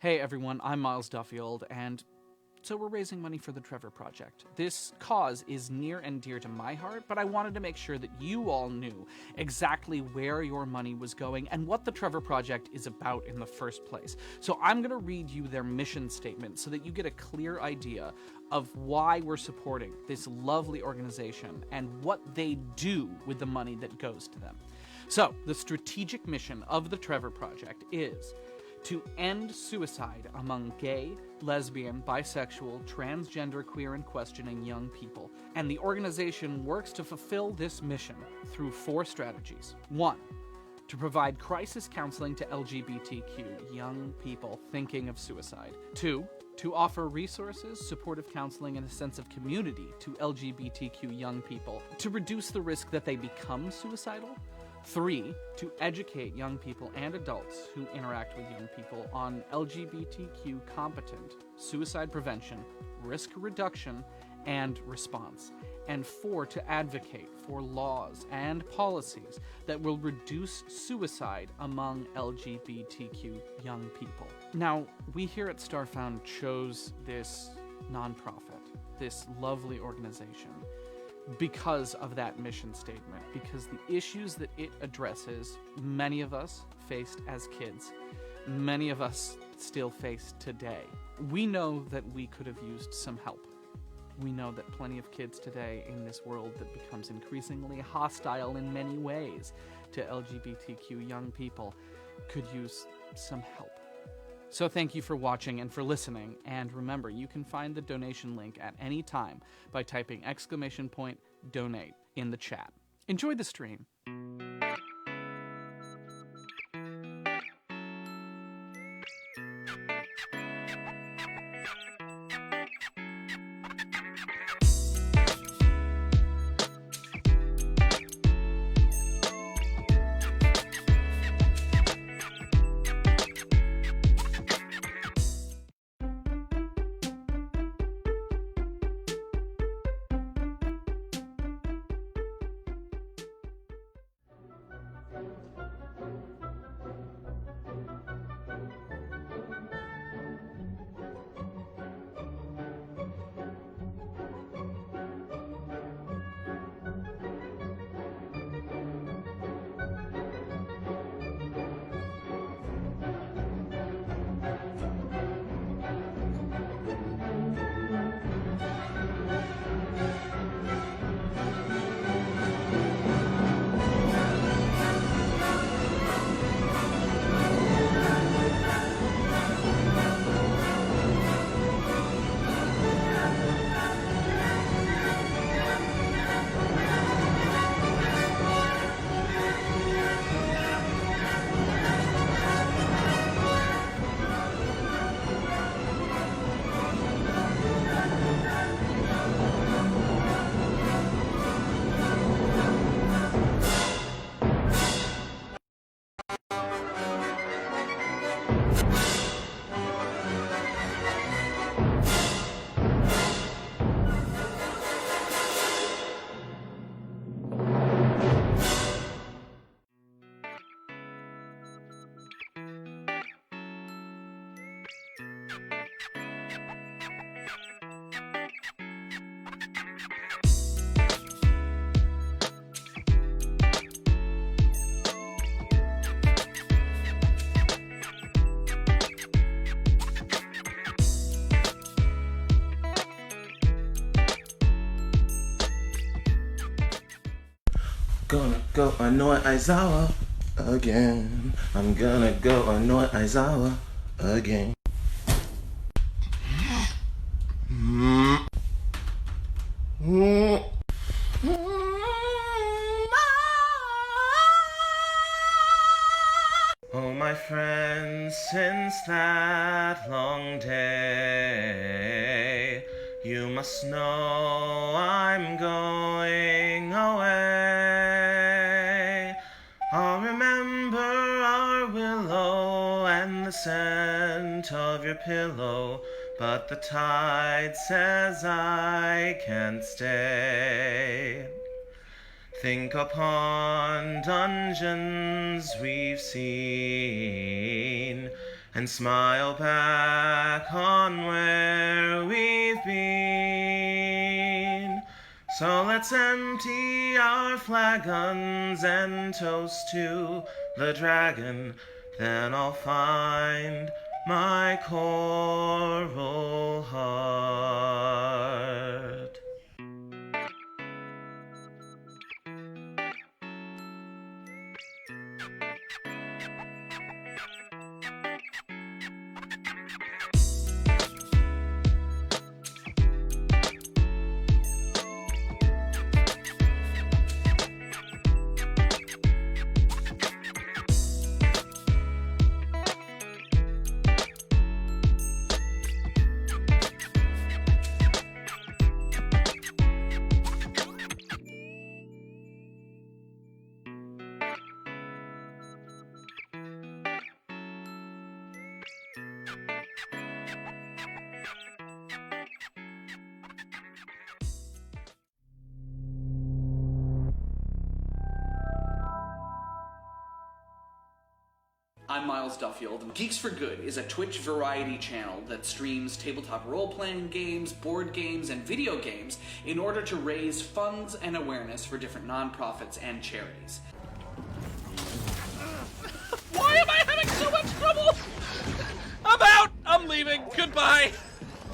Hey everyone, I'm Miles Duffield, and so we're raising money for the Trevor Project. This cause is near and dear to my heart, but I wanted to make sure that you all knew exactly where your money was going and what the Trevor Project is about in the first place. So I'm going to read you their mission statement so that you get a clear idea of why we're supporting this lovely organization and what they do with the money that goes to them. So, the strategic mission of the Trevor Project is to end suicide among gay, lesbian, bisexual, transgender, queer, and questioning young people. And the organization works to fulfill this mission through 4 strategies. 1. To provide crisis counseling to LGBTQ young people thinking of suicide. 2. To offer resources, supportive counseling, and a sense of community to LGBTQ young people to reduce the risk that they become suicidal. 3. To educate young people and adults who interact with young people on LGBTQ competent suicide prevention, risk reduction, and response. And 4. To advocate for laws and policies that will reduce suicide among LGBTQ young people. Now, we here at Starfound chose this nonprofit, this lovely organization, because of that mission statement, because the issues that it addresses, many of us faced as kids, many of us still face today. We know that we could have used some help. We know that plenty of kids today in this world that becomes increasingly hostile in many ways to LGBTQ young people could use some help. So thank you for watching and for listening, and remember, you can find the donation link at any time by typing !donate in the chat. Enjoy the stream. Gonna go annoy Aizawa again. I'm gonna go annoy Aizawa again. Oh, my friends, since that long day, you must know I'm going away. I'll remember our willow and the scent of your pillow, but the tide says I can't stay. Think upon dungeons we've seen, and smile back on where we've been. So let's empty our flagons and toast to the dragon. Then I'll find my coral heart. I'm Miles Duffield. Geeks for Good is a Twitch variety channel that streams tabletop role-playing games, board games, and video games in order to raise funds and awareness for different nonprofits and charities. Why am I having so much trouble? I'm out! I'm leaving. Goodbye!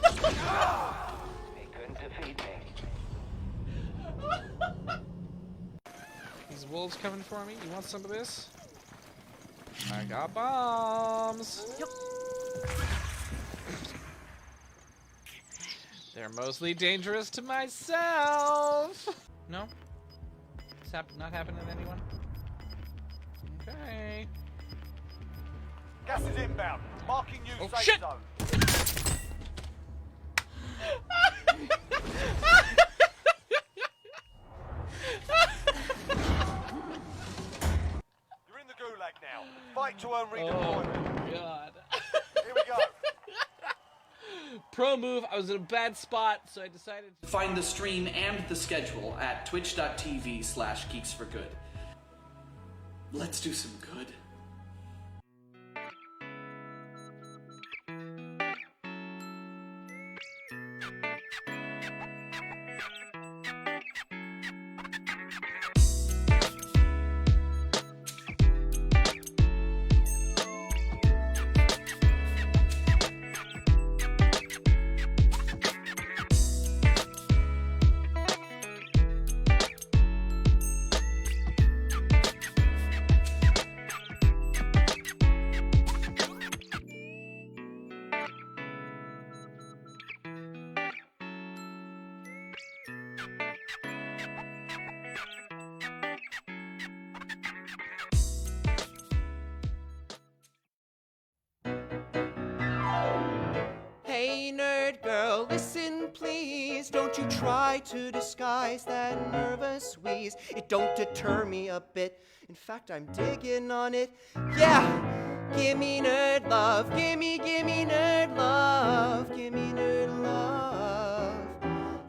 He couldn't defeat me. These wolves coming for me? You want some of this? I got bombs. Yep. They're mostly dangerous to myself. No? It's not happening to anyone? Okay. Gas is inbound. Marking you Oh, safe shit! zone. You're in the gulag now. Fight to earn redeployment. Oh my god. Here we go. Pro move, I was in a bad spot, so I decided to... Find the stream and the schedule at twitch.tv/geeksforgood. Let's do some good. Hey nerd girl, listen please. Don't you try to disguise that nervous wheeze. It don't deter me a bit. In fact, I'm digging on it. Yeah, gimme nerd love. Gimme nerd love. Gimme nerd love.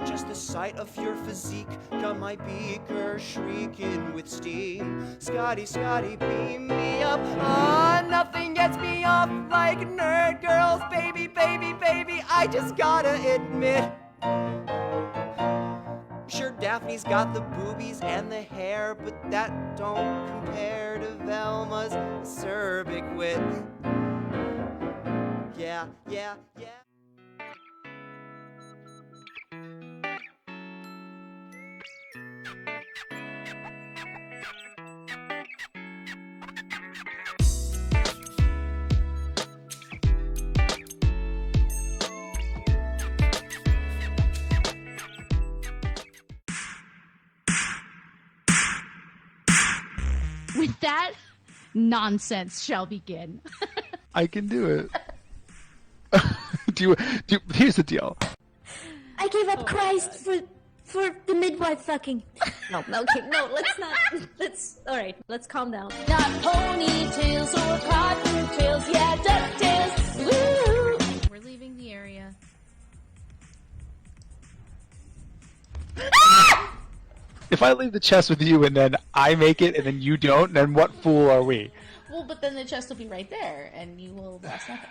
Just the sight of your physique got my beaker shrieking with steam. Scotty, beam me up. Ah, nothing gets me off like nerd girls, baby, baby, baby. I just gotta admit. Sure, Daphne's got the boobies and the hair, but that don't compare to Velma's acerbic wit. Yeah. With that, nonsense shall begin. I can do it. Here's the deal. I gave up Christ for the midwife fucking. No, okay, no, alright, let's calm down. Not ponytails or cottontails, yeah, ducktails, woo! We're leaving the area. If I leave the chest with you and then I make it and then you don't, then what fool are we? Well, but then the chest will be right there, and you will lost nothing.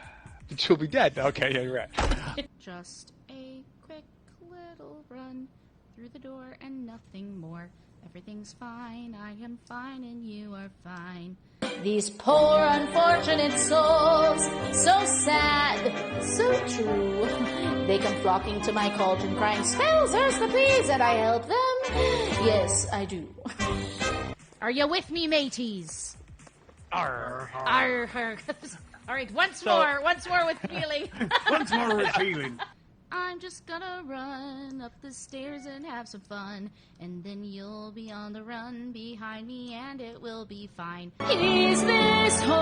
She'll be dead. Okay, yeah, you're right. Just a quick little run through the door and nothing more. Everything's fine, I am fine, and you are fine. These poor unfortunate souls, so sad, so true. They come flocking to my cauldron crying, spells, the please, and I help them. Yes, I do. Are you with me, mateys? Arr. Arr. All right, once more with feeling. Once more with feeling. I'm just gonna run up the stairs and have some fun, and then you'll be on the run behind me, and it will be fine. Is this home?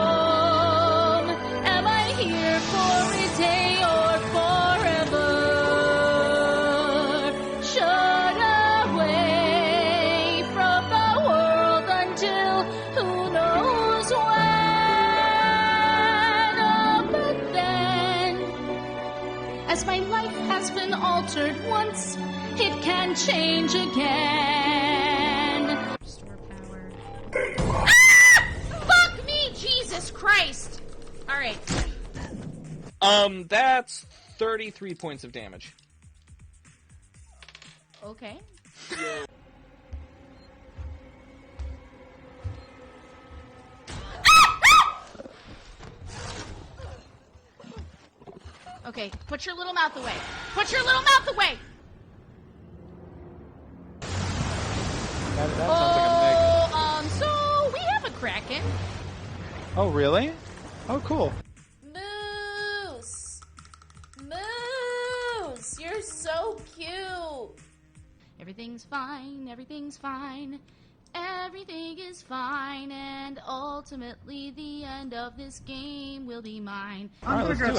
Am I here for a day or forever? Shut away from the world until who knows when. Oh, but then, as my life has been altered once, it can change again. Restore power. Ah! Fuck me, Jesus Christ! Alright. That's 33 points of damage. Okay. Okay, put your little mouth away. Put your little mouth away! That sounds like a big... So we have a Kraken. Oh, really? Oh, cool. Moose! Moose! You're so cute! Everything's fine, everything's fine. Everything is fine, and ultimately the end of this game will be mine. Alright, let's do it. I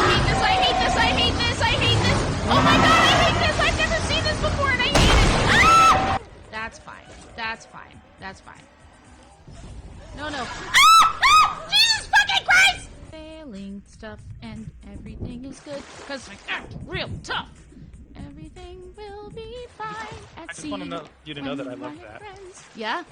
hate this, I hate this, I hate this, I hate this! Oh my god, I hate this! I've never seen this before and I hate it! Ah! That's fine, that's fine, that's fine. No, no. Ah! Ah! Jesus fucking Christ! Failing stuff and everything is good, cause I act real tough. Everything will be fine at sea. I just want you to know that I love that. Friends. Yeah?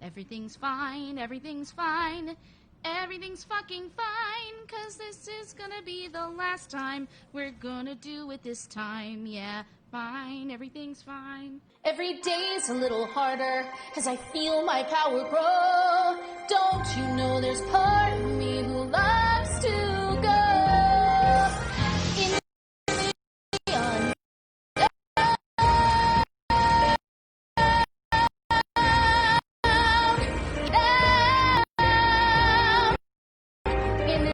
Everything's fine, everything's fine. Everything's fucking fine, cause this is gonna be the last time we're gonna do it this time. Yeah, fine, everything's fine. Every day's a little harder as I feel my power grow. Don't you know there's part of me who loves to go in the unknown. In the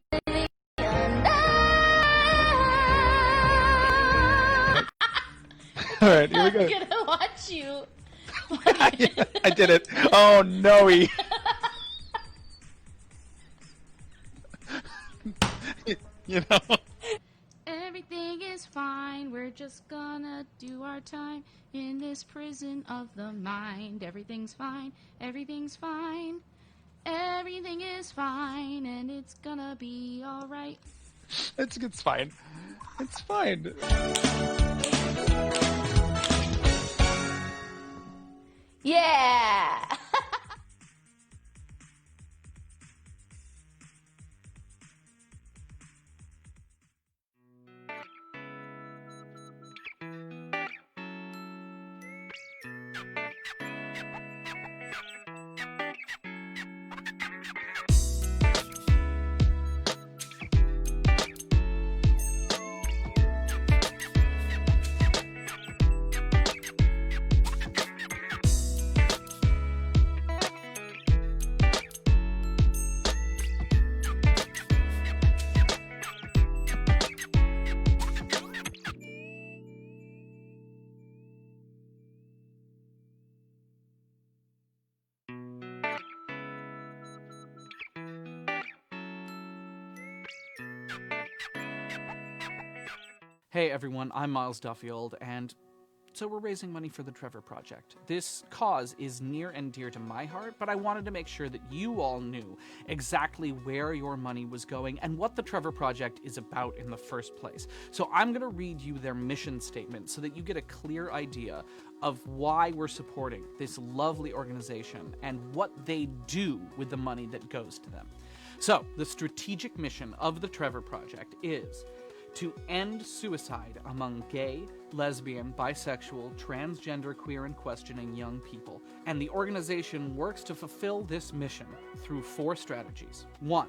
Alright, here we go. I'm gonna watch you. I did it. Oh, no. You know? Everything is fine. We're just gonna do our time in this prison of the mind. Everything's fine. Everything's fine. Everything is fine, and it's gonna be alright. It's fine. It's fine. Yeah! Hey everyone, I'm Miles Duffield, and So we're raising money for the Trevor Project. This cause is near and dear to my heart, but I wanted to make sure that you all knew exactly where your money was going and what the Trevor Project is about in the first place. So I'm going to read you their mission statement so that you get a clear idea of why we're supporting this lovely organization and what they do with the money that goes to them. So, the strategic mission of the Trevor Project is to end suicide among gay, lesbian, bisexual, transgender, queer, and questioning young people. And the organization works to fulfill this mission through 4 strategies. 1.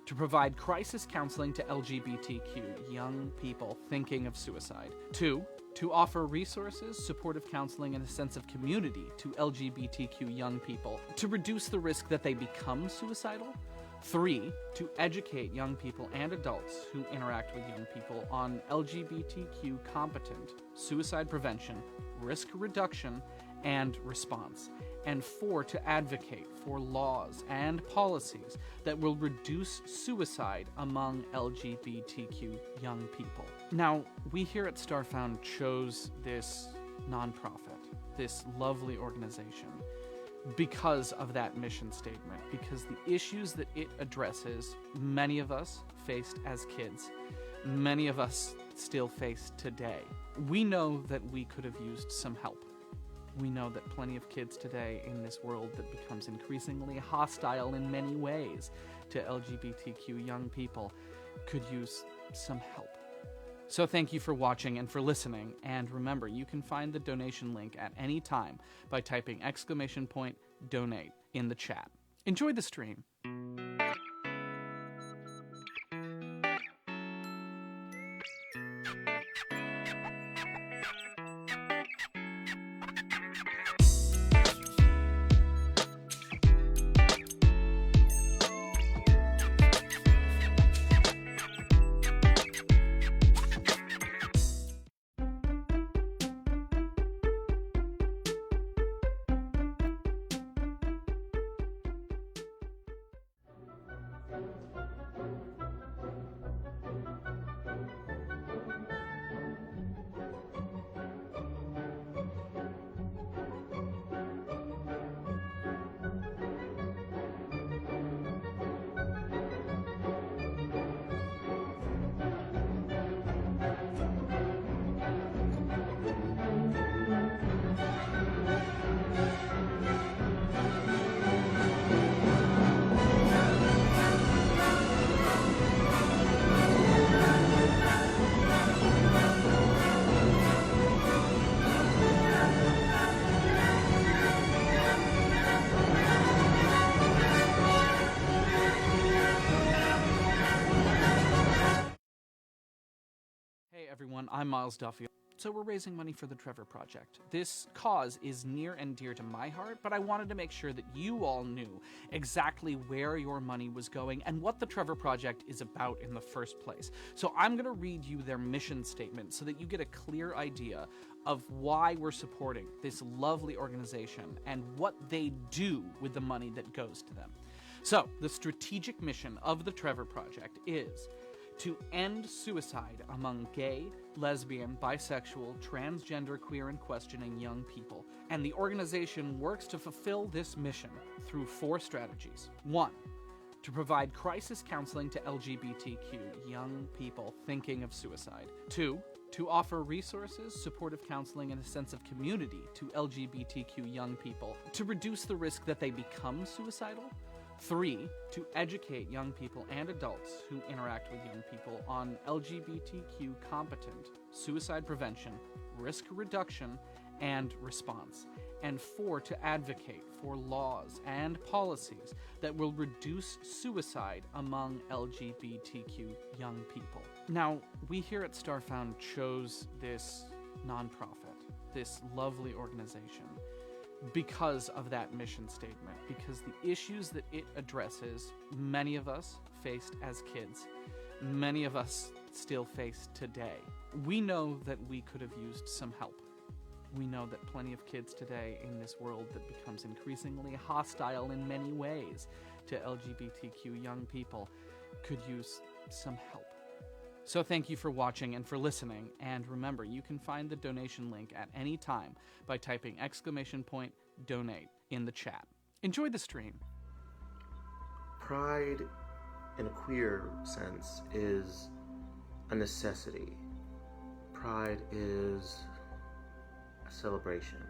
To provide crisis counseling to LGBTQ young people thinking of suicide. 2. To offer resources, supportive counseling, and a sense of community to LGBTQ young people to reduce the risk that they become suicidal. 3. To educate young people and adults who interact with young people on LGBTQ competent suicide prevention, risk reduction, and response. And 4. To advocate for laws and policies that will reduce suicide among LGBTQ young people. Now, we here at Starfound chose this nonprofit, this lovely organization, because of that mission statement, because the issues that it addresses, many of us faced as kids, many of us still face today. We know that we could have used some help. We know that plenty of kids today in this world that becomes increasingly hostile in many ways to LGBTQ young people could use some help. So thank you for watching and for listening, and remember, you can find the donation link at any time by typing !donate in the chat. Enjoy the stream. Everyone, I'm Miles Duffield. So we're raising money for the Trevor Project. This cause is near and dear to my heart, but I wanted to make sure that you all knew exactly where your money was going and what the Trevor Project is about in the first place. So I'm going to read you their mission statement so that you get a clear idea of why we're supporting this lovely organization and what they do with the money that goes to them. So, the strategic mission of the Trevor Project is to end suicide among gay, lesbian, bisexual, transgender, queer, and questioning young people. And the organization works to fulfill this mission through 4 strategies. 1. To provide crisis counseling to LGBTQ young people thinking of suicide. 2. To offer resources, supportive counseling, and a sense of community to LGBTQ young people to reduce the risk that they become suicidal. 3. To educate young people and adults who interact with young people on LGBTQ competent suicide prevention, risk reduction, and response. And 4. To advocate for laws and policies that will reduce suicide among LGBTQ young people. Now, we here at Starfound chose this nonprofit, this lovely organization, because of that mission statement, because the issues that it addresses, many of us faced as kids, many of us still face today. We know that we could have used some help. We know that plenty of kids today in this world that becomes increasingly hostile in many ways to LGBTQ young people could use some help. So thank you for watching and for listening, and remember, you can find the donation link at any time by typing !donate in the chat. Enjoy the stream. Pride, in a queer sense, is a necessity. Pride is a celebration.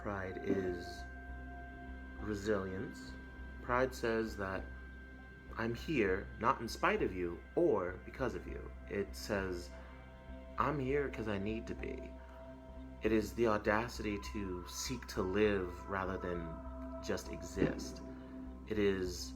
Pride is resilience. Pride says that I'm here not in spite of you or because of you. It says I'm here because I need to be. It is the audacity to seek to live rather than just exist. It is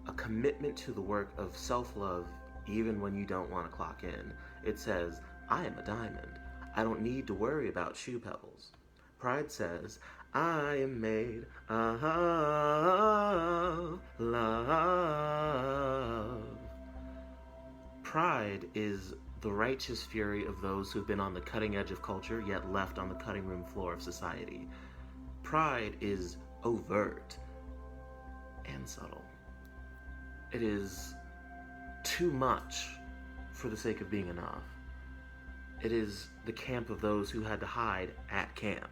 a commitment to the work of self-love even when you don't want to clock in. It says, I am a diamond. I don't need to worry about shoe pebbles. Pride says, I am made of love. Pride is the righteous fury of those who've been on the cutting edge of culture yet left on the cutting room floor of society. Pride is overt and subtle. It is too much for the sake of being enough. It is the camp of those who had to hide at camp.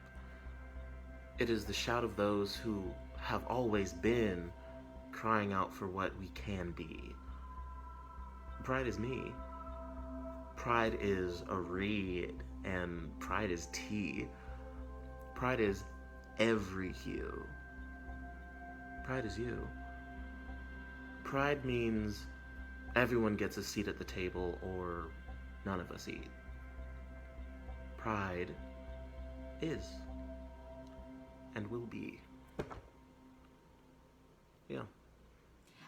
It is the shout of those who have always been crying out for what we can be. Pride is me. Pride is a read, and pride is tea. Pride is every hue. Pride is you. Pride means everyone gets a seat at the table or none of us eat. Pride is and will be. Yeah.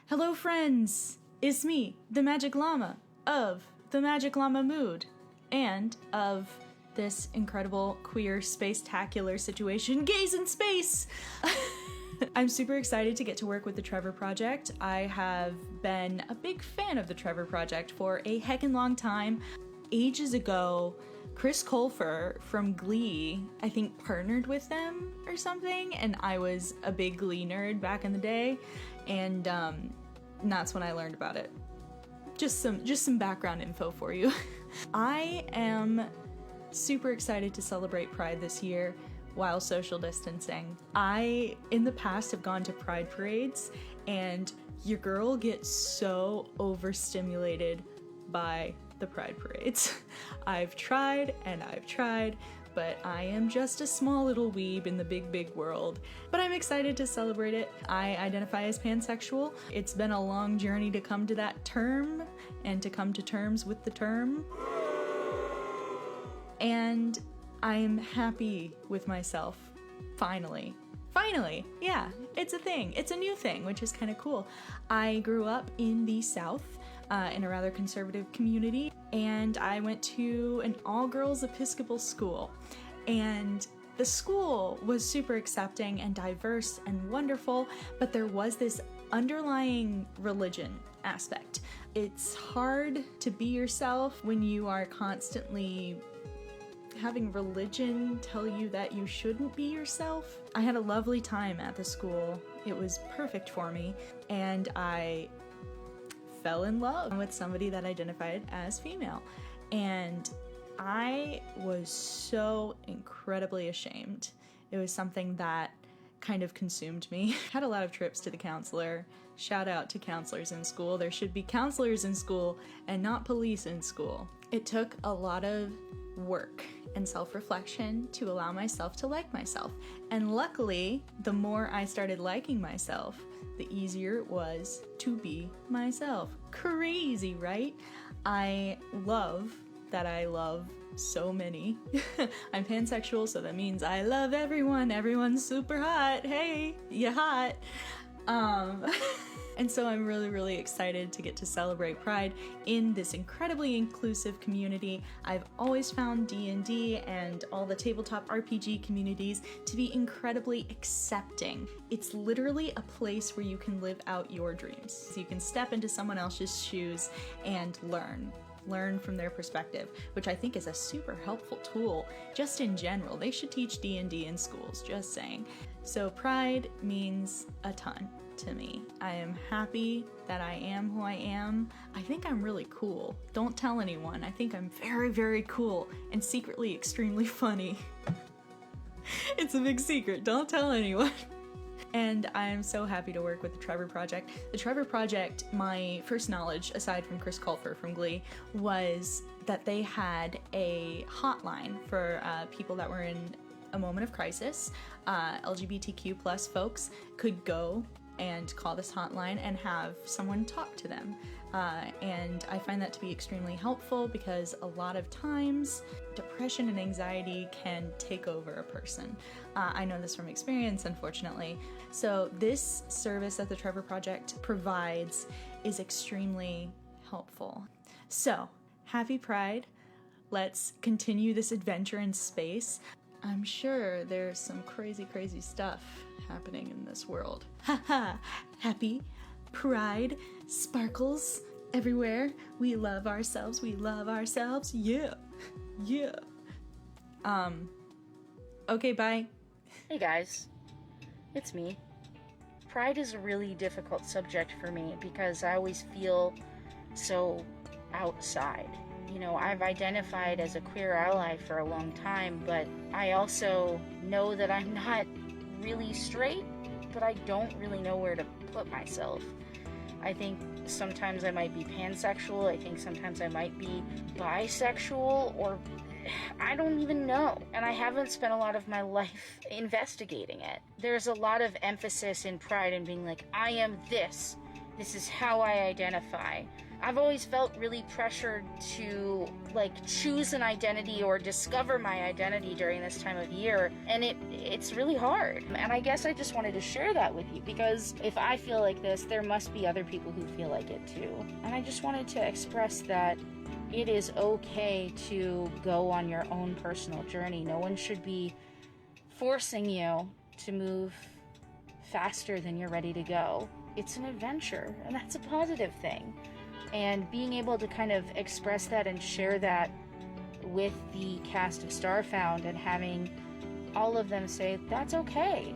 Hello friends! It's me, the Magic Llama, of the Magic Llama Mood, and of this incredible queer space-tacular situation, Gays in Space! I'm super excited to get to work with the Trevor Project. I have been a big fan of the Trevor Project for a heckin' long time. Ages ago, Chris Colfer from Glee, I think, partnered with them or something, and I was a big Glee nerd back in the day, and that's when I learned about it. Just some background info for you. I am super excited to celebrate Pride this year while social distancing. I, in the past, have gone to Pride parades, and your girl gets so overstimulated by the Pride parades. I've tried and I've tried, but I am just a small little weeb in the big, big world. But I'm excited to celebrate it. I identify as pansexual. It's been a long journey to come to that term and to come to terms with the term. And I'm happy with myself. Finally. Finally, yeah, it's a thing. It's a new thing, which is kind of cool. I grew up in the South, in a rather conservative community, and I went to an all-girls Episcopal school. And the school was super accepting and diverse and wonderful, but there was this underlying religion aspect. It's hard to be yourself when you are constantly having religion tell you that you shouldn't be yourself. I had a lovely time at the school. It was perfect for me, and I fell in love with somebody that identified as female. And I was so incredibly ashamed. It was something that kind of consumed me. Had a lot of trips to the counselor. Shout out to counselors in school. There should be counselors in school and not police in school. It took a lot of work and self-reflection to allow myself to like myself. And luckily, the more I started liking myself, the easier it was to be myself. Crazy, right? I love that I love so many. I'm pansexual, so that means I love everyone. Everyone's super hot. Hey, you hot. And so I'm really, really excited to get to celebrate Pride in this incredibly inclusive community. I've always found D&D and all the tabletop RPG communities to be incredibly accepting. It's literally a place where you can live out your dreams. So you can step into someone else's shoes and learn. learn from their perspective, which I think is a super helpful tool just in general. They should teach D&D in schools, just saying. So pride means a ton to me. I am happy that I am who I am. I think I'm really cool. Don't tell anyone. I think I'm very, very cool and secretly extremely funny. It's a big secret. Don't tell anyone. And I'm so happy to work with the Trevor Project. The Trevor Project, my first knowledge, aside from Chris Colfer from Glee, was that they had a hotline for people that were in a moment of crisis. LGBTQ plus folks could go and call this hotline and have someone talk to them. And I find that to be extremely helpful because a lot of times depression and anxiety can take over a person. I know this from experience, unfortunately. So this service that the Trevor Project provides is extremely helpful. So, happy Pride. Let's continue this adventure in space. I'm sure there's some crazy, crazy stuff happening in this world. Haha! Happy Pride sparkles everywhere. We love ourselves. We love ourselves. Yeah. Yeah. Okay, bye. Hey guys, it's me. Pride is a really difficult subject for me because I always feel so outside. You know, I've identified as a queer ally for a long time, but I also know that I'm not really straight, but I don't really know where to put myself. I think sometimes I might be pansexual, I think sometimes I might be bisexual, or I don't even know. And I haven't spent a lot of my life investigating it. There's a lot of emphasis in Pride in being like, I am this. This is how I identify. I've always felt really pressured to choose an identity or discover my identity during this time of year, and it's really hard. And I guess I just wanted to share that with you because if I feel like this, there must be other people who feel like it too. And I just wanted to express that it is okay to go on your own personal journey. No one should be forcing you to move faster than you're ready to go. It's an adventure, and that's a positive thing. And being able to kind of express that and share that with the cast of Starfound and having all of them say, that's okay,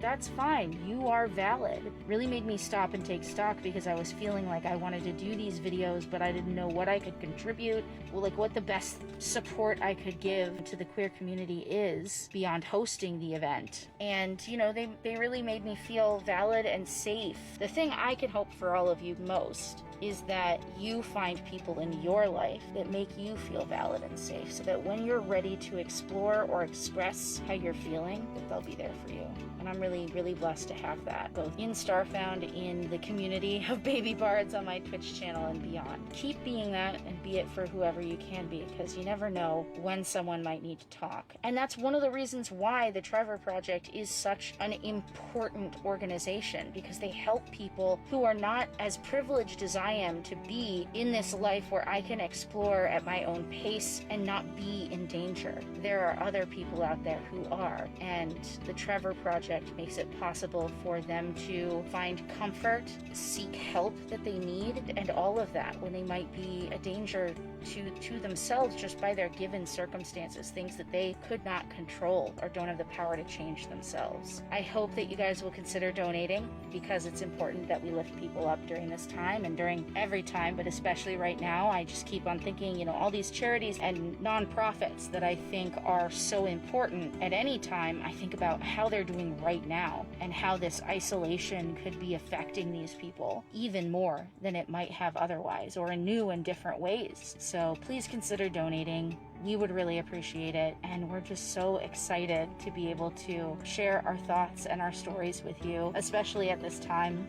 that's fine, you are valid, really made me stop and take stock because I was feeling like I wanted to do these videos, but I didn't know what I could contribute, what the best support I could give to the queer community is beyond hosting the event. And, you know, they really made me feel valid and safe. The thing I can hope for all of you most is that you find people in your life that make you feel valid and safe so that when you're ready to explore or express how you're feeling, that they'll be there for you. And I'm really, really blessed to have that, both in Starfound, in the community of baby bards on my Twitch channel and beyond. Keep being that and be it for whoever you can be, because you never know when someone might need to talk. And that's one of the reasons why the Trevor Project is such an important organization, because they help people who are not as privileged as I am to be in this life where I can explore at my own pace and not be in danger. There are other people out there who are, and the Trevor Project makes it possible for them to find comfort, seek help that they need, and all of that when they might be a danger to themselves just by their given circumstances, things that they could not control or don't have the power to change themselves. I hope that you guys will consider donating, because it's important that we lift people up during this time and during every time, but especially right now. I just keep on thinking, you know, all these charities and nonprofits that I think are so important at any time. I think about how they're doing right now and how this isolation could be affecting these people even more than it might have otherwise, or in new and different ways. So please consider donating. We would really appreciate it, and we're just so excited to be able to share our thoughts and our stories with you, especially at this time.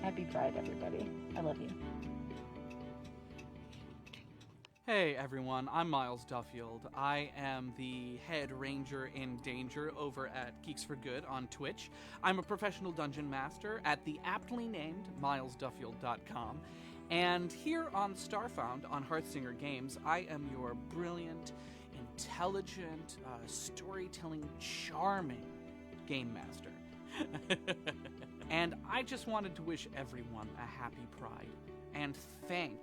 Happy Pride, everybody. I love you. Hey everyone, I'm Miles Duffield. I am the head ranger in Danger over at Geeks for Good on Twitch. I'm a professional dungeon master at the aptly named milesduffield.com. And here on Starfound on Hearthsinger Games, I am your brilliant, intelligent, storytelling, charming game master. And I just wanted to wish everyone a happy Pride. And thank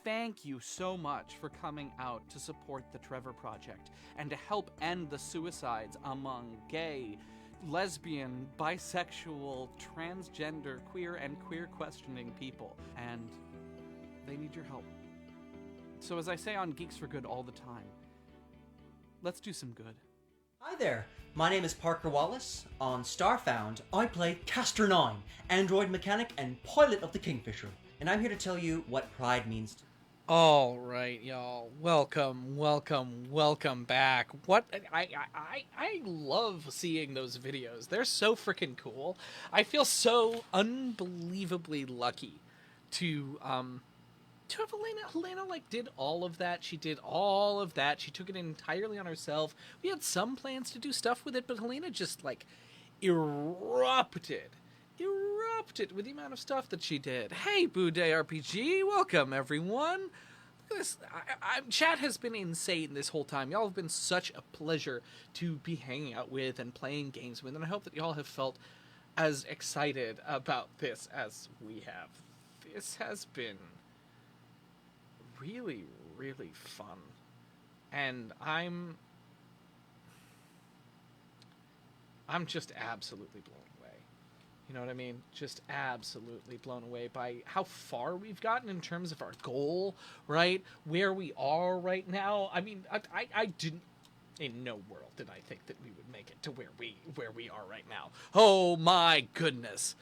thank you so much for coming out to support the Trevor Project and to help end the suicides among gay, lesbian, bisexual, transgender, queer, and queer questioning people. And they need your help. So as I say on Geeks for Good all the time, let's do some good. Hi there, my name is Parker Wallace. On Starfound, I play Castor 9, android mechanic and pilot of the Kingfisher, and I'm here to tell you what pride means to me. All right, y'all. Welcome back. What I love seeing those videos. They're so freaking cool. I feel so unbelievably lucky to have Helena like did all of that. She did all of that. She took it entirely on herself. We had some plans to do stuff with it, but Helena just like erupted with the amount of stuff that she did. Hey, Boo Day RPG, welcome everyone. Look at this. Chat has been insane this whole time. Y'all have been such a pleasure to be hanging out with and playing games with, and I hope that y'all have felt as excited about this as we have. This has been really, really fun, and I'm just absolutely blown away. You know what I mean? Just absolutely blown away by how far we've gotten in terms of our goal, right? Where we are right now. I mean, I didn't, in no world did I think that we would make it to where we are right now. Oh my goodness.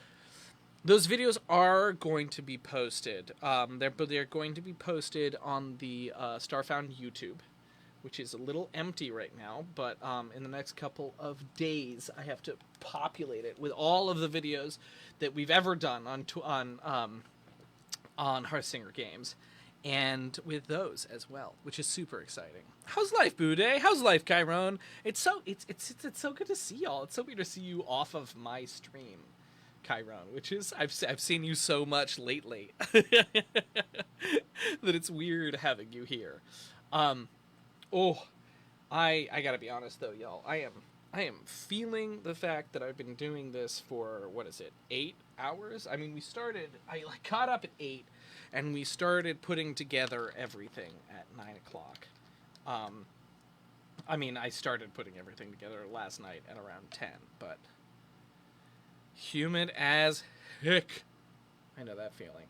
Those videos are going to be posted. They're going to be posted on the Starfound YouTube, which is a little empty right now. But in the next couple of days, I have to populate it with all of the videos that we've ever done on Hearthsinger games, and with those as well, which is super exciting. How's life, Boo Day? How's life, Chiron? It's so good to see y'all. It's so weird to see you off of my stream, Chiron, which is I've seen you so much lately that it's weird having you here. I gotta be honest though, y'all. I am feeling the fact that I've been doing this for 8 hours. I mean, I got up at 8, and we started putting together everything at 9 o'clock. I mean, I started putting everything together last night at around 10, but humid as heck. I know that feeling.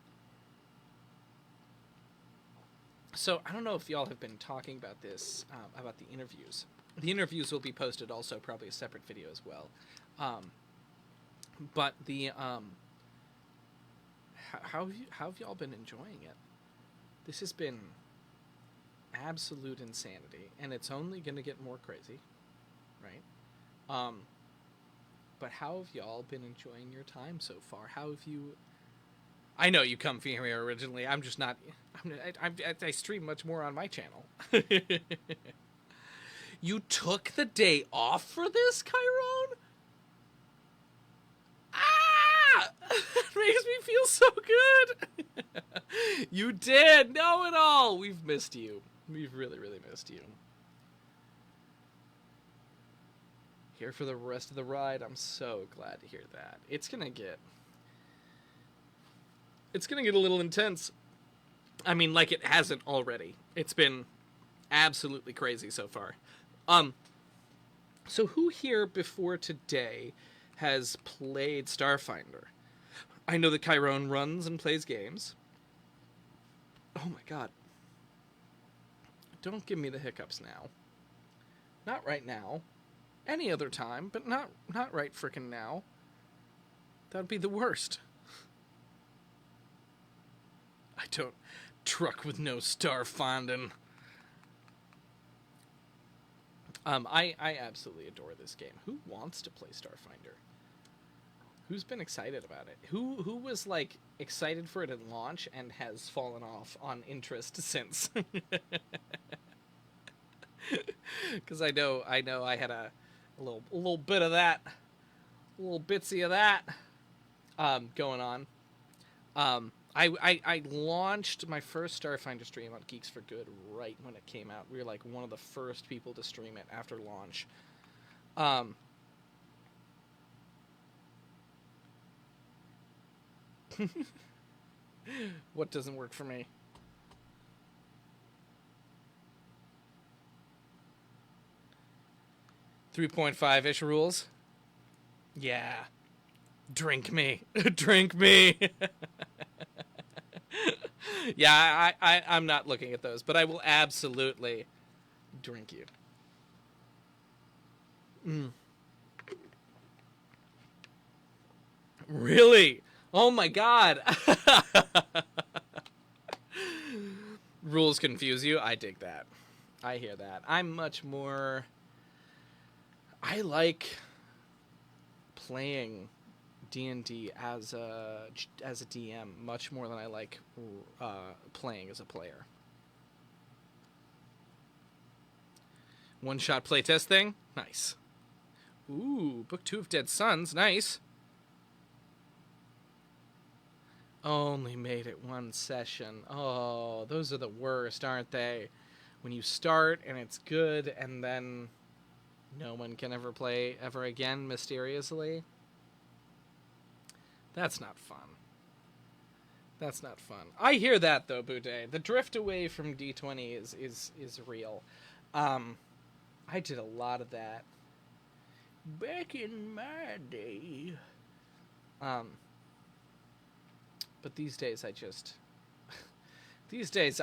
So, I don't know if y'all have been talking about this, about the interviews. The interviews will be posted also, probably a separate video as well. But the, how have y'all been enjoying it? This has been absolute insanity, and it's only going to get more crazy, right? But how have y'all been enjoying your time so far? How have you... I know you come from here originally. I'm just not... I stream much more on my channel. You took the day off for this, Chiron? Ah! That makes me feel so good. You did. Know it all. We've missed you. We've really, really missed you. Here for the rest of the ride. I'm so glad to hear that. It's gonna get a little intense. I mean, like it hasn't already. It's been absolutely crazy so far. So who here before today has played Starfinder? I know that Chiron runs and plays games. Oh my god. Don't give me the hiccups now. Not right now. Any other time, but not right frickin' now. That'd be the worst. I don't truck with no Starfinding. I absolutely adore this game. Who wants to play Starfinder? Who's been excited about it? Who was like excited for it at launch and has fallen off on interest since? Because I know I had a little bit of that, a little bitsy of that going on. I launched my first Starfinder stream on Geeks for Good right when it came out. We were like one of the first people to stream it after launch. What doesn't work for me? 3.5-ish rules. Yeah. Drink me. Drink me. Yeah, I'm not looking at those, but I will absolutely drink you. Really? Oh my god. Rules confuse you? I dig that. I hear that. I'm much more... I like playing D&D as a DM much more than I like playing as a player. One-shot playtest thing? Nice. Ooh, Book 2 of Dead Sons. Nice. Only made it one session. Oh, those are the worst, aren't they? When you start and it's good and then no one can ever play ever again mysteriously. That's not fun. That's not fun. I hear that though, Boudet. The drift away from D20 is real. I did a lot of that back in my day. But these days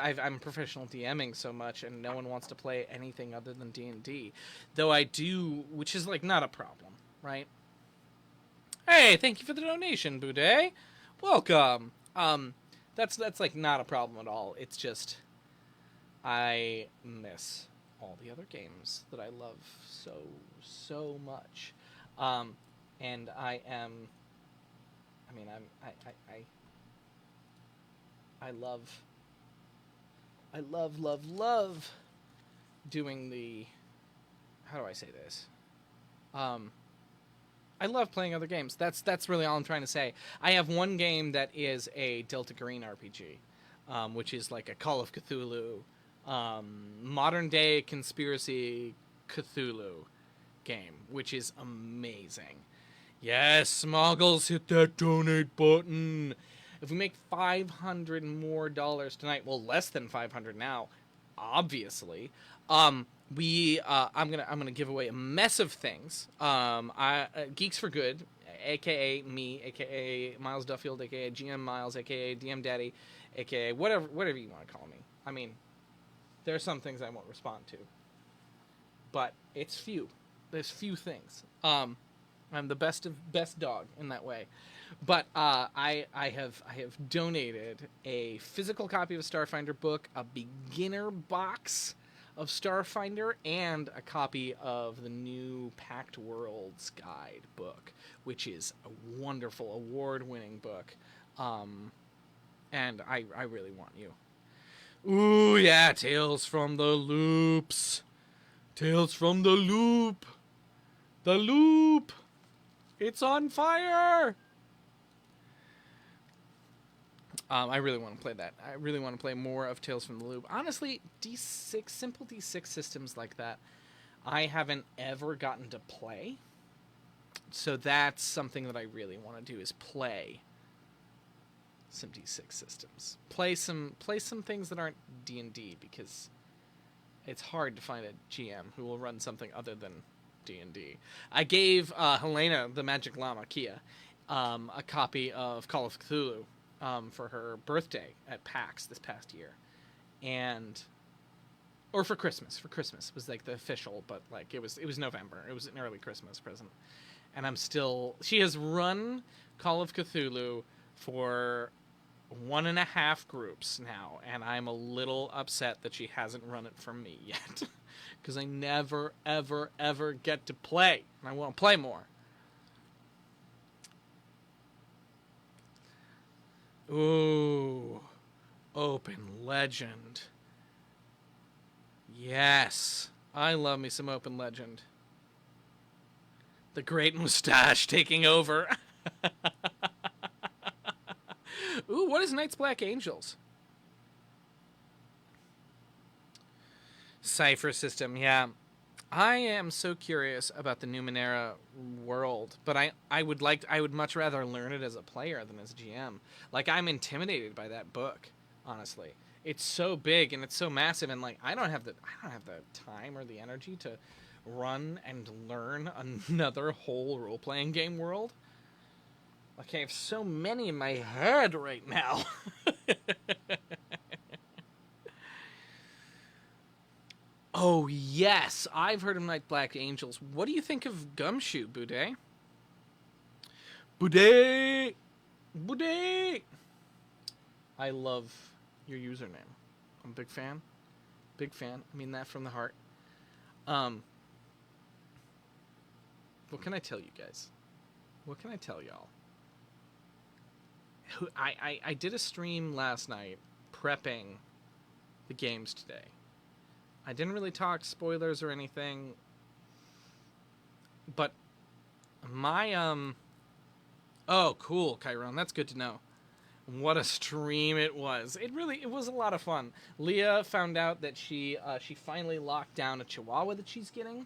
I'm professional DMing so much, and no one wants to play anything other than D&D. Though I do, which is like not a problem, right? Hey, thank you for the donation, Boudet. Welcome. That's like not a problem at all. It's just I miss all the other games that I love so much. And I love doing the, how do I say this? I love playing other games. That's really all I'm trying to say. I have one game that is a Delta Green RPG, which is like a Call of Cthulhu, modern day conspiracy Cthulhu game, which is amazing. Yes, Smoggles, hit that donate button. If we make $500 more tonight, well, less than 500 now, obviously. I'm gonna give away a mess of things. Geeks for Good, aka me, aka Miles Duffield, aka GM Miles, aka DM Daddy, aka whatever you want to call me. I mean, there are some things I won't respond to, but it's few. There's few things. I'm the best dog in that way. But I have donated a physical copy of a Starfinder book, a beginner box of Starfinder, and a copy of the new Packed Worlds Guide book, which is a wonderful, award-winning book. And I really want you. Ooh, yeah, Tales from the Loops. Tales from the Loop. The Loop. It's on fire. I really want to play that. I really want to play more of Tales from the Loop. Honestly, D6, simple D6 systems like that, I haven't ever gotten to play. So that's something that I really want to do, is play some D6 systems. Play some things that aren't D&D, because it's hard to find a GM who will run something other than D&D. I gave Helena, the Magic Llama, Kia, a copy of Call of Cthulhu for her birthday at PAX this past year, or for Christmas. For Christmas was like the official, but like it was November. It was an early Christmas present, and she has run Call of Cthulhu for 1.5 groups now, and I'm a little upset that she hasn't run it for me yet, because I never ever get to play, and I want to play more. Ooh, Open Legend. Yes, I love me some Open Legend. The Great Mustache taking over. Ooh, what is Night's Black Angels? Cipher system, yeah. I am so curious about the Numenera world, but I would much rather learn it as a player than as a GM. Like, I'm intimidated by that book, honestly. It's so big and it's so massive, and like I don't have the time or the energy to run and learn another whole role-playing game world. Like, I have so many in my head right now. Oh, yes. I've heard of Night Black Angels. What do you think of Gumshoe, Boudet? Boudet! Boudet! I love your username. I'm a big fan. Big fan. I mean that from the heart. What can I tell you guys? What can I tell y'all? I did a stream last night prepping the games today. I didn't really talk spoilers or anything, but my oh, cool, Chiron, that's good to know. What a stream it was. It was a lot of fun. Leah found out that she finally locked down a chihuahua that she's getting.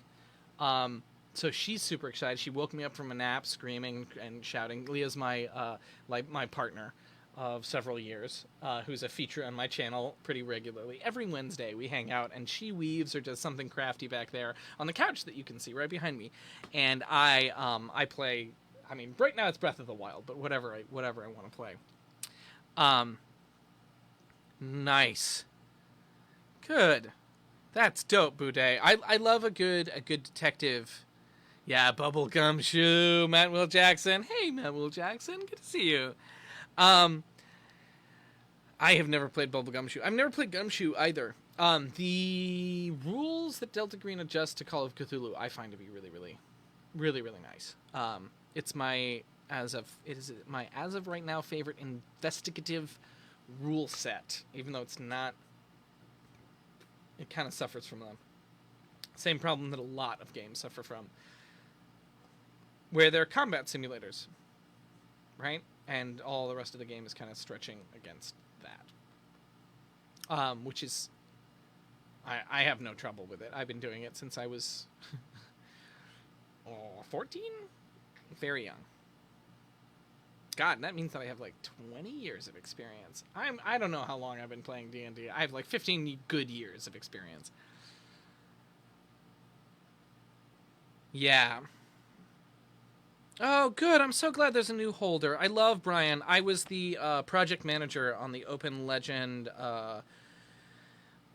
So she's super excited. She woke me up from a nap screaming and shouting. Leah's my my partner of several years, who's a feature on my channel pretty regularly. Every Wednesday we hang out, and she weaves or does something crafty back there on the couch that you can see right behind me. And I play. I mean, right now it's Breath of the Wild, but whatever I want to play. Nice. Good. That's dope, Boudet. I love a good detective. Yeah, Bubblegum Shoe, Matt Will Jackson. Hey, Matt Will Jackson, good to see you. I have never played Bubblegum Shoe. I've never played Gumshoe either. The rules that Delta Green adjusts to Call of Cthulhu, I find to be really nice. It's my as of right now favorite investigative rule set, even though it's not. It kind of suffers from them. Same problem that a lot of games suffer from, where they're combat simulators, right? And all the rest of the game is kind of stretching against that. Which is, I have no trouble with it. I've been doing it since I was 14? Very young. God, that means that I have like 20 years of experience. I don't know how long I've been playing D&D. I have like 15 good years of experience. Yeah. Oh, good. I'm so glad there's a new holder. I love Brian. I was the project manager on the Open Legend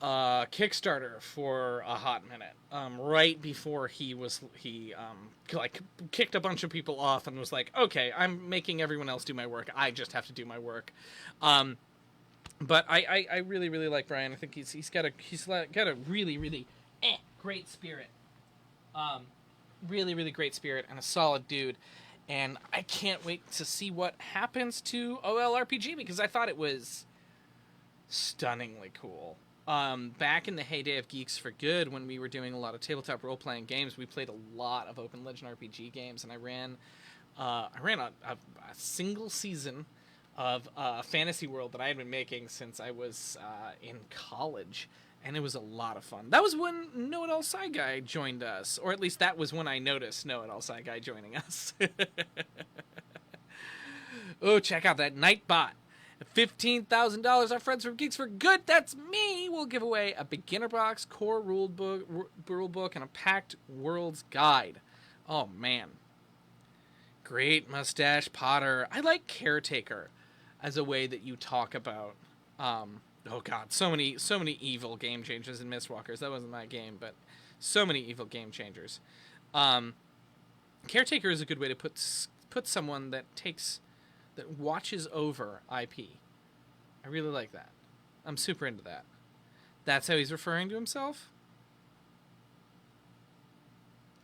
Kickstarter for a hot minute. Right before he kicked a bunch of people off and was like, okay, I'm making everyone else do my work. I just have to do my work. But I really like Brian. I think he's got a really great spirit. Really great spirit and a solid dude. And I can't wait to see what happens to OLRPG, because I thought it was stunningly cool. Back in the heyday of Geeks for Good, when we were doing a lot of tabletop role-playing games, we played a lot of Open Legend RPG games, and I ran a single season of Fantasy World that I had been making since I was in college, and it was a lot of fun. That was when Know It All Sci Guy joined us, or at least that was when I noticed Know It All Sci Guy joining us. Oh, check out that Nightbot. $15,000, our friends from Geeks for Good, that's me, will give away a beginner box, core rule book, and a packed world's guide. Oh, man. Great mustache Potter. I like Caretaker as a way that you talk about, oh god, so many evil game changers in Mistwalkers. That wasn't my game, but so many evil game changers. Caretaker is a good way to put someone that watches over IP. I really like that. I'm super into that. That's how he's referring to himself?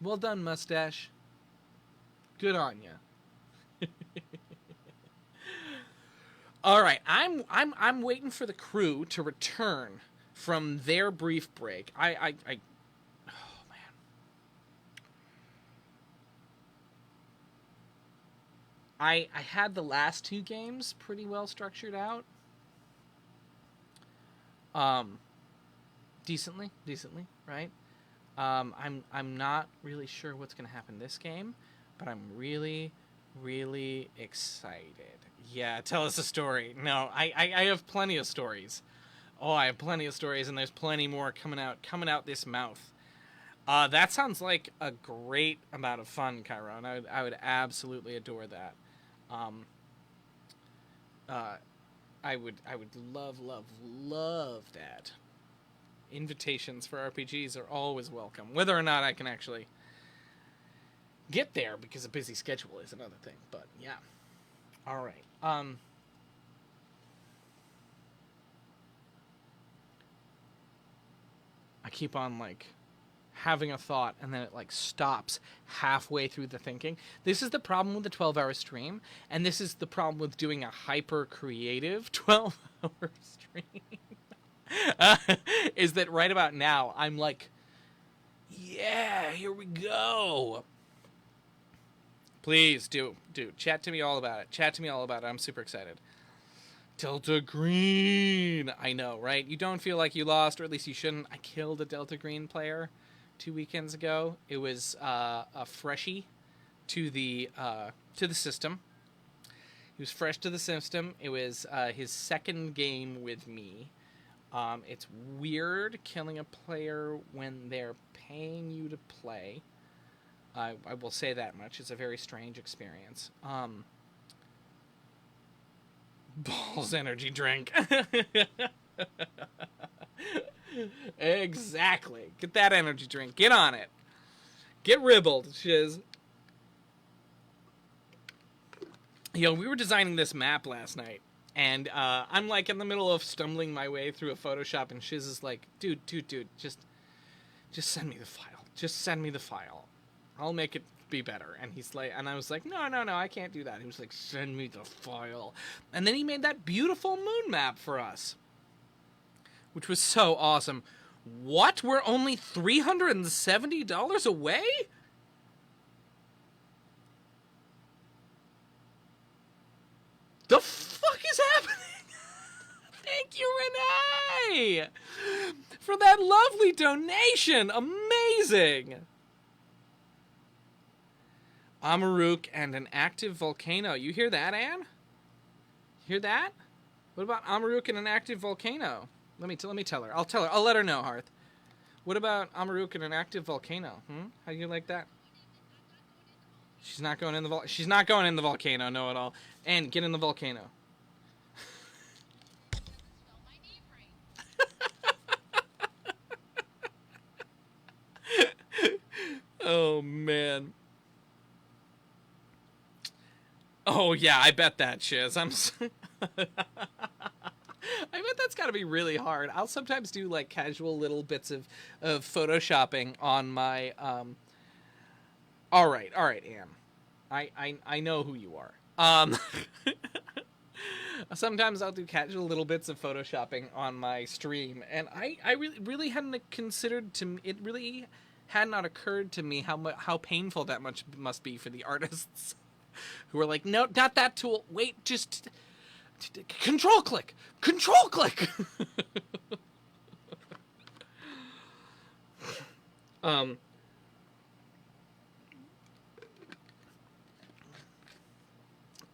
Well done, mustache. Good on ya. All right, I'm waiting for the crew to return from their brief break. Oh man. I had the last two games pretty well structured out. Decently, right? I'm not really sure what's going to happen this game, but I'm really excited. Yeah, tell us a story. No, I have plenty of stories. Oh, I have plenty of stories, and there's plenty more coming out this mouth. That sounds like a great amount of fun, Chiron. I would absolutely adore that. I would love that. Invitations for RPGs are always welcome. Whether or not I can actually get there because a busy schedule is another thing. But yeah. All right. I keep on like having a thought and then it like stops halfway through the thinking. This is the problem with the 12-hour stream, and this is the problem with doing a hyper creative 12-hour stream. Is that right about now I'm like, yeah, here we go. Please do chat to me all about it. I'm super excited. Delta Green. I know, right? You don't feel like you lost, or at least you shouldn't. I killed a Delta Green player 2 weekends ago. It was a freshie to the system. He was fresh to the system. It was his second game with me. It's weird killing a player when they're paying you to play. I will say that much. It's a very strange experience. Balls energy drink. Exactly. Get that energy drink. Get on it. Get ribbled, shiz. Yo, we were designing this map last night, and I'm like in the middle of stumbling my way through a Photoshop, and Shiz is like, dude, just send me the file. Just send me the file. I'll make it be better. And he's like, and I was like, no, I can't do that. He was like, send me the file. And then he made that beautiful moon map for us, which was so awesome. What? We're only $370 away? The fuck is happening? Thank you, Renee, for that lovely donation. Amazing. Amaruk and an active volcano. You hear that, Anne? Hear that? What about Amaruk and an active volcano? Let me tell her. I'll tell her. I'll let her know, Hearth. What about Amaruk and an active volcano? How do you like that? She's not going in the She's not going in the volcano. No, at all. And get in the volcano. Oh man. Oh yeah, I bet that, Shiz. I bet that's got to be really hard. I'll sometimes do like casual little bits of photoshopping on my All right, Anne. I know who you are. Sometimes I'll do casual little bits of photoshopping on my stream, and I really hadn't considered it really had not occurred to me how painful that much must be for the artists who are like, no, not that tool. Wait, just control click.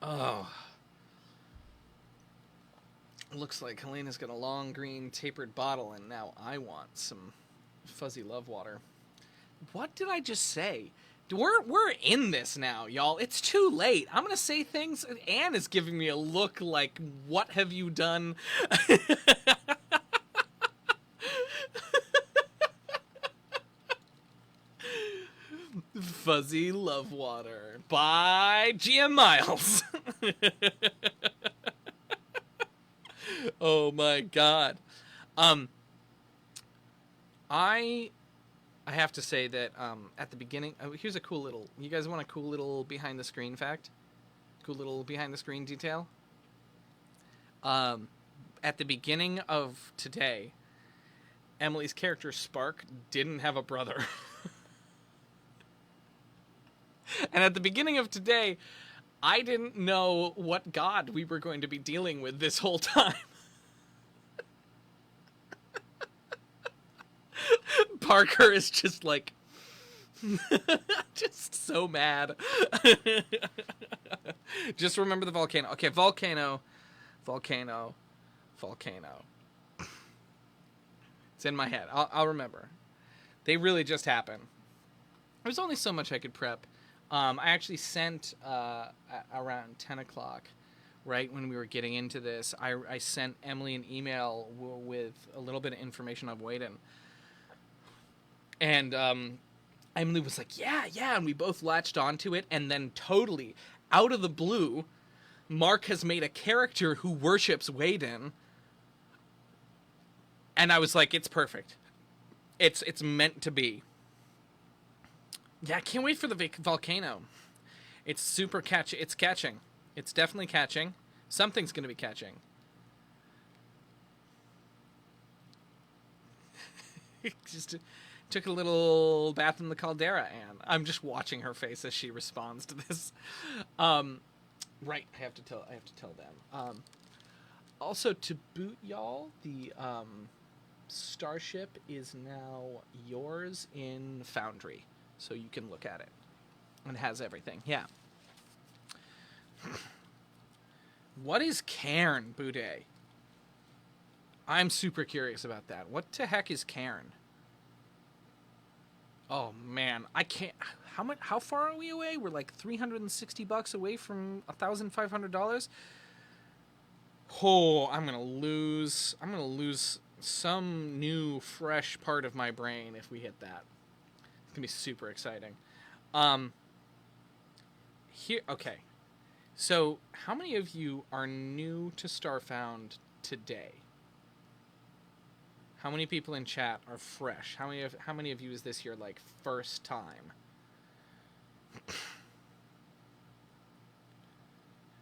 Oh. Looks like Helena's got a long green tapered bottle, and now I want some fuzzy love water. What did I just say? We're in this now, y'all. It's too late. I'm gonna say things. Anne is giving me a look like, what have you done? Fuzzy Love Water by GM Miles. Oh my god. I have to say that at the beginning, here's a cool little, you guys want a cool little behind the screen fact? Cool little behind the screen detail? At the beginning of today, Emily's character Spark didn't have a brother. And at the beginning of today, I didn't know what god we were going to be dealing with this whole time. Parker is just like, just so mad. Just remember the volcano. Okay, volcano. It's in my head. I'll remember. They really just happen. There's only so much I could prep. I actually sent around 10 o'clock, right when we were getting into this, I sent Emily an email with a little bit of information on Waden. And Emily was like, yeah, and we both latched onto it, and then totally, out of the blue, Mark has made a character who worships Waden. And I was like, it's perfect. It's meant to be. Yeah, I can't wait for the volcano. It's super catchy. It's catching. It's definitely catching. Something's going to be catching. Just took a little bath in the caldera, Anne. I'm just watching her face as she responds to this. Right, I have to tell them. Also, to boot y'all, the starship is now yours in Foundry, so you can look at it. And it has everything. Yeah. What is Cairn, Boudet? I'm super curious about that. What the heck is Cairn? Oh man, I can't. How far are we away? We're like $360 away from $1,500. Oh, I'm gonna lose some new fresh part of my brain if we hit that. It's gonna be super exciting. Okay. So, how many of you are new to Starfound today? How many people in chat are fresh? How many of you is this your like first time?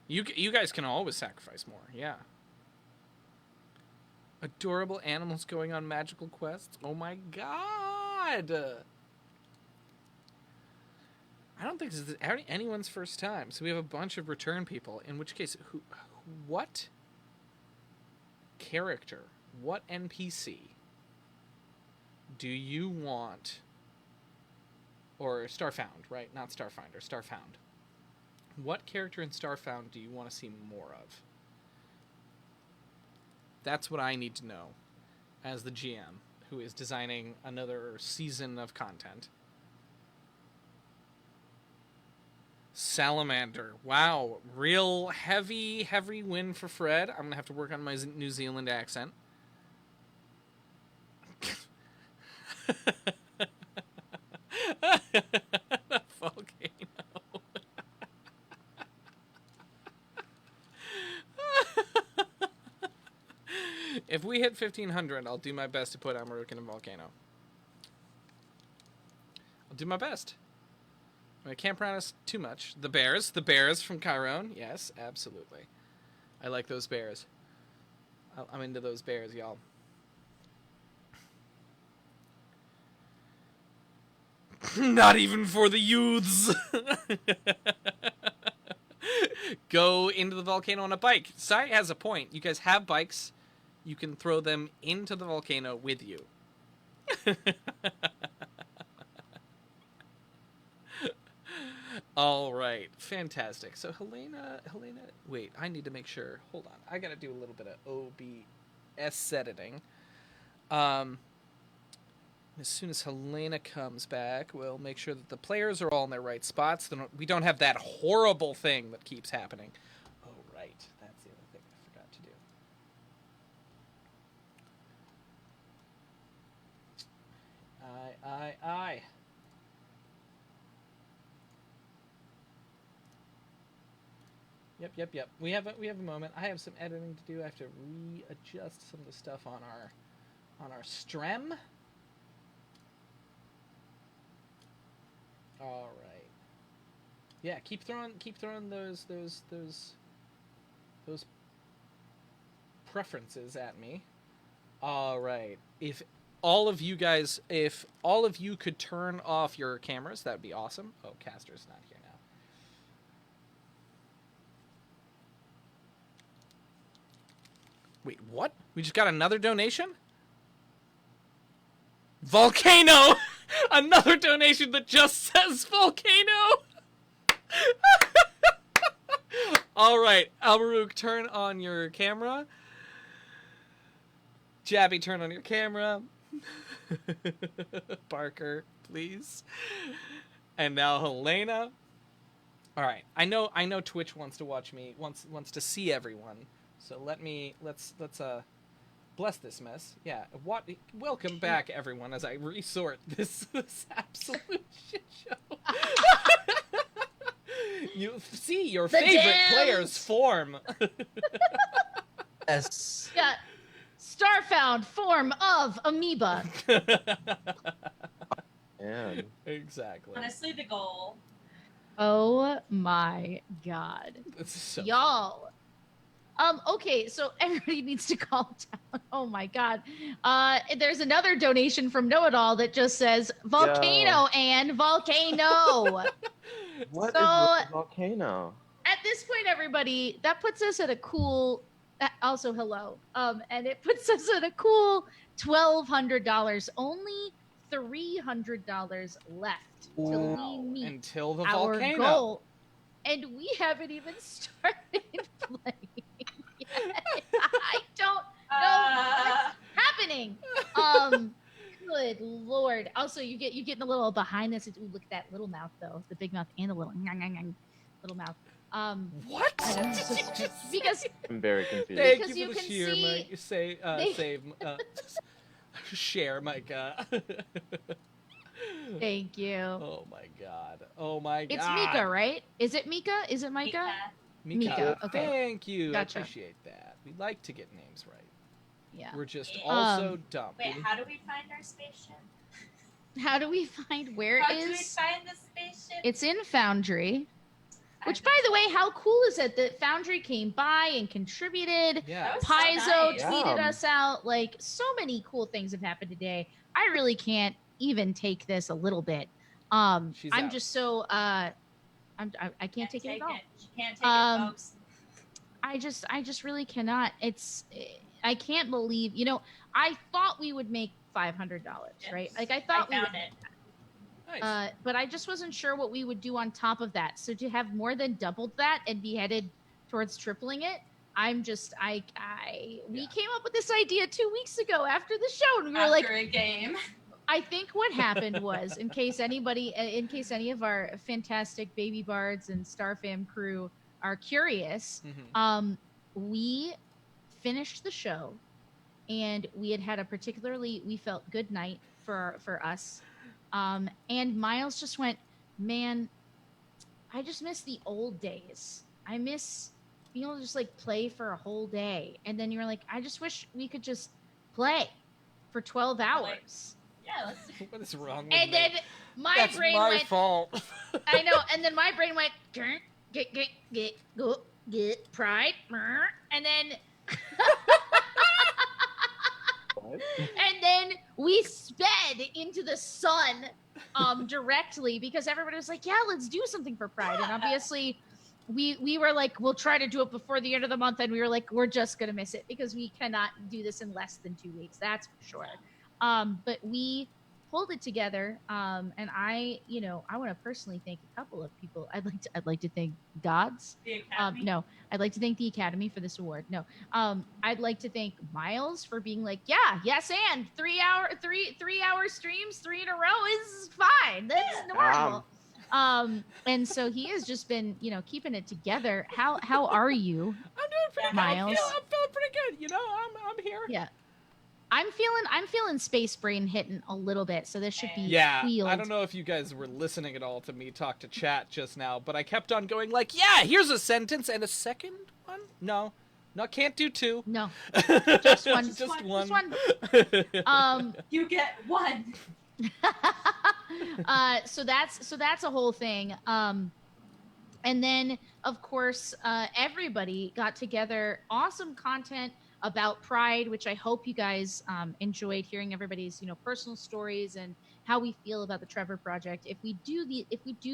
You guys can always sacrifice more. Yeah. Adorable animals going on magical quests. Oh my god. I don't think this is anyone's first time. So we have a bunch of return people. In which case, what character, what NPC do you want? Or Starfound, right? Not Starfinder, Starfound. What character in Starfound do you want to see more of? That's what I need to know as the GM who is designing another season of content. Salamander. Wow. Real heavy win for Fred. I'm going to have to work on my New Zealand accent. Volcano. If we hit 1,500, I'll do my best to put Amaruk in a volcano. I'll do my best. I can't promise too much. The bears from Chiron. Yes, absolutely. I like those bears. I'm into those bears, y'all. Not even for the youths. Go into the volcano on a bike. Sai has a point. You guys have bikes. You can throw them into the volcano with you. All right, fantastic. So Helena, wait, I need to make sure. Hold on, I gotta do a little bit of OBS editing. As soon as Helena comes back, we'll make sure that the players are all in their right spots. Then we don't have that horrible thing that keeps happening. Oh, right, that's the other thing I forgot to do. Aye. Yep. We have a moment. I have some editing to do. I have to readjust some of the stuff on our strem. All right. Yeah, keep throwing those preferences at me. All right. If all of you could turn off your cameras, that'd be awesome. Oh, Caster's not here now. Wait, what? We just got another donation? Volcano! Another donation that just says volcano! All right, Almaruk, turn on your camera. Jabby, turn on your camera. Parker, please. And now Helena. All right. I know Twitch wants to watch me, wants to see everyone. So let's bless this mess. Yeah. Welcome back, everyone, as I resort this absolute shit show. You see your favorite players form. Yes. Yeah. Starfound form of amoeba. Yeah. Exactly. Honestly, the goal. Oh my god. This is so Y'all. Okay, so everybody needs to calm down. Oh my god. There's another donation from Know It All that just says volcano and volcano. What So- is with the volcano? At this point, everybody, that puts us at a cool. Also, hello. And it puts us at a cool $1,200. Only $300 left till we meet until the our volcano. goal, and we haven't even started playing yet. I don't know what's happening. Good lord. Also, you getting a little behind this. Ooh, look at that little mouth though, the big mouth and the little little mouth. What? I know, because I'm very confused. Thank because you you for the can sheer, see- Mike. Save, share, Micah. Thank you. Oh my god. Oh my god. It's Mika, right? Is it Mika? Is it Micah? Mika. Okay. Thank you. Gotcha. I appreciate that. We like to get names right. Yeah. We're just also dumb. Wait, how do we find our spaceship? How do we find where How it do we is? find the spaceship? It's in Foundry. Which, by the way, how cool is it that Foundry came by and contributed? Yeah. That was Paizo so nice. tweeted Yeah. us out. Like, so many cool things have happened today. I really can't even take this a little bit. She's I'm out. just so I can't take it at all. She can't take it, folks. I just really cannot. I can't believe, I thought we would make $500, right? Like I thought we would, found it. Nice. but I just wasn't sure what we would do on top of that. So to have more than doubled that and be headed towards tripling it, we came up with this idea 2 weeks ago after the show, and we were After like, a game. I think what happened was, in case any of our fantastic baby bards and Starfam crew are curious, we finished the show, and we had a particularly, we felt, good night for us. And Miles just went, man, I just miss the old days. I miss being able to just like play for a whole day. And then you were like, I just wish we could just play for 12 hours. Yeah, let's What is wrong with And me? then my That's brain my went, fault. I know. And then my brain went, get pride. And then, and then we sped into the sun directly because everybody was like, yeah, let's do something for pride. And obviously we were like, we'll try to do it before the end of the month. And we were like, we're just going to miss it because we cannot do this in less than 2 weeks. That's for sure. But we pulled it together. And I want to personally thank a couple of people. I'd like to thank Gods. The Academy. No, I'd like to thank the Academy for this award. No, I'd like to thank Miles for being like, yeah, yes, and 3 hour streams, 3 in a row is fine. That's normal. And so he has just been, keeping it together. How are you? I'm doing pretty good. Miles. I'm feeling pretty good. I'm here. Yeah. I'm feeling space brain hitting a little bit, so this should be Yeah, wheeled. I don't know if you guys were listening at all to me talk to chat just now, but I kept on going like, yeah, here's a sentence and a second one. No, can't do two. No, just one. Just one. Just one. You get one. So that's a whole thing. And then of course, everybody got together. Awesome content about Pride, which I hope you guys enjoyed hearing everybody's personal stories and how we feel about the Trevor Project. If we do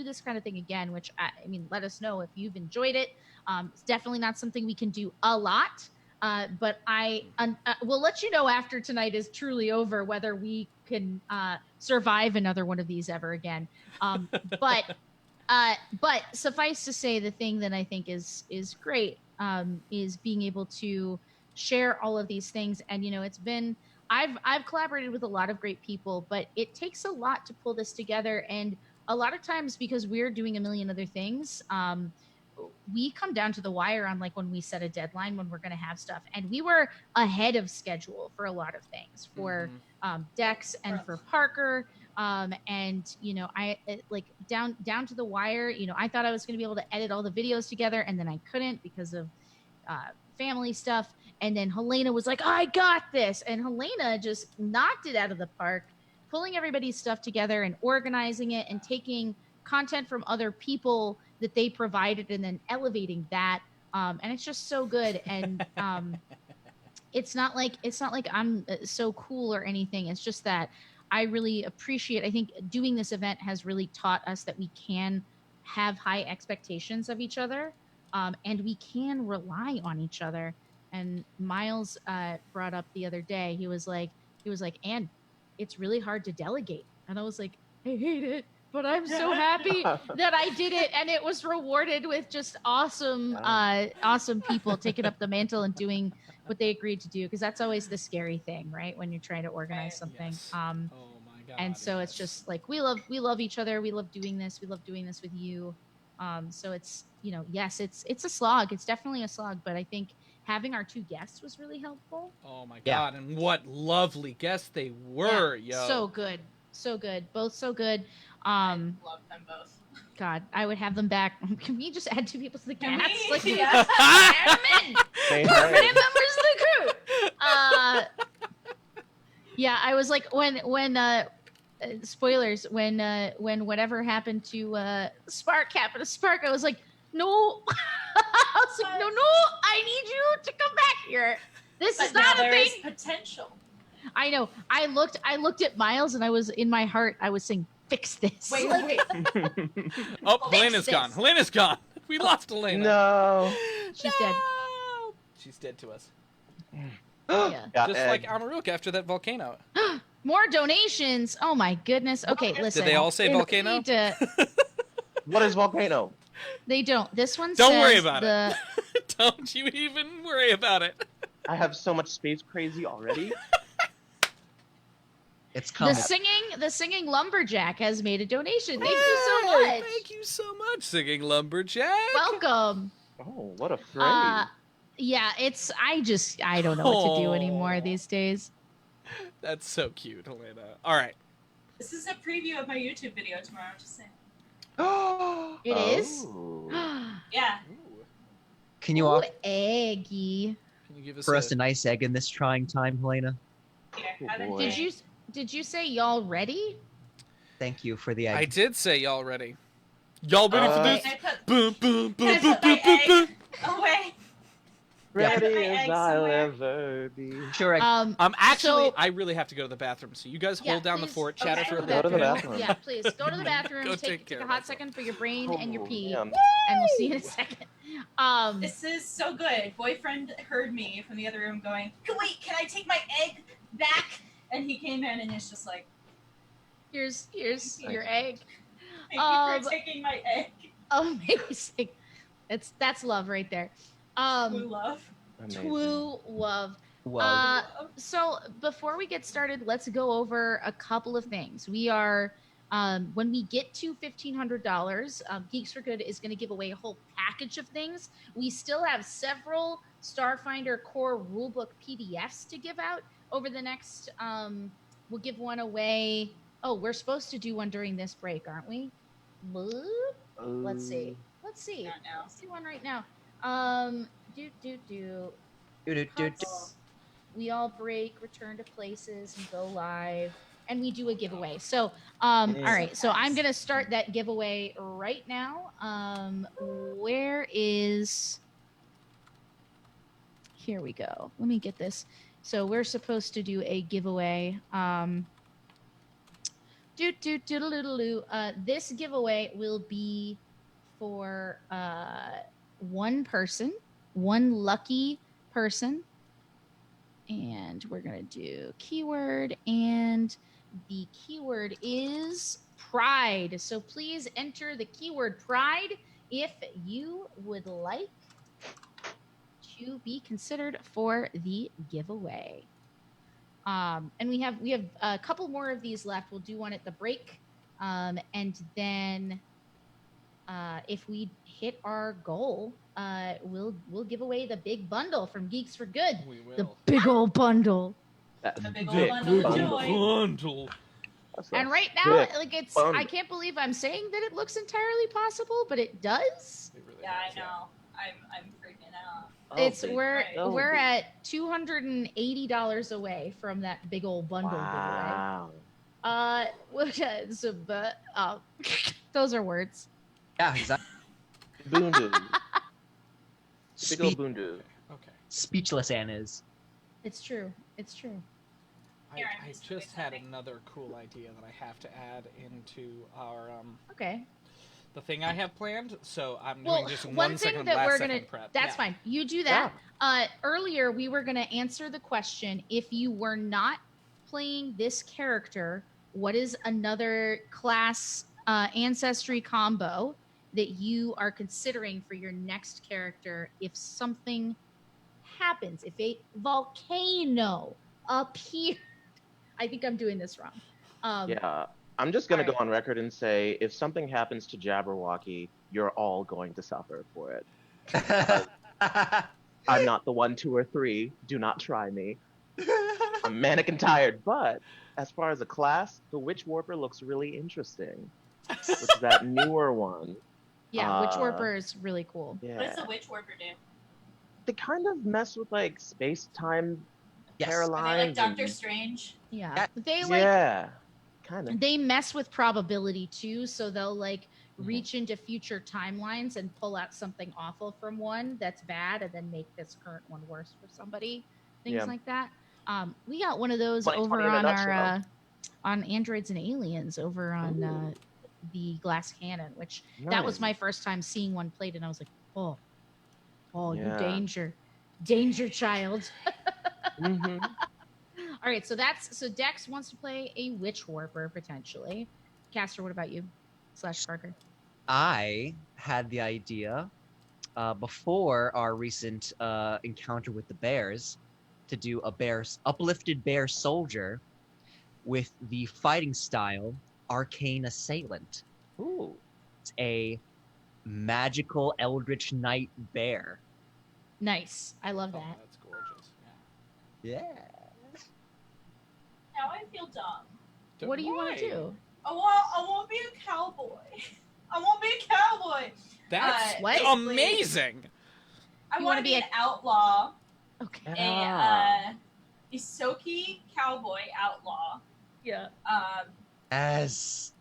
this kind of thing again, which I mean, let us know if you've enjoyed it. It's definitely not something we can do a lot, but we'll let you know after tonight is truly over whether we can survive another one of these ever again. But suffice to say, the thing that I think is great is being able to share all of these things. And it's been, I've collaborated with a lot of great people, but it takes a lot to pull this together. And a lot of times, because we're doing a million other things, we come down to the wire on like when we set a deadline when we're going to have stuff. And we were ahead of schedule for a lot of things for Dex and for Parker. And I like down to the wire. I thought I was going to be able to edit all the videos together, and then I couldn't because of family stuff. And then Helena was like, I got this. And Helena just knocked it out of the park, pulling everybody's stuff together and organizing it and taking content from other people that they provided and then elevating that. And it's just so good. And it's not like I'm so cool or anything. It's just that I really appreciate, I think doing this event has really taught us that we can have high expectations of each other. And we can rely on each other. And Miles brought up the other day, he was like, and it's really hard to delegate. And I was like, I hate it, but I'm so happy that I did it. And it was rewarded with just awesome people taking up the mantle and doing what they agreed to do. Because that's always the scary thing, right? When you're trying to organize something. Yes. Oh my God. And so it's just like, we love each other. We love doing this. We love doing this with you. So it's, yes, it's a slog. It's definitely a slog, but I think having our 2 guests was really helpful. Oh my God. And what lovely guests they were, yeah, yo. So good. Both so good. I love them both. God, I would have them back. Can we just add 2 people to the Can cast? we? Like, Yeah. add them in. Permanent members of the crew. Yeah, I was like, when spoilers, when whatever happened to Spark happened to Spark, I was like, no. I was like, no, I need you to come back here. This is not a thing. Potential. I know. I looked at Miles, and I was in my heart, I was saying, fix this. Wait. Oh, Helena's gone. Helena's gone. We lost Helena. No. She's dead. She's dead to us. Yeah. Just like Amaruk after that volcano. More donations. Oh my goodness. Okay, listen. Did they all say volcano? Need to- What is volcano? They don't. This one Don't says worry about it. Don't you even worry about it. I have so much space crazy already. It's coming. The singing lumberjack has made a donation. Thank you so much. Thank you so much, singing lumberjack. Welcome. Oh, what a phrase. Yeah, I don't know what to do anymore these days. That's so cute, Helena. All right. This is a preview of my YouTube video tomorrow. Just saying. It is? Yeah. Can you offer eggy? Can you give us for us a nice egg in this trying time, Helena? Here, Did you say y'all ready? Thank you for the egg. I did say y'all ready. Y'all ready for this? Can I put- Boom, boom, boom, Can I boom, put my boom, boom, boom. egg away? Ready my as egg I'll somewhere. ever be. Sure. Actually, so- I really have to go to the bathroom, so you guys Yeah, hold down the please. fort, chatter Okay. for a Go bit. to the bathroom. Yeah, please go to the bathroom. Go take care a of hot myself. second for your brain and your pee, yeah. and we'll see you in a second. This is so good. Boyfriend heard me from the other room going, wait, can I take my egg back? And he came in and it's just like, Here's your egg. thank you for taking my egg. Amazing. That's love right there. True love. True love. Well, So before we get started, let's go over a couple of things. We are, when we get to $1,500, Geeks for Good is going to give away a whole package of things. We still have several Starfinder core rulebook PDFs to give out over the next. We'll give one away. Oh, we're supposed to do one during this break, aren't we? Let's see. Let's see. Not now. Let's do one right now. Cuts. We all break, return to places, and go live, and we do a giveaway. So, all right. So I'm gonna start that giveaway right now. Where is? Here we go. Let me get this. So we're supposed to do a giveaway. This giveaway will be for one person, one lucky person. And we're going to do keyword, and the keyword is pride. So please enter the keyword pride if you would like to be considered for the giveaway. And we have a couple more of these left. We'll do one at the break, and then if we hit our goal, we'll give away the big bundle from Geeks for Good. We will. The big old bundle. A big old bundle of joy. Bundle. And right now, big like it's, bundle. I can't believe I'm saying that it looks entirely possible, but it does. It really Yeah, does, I know. I'm freaking out. It's Oh, we're at $280 away from that big old bundle Wow. giveaway. Those are words. Yeah, exactly. Boondu. Big old Spe- boondu. Okay. speechless Anne is. It's true. It's true. Here, I I'm just just had excited. another cool idea that I have to add into our Okay. the thing I have planned. So I'm Well, doing just one one thing second that last we're second gonna prep. that's Yeah. fine. You do that. Earlier we were gonna answer the question, if you were not playing this character, what is another class ancestry combo that you are considering for your next character if something happens, if a volcano appears? I think I'm doing this wrong. Yeah. I'm just going to go alright. on record and say if something happens to Jabberwocky, you're all going to suffer for it. I'm not the 1, 2, or 3. Do not try me. I'm manic and tired, but as far as a class, the Witch Warper looks really interesting. Which is that newer one. Yeah, Witch Warper is really cool. Yeah. What does the Witch Warper do? They kind of mess with like space-time Yes. Are they like Carolines. Doctor Strange? Yeah. They like Yeah. Kind of. they mess with probability too, so they'll like Mm-hmm. reach into future timelines and pull out something awful from one that's bad and then make this current one worse for somebody. Things Yeah. like that. We got one of those 2020 over in a on our nutshell. on Androids and Aliens over on the Glass Cannon, which that was Nice. my first time seeing one played, and I was like, oh, you Yeah. danger child. hmm All right, so Dex wants to play a Witch Warper potentially. Caster, what about you? / Parker. I had the idea before our recent encounter with the bears to do a uplifted bear soldier with the fighting style Arcane Assailant. Ooh. It's a magical Eldritch Knight bear. Nice. I love Oh, that. that's gorgeous. Yeah. Now I feel dumb. Yeah. What do you want Why? to do? I want to be a cowboy. I want to be a cowboy. That's What? amazing. I You want wanna to be be a- an outlaw, Okay. a Isoki cowboy outlaw, Yeah. Yes.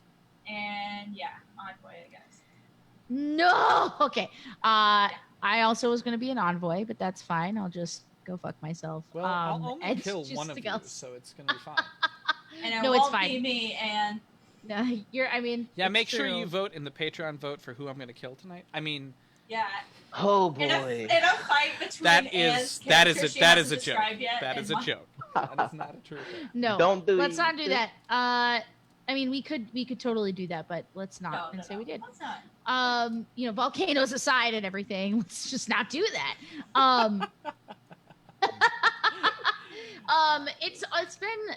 and yeah, envoy, I guess. No. Okay. I also was going to be an envoy, but that's fine. I'll just go fuck myself. Well, I'll only and kill just one of to you, go- so it's gonna be fine. And it No, it's won't fine. be me. And No, Yeah, it's make sure true. you vote in the Patreon vote for who I'm gonna kill tonight. I mean, yeah, Oh in a boy. fight between that Anne's is character she that hasn't is a joke. described yet That and is a mine. joke. That is not a true thing. No. Don't do Let's not do it. that. I mean, we could totally do that, but let's not and say we did. Let's not. Volcanoes aside and everything, let's just not do that.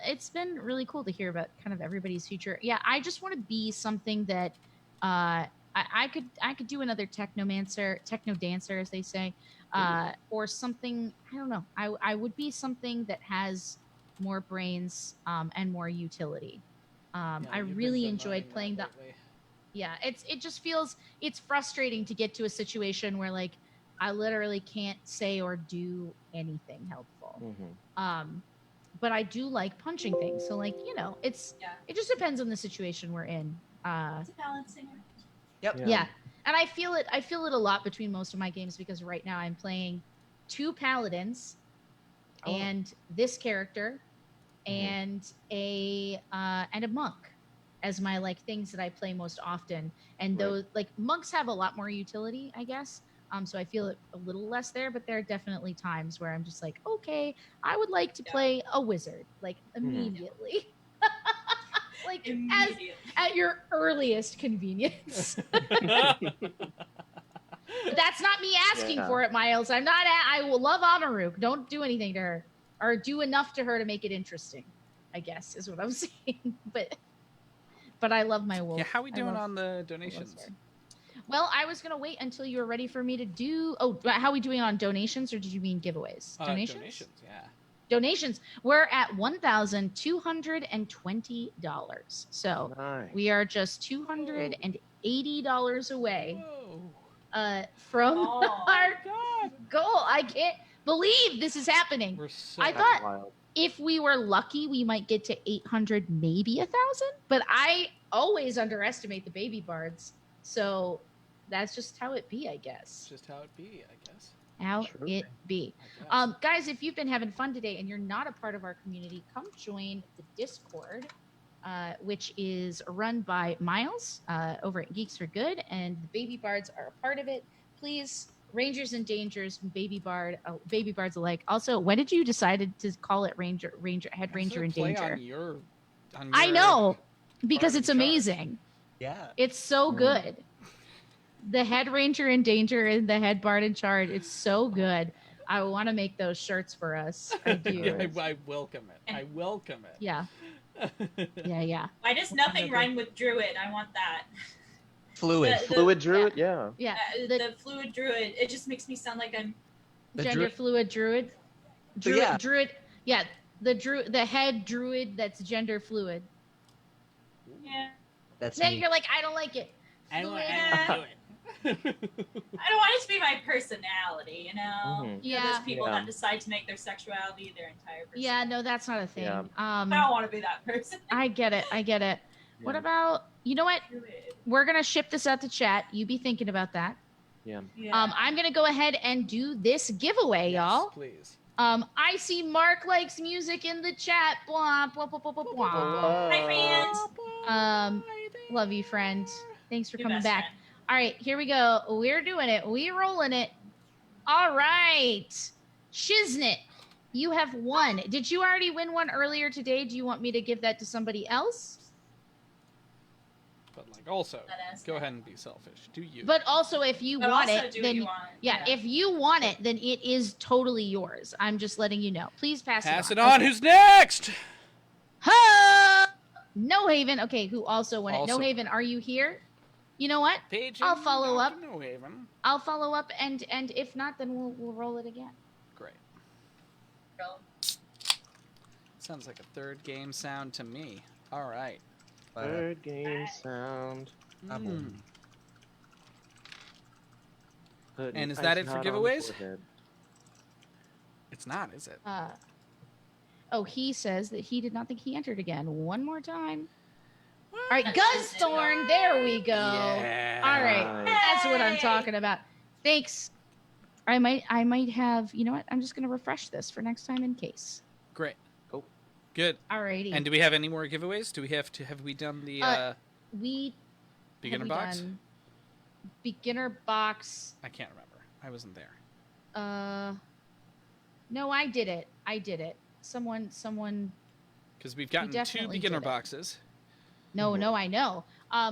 It's been really cool to hear about kind of everybody's future. Yeah, I just want to be something that I could do another techno dancer, as they say, or something. I don't know. I would be something that has more brains and more utility. Yeah, I you've been really enjoyed bemoaning playing that the. lately. Yeah, it just feels it's frustrating to get to a situation where like I literally can't say or do anything helpful. Mhm. But I do like punching things. So like, it just depends on the situation we're in. It's a balancing act. Yep. Yeah. And I feel it a lot between most of my games because right now I'm playing 2 paladins and this character and a monk as my like things that I play most often. And Right. those like monks have a lot more utility, I guess. So I feel it a little less there, but there are definitely times where I'm just like, okay, I would like to play a wizard like immediately. Like Immediately. at your earliest convenience. But that's not me asking Yeah. for it, Miles. I'm not. I will love Amaruk. Don't do anything to her. or do enough to her to make it interesting, I guess is what I'm saying. But I love my wolf. Yeah, how we I doing love- on the I love donations? Star. Well, I was gonna wait until you were ready for me to do. Oh, how are we doing on donations, or did you mean giveaways? Donations. Donations, yeah. Donations. We're at $1,220. So Nice. we are just $280 away Whoa. from Oh. our goal. I can't believe this is happening. We're so I thought if we were lucky, we might get to 800, maybe 1,000. But I always underestimate the baby bards. So that's just how it be, I guess. just how it be, I guess. How it be. Guys, if you've been having fun today and you're not a part of our community, come join the Discord, which is run by Miles over at Geeks for Good, and the Baby Bards are a part of it. Please, Rangers and Dangers, Baby Bards alike. Also, when did you decide to call it Head Ranger and Danger? I know, because it's amazing. Yeah. It's so good. The Head Ranger in Danger and the Head Bard in Charge. It's so good. I want to make those shirts for us. I do. I welcome it. I welcome it. Yeah. Yeah. Why does nothing rhyme with druid? I want that. Fluid. Fluid druid, yeah. Yeah. The fluid druid. It just makes me sound like I'm Gender fluid druid. Druid. yeah. Druid. Yeah. The head druid that's gender fluid. yeah. That's Then me. you're like, I don't like it. I don't Fluid. do it. I don't want it to be my personality, you know? Mhm. You know, Yeah. those people Yeah. that decide to make their sexuality their entire personality. Yeah, no, that's not a thing. Yeah. I don't want to be that person. I get it. What about, you know what? We're going to ship this out to chat. You be thinking about that. Yeah. I'm going to go ahead and do this giveaway, y'all. Please. I see Mark likes music in the chat. Blah, blah, blah, blah, blah, blah. Hi, fans. Love you, friend. Thanks for Your coming best back. friend. All right, here we go. We're doing it. We're rolling it. All right. Shiznit, you have won. Did you already win one earlier today? Do you want me to give that to somebody else? But also, go ahead and be selfish. Do you? But also, if you But want also it, do what then you want. yeah, if you want it, then it is totally yours. I'm just letting you know. Please pass it on. Okay. Who's next? Ha! No Haven. Okay, who also won it? Also- No Haven, are you here? You know what? Page I'll follow up. No Haven. I'll follow up, and if not, then we'll roll it again. Great. Sounds like a third game sound to me. All right. Third game sound. And is that it for giveaways? It's not, is it? He says that he did not think he entered again. One more time. All right, Gunsthorn. There we go. Yeah. All right, that's what I'm talking about. Thanks. I might have. You know what? I'm just gonna refresh this for next time in case. Great. Good. Alrighty. And do we have any more giveaways? Do we have we done the beginner have we box? done beginner box. I can't remember. I wasn't there. No, I did it. Someone. Because we've gotten two definitely beginner did it. boxes. No, I know.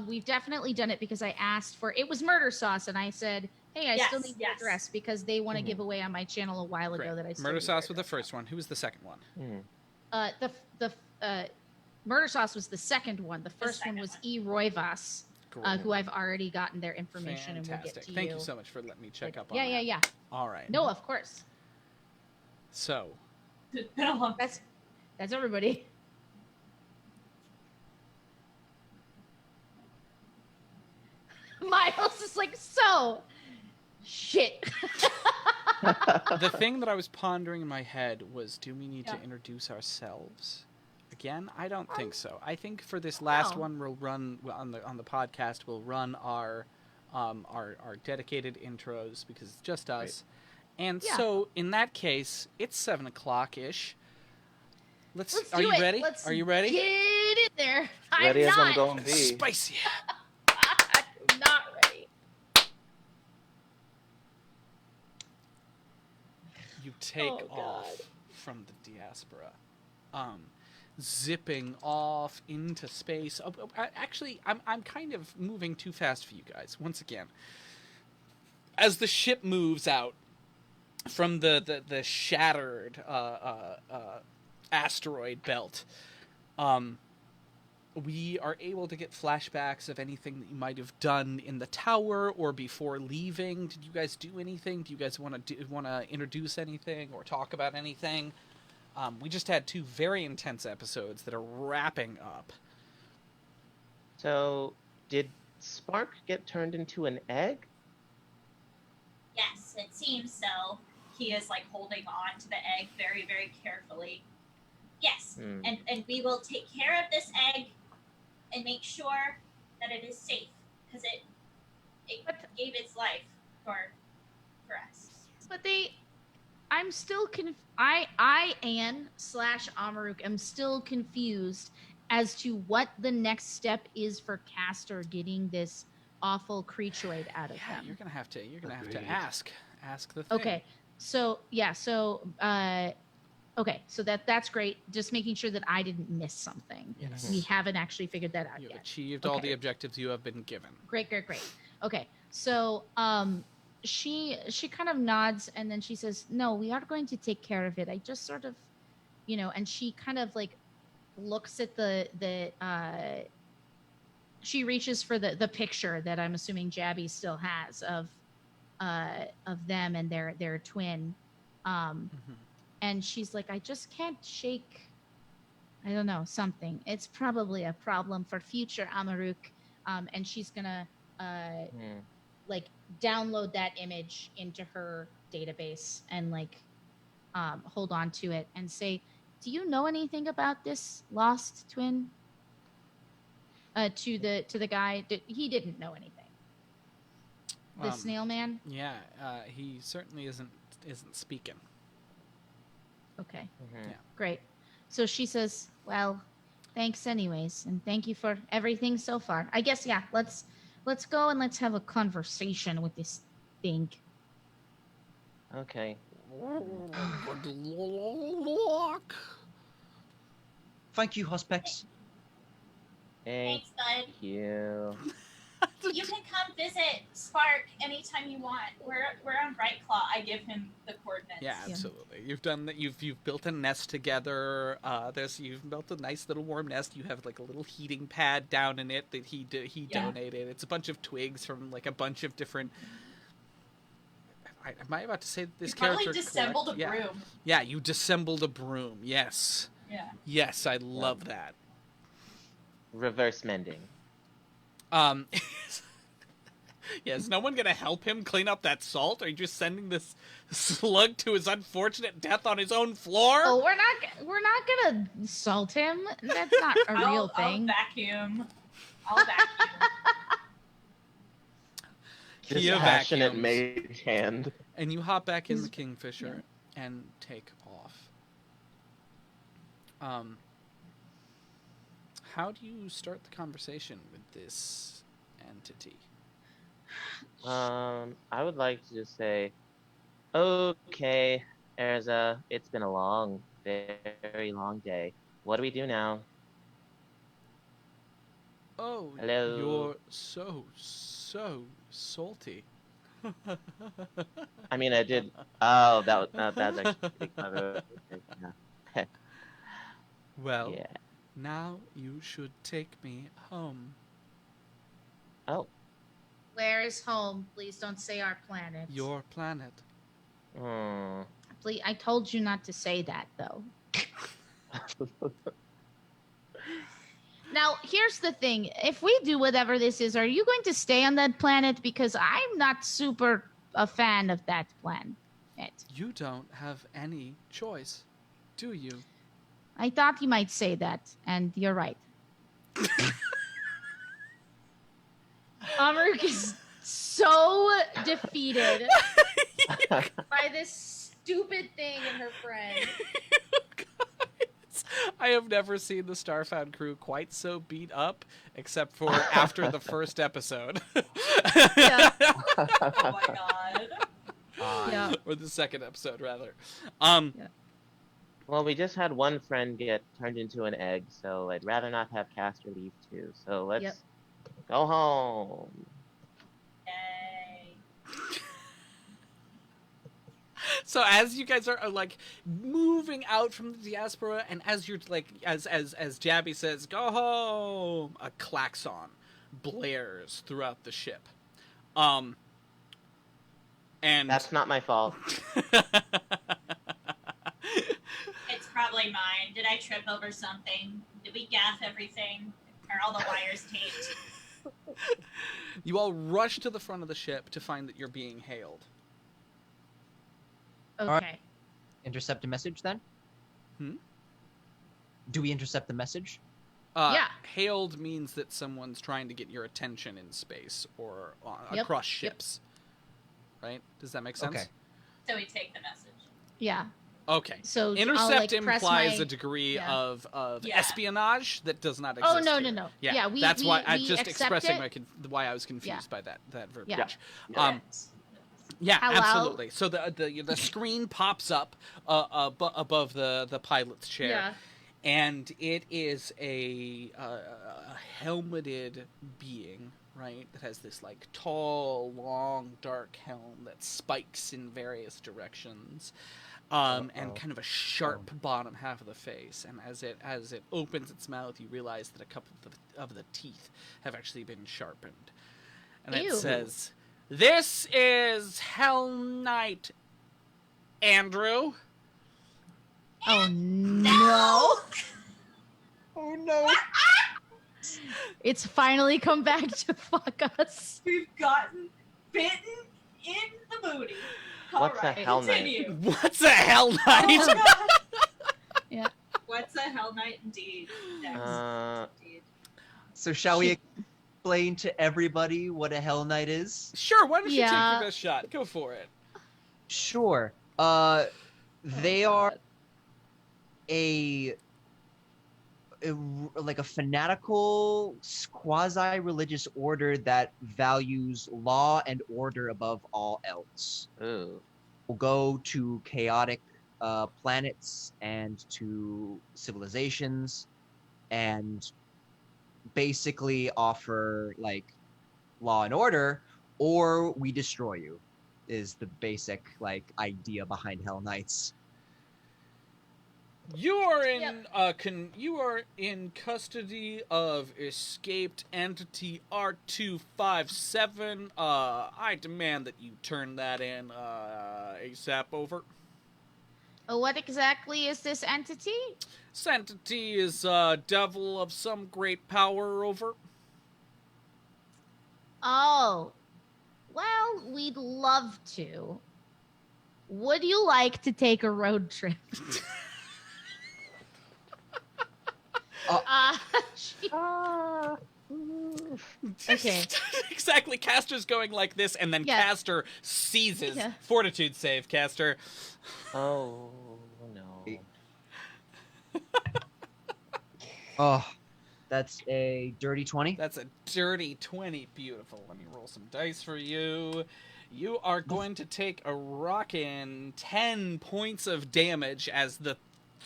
We've definitely done it because I asked for it was murder sauce, and I said, "Hey, I still need your address because they want to give away on my channel a while ago that I still Murder need sauce was the first one. Who was the second one? The murder sauce was the second one. The first one was E. Roivas, who I've already gotten their information and we'll get to Thank you. you so much for letting me check up on Yeah, that. yeah. All right. No, of course. So. That's everybody. Miles is like, so shit. The thing that I was pondering in my head was, do we need to introduce ourselves again? I don't think so. I think for this last one, we'll run on the podcast. We'll run our dedicated intros because it's just us. Right. And so in that case, it's 7 o'clock ish. Let's are you ready? Are you ready? Get in there. Ready I'm as not. I'm going to be. Spicy. I'm not ready. You take off from the diaspora, zipping off into space. Actually, I'm kind of moving too fast for you guys. Once again, as the ship moves out, from the shattered asteroid belt, we are able to get flashbacks of anything that you might have done in the tower or before leaving. Did you guys do anything? Do you guys want to introduce anything or talk about anything? We just had 2 very intense episodes that are wrapping up. So, did Spark get turned into an egg? Yes, it seems so. He is like holding on to the egg very, very carefully. Yes, and we will take care of this egg and make sure that it is safe because it gave its life for us. But I'm still I Anne / Amaruk am still confused as to what the next step is for Castor getting this awful creatureoid out of him. You're gonna have to ask the thing. Okay, so yeah, okay, so that's great. Just making sure that I didn't miss something. Yes. We haven't actually figured that out You've yet. achieved all the objectives you have been given. Great. Okay, so she kind of nods and then she says, "No, we are going to take care of it. I just sort of, and she kind of like looks at the she reaches for the picture that I'm assuming Jabby still has of them and their twin, and she's like, I just can't shake, I don't know, something. It's probably a problem for future Amaruk, and she's gonna like download that image into her database and like hold on to it and say, do you know anything about this lost twin? To the guy, he didn't know anything. The snail man. Yeah, he certainly isn't speaking. Okay. Yeah. Great. So she says, "Well, thanks anyways, and thank you for everything so far. I guess let's go and let's have a conversation with this thing." Okay. Good luck. Thank you, Hospex. Thank Thanks, bud. you. You can come visit Spark anytime you want. We're on Brightclaw. I give him the coordinates. Yeah, absolutely. You've done that. You've built a nest together. You've built a nice little warm nest. You have like a little heating pad down in it that he donated. It's a bunch of twigs from like a bunch of different. Am I about to say that this character? Probably dissembled a broom. Yeah, you dissembled a broom. Yes. Yeah. Yes, I love that. Reverse mending. Yeah, is no one gonna help him clean up that salt? Are you just sending this slug to his unfortunate death on his own floor? Oh, we're not gonna salt him. That's not a real thing. I'll vacuum. Dispassionate mage hand. And you hop back in the Kingfisher and take off. How do you start the conversation with this entity? I would like to just say, okay, Erza, it's been a long, very long day. What do we do now? Oh, hello. You're so salty. I mean, I did. Oh, that's actually clever. Yeah. Well, yeah. Now you should take me home. Oh. Where is home? Please don't say our planet. Your planet. Please, I told you not to say that, though. Now, here's the thing. If we do whatever this is, are you going to stay on that planet? Because I'm not super a fan of that planet. You don't have any choice, do you? I thought you might say that, and you're right. Amaruk is so defeated by this stupid thing and her friend. I have never seen the Starfound crew quite so beat up, except for after the first episode. Yeah. Oh my god. Yeah. Or the second episode, rather. Well, we just had one friend get turned into an egg, so I'd rather not have Castor leave too. So let's go home. Yay. So as you guys are like moving out from the diaspora, and as you're like, as Jabby says, "Go home," a klaxon blares throughout the ship. And That's not my fault. It's probably mine. Did I trip over something? Did we gaff everything? Are all the wires taped? You all rush to the front of the ship to find that you're being hailed. Okay. Intercept a message then? Hmm? Do we intercept the message? Yeah. Hailed means that someone's trying to get your attention in space or Yep, across yep. ships. Right? Does that make sense? Okay. So we take the message. Yeah. Okay. So Intercept I'll, press implies my- a degree yeah. of Yeah. espionage that does not exist. Oh no, here. no. Yeah, Yeah, we that's why I we just accept expressing it. why I was confused Yeah. by that verbiage. Yeah. Yeah, Hello? absolutely. So the screen pops up above the pilot's chair, Yeah. and it is a helmeted being, right? That has this like tall, long, dark helm that spikes in various directions, and kind of a sharp bottom half of the face. And as it opens its mouth, you realize that a couple of the teeth have actually been sharpened, and it Ew. says, "This is Hell Knight, Andrew." Oh no. Oh no. It's finally come back to fuck us. We've gotten bitten in the booty. What's a Alright, Hell Knight? continue. What's a Hell Oh, Knight? God. Yeah. What's a Hell Knight indeed? Dex? Indeed. So shall we explain to everybody what a Hell Knight is? Sure, why don't you take Yeah. your best shot? Go for it. Sure. They are a like a fanatical quasi-religious order that values law and order above all else. Ooh. Will go to chaotic planets and to civilizations and basically offer like law and order, or we destroy you, is the basic like idea behind Hell Knights. You are in custody of escaped entity R257. I demand that you turn that in ASAP. Over. What exactly is this entity? This entity is a devil of some great power. Over. Oh. Well, we'd love to. Would you like to take a road trip? Okay. Exactly. Caster's going like this, and then Yeah. Caster seizes. Yeah. Fortitude save, Caster. Oh no. Oh, that's a dirty 20. That's a dirty 20. Beautiful. Let me roll some dice for you. You are going to take a rockin' 10 points of damage as the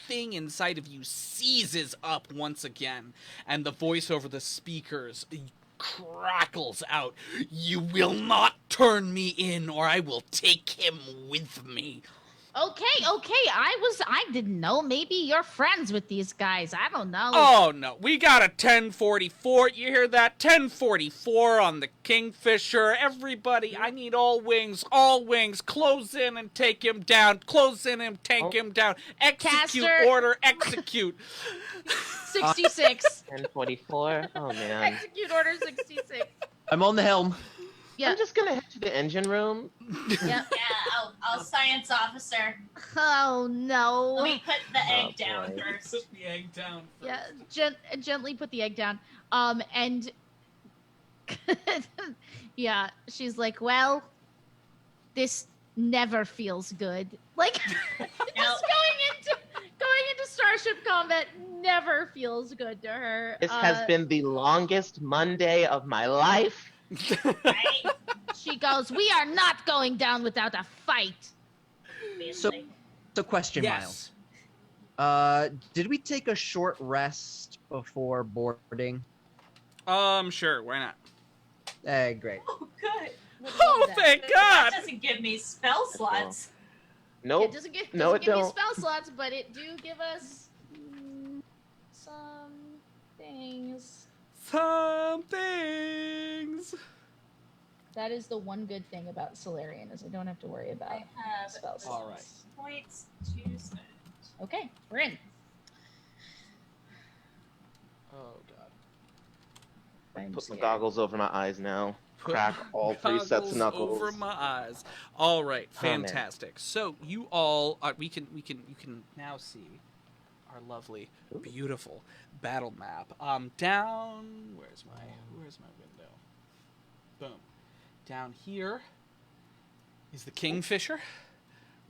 thing inside of you seizes up once again, and the voice over the speakers crackles out. "You will not turn me in, or I will take him with me." Okay. I didn't know. Maybe you're friends with these guys. I don't know. Oh, no. We got a 1044. You hear that? 1044 on the Kingfisher. Everybody, I need all wings. All wings. Close in and take him down. Close in and take him down. Execute Caster. order. Execute. 66. 1044. Oh man. Execute order 66. I'm on the helm. Yeah. I'm just gonna head to the engine room. Yep. Yeah, I'll science officer. Oh no. Let me put the egg Oh, down boy. first. Put the egg down. Yeah, gently put the egg down. And yeah, she's like, "Well, this never feels good." Like just going into Starship combat never feels good to her. This has been the longest Monday of my life. Right? She goes, "We are not going down without a fight." So, question, Yes. Miles. Did we take a short rest before boarding? Sure. Why not? Great. Oh, good. Oh, thank God. That doesn't give me spell slots. Nope. It doesn't give, No, doesn't it give you don't. spell slots, but it do give us some things. Some things. That is the one good thing about Solarian is I don't have to worry about I have spell slots. All right. points to spend. Okay, we're in. Oh god. I'm Put my scared. goggles over my eyes now. Crack all 3 sets Goggles of knuckles. over my eyes. All right, Oh, man. fantastic. So you all, you can now see our lovely, beautiful battle map. Down. Where's my window? Boom. Down here is the Kingfisher,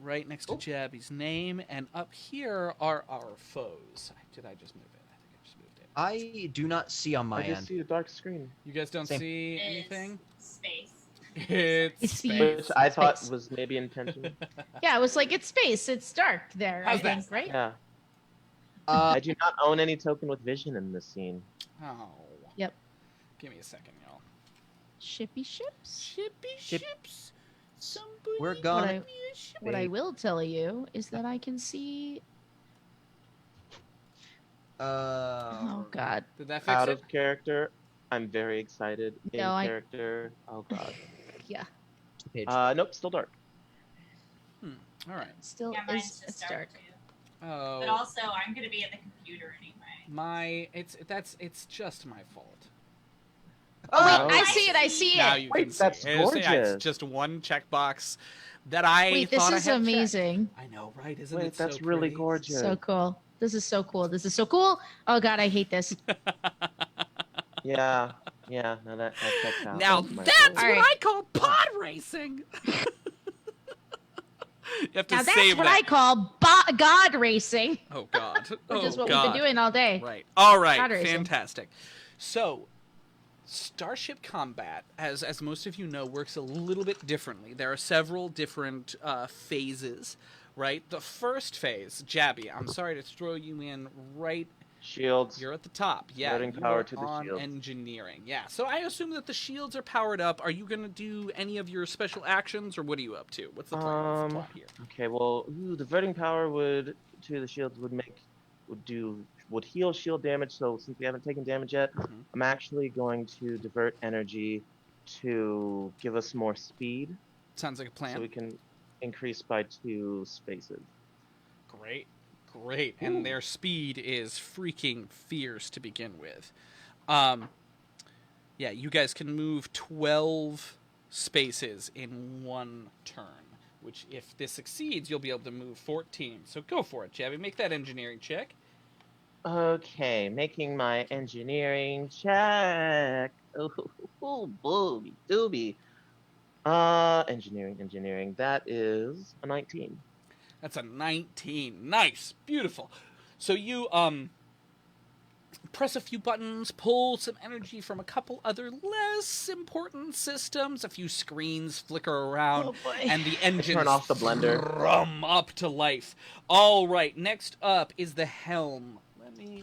right next to Jabby's name, and up here are our foes. Did I just move it? I think I just moved it. I do not see on my I just end. see a dark screen. You guys don't Same. see It's anything? space. It's Space. Which I thought Space. was maybe intentional. Yeah, it was like it's space. It's dark there. How's I think, that? right? Yeah. I do not own any token with vision in this scene. Oh. Yep. Give me a second, y'all. Shippy ships. Shippy Ship- ships. Somebody We're What gonna. I, what I will tell you is that I can see. Oh God. Did that fix Out it? of character. I'm very excited. In No, I- character. Oh god. Yeah. Page. Nope, still dark. All right. Still Yeah, mine's is just it's dark dark. too. Oh. But also, I'm gonna be at the computer anyway. It's just my fault. Oh wait, Oh. I see it. I see Now it. you Wait, can see that's it. It's gorgeous. just one checkbox that I Wait, this thought I is had checked. amazing. I know, right? Isn't Wait, it that's so really pretty? gorgeous. So cool. This is so cool. This is so cool. Oh God, I hate this. Yeah. Yeah, no, that checks out. Now That's my that's fault. what Alright. I call pod racing. You have to Now that's save what that. I call God racing, Oh God. which is Oh, what God. we've been doing all day. Right. All right. God racing. Fantastic. So, Starship combat, as most of you know, works a little bit differently. There are several different phases, right? The first phase, Jabby, I'm sorry to throw you in right. Shields. You're at the top. Yeah. Loading you power are to the on shields. engineering. Yeah. So I assume that the shields are powered up. Are you going to do any of your special actions, or what are you up to? What's the plan? What's the plot here? Okay, well, diverting power to the shields would heal shield damage. So since we haven't taken damage yet, Mhm. I'm actually going to divert energy to give us more speed, Sounds like a plan. so we can increase by 2 spaces. Great. And their speed is freaking fierce to begin with. Yeah, you guys can move 12 spaces in one turn, which if this succeeds, you'll be able to move 14. So go for it, Jabby. Make that engineering check. Okay, making my engineering check. Oh, booby dooby. Engineering. That is a 19. That's a 19. Nice. Beautiful. So you press a few buttons, pull some energy from a couple other less important systems. A few screens flicker around, and the engines turn off the blender. drum up to life. All right, next up is the helm. Let me.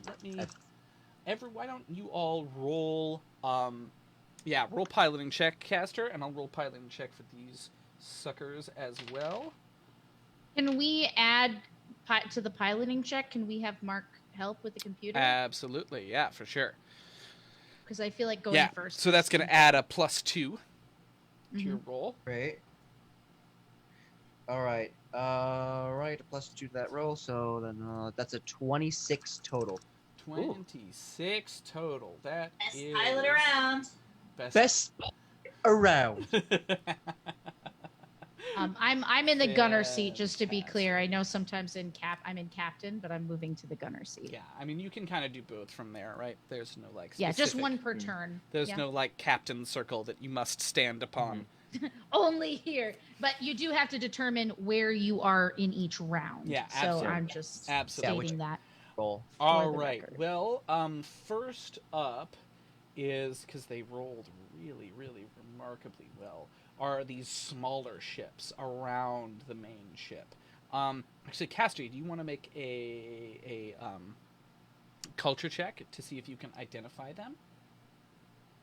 Why don't you all roll? Roll piloting check, caster, and I'll roll piloting check for these suckers as well. Can we add to the piloting check? Can we have Mark help with the computer? Absolutely, yeah, for sure. Because I feel like going first. So that's going to add a +2 to your Mhm. roll. Great. All right. A +2 to that roll. So then that's a 26 total. 26 total. That Best is pilot around. Best around. I'm in the gunner seat, just to be clear. I know sometimes I'm in captain, but I'm moving to the gunner seat. Yeah, I mean you can kind of do both from there, right? There's no Yeah, just specific- one per turn. There's Yeah. no captain circle that you must stand upon. Only here, but you do have to determine where you are in each round. Yeah, so absolutely. I'm just Absolutely. stating that. Roll. All the right. record. Well, first up is, because they rolled really, really remarkably well, are these smaller ships around the main ship. Actually, Castry, do you want to make a culture check to see if you can identify them?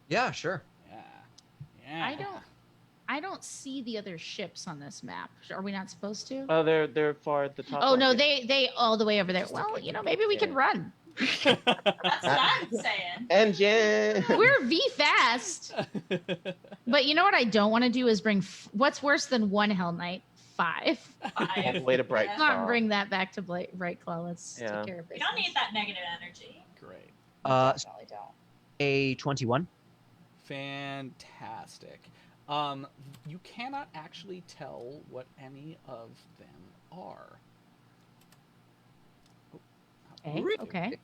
Yeah, sure. Yeah. I I don't see the other ships on this map. Are we not supposed to? Oh, they're far at the top. Oh, no, left. they all the way over there. Well, maybe we can run. That's what I'm saying. Engine. We're V fast. But you know what I don't want to do is bring. What's worse than 1 Hell Knight? 5. All the way to Brightclaw. Let's not bring that back to Brightclaw. Let's take care of We business. don't need that negative energy. Great. Definitely don't. A 21. Fantastic. You cannot actually tell what any of them are. Okay.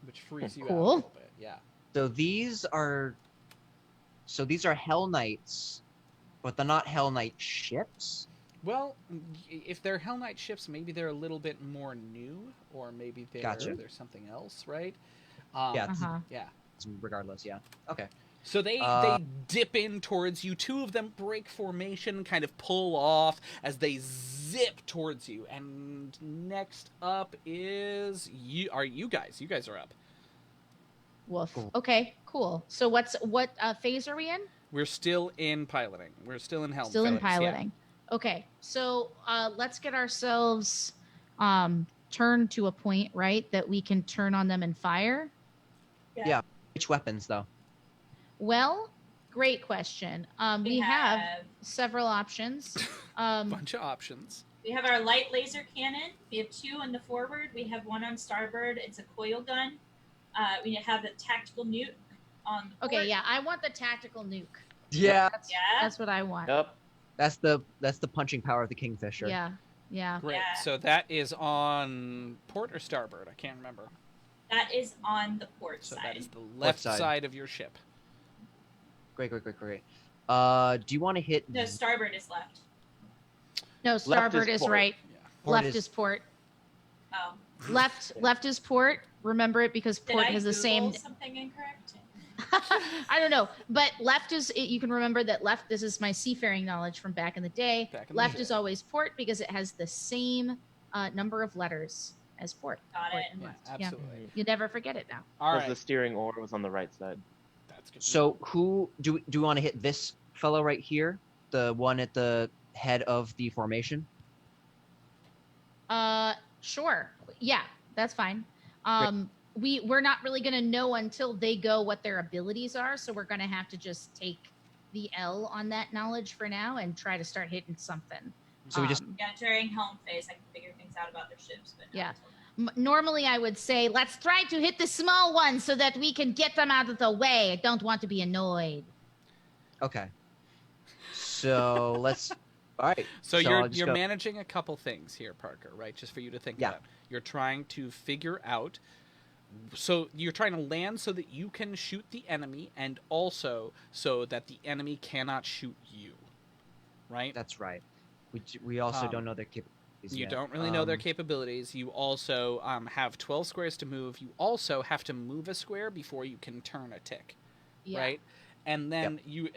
Which frees you out a Cool. little bit. Yeah. So these are Hell Knights, but they're not Hell Knight ships. Well, if they're Hell Knight ships, maybe they're a little bit more new, or maybe Gotcha. there's something else, right? Yeah. Yeah. Regardless, yeah. Okay. So they dip in towards you. 2 of them break formation, kind of pull off as they zip towards you. And next up is you. Are you guys? You guys are up. Woof. Okay, cool. So what phase are we in? We're still in piloting. We're still in helm. Still in phase, yeah. piloting. Okay, so let's get ourselves turned to a point, right, that we can turn on them and fire. Yeah. Which weapons though? Well, great question. We have several options. Bunch of options. We have our light laser cannon. We have 2 on the forward. We have 1 on starboard. It's a coil gun. We have a tactical nuke on the port. Okay, yeah, I want the tactical nuke. Yeah. That's what I want. Yep. That's the punching power of the Kingfisher. Yeah. Yeah. Great. Yeah. So that is on port or starboard? I can't remember. That is on the port So side. that is the left side. side of your ship. Great. Do you want to hit? No, starboard is left. No, starboard is port. right. Port Left is- is port. Oh. Left is port. Remember it because Did port I has the Google same. something incorrect? I don't know, but left is. You can remember that left. This is my seafaring knowledge from back in the day. Left is always port because it has the same number of letters as port. Got Port it. and Yeah, left. absolutely. You never forget it now. All Because right. the steering oar was on the right side. That's good. So who do we want to hit? This fellow right here, the one at the head of the formation. Sure. Yeah, that's fine. We're not really gonna know until they go what their abilities are, so we're gonna have to just take the L on that knowledge for now and try to start hitting something. So we just Yeah, during helm phase, I can figure things out about their ships, but not Yeah. until then. Normally I would say let's try to hit the small ones so that we can get them out of the way. I don't want to be annoyed. okay. So let's. All right. So I'll you're just go. managing a couple things here, Parker, right? Just for you to think Yeah. about. You're trying to figure out. So you're trying to land so that you can shoot the enemy, and also so that the enemy cannot shoot you, right? That's right. We also Um, don't know their capabilities. You yet. don't really know their capabilities. You also have 12 squares to move. You also have to move a square before you can turn a tick, Yeah. right? And then you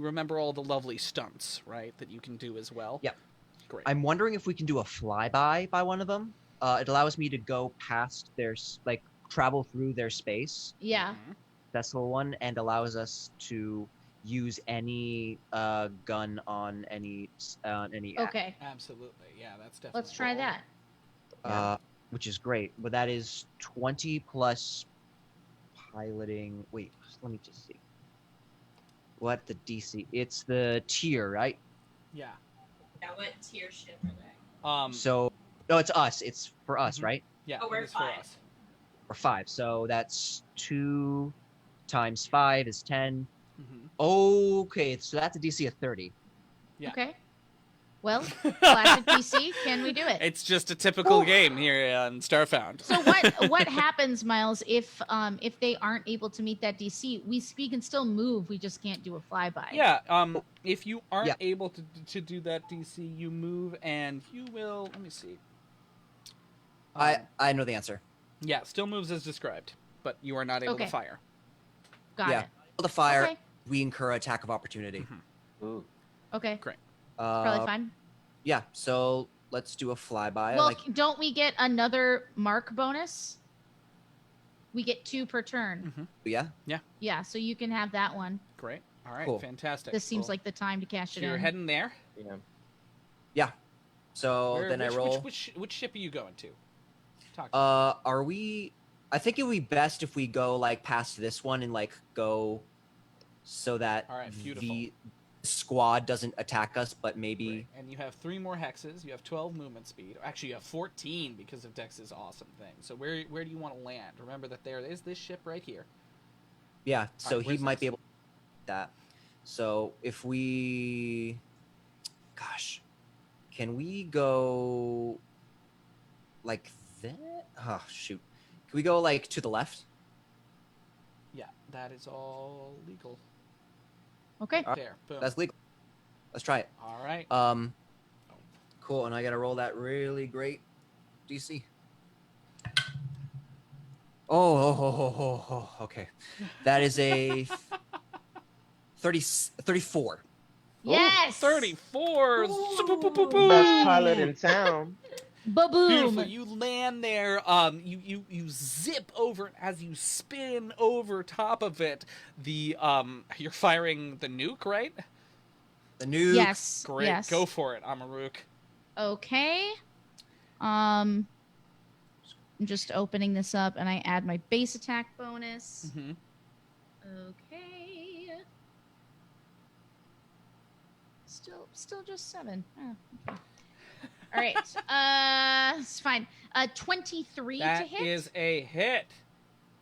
remember all the lovely stunts, right, that you can do as well. Yep. Great. I'm wondering if we can do a flyby by one of them. It allows me to go past their travel through their space. Yeah. Mhm. That's the one, and allows us to use any gun on any Okay. Absolutely. Yeah, that's definitely. Let's try that. which is great. But that is 20 plus piloting. Wait, let me just see. What the DC? It's the tier, right? Yeah. Yeah, what tier ship are they? So no, it's us. It's for us, right? Yeah. Oh, we're it is for 5. us. Or 5. So that's 2 times 5 is 10. Mhm. Okay, so that's a DC of 30. Yeah. Okay. Well, classic DC. Can we do it? It's just a typical game here on Starfound. So what happens, Miles, if they aren't able to meet that DC? We can still move. We just can't do a flyby. Yeah. If you aren't Yeah. able to do that DC, you move and you will. Let me see. I know the answer. Yeah, still moves as described, but you are not able to Okay. fire. Got yeah. it. The fire, Okay. we incur attack of opportunity. Mm-hmm. Ooh. Okay. Great. Probably fine. Yeah, so let's do a flyby. Well, like, don't we get another mark bonus? We get 2 per turn. Mm-hmm. yeah. Yeah, so you can have that one. Great. All right, Cool. fantastic. This seems like the time to cash So it you're in. heading there. Yeah. So Where- then which, I roll. Which ship are you going to? Talk to me. Are we? I think it would be best if we go like past this one and like go, so that All right, beautiful. the squad doesn't attack us, but maybe. Right. And you have 3 more hexes. You have 12 movement speed. Actually, you have 14 because of Dex's awesome thing. So where do you want to land? Remember that there is this ship right here. Yeah. So right, he where's might Dex? be able to do that. So if we, gosh, can we go like that? Oh shoot. Can we go like to the left? Yeah, that is all legal. Okay. All right, There, boom. that's legal. Let's try it. All right. Cool. And I gotta roll that really great DC. Okay. That is a 34. Yes. 34. Best pilot in town. Ba-boom. Beautiful. You land there. You zip over as you spin over top of it. The you're firing the nuke, right? The nuke. Yes. Great. Yes. Go for it, Amaruk. Okay. I'm just opening this up, and I add my base attack bonus. Mm-hmm. Okay. Still just 7. Oh, okay. All right. It's fine. 23 That to hit. is a hit.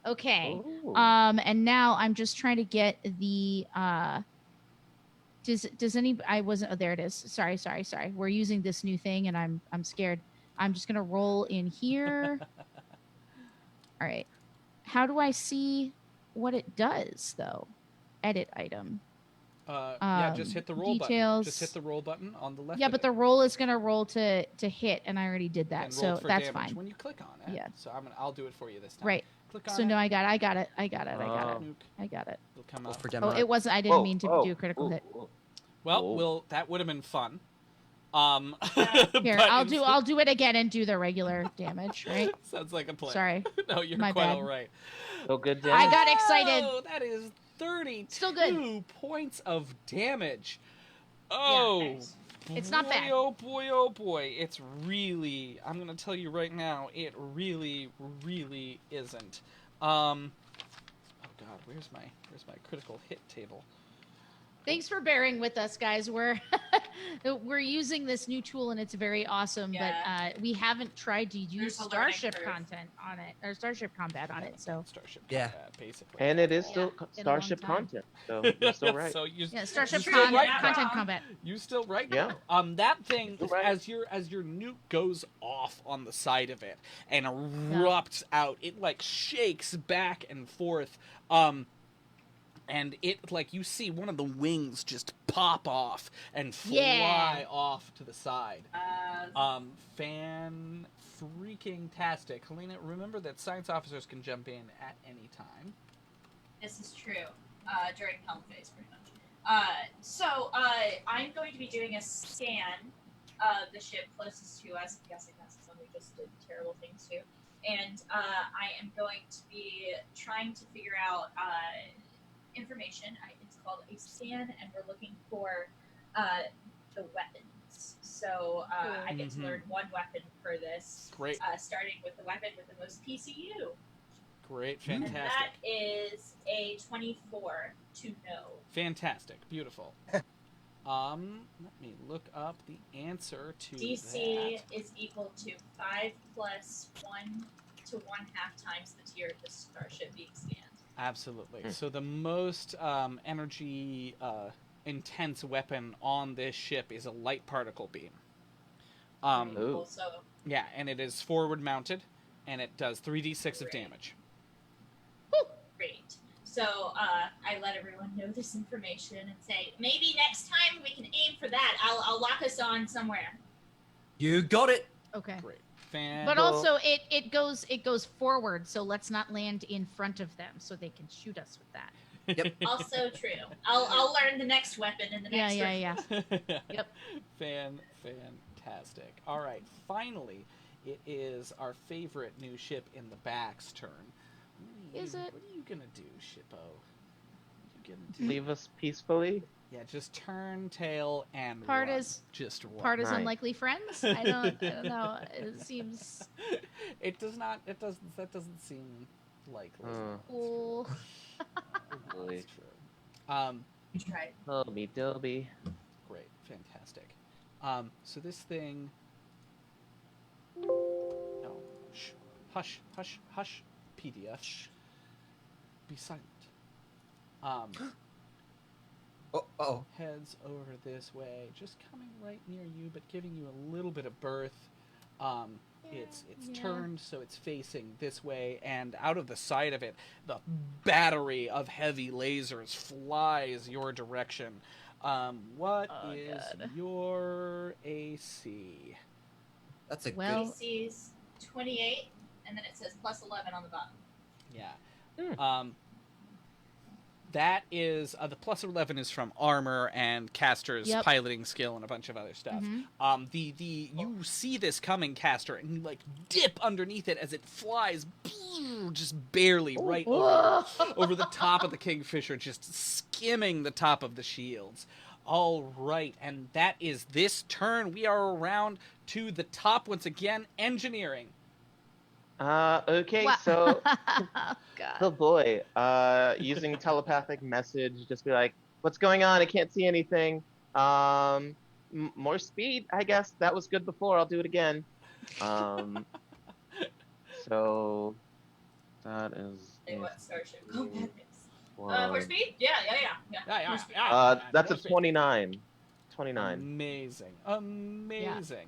Okay. Ooh. And now I'm just trying to get the does any I wasn't oh there it is. Sorry. We're using this new thing and I'm scared. I'm just gonna roll in here. All right. How do I see what it does though? Edit item. Yeah, just hit the roll details. button. Just hit the roll button on the left. Yeah, of but it. the roll is gonna roll to hit, and I already did that, And so roll for that's damage fine. when you click on it. Yeah. So I'll do it for you this time. Right. Click on So it. no, I got it. Nuke. I got it. It'll come Roll up. for demo. Oh, it wasn't. I didn't mean to do a critical hit. Well, that would have been fun. Here, but I'll do it again and do the regular damage. Right. Sounds like a plan. Sorry. No, you're My quite bad. all right. So good I damage. got excited. Oh, that is 32 Still good. points of damage. Oh, nice. It's not bad. Oh boy, oh boy. It's really, I'm going to tell you right now, it really, really isn't. Oh god, where's my critical hit table? Thanks for bearing with us, guys. We're using this new tool and it's very awesome, Yeah. but we haven't tried to use There's a learning Starship curve. content on it or Starship Combat on it. So Starship Yeah. Combat, basically. And it is Yeah, still been a long Starship time. content. So you're still right. So you, yeah, Starship you're still right, Content though. Combat. You still right? Yeah. That thing You're right. as your nuke goes off on the side of it and erupts out, it like shakes back and forth. And it like you see one of the wings just pop off and fly Yeah. off to the side. Fan freaking tastic. Helena, remember that science officers can jump in at any time. This is true. During helm phase, pretty much. I'm going to be doing a scan of the ship closest to us. I'm guessing that's the one we just did terrible things to. And I am going to be trying to figure out information. It's called a scan, and we're looking for the weapons. So I get to learn one weapon for this. Great. Starting with the weapon with the most PCU. Great, And fantastic. that is a 24 to know. Fantastic, beautiful. Let me look up the answer to DC that. is equal to 5 plus 1 to 1/2 times the tier of the starship being scanned. Absolutely. So the most energy intense weapon on this ship is a light particle beam. Ooh. Also, Yeah, and it is forward mounted, and it does 3d6 of damage. great. So I let everyone know this information and say, maybe next time we can aim for that. I'll lock us on somewhere. You got it. Okay. Great. But also it goes forward, so let's not land in front of them so they can shoot us with that. Yep. Also true. I'll learn the next weapon in the next round. Yeah. Yep. Fantastic. All right. Finally, it is our favorite new ship in the back's turn. Is it? What are you gonna do, Shippo? leave us peacefully? Yeah, just turn, tail, and Part run. is just run. part is Nice. unlikely friends. I don't know. It seems It does not. It does. That doesn't seem likely. cool. That's true. You tried. Dobby Dobby. Great, fantastic. So this thing. No, shh, hush, hush, hush. PDF. Shh. Be silent. Oh. Heads over this way, just coming right near you, but giving you a little bit of berth. It's turned so it's facing this way, and out of the side of it, the battery of heavy lasers flies your direction. What is your AC? That's a Well, AC's 28, and then it says plus 11 on the bottom. Yeah. That is the plus 11 is from armor and caster's piloting skill and a bunch of other stuff. You see this coming, caster, and you like dip underneath it as it flies, just barely right over the top of the Kingfisher, just skimming the top of the shields. All right, and that is this turn. We are around to the top once again. Engineering. Okay, so the boy, using telepathic message, just be like, "What's going on? I can't see anything. More speed, I guess. That was good before. I'll do it again." So that is. They want Starship Combat. For speed? Yeah. That's a 29. 29. Amazing.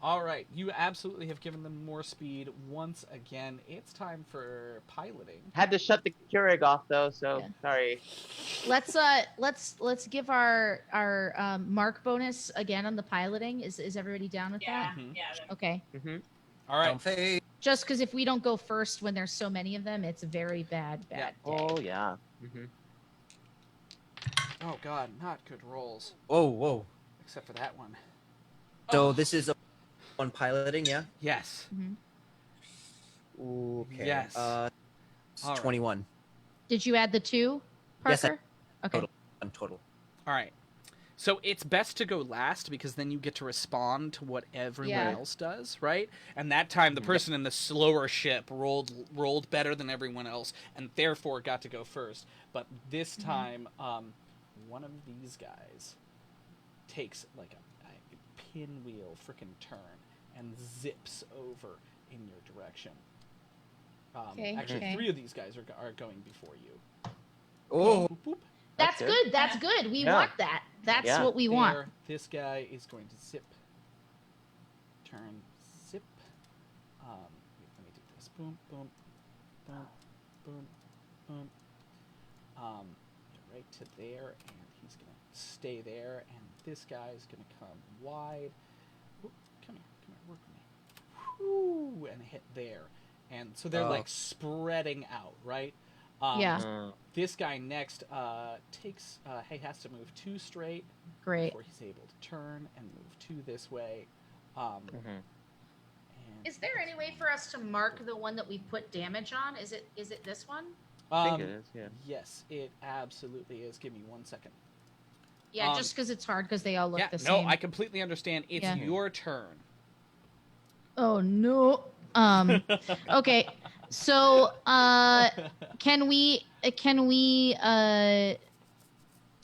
All right, you absolutely have given them more speed once again. It's time for piloting. Had to shut the Keurig off though, so sorry. Let's give our mark bonus again on the piloting. Is everybody down with that? Yeah. Okay. All right. Just because if we don't go first when there's so many of them, it's a very bad day. Oh yeah. Oh god, not good rolls. Whoa. Except for that one. So this is on piloting, yeah? Yes. Okay. Yes. All right. 21. Did you add the 2, Parker? Yes, okay. Total. All right. So it's best to go last because then you get to respond to what everyone else does, right? And that time the person in the slower ship rolled better than everyone else and therefore got to go first. But this time, one of these guys takes like a pinwheel freaking turn and zips over in your direction. Actually, 3 of these guys are going before you. Oh. Boop, boop. That's good. That's good. We want that. That's what we want. This guy is going to zip. Turn, zip. Let me do this. Boom, boom, boom, boom, boom. Right to there, and he's going to stay there, and this guy is going to come wide. Oop, come here, work with me. Whoo, and hit there. And so they're like spreading out, right? This guy next takes. He has to move 2 straight. Great. Before he's able to turn and move 2 this way. Is there any way for us to mark the one that we put damage on? Is it this one? I think it is. Yeah. Yes, it absolutely is. Give me 1 second. Yeah, just because it's hard because they all look the no, same. I completely understand. It's your turn. Oh no. Okay. So, can we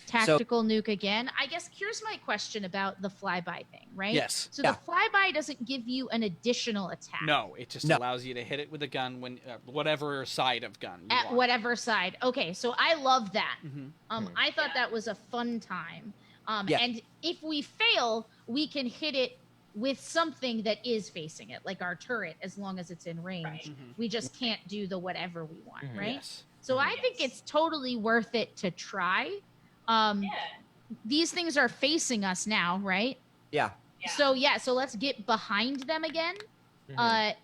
tactical nuke again? I guess here's my question about the flyby thing, right? Yes. So the flyby doesn't give you an additional attack. No, it just allows you to hit it with a gun when whatever side of gun you want. Whatever side. Okay, so I love that. I thought that was a fun time. And if we fail, we can hit it with something that is facing it, like our turret, as long as it's in range. Right. We just can't do the whatever we want, right? Yes. So I think it's totally worth it to try. These things are facing us now, right? Yeah. So let's get behind them again.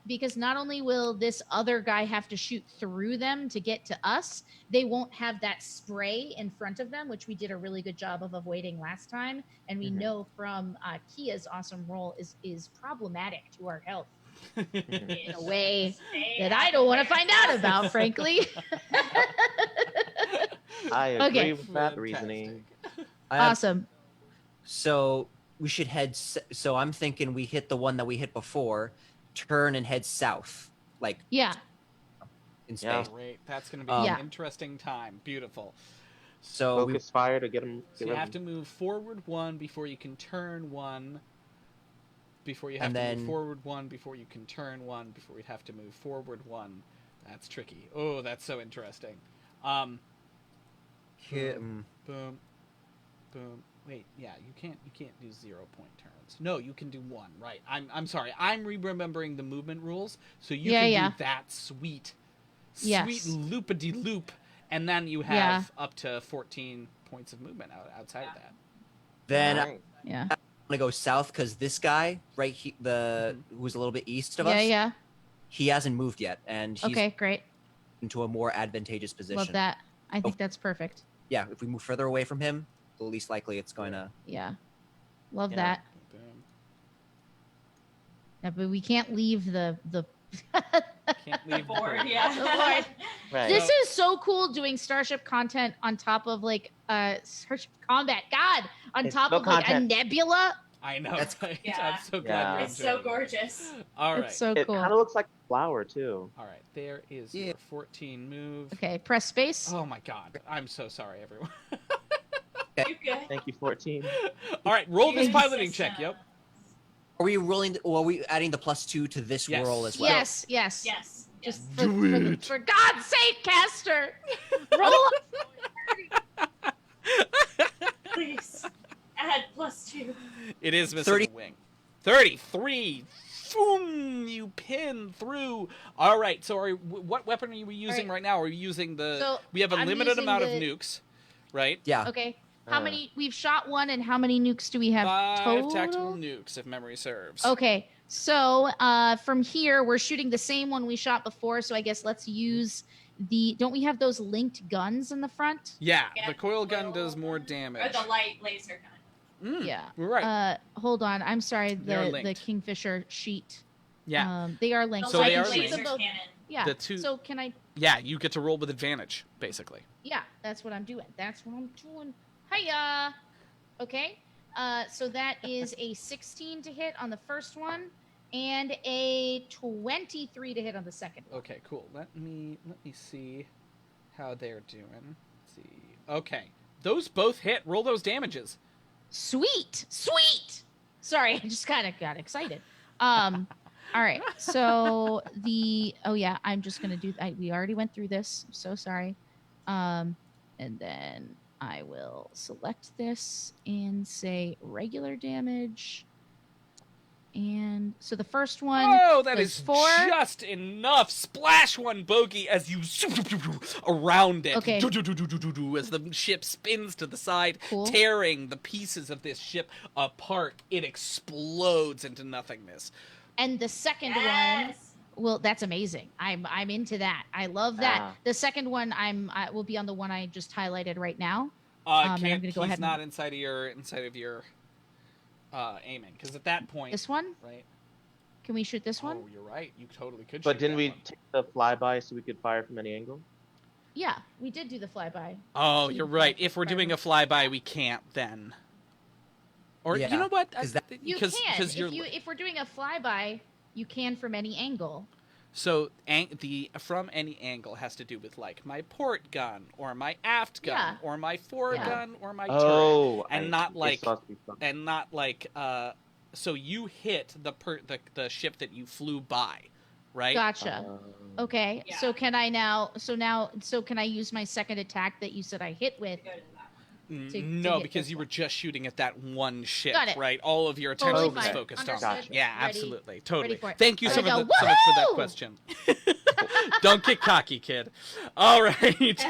Because not only will this other guy have to shoot through them to get to us, they won't have that spray in front of them, which we did a really good job of avoiding last time. And we know from Kia's awesome roll is problematic to our health in a way that I don't want to find out about, frankly. I agree Okay. with that reasoning. Awesome. So we should head. So I'm thinking we hit the one that we hit before, turn and head south, like Yeah. in Yeah. space. Great. That's going to be Yeah. an interesting time. Beautiful. So Focus fire to get them. So you have to move forward 1 before you can turn 1. Before you have And to then- move forward 1 before you can turn 1 before you'd have to move forward 1. That's tricky. Oh, that's so interesting. Boom, boom, boom. Wait, yeah, you can't do 0-point turns. No, you can do 1. Right. I'm sorry. I'm remembering the movement rules. So you can do that sweet loop-a-de-loop, and then you have up to 14 points of movement outside of that. Then Right. Yeah. I'm gonna go south because this guy right here, who's a little bit east of us. Yeah. He hasn't moved yet, and he's Okay, great. into a more advantageous position. Love that. I think that's perfect. Yeah, if we move further away from him, the least likely it's going to. Yeah. Love Yeah. that. Boom. Yeah, but we can't leave the Can't leave Board, board. yeah. the board. Right. This is so cool doing Starship content on top of like Starship Combat. God, on It's top no of like a content. nebula. I know. That's- Right? Yeah. I'm so glad Yeah. you're It's so enjoying it. gorgeous. All right. It's so It cool. kind of looks like a flower too. All right. There is Yeah. your 14 move. Okay, press space. Oh my god. I'm so sorry, everyone. You good? Thank you, 14. All right. Roll this Jesus, piloting check. Yep. Are we rolling? Or are we adding the +2 to this Yes. roll as well? Yes, yes. Yes. Just Yes. for God's sake, Caster, roll. Please. Add +2. It is missing 30. a wing. 33. Boom! You pin through. All right. So, what weapon are we using right now? Are we using the? So, we have a I'm limited using amount of the- nukes, right? Yeah. Okay. How many? We've shot 1, and how many nukes do we have 5 total? tactical nukes, if memory serves. Okay. So from here, we're shooting the same one we shot before. So I guess let's use the. Don't we have those linked guns in the front? Yeah, Yeah, the coil gun coil does more Or damage. the light laser gun. Mm, Yeah. We're right. Hold on. I'm sorry. They're The linked. Kingfisher sheet. Yeah. They are linked. So I they can are shoot linked. them both. Cannon. Yeah. The two- So can I? Yeah, you get to roll with advantage, basically. Yeah, that's what I'm doing. That's what I'm doing. Hiya. Okay. So that is a 16 to hit on the first one, and a 23 to hit on the second one. Okay, cool. Let me see how they're doing. Let's see. Okay, those both hit. Roll those damages. Sweet, sweet. Sorry, I just kind of got excited. All right. So I'm just gonna do. We already went through this. I'm so sorry. And then I will select this and say regular damage. And so the first one. Oh, that was is 4. just enough. Splash one bogey as you around it. Okay. As the ship spins to the side, Cool. tearing the pieces of this ship apart. It explodes into nothingness. And the second one. Yes. Well, that's amazing. I'm into that. I love that. Ah. The second one I will be on the one I just highlighted right now. And I'm Can't, gonna go he's ahead and- not inside of your aiming, because at that point, This one? right? Can we shoot this one? Oh, you're right. You totally could. But shoot didn't that we one. take the flyby so we could fire from any angle? Yeah, we did do the flyby. Oh, Shoot you're the right. fly- If we're fire doing a flyby, we can't then. Or Yeah, you know what? 'cause that- You Because can. you're If we're doing a flyby, you can from any angle. so the from any angle has to do with like my port gun or my aft gun Yeah. or my fore Yeah. gun or my Oh, turret, and I- not it's like supposed to be fun. and not like so you hit the ship that you flew by, right? Gotcha. Okay. Yeah. So can I now? So can I use my second attack that you said I hit with? Go to that one. to No, hit because this you one. were just shooting at that one ship, Got it. right? All of your attention Totally was fine. focused on Understood. that. Gotcha. Yeah, Ready- absolutely, totally. ready for it. Thank you so, There we much go. so much for that Woohoo! question. Don't get cocky, kid. All right.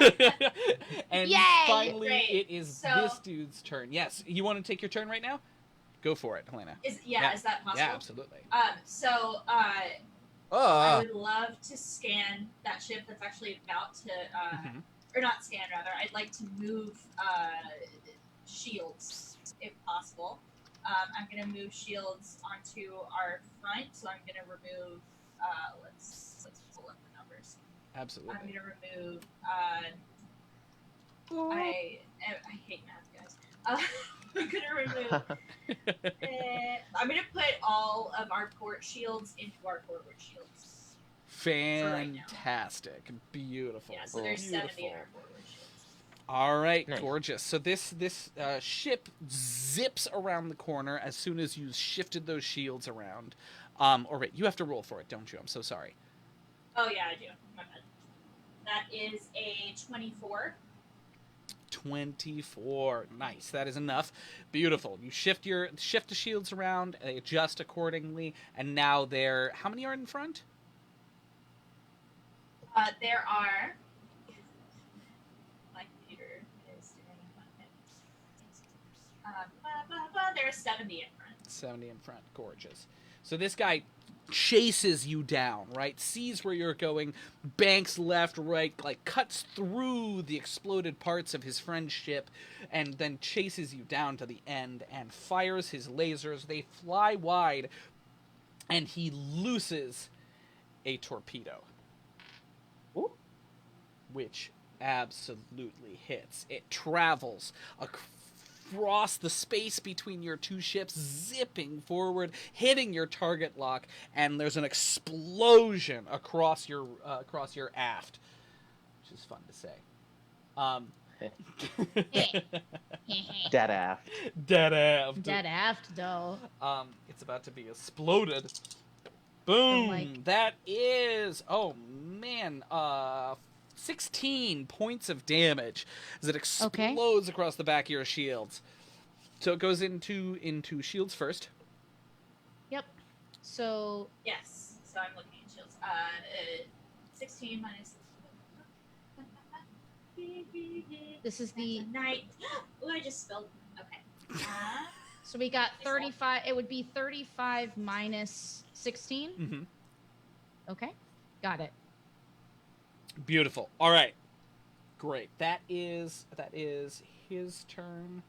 And Yay! finally, Great. it is So- this dude's turn. Yes, you want to take your turn right now? Go for it, Helena. Is Yeah. is that possible? Yeah, absolutely. So I Oh, would love to scan that ship that's actually about to Mhm. or not scan rather. I'd like to move shields if possible. I'm gonna move shields onto our front, so I'm gonna remove. Let's pull up the numbers. I'm Absolutely. gonna remove I hate math, guys. I'm gonna remove. I'm gonna put all of our port shields into our forward shields. Fantastic. Beautiful. Yeah, so there's Beautiful. 70 in our forward shields. All right, Nice. gorgeous. So this ship zips around the corner as soon as you shifted those shields around. Or wait, you have to roll for it, don't you? I'm so sorry. Oh yeah, I do. My bad. That is a 24. 24. Nice. That is enough. Beautiful. You shift the shields around, they adjust accordingly, and now they're how many are in front? There are. My computer is doing there are 70 in front. 70 in front. Gorgeous. So this guy chases you down, right? Sees where you're going, banks left, right, like cuts through the exploded parts of his friend's ship, and then chases you down to the end and fires his lasers. They fly wide, and he looses a torpedo. Ooh. Which absolutely hits. It travels across the space between your two ships, zipping forward, hitting your target lock, and there's an explosion across your aft, which is fun to say. Dead aft. Dead aft. Dead aft, though. It's about to be exploded. Boom! like- That is, oh man, 16 points of damage as it explodes across the back of your shields. So it goes into shields first. Yep. So Yes. So I'm looking at shields. 16 minus. this is the night. Oh, I just spilled. Okay. so we got 35. It would be 35 minus 16. Mm-hmm. Okay, got it. Beautiful. All right. Great. That is his turn.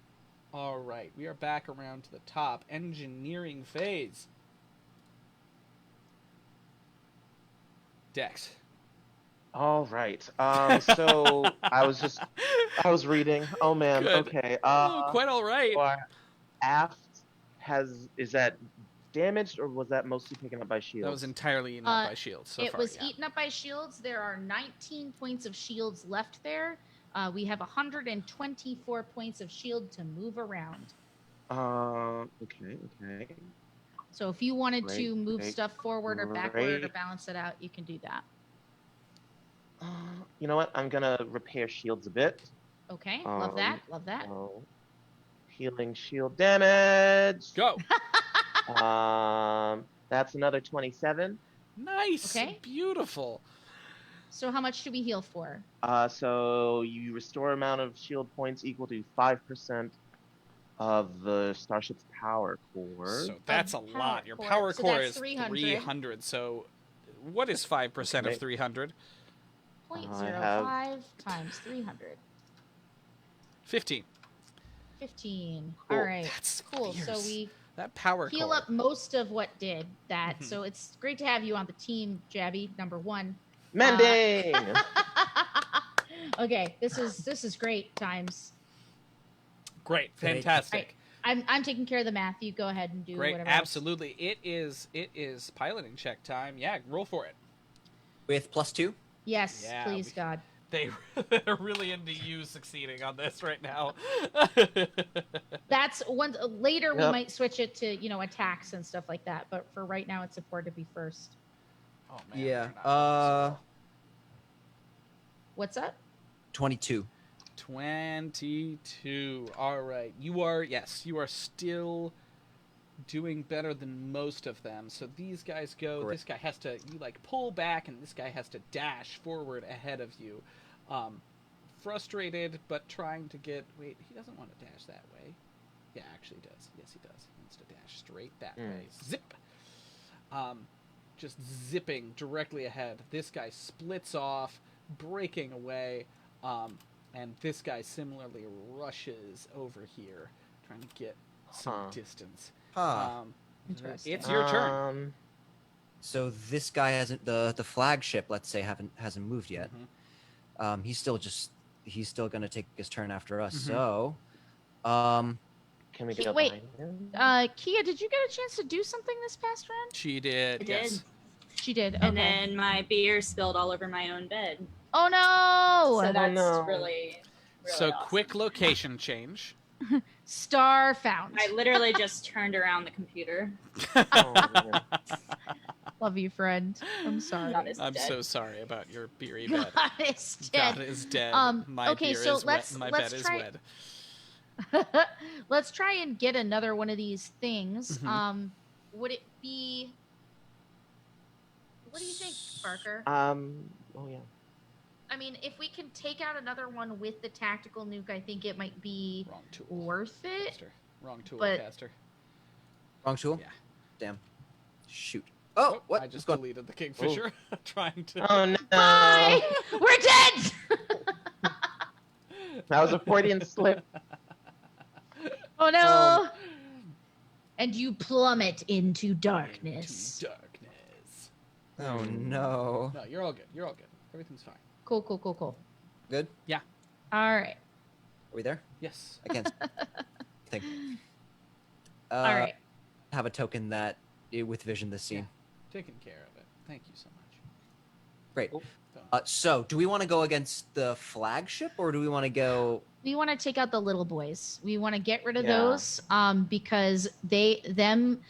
All right. We are back around to the top. Engineering phase. Dex. All right. So I was reading. Oh man. Good. Okay. Quite all right. Our aft is that damaged, or was that mostly taken up by shields? That was entirely eaten up by shields. So it far, was yeah. eaten up by shields. There are 19 points of shields left there. We have 124 points of shield to move around. Okay. So if you wanted to move Great, stuff forward or backward or great. balance it out, you can do that. You know what? I'm gonna repair shields a bit. Okay, love that. Love that. So, healing shield damage. Go. That's another 27. Nice. Okay. Beautiful. So how much do we heal for? So you restore amount of shield points equal to 5% of the starship's power core. So that's a lot. Your power So core that's is 300. 300. So what is 5% Okay. of 300? 0.05 times 300. 15. 15. Cool. All right. That's cool. So fierce. we That power heal core. up most of what did that. Mhm. So it's great to have you on the team, Jabby, number one. Mending. Okay, this is great times. Great. Fantastic. I'm taking care of the math. You go ahead and do Great. whatever. else. Absolutely. It is piloting check time. Yeah, roll for it. With +2? Yes, Yeah, please, God. They're really into you succeeding on this right now. That's one. Later, we Yep. might switch it to attacks and stuff like that. But for right now, it's important to be first. Oh man. Yeah. they're not What's up? 22. 22. All right. You are still doing better than most of them. So these guys go. Correct. This guy has to pull back, and this guy has to dash forward ahead of you. Frustrated, but trying to get. Wait, he doesn't want to dash that way. Yeah, actually he does. Yes, he does. He wants to dash straight that way. Zip. Just zipping directly ahead. This guy splits off, breaking away. And this guy similarly rushes over here, trying to get some distance. Interesting. It's your turn. So this guy hasn't the flagship, let's say, hasn't moved yet. Mhm. He's still just he's still gonna take his turn after us. Mhm. So, Can we go Wait, behind him? Kia, did you get a chance to do something this past round? She did. I yes. did. She did. Okay. And then my beer spilled all over my own bed. Oh no! So that's no. really So awesome. quick location change. Starfound. I literally just turned around the computer. Oh, man. Love you, friend. I'm sorry. God is I'm dead. so sorry about your beery bed. God is dead. God is dead. My okay, beer so is let's wet. My let's bed try. is wet. Let's try and get another one of these things. Mhm. Would it be? What do you think, Parker? Oh yeah. I mean, if we can take out another one with the tactical nuke, I think it might be Wrong tool. worth it. Caster. Wrong tool, But- caster. wrong tool. Yeah. Damn. Shoot. Oh, what? I just What's going- deleted the Kingfisher. Trying to. Oh no. Bye. We're dead. That was a Freudian slip. Oh no. And you plummet into darkness. Into darkness. Oh no. No, you're all good. You're all good. Everything's fine. Cool, cool, cool, cool. Good. Yeah. All right. Are we there? Yes. I can't think. All right. Have a token that with vision this scene. Taking care of it. Thank you so much. Great. Done. So, do we want to go against the flagship, or do we want to go? We want to take out the little boys. We want to get rid of Yeah. those because them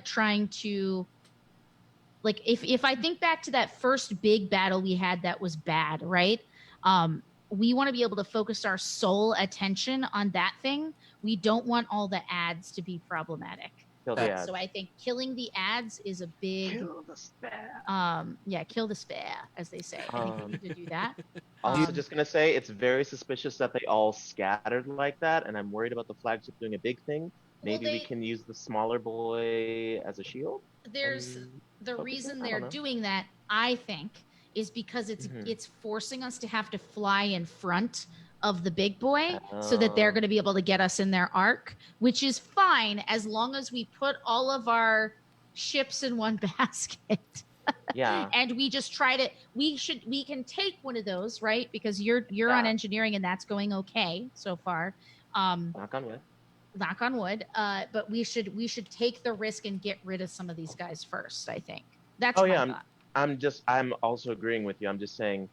trying to like if I think back to that first big battle we had that was bad, right? We want to be able to focus our sole attention on that thing. We don't want all the ads to be problematic. Kill the ads. So I think killing the ads is a big Kill the spare. kill the spare, as they say. I think we need to do that. Also, just gonna say it's very suspicious that they all scattered like that, and I'm worried about the flagship doing a big thing. Maybe we they- can use the smaller boy as a shield. There's and the focus reason it? I they're don't know. doing that, I think, is because it's Mhm. it's forcing us to have to fly in front of the big boy so that they're Oh. going to be able to get us in their arc, which is fine as long as we put all of our ships in one basket. Yeah. And we just try to we can take one of those, right? Because you're on Yeah. engineering and that's going okay so far. Knock on wood. Knock on wood. But we should take the risk and get rid of some of these guys first, I think. That's Oh my yeah, thought. I'm also agreeing with you. I'm just saying,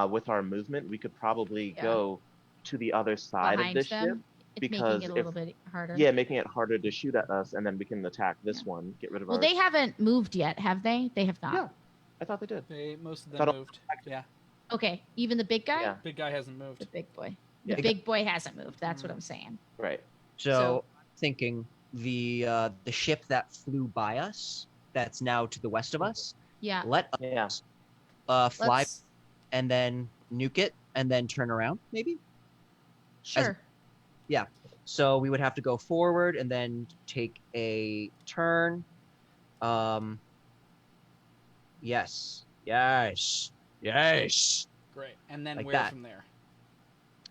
with our movement, we could probably Yeah. go to the other side Behind of this them. ship. It's because making it a little bit harder. Yeah, making it harder to shoot at us, and then we can attack this one, get rid of Well, our. they haven't moved yet, have they? They have not. Yeah, I thought they did. Most of Thought them all- moved. Yeah. Okay, even the big guy? Yeah. Big guy hasn't moved. The big boy. Yeah. The big boy hasn't moved. That's what I'm saying. Right. So, thinking the ship that flew by us, that's now to the west of us. Yeah. Let us fly Let's- and then nuke it and then turn around, maybe. Sure. Yeah. So we would have to go forward and then take a turn. Yes. Yes. Yes. Great. And then Like where that. from there?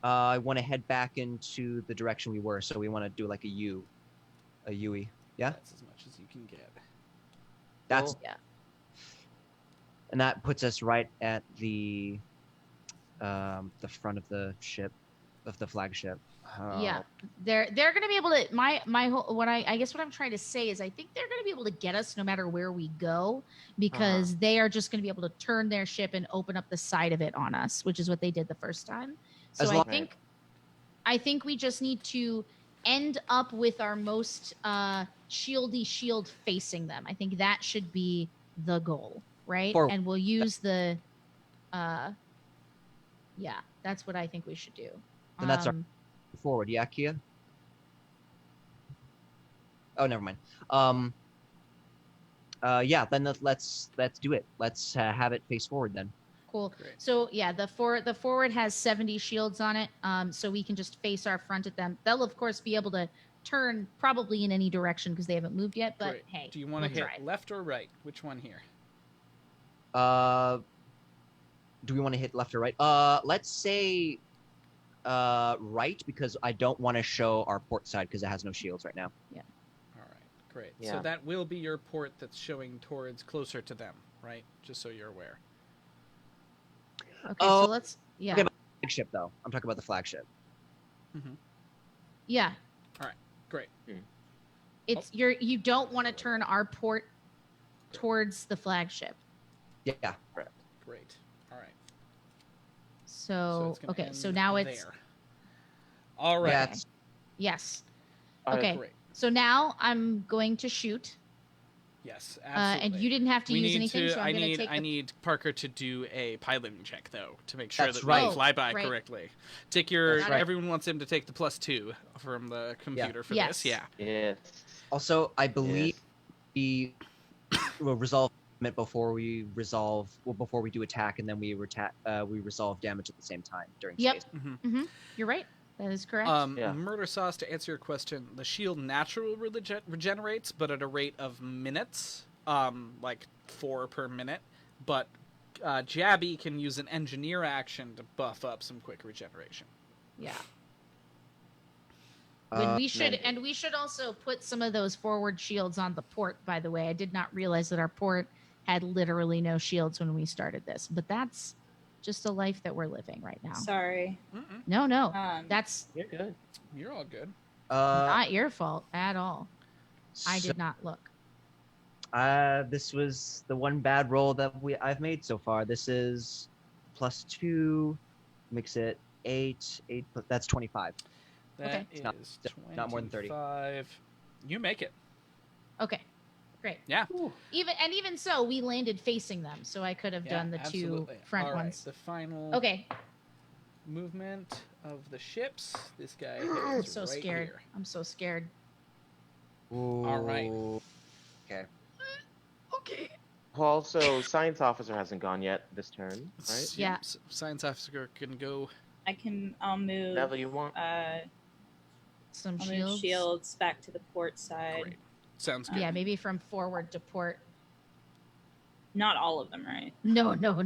I want to head back into the direction we were, so we want to do like a U, a UE. Yeah. That's as much as you can get. That's Yeah. And that puts us right at the front of the ship, of the flagship. Yeah, they're going to be able to. My whole what I guess what I'm trying to say is I think they're going to be able to get us no matter where we go because they are just going to be able to turn their ship and open up the side of it on us, which is what they did the first time. So As I long- think we just need to end up with our most shieldy shield facing them. I think that should be the goal, right? Forward. And we'll use the. Yeah, that's what I think we should do. And that's our forward. Yeah, Kia. Oh, never mind. Yeah. Then let's do it. Let's have it face forward then. Cool. So yeah, the forward has 70 shields on it, so we can just face our front at them. They'll of course be able to turn probably in any direction because they haven't moved yet. But Great. hey, Do you want to we'll hit try. left or right? Which one here? Do we want to hit left or right? Let's say right, because I don't want to show our port side because it has no shields right now. Yeah. All right. Great. Yeah. So that will be your port that's showing towards closer to them, right? Just so you're aware. Okay, Oh, so let's okay, but flagship, though. I'm talking about the flagship. Yeah. All right, great. It's you don't want to turn our port towards the flagship. Yeah. Correct. Great. All right. So, it's gonna okay, end so now it's there. All right. Yeah, okay. Yes. Alright, Okay. Great. So now I'm going to shoot. Yes, absolutely. And you didn't have to We use need anything, to- so I'm I going to need take I the... need Parker to do a piloting check though to make sure That's that right. we fly by right. correctly. Take your. That's right. Everyone wants him to take the +2 from the computer for Yes. this. Yeah. Yes. Also, I believe we will resolve it before we do attack, and then we resolve damage at the same time during Yep. space. Mm-hmm. You're right. That is correct. Yeah. Murder Sauce, to answer your question, the shield naturally regenerates, but at a rate of minutes, like 4 per minute. But Jabby can use an engineer action to buff up some quick regeneration. Yeah. When we should, Mandy. and we should also put some of those forward shields on the port, by the way. I did not realize that our port had literally no shields when we started this, but that's just a life that we're living right now. Sorry. No, that's You're good. You're all good. not your fault at all. I did not look. This was the one bad roll that I've made so far. This is +2, makes it 8. That's 25. That Okay. is Not more than 30. 25. You make it. Okay, great. Yeah. Even so, we landed facing them, so I could have Yeah, done the absolutely. two front All right, ones. the final Okay. movement of the ships. This guy I'm is so right scared. here. I'm so scared. All right. Okay. Okay. Well, also, science officer hasn't gone yet this turn, right? Yeah. Science officer can go. I'll move. Whatever you want. Some I'll shields. move shields back to the port side. Great. Sounds good. Yeah, maybe from forward to port. Not all of them, right? No. No. How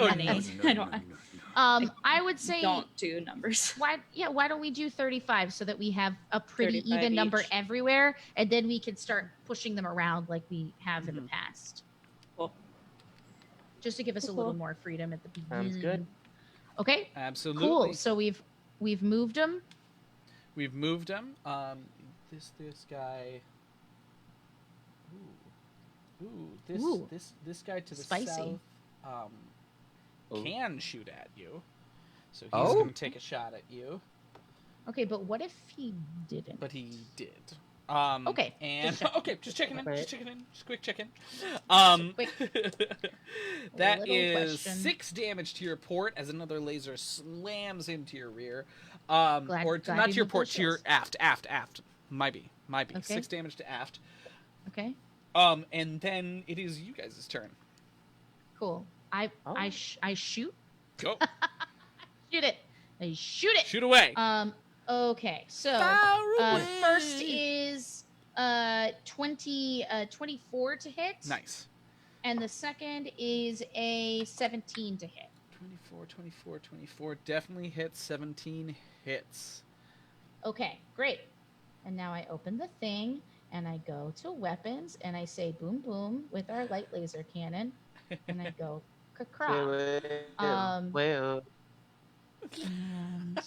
Oh, many? no, I don't. I would say Don't do numbers. why don't we do 35 so that we have a pretty 35 even number each. everywhere, and then we can start pushing them around like we have in the Mhm. past. Cool. Just to give us a little more freedom at the beginning. Sounds good. Okay. Absolutely. Cool. So we've moved them. We've moved him. This guy. Ooh, this guy to the Spicy. south Ooh. can shoot at you. So he's Oh. going to take a shot at you, Okay, but what if he didn't? but he did. Okay, And just checking. okay, just checking in. Okay. Just checking in. Just quick check in. Quick. That little is question. 6 damage to your port as another laser slams into your rear. Glad Or you not to your moved port, those to your shields. aft. Might be. Okay. 6 damage to aft. Okay. And then it is you guys' turn. Cool. I shoot. Go. Shoot it. I shoot it. Shoot away. Okay. So first is 24 to hit. Nice. And the second is a 17 to hit. 24. Definitely hits. 17 hits. Okay, great. And now I open the thing and I go to weapons and I say boom boom with our light laser cannon and I go crack. Well, And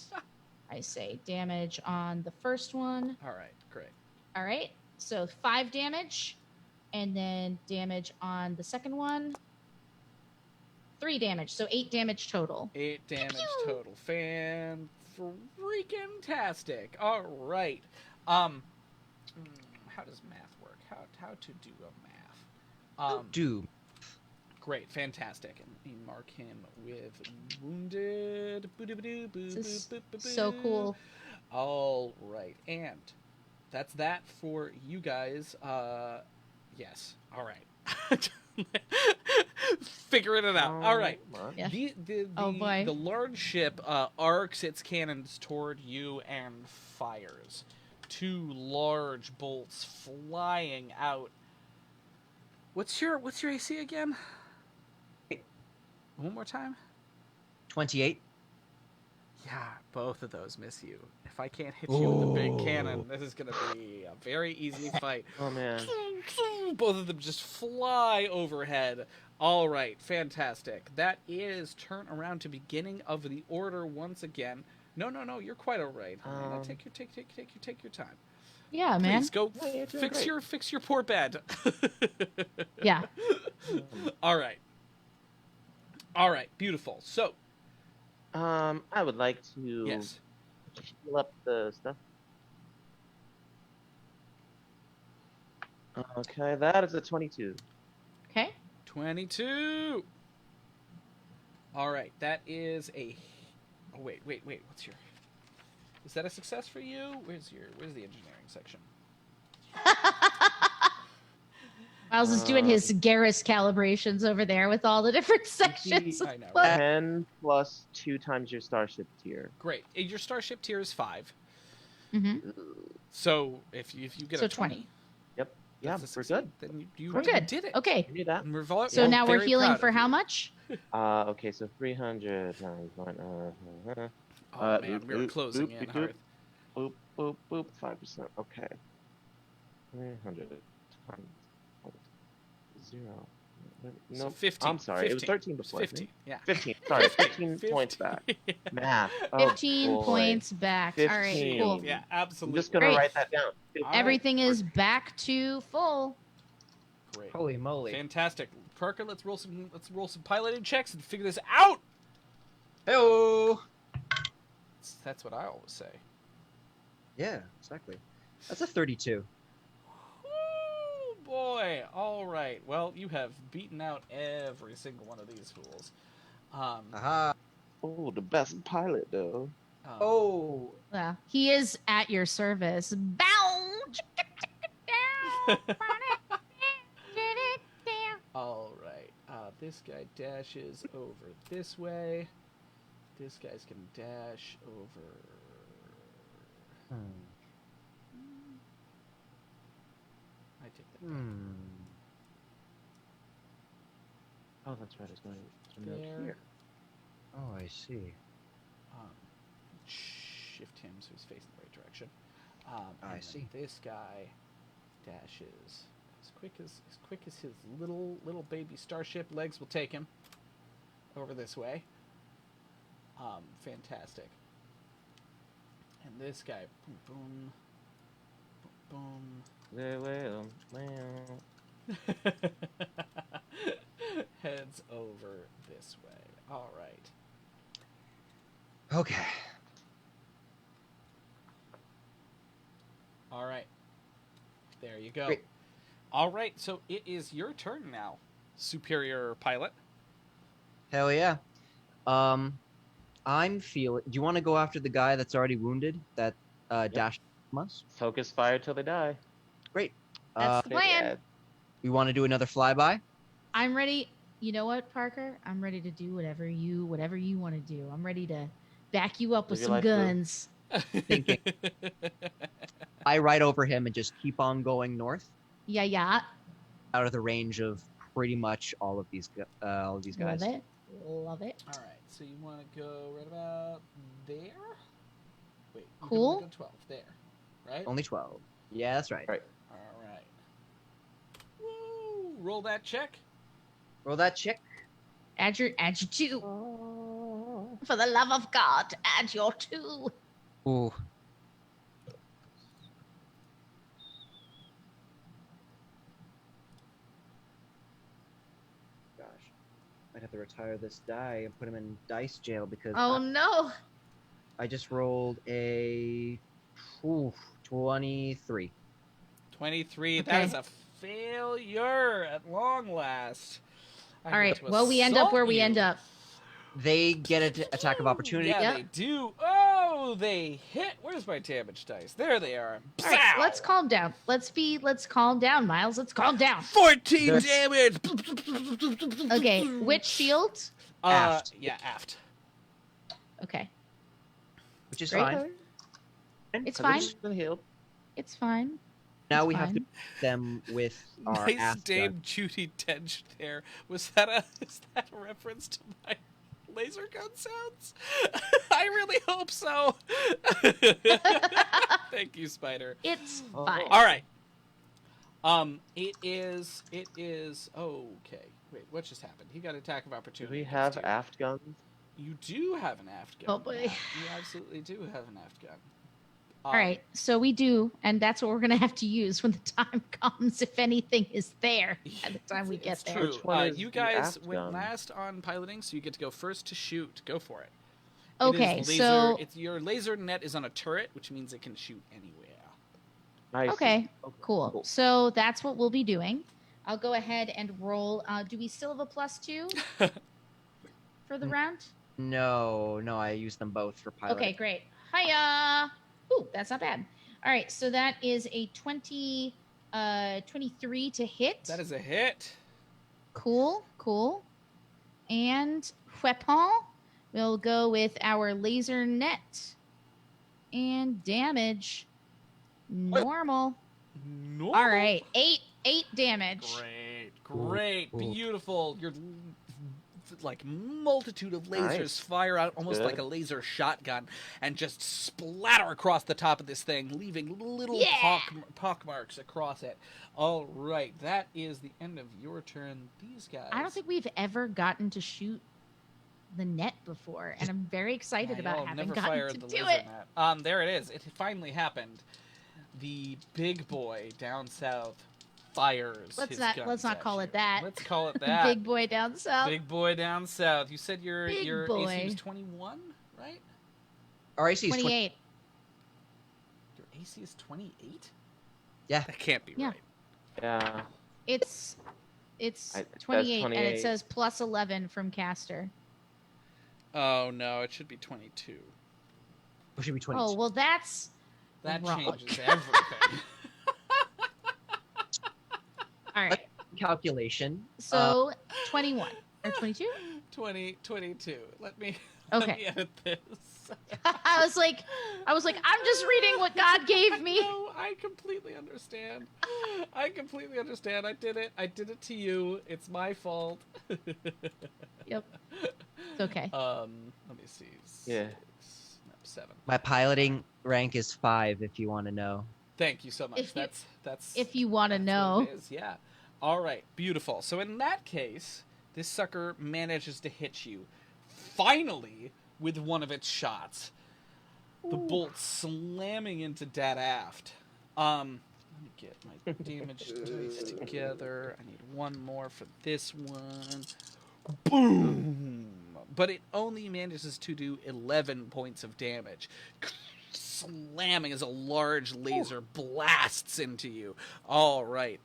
I say damage on the first one. All right, great. All right. So 5 damage and then damage on the second one. 3 damage. So 8 damage total. 8 damage total. Fan-freaking-tastic. All right. How does math work? How to do a math? Do. Great, fantastic. And we mark him with wounded. This is so cool. All right, and that's that for you guys. Yes. All right. Figuring it out. All right. Yeah. The Oh, boy. the large ship arcs its cannons toward you and fires. 2 large bolts flying out. What's your AC again? One more time. 28. Yeah, both of those miss you. If I can't hit you with the big cannon, this is going to be a very easy fight. Oh, man. Both of them just fly overhead. All right, fantastic. That is turn around to beginning of the order once again. No, you're quite all right. Helena. Take your time. Yeah, man. Please go you're doing fix your poor bed. Yeah. All right, beautiful. So, I would like to yes. heal up the stuff. Okay, that is a 22. Okay. 22. All right, that is a. Oh wait. What's your? Is that a success for you? Where's the engineering section? Miles is doing his Garrus calibrations over there with all the different sections. I know, right? 10 plus 2 times your starship tier. Great. Your starship tier is 5. Mm-hmm. So if you get So a 20. Yep. Yeah, That's a we're succeed. good. Then you We're good. did it. Okay. You knew that. And we're So now we're very healing proud for of how you. much? Okay, so 300 times 1. Oh man, we were closing in hard. Boop, 5%. Okay. 300 times 0. So No, 15. I'm sorry. 15. It was 13 before. 15. Yeah. 15. Sorry, 15 points back. Math. Oh, 15 boy. points back. All right, 15. cool. Yeah, absolutely. I'm just gonna Great. write that down. Everything is back to full. Great. Holy moly. Fantastic. Parker, let's roll some piloting checks and figure this out. Hello. That's what I always say. Yeah, exactly. That's a 32. Oh boy. All right. Well, you have beaten out every single one of these fools. Aha. Oh, the best pilot though. Oh. Yeah, he is at your service. Bow. All right. This guy dashes over this way. This guy's gonna dash over. I take that. Oh, that's right. It's going to note There. here. Oh, I see. Shift him so he's facing the right direction. I and see. This guy dashes as quick as his little baby starship legs will take him over this way. Fantastic. And this guy, boom, boom, heads over this way. All right. Okay. All right. There you go. Great. All right. So it is your turn now, superior pilot. Hell yeah. I'm feeling. Do you want to go after the guy that's already wounded? That dashed from us? Focus fire till they die. Great. That's the plan. We want to do another flyby? I'm ready. You know what, Parker? I'm ready to do whatever you want to do. I'm ready to back you up with Live your some life, bro. guns. Thinking. I ride over him and just keep on going north, Yeah. out of the range of pretty much all of these guys. Love it. All right. So you want to go right about there? Wait. You Cool. can go 12 there, right? Only 12. Yeah, that's right. Right. All right. Woo! Roll that check. Roll that check. Add your 2. For the love of God, add your 2. Ooh. Gosh. I'd have to retire this die and put him in dice jail because Oh no. I just rolled a 23. 23. Okay. That is a failure at long last. All right. Well, we end up where we end up. They get an attack of opportunity. Yeah, they do. Oh, they hit. Where's my damage dice? There they are. All right, let's calm down. Let's calm down, Miles. Let's calm down. 14 damage. Okay, which shield? Aft. Yeah, aft. Okay. Which is Great. fine. It's fine. Been healed. It's fine. Now It's we have to fine. beat them with our Nice ass Dame gun. Judy Dench there. Is that a reference to my laser gun sounds? I really hope so. Thank you, Spider. It's fine. All right. It is. Okay. Wait, what just happened? He got attack of Do opportunity. we have against you. aft guns? You do have an aft gun. Oh, boy. Yeah, you absolutely do have an aft gun. All right, so we do, and that's what we're gonna have to use when the time comes, if anything is there at the time we get there. True. Which one is You the guys aft went gun? last on piloting, so you get to go first to shoot. Go for it. It Okay, is laser, so it's your laser net is on a turret, which means it can shoot anywhere. I see. okay, cool. So that's what we'll be doing. I'll go ahead and roll. Do we still have a +2 for the round? No, I use them both for piloting. Okay, great. Hiya! Ooh, that's not bad. All right, so that is a 23 to hit. That is a hit. Cool. And weapon, we'll go with our laser net. And damage, normal. Normal. All right, 8 damage. Great, beautiful. Your like multitude of lasers Nice. fire out almost Good. like a laser shotgun and just splatter across the top of this thing, leaving little pock marks across it. All right, that is the end of your turn. These guys. I don't think we've ever gotten to shoot the net before, and I'm very excited about y'all having never gotten fired to the do laser it. net. There it is. It finally happened. The big boy down south fires. Let's his guns not at call you. it that. Let's call it that. Big boy down south. Big boy down south. You said your Big AC boy. was 21, right? Our AC is 28. Your AC is 28? Yeah. That can't be Yeah. right. Yeah. It's That's 28, and it 28. says +11 from caster. Oh no, it should be 22. It should be 22. Oh well, that's That wrong. changes everything. All right. Calculation. So 21 or 22. 22. Let me Okay. edit this. I was like, I'm just reading what God gave me. No, I completely understand. I did it. I did it to you. It's my fault. Yep. It's okay. Let me see. Yeah. 7. My piloting rank is 5, if you want to know. Thank you so much. If you- That's If you want to that's know. what it is. Yeah. All right. Beautiful. So in that case, this sucker manages to hit you. Finally, with one of its shots. The bolt slamming into dead aft. Let me get my damage dice together. I need one more for this one. Boom! But it only manages to do 11 points of damage. Slamming as a large laser blasts into you. All right.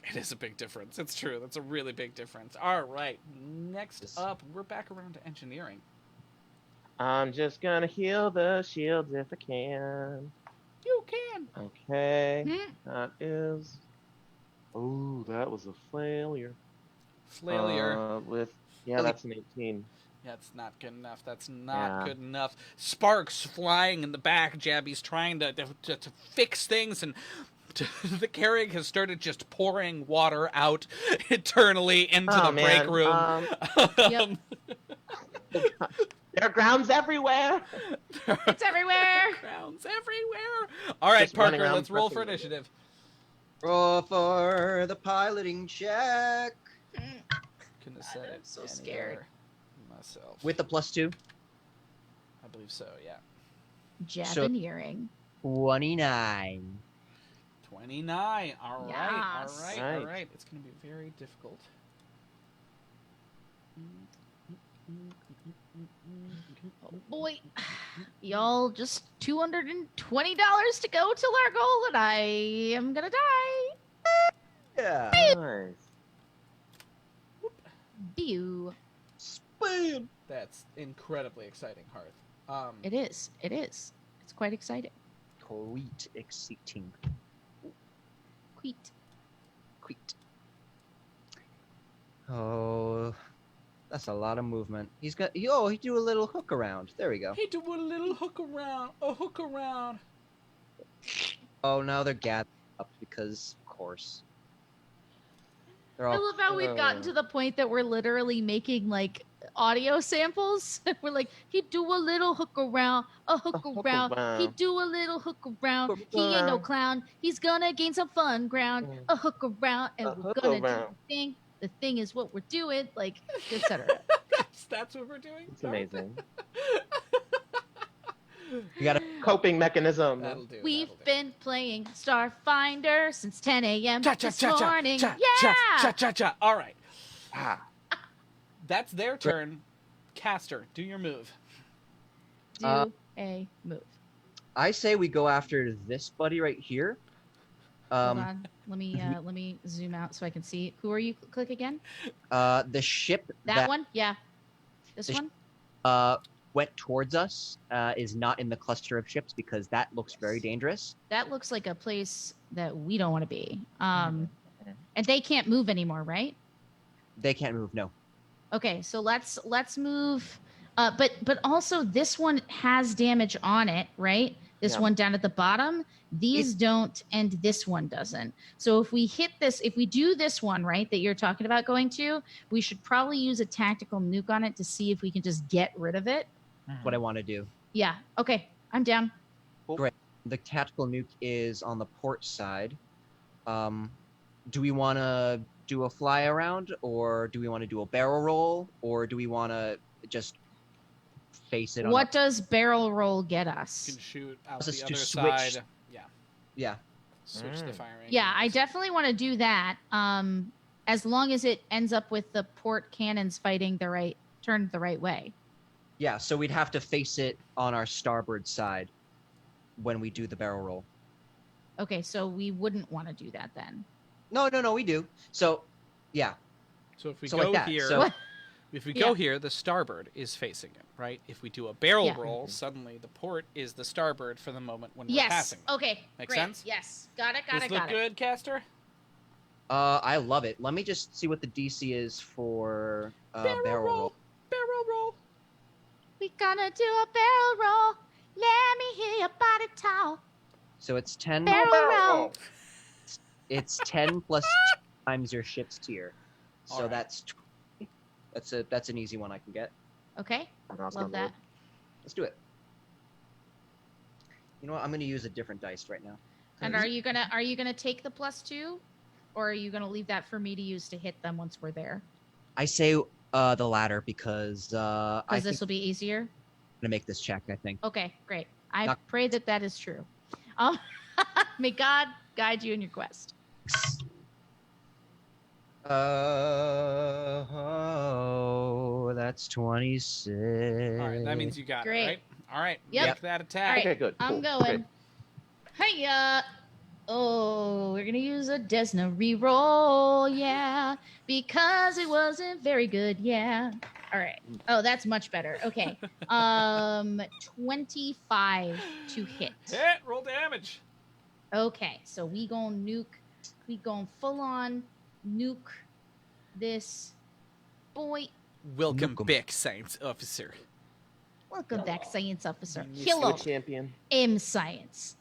It is a big difference. It's true. That's a really big difference. All right. Next up, we're back around to engineering. I'm just gonna heal the shields if I can. You can. Okay. Hmm? That is. Oh, that was a failure. Failure. That's an 18. That's not good enough. That's not good enough. Sparks flying in the back. Jabby's trying to fix things, and the Carrig has started just pouring water out eternally into the break room. There are grounds everywhere. It's everywhere. Grounds everywhere. All right, Just running Parker, around let's roll for pressing initiative. Roll for the piloting check. Couldn't have said I'm it. so any scared. better myself. With the +2. I believe so. Yeah. Jabineering. 29. 29. All right. Yes. All right. Nice. All right. It's going to be very difficult. Oh boy, y'all, just $220 to go till our goal, and I am gonna die. Yeah. Nice. Pew. Spam. That's incredibly exciting, Hearth. It is. It is. It's quite exciting. Quite exciting. Queet. Quite. Oh, that's a lot of movement. He's got. Oh, he do a little hook around. There we go. He do a little hook around. A hook around. Oh, now they're gathered up because, of course. They're I all. love how we've gotten to the point that we're literally making like audio samples. We're like, he do a little hook around, he do a little hook around. He ain't no clown. He's gonna gain some fun ground. A hook around, and we're gonna do the thing. The thing is what we're doing, like, etc. That's what we're doing. It's amazing. You got a coping mechanism. That'll do. We've been playing Starfinder since 10 a.m. this morning. Cha. All right. Ah. That's their turn. Caster, do your move. Do a move. I say we go after this buddy right here. Hold on. Let me zoom out so I can see. Who are you? Click again. The ship That one? Yeah. This one? Went towards us is not in the cluster of ships because that looks very dangerous. That looks like a place that we don't want to be. And they can't move anymore, right? They can't move, no. Okay, so let's move. But also this one has damage on it, right? This one down at the bottom. These don't, and this one doesn't. So if we hit this, if we do this one, right, that you're talking about going to, we should probably use a tactical nuke on it to see if we can just get rid of it. That's what I want to do. Yeah. Okay. I'm down. Great. The tactical nuke is on the port side. Do we want to do a fly around, or do we want to do a barrel roll, or do we want to just face it? What does barrel roll get us? You can shoot out Us the to other switch. side. Yeah. Yeah. Switch the firing. Yeah, I definitely want to do that. As long as it ends up with the port cannons fighting turned the right way. Yeah, so we'd have to face it on our starboard side when we do the barrel roll. Okay, so we wouldn't want to do that then. No, we do. So, yeah. So if we So go like that. here, So- if we go here, the starboard is facing it, right? If we do a barrel roll, suddenly the port is the starboard for the moment when we're passing. Okay. Make great. sense? Yes. Got it. Does this look good, Caster? I love it. Let me just see what the DC is for barrel roll. Barrel roll. We gonna do a barrel roll. Let me hear your body talk. So it's 10. Barrel roll. It's 10 plus times your ship's tier. So that's 20. That's an easy one I can get. Okay. Love that. Let's do it. You know what? I'm gonna use a different dice right now. And are you gonna take the +2, or are you gonna leave that for me to use to hit them once we're there? I say the latter because I Because think this will be easier. I'm gonna make this check. I think. Okay, great. I pray that is true. May God guide you in your quest. That's 26. All right, that means you got Great. it, right? All right, Yep. make that attack. All right, Okay, good. I'm Cool. going. Hiya! Oh, we're gonna use a Desna reroll, yeah, because it wasn't very good, yeah. All right. Oh, that's much better. Okay. 25 to hit. Hit, roll damage. Okay, so we gon' nuke. We gon' full on nuke this boy. Welcome back, science officer. Welcome back, science officer. You Hello, champion. M science.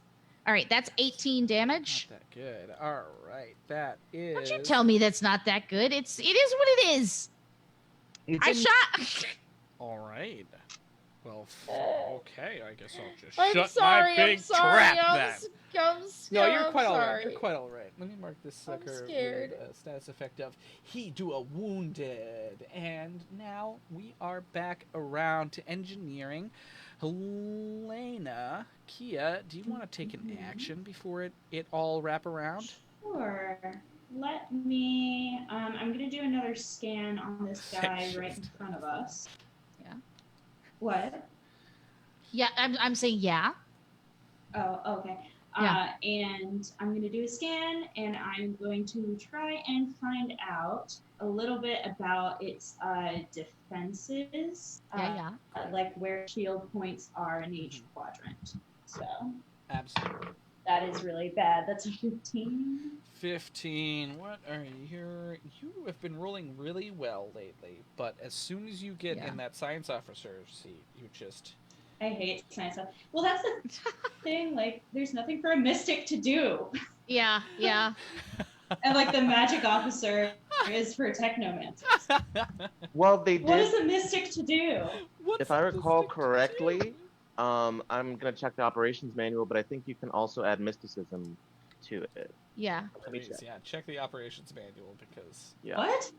All right, that's 18 damage. Not that good. All right, that is. Don't you tell me that's not that good. It is what it is. I shot. All right. Well, okay. I guess I'll just I'm shut sorry, my big I'm sorry, trap I'm then. No, No, you're quite all right. sorry. You're quite all right. Let me mark this sucker scared. with a status effect of he do a wounded. And now we are back around to engineering. Helena, Kia, do you want to take an action before it all wrap around? Sure. Let me. I'm gonna do another scan on this guy right in front of us. Yeah. What? Yeah, I'm saying yeah. Oh, okay. Yeah. And I'm going to do a scan, and I'm going to try and find out a little bit about its defenses. Yeah. Like where shield points are in each quadrant. So. Absolutely. That is really bad. That's a 15. 15. What are you? You have been rolling really well lately, but as soon as you get in that science officer seat, you just... I hate science stuff. Well, that's the thing. Like, there's nothing for a mystic to do. Yeah. And like the magic officer is for technomancers. Well, they What is did. a mystic to do? If I recall correctly, I'm gonna check the operations manual, but I think you can also add mysticism to it. Yeah. Let me check. Yeah, check the operations manual because. Yeah. What?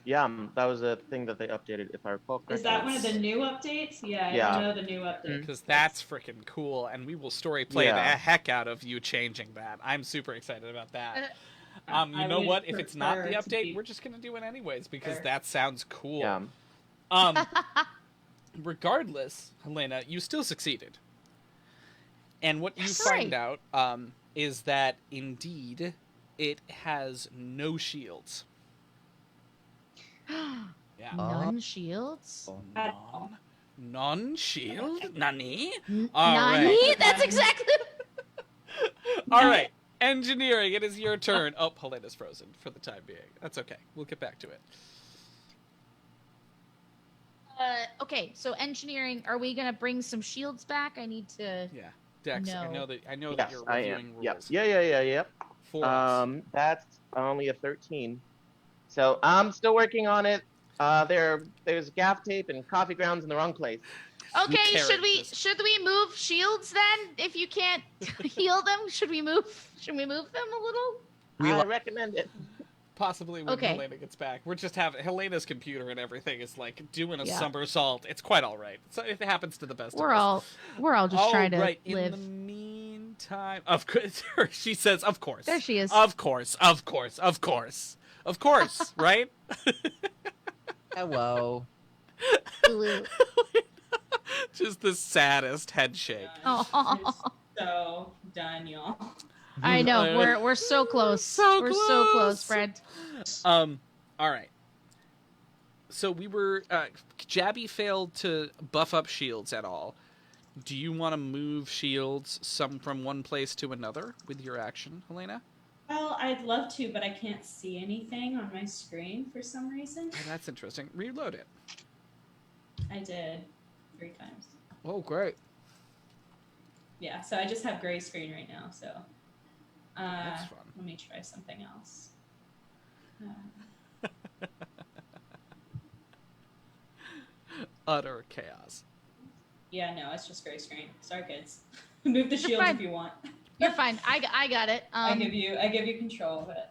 Yeah, that was a thing that they updated, if I recall correctly. Is that one of the new updates? Yeah, I Yeah. don't know the new update. Because that's freaking cool, and we will story play the Yeah. heck out of you changing that. I'm super excited about that. You I know would what? If it's not the prefer to update, be- we're just gonna do it anyways because Fair. that sounds cool. Yeah. Regardless, Helena, you still succeeded. And what you Yes. find out is that indeed it has no shields. Yeah. None shields? At all. Non-shield? Nani? Nani? Alright. That's exactly. Alright. Engineering, it is your turn. Oh, Helena's frozen for the time being. That's okay. We'll get back to it. Okay, so engineering, are we gonna bring some shields back? I need to. Yeah. Dex, I No. know that Yes, you're I reviewing am. rules. Yep. Yep. For us. That's only a 13. So I'm still working on it. There's gaff tape and coffee grounds in the wrong place. Okay, Carrot should we move shields then? If you can't heal them, should we move them a little? I recommend it. Possibly when Okay. Helena gets back. We're just having Helena's computer and everything is like doing a Yeah. somersault. It's quite all right. So it happens to the best We're of us. all just trying to right. live. In the meantime, of course, she says, "Of course." There she is. Of course, right? Hello. Blue. Just the saddest head shake. Oh, So done, y'all. I know. We're so close. We're so close, Fred. All right. So we were Jabby failed to buff up shields at all. Do you want to move shields some from one place to another with your action, Helena? Well, I'd love to, but I can't see anything on my screen for some reason. Oh, that's interesting. Reload it. I did 3 times. Oh, great. Yeah, so I just have gray screen right now, so That's fun. let me try something else. Utter chaos. Yeah, no, it's just gray screen. Sorry, kids. Move the shields fine. if you want. You're fine. I got it. I give you control of it.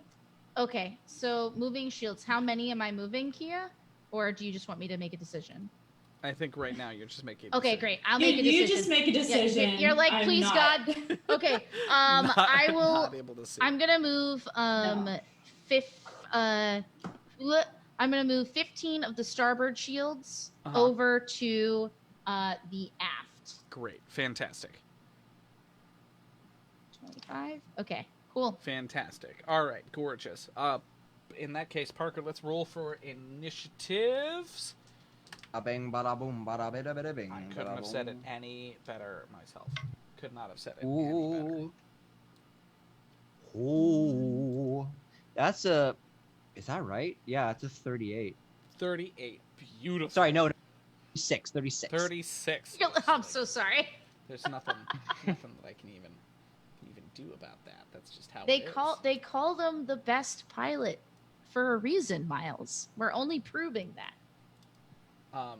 Okay, so moving shields. How many am I moving, Kia? Or do you just want me to make a decision? I think right now you're just making a Okay, decision. great. I'll make a decision. You just make a decision. Yeah, you're like, I'm please, not. God. Okay. I will. Not able to see. I'm gonna move. No. I'm gonna move 15 of the starboard shields Uh-huh. over to the aft. Great. Fantastic. 25. Okay. Cool. Fantastic. All right. Gorgeous. In that case, Parker, let's roll for initiatives. Bing, bada boom, bada bida bida bing. I couldn't have said it any better myself. Could not have said it any better. Ooh. Ooh. That's a. Is that right? Yeah, it's a 38. 38. Beautiful. Sorry, no. 36. 36. 36. I'm so sorry. There's nothing that I can even do about that. That's just how They it they call them the best pilot for a reason, Miles. We're only proving that. You know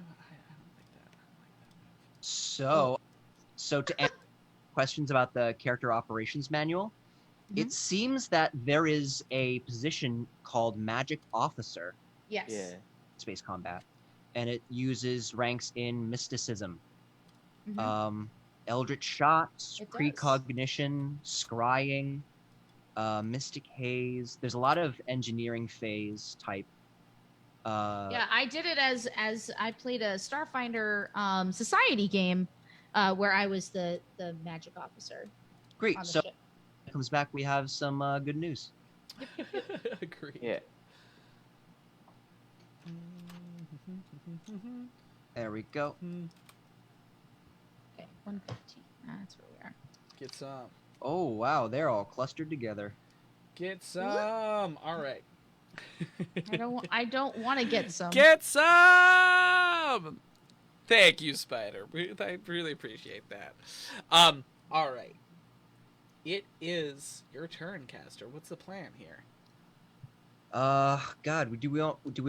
what? I don't like that. I don't like that move. So to answer questions about the character operations manual, it seems that there is a position called Magic Officer. Yes. Yeah. Space combat, and it uses ranks in mysticism, Mhm. eldritch shot, It does. precognition, scrying, mystic haze. There's a lot of engineering phase type. Yeah, I did it as I played a Starfinder society game where I was the magic officer. Great. on the So ship. when it comes back, we have some good news. Agreed. Yeah. There we go. Okay, 115. That's where we are. Get some. Oh wow, they're all clustered together. Get some. All right. I don't want to get some. Get some. Thank you, Spider. I really appreciate that. All right. It is your turn, Caster. What's the plan here? God, do we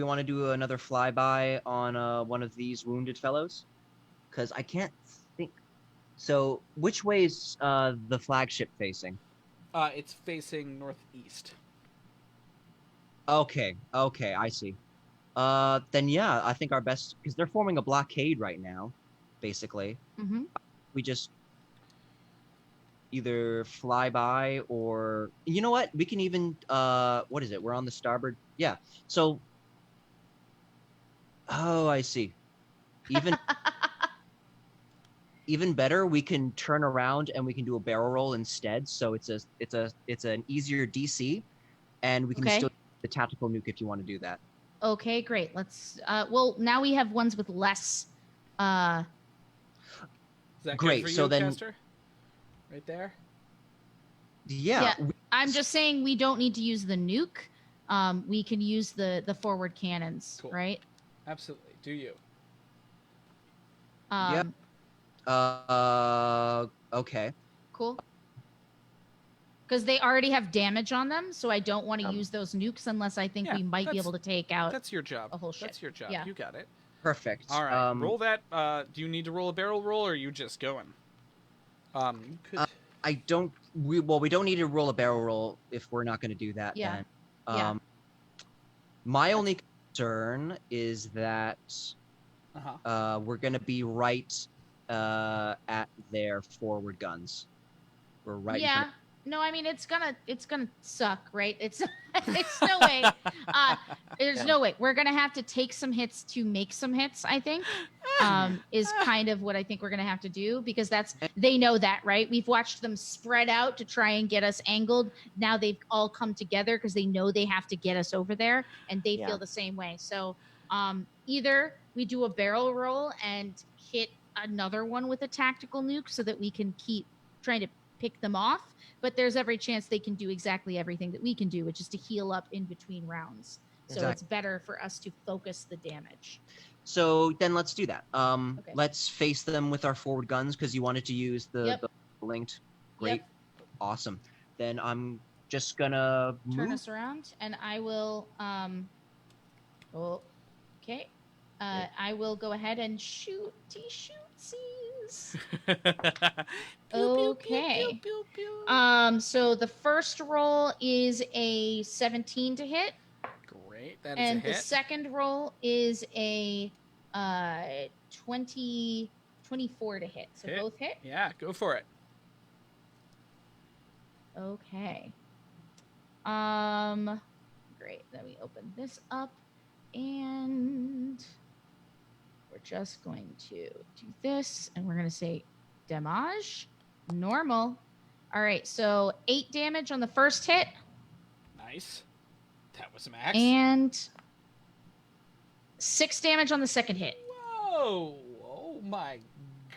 want to do another flyby on one of these wounded fellows? Because I can't think. So, which way is the flagship facing? It's facing northeast. Okay, I see. Then yeah, I think our best, because they're forming a blockade right now, basically. Mm-hmm. We just either fly by or you know what? We can even what is it? We're on the starboard. Yeah. So I see. Even better, we can turn around and we can do a barrel roll instead. So it's an easier DC, and we can still the tactical nuke if you want to do that. Okay, great. Let's. Well, now we have ones with less. Is that great. Good for you, so then, Chester? Right there. Yeah. I'm just saying we don't need to use the nuke. We can use the forward cannons, Cool. right? Absolutely. Do you? Yeah. Okay. Cool. Because they already have damage on them, so I don't want to use those nukes unless I think we might be able to take out. That's your job. A whole ship. That's your job. Yeah. You got it. Perfect. All right. Roll that. Do you need to roll a barrel roll, or are you just going? You could. I don't. We don't need to roll a barrel roll if we're not going to do that. Yeah. Then. My only concern is that we're going to be right at their forward guns. We're right. Yeah. No, I mean it's gonna suck, right? It's no way. There's no way. We're gonna have to take some hits to make some hits. I think is kind of what I think we're gonna have to do, because they know that, right? We've watched them spread out to try and get us angled. Now they've all come together because they know they have to get us over there, and they feel the same way. So either we do a barrel roll and hit another one with a tactical nuke so that we can keep trying to pick them off, but there's every chance they can do exactly everything that we can do, which is to heal up in between rounds. So it's better for us to focus the damage. So then let's do that. Let's face them with our forward guns, because you wanted to use the linked. Great. Yep. Awesome. Then I'm just gonna turn us around, and I will okay. I will go ahead and shootsies. Okay. So the first roll is a 17 to hit. Great. That is and a hit. The second roll is a 24 to hit. So both hit. Yeah, go for it. Okay. Great. Then we open this up, and we're just going to do this, and we're going to say damage, normal. All right, so 8 damage on the first hit. Nice. That was max. And 6 damage on the second hit. Whoa! Oh my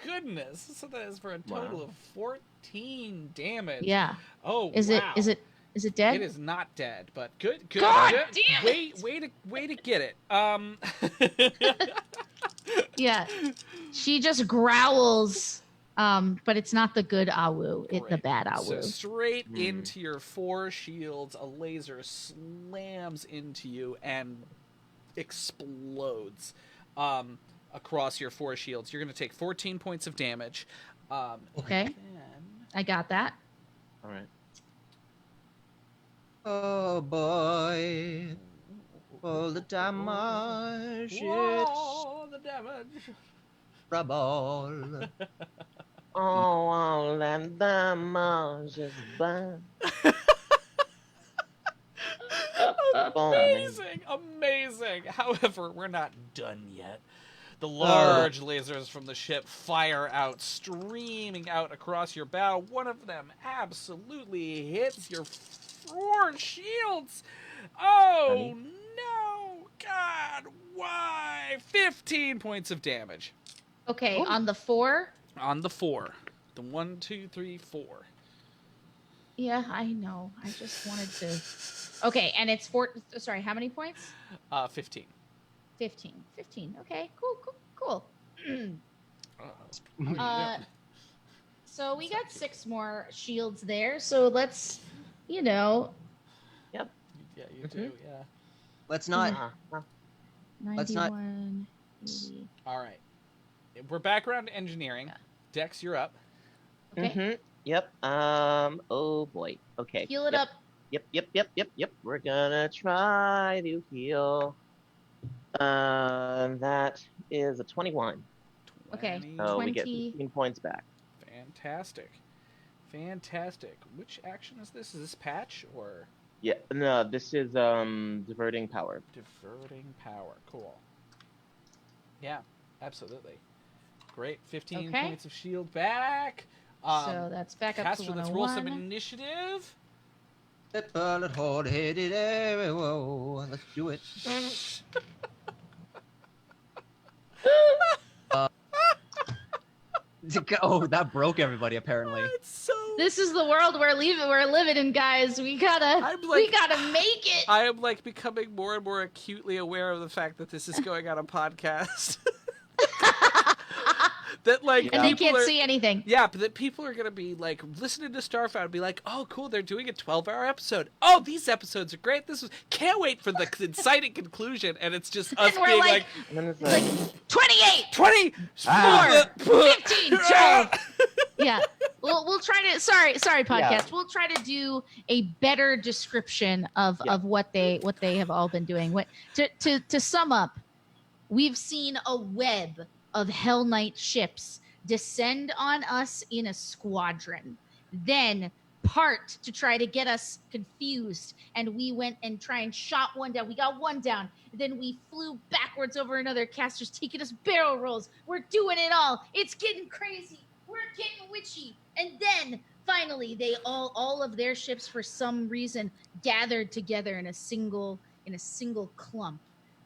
goodness! So that is for a total of 14 damage. Yeah. Oh, Is wow. Is it dead? It is not dead, but good. God good. damn it! Way to get it. Yeah. She just growls. But it's not the good Awu, it's the bad Awu. So straight into your 4 shields, a laser slams into you and explodes across your 4 shields. You're going to take 14 points of damage. Okay. I got that. All right. Oh boy, all the damage. Whoa, the damage. Trouble. All that damage is bad. Amazing. However, we're not done yet. The large lasers from the ship fire out, streaming out across your bow. One of them absolutely hits your 4 shields. Oh, no. God, why? 15 points of damage. Okay, on the 4? On the 4. The 1, 2, 3, 4. Yeah, I know. I just wanted to... Okay, and it's 4... Sorry, how many points? 15. 15. Okay, cool. So we got 6 more shields there, so let's, Yep. Yeah, you do, yeah. Let's not. Uh-huh. Let's not. 91, 80. All right. We're back around to engineering. Dex, you're up. Okay. Mm-hmm. Yep. Oh boy. Okay. Heal it Yep. up. Yep. We're gonna try to heal. That is a 21. Okay. So 20. we get 15 points back. Fantastic. Which action is this? Is this patch or Yeah. No, this is diverting power. diverting power? Cool. Yeah, absolutely. Great. 15 Okay. points of shield back. So that's back up to Caster, let's roll some 101. initiative. Let's do it. Oh, that broke everybody apparently. This is the world we're living in, guys. We gotta make it. I am like becoming more and more acutely aware of the fact that this is going on a podcast. That like And they people can't are- see anything. Yeah, but that people are gonna be like listening to Starfound and be like, "Oh, cool! They're doing a 12-hour episode. Oh, these episodes are great. Can't wait for the exciting conclusion." And it's just us And we're being like- like 28, 20, 4, 15, 12. Yeah, we'll try to. Sorry, podcast. Yeah. We'll try to do a better description of what they have all been doing. To sum up, we've seen a web of Hell Knight ships descend on us in a squadron, then part to try to get us confused, and we went and try and shot one down. We got one down, then we flew backwards over another. Caster's taking us barrel rolls. We're doing it all. It's getting crazy. We're getting witchy. And then finally they all of their ships for some reason gathered together in a single clump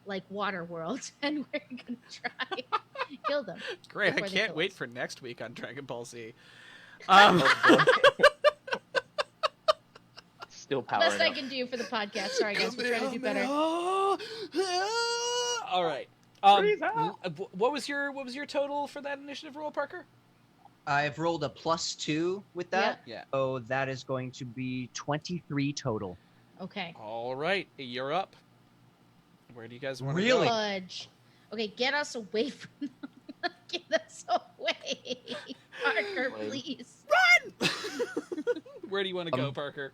like Waterworld, and we're gonna try kill them. great. I before they can't kill wait us. for next week on Dragon Ball Z. Still power. Best I can do for the podcast. Sorry guys, we're trying to do better. All right. What was your total for that initiative roll, Parker? I've rolled a +2 with that. Yeah. So that is going to be 23 total. Okay. All right, you're up. Where do you guys want Really? to go? Fudge. Okay, get us away from them. Get us away. Parker, please. Where do you want to go, Parker?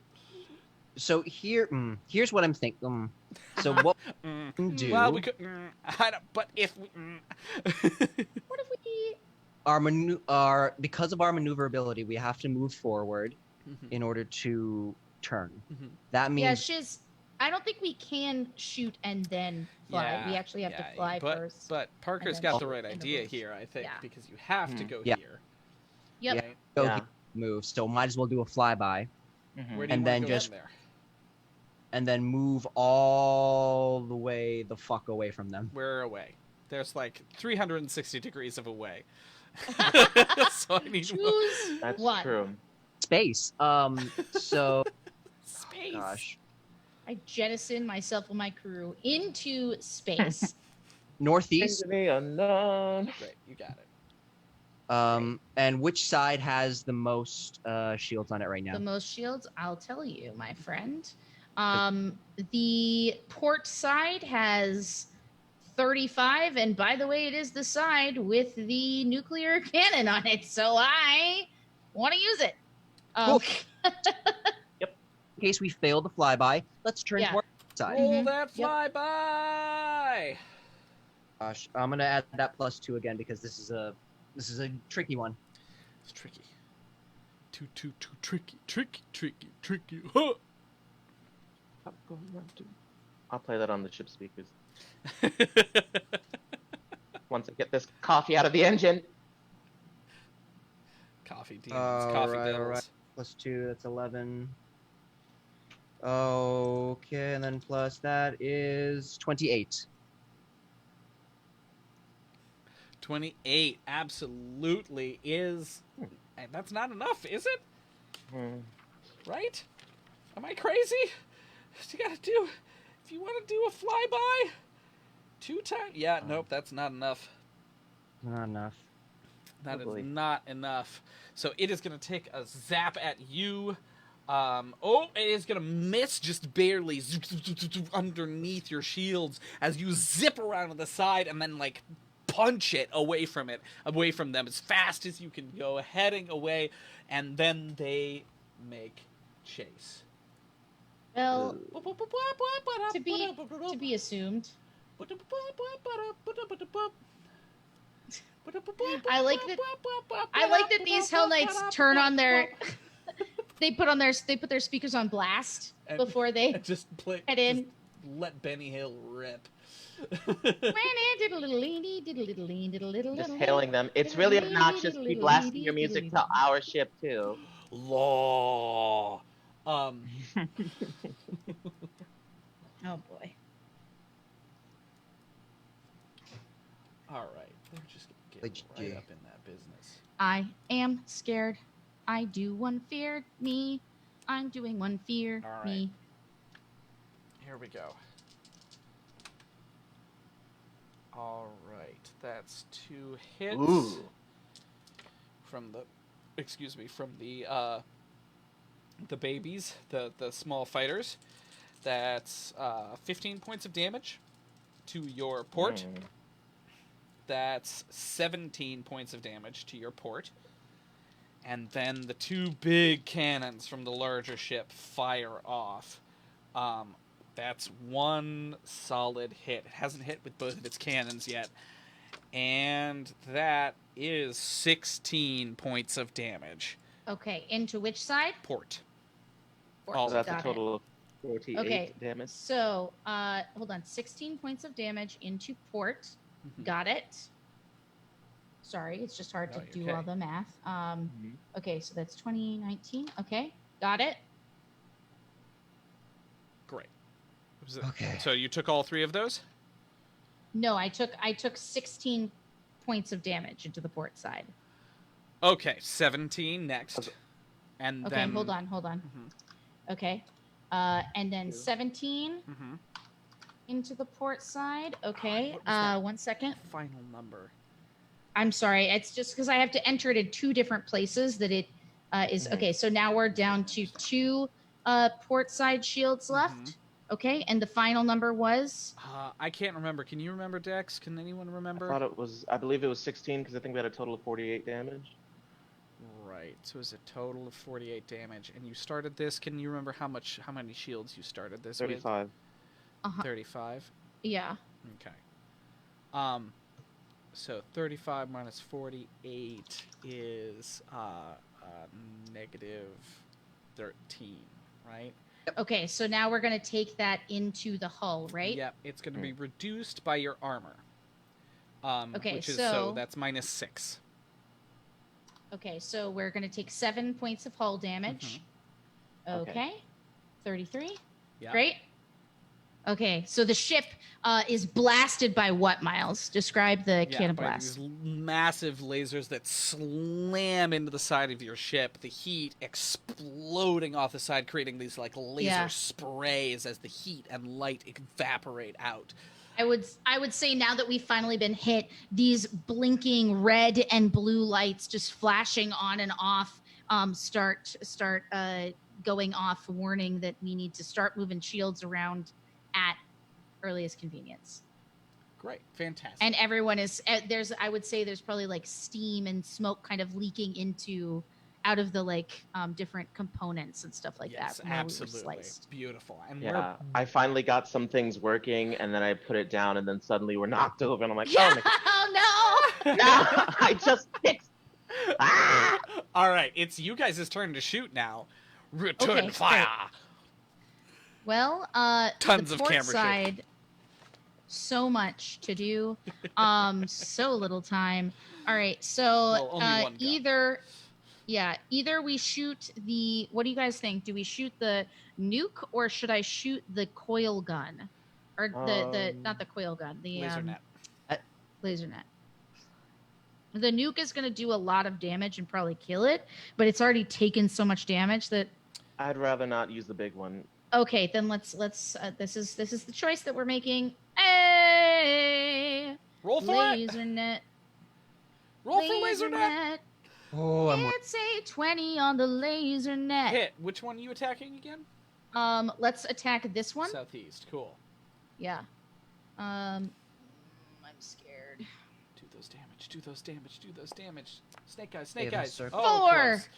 So here's what I'm thinking. So what we can do? Well, we could. I don't, but if we. What if we? Because of our maneuverability, we have to move forward in order to turn. That means Yeah, I don't think we can shoot and then fly. Yeah, we actually have to fly first. But Parker's and then got the shoot right in the idea woods. here, I think, Yeah. because you have to go Yeah. here. Yep. Right? go Yeah. move. So might as well do a flyby, Where do you and want then to go just from there? and then move all the way the fuck away from them. We're away. There's like 360 degrees of away. So I need Choose That's one. true. Space. So Space. gosh, I jettison myself and my crew into space. northeast. Into the unknown. Great, you got it. And which side has the most shields on it right now? The most shields, I'll tell you, my friend. The port side has 35, and by the way, it is the side with the nuclear cannon on it, so I want to use it. Cool. In case we fail the flyby, let's turn Yeah. to our side. Roll that flyby. Gosh, I'm gonna add that +2 again because this is a tricky one. It's tricky. Too tricky. Huh. I'll play that on the ship speakers. Once I get this coffee out of the engine. Coffee demons, coffee Alright, devils. +2, that's 11. Okay, and then plus that is 28. 28 absolutely is. And that's not enough, is it? Right? Am I crazy? You gotta do. If you want to do a flyby, 2 times. Yeah, nope, that's not enough. Not enough. That is not enough. So it is gonna take a zap at you, Oh, it is gonna miss just barely underneath your shields as you zip around to the side and then like punch it away from them as fast as you can go, heading away, and then they make chase. Well, to be assumed. I like that these Hell Knights turn on their they put their speakers on blast before they just head in. Just let Benny Hill rip. Just hailing them. It's really obnoxious to be blasting your music to our ship too. Law. Oh boy. All right, they're just gonna get right up in that business. I am scared. I do one fear me. I'm doing one fear All right. me. Here we go. All right, that's 2 hits. Ooh. From the babies, the small fighters. That's 15 points of damage to your port. That's 17 points of damage to your port. And then the 2 big cannons from the larger ship fire off. That's 1 solid hit. It hasn't hit with both of its cannons yet. And that is 16 points of damage. Okay, into which side? Port. So that's Got a total of 48 damage. So, hold on. 16 points of damage into port. Got it. Sorry, it's just hard to do all the math. Okay, so that's 2019. Okay, got it. Great. Okay. So you took all 3 of those? No, I took 16 points of damage into the port side. Okay, 17 next. And Okay, then hold on. Okay. And then 17 into the port side. Okay. 1 second. Final number. I'm sorry. It's just because I have to enter it in 2 different places that it is. Okay, so now we're down to 2 port side shields left. Okay, and the final number was? I can't remember. Can you remember, Dex? Can anyone remember? I believe it was 16 because I think we had a total of 48 damage. Right. So it was a total of 48 damage. And you started this. Can you remember how many shields you started this 35. with? 35? Yeah. Okay. So 35 minus 48 is negative 13, right? Okay, so now we're going to take that into the hull, right? Yep, it's going to be reduced by your armor. Okay, which is, so that's minus 6. Okay, so we're going to take 7 points of hull damage. Okay. 33. Yep. Great. Okay, so the ship is blasted by what, Miles? Describe the cannon by blast. these massive lasers that slam into the side of your ship, the heat exploding off the side, creating these like laser sprays as the heat and light evaporate out. I would say now that we've finally been hit, these blinking red and blue lights just flashing on and off start going off, warning that we need to start moving shields around at earliest convenience. Great, fantastic. And everyone is I would say there's probably like steam and smoke kind of leaking out of the like different components and stuff like that. From Absolutely. Where we were sliced. Beautiful. And Yeah, I finally got some things working, and then I put it down, and then suddenly we're knocked over, and I'm like, oh no! No, I just fixed. All right, it's you guys' turn to shoot now. Return fire. Great. Well, tons the of port camera side, so much to do, so little time. All right, so either we shoot the. What do you guys think? Do we shoot the nuke or should I shoot the coil gun, or the not the coil gun, the laser net? Laser net. The nuke is going to do a lot of damage and probably kill it, but it's already taken so much damage that. I'd rather not use the big one. Okay, then let's. This is the choice that we're making. Hey, roll for laser net. Roll for laser net. Oh, It's a 20 on the laser net. Hit. Which one are you attacking again? Let's attack this one. Southeast. Cool. Yeah. I'm scared. Do those damage. Do those damage. Do those damage. Snake eyes. Yeah, Snake eyes. those are- Oh, 4. close.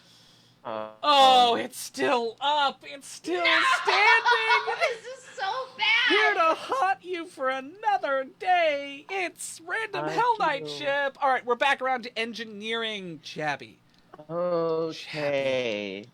Oh, it's still up. It's still standing. This is so bad. Here to haunt you for another day. It's Random Hell Knight ship. All right, we're back around to engineering, Chabby. Okay.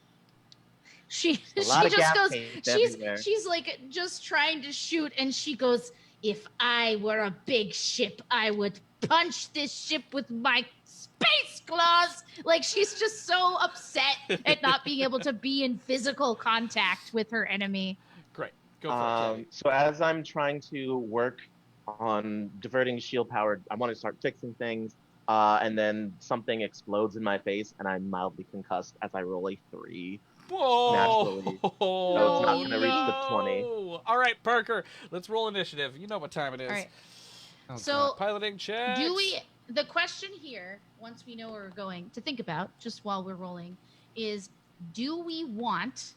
She A lot of just gas goes. paint everywhere. She's like just trying to shoot, and she goes, "If I were a big ship, I would punch this ship with my space claws." Like she's just so upset at not being able to be in physical contact with her enemy. Great, go for it. So as I'm trying to work on diverting shield power, I want to start fixing things, and then something explodes in my face, and I'm mildly concussed as I roll a 3. Whoa! Naturally. So it's not going to reach the 20. All right, Parker, let's roll initiative. You know what time it is. All right. Oh, So piloting check. do we? The question here, once we know where we're going, to think about just while we're rolling, is: do we want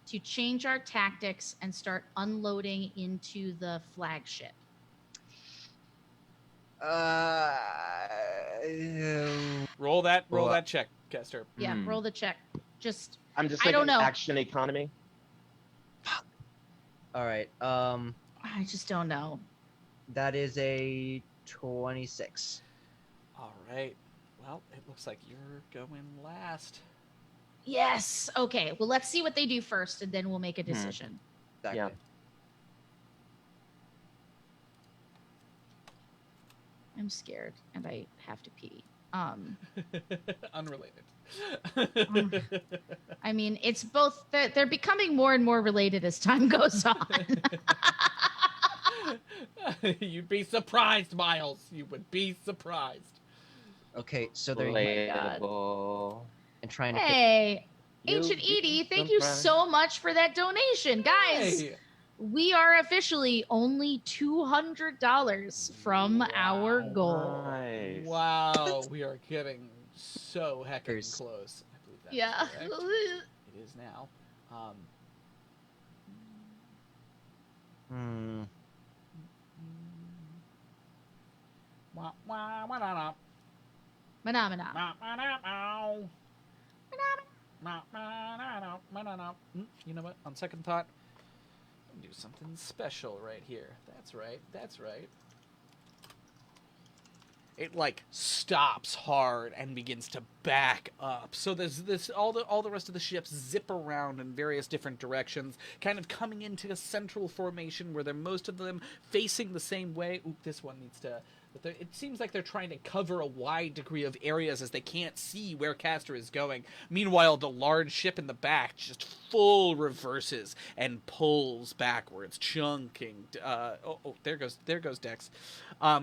to change our tactics and start unloading into the flagship? Roll that check, Kester. Yeah, roll the check. Just I'm just I thinking don't know. action economy. All right. I just don't know. That is a 26. All right. Well, it looks like you're going last. Yes. Okay. Well, let's see what they do first, and then we'll make a decision. Exactly. Yeah. I'm scared, and I have to pee. Unrelated. I mean, it's both. They're becoming more and more related as time goes on. You'd be surprised, Miles. You would be surprised. Okay, so they're Relatable. and trying to. Hey, You Ancient be Edie, thank you surprised. so much for that donation, guys. Hey. We are officially only $200 from our goal. Nice. Wow, we are getting so heckin' close. I believe that's Yeah. correct. It is now. You know what? On second thought, I'm gonna do something special right here. That's right. That's right. It like stops hard and begins to back up. So there's this all the rest of the ships zip around in various different directions, kind of coming into a central formation where they're most of them facing the same way. Oop, this one needs to. But it seems like they're trying to cover a wide degree of areas as they can't see where Castor is going. Meanwhile, the large ship in the back just full reverses and pulls backwards, chunking. There goes Dex,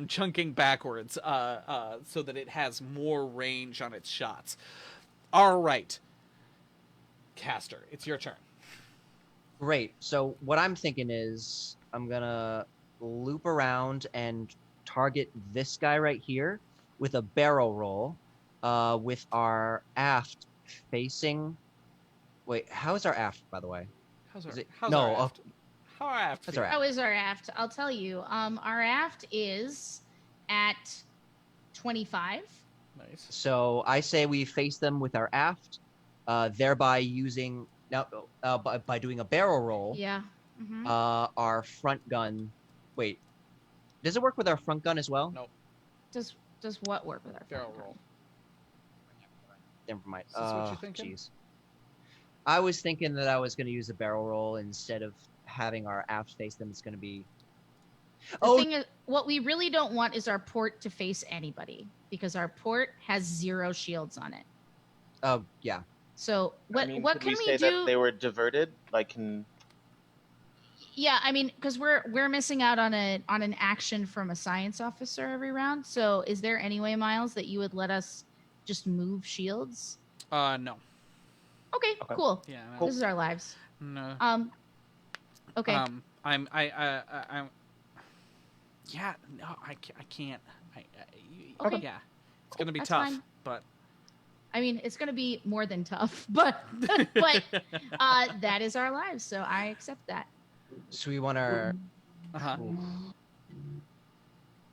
chunking backwards, so that it has more range on its shots. All right, Castor, it's your turn. Great. So what I'm thinking is I'm gonna loop around and target this guy right here with a barrel roll, with our aft facing. Wait, how is our aft, by the way? How's our, Is it- how's no, our oh, aft? How our aft? That's our aft. How is our aft? I'll tell you. Our aft is at 25. Nice. So I say we face them with our aft, thereby using now by doing a barrel roll. Yeah. Mhm. Our front gun. Wait, does it work with our front gun as well? Nope. Does what work with our Barrel front gun? roll. Never mind. Is this what you're thinking? Jeez. I was thinking that I was going to use a barrel roll instead of having our aft face them. It's going to be. The thing is, what we really don't want is our port to face anybody because our port has 0 shields on it. Oh yeah. So what I mean, what could can we we say do? that they were diverted? Like, Yeah, I mean, because we're missing out on an action from a science officer every round. So is there any way, Miles, that you would let us just move shields? No. Okay, cool. Yeah. No. This is our lives. No. Okay. I'm. Yeah. No. I can't. Okay. Yeah. It's gonna be That's tough. fine. but I mean, it's going to be more than tough, but that is our lives, so I accept that. So we want our. uh-huh.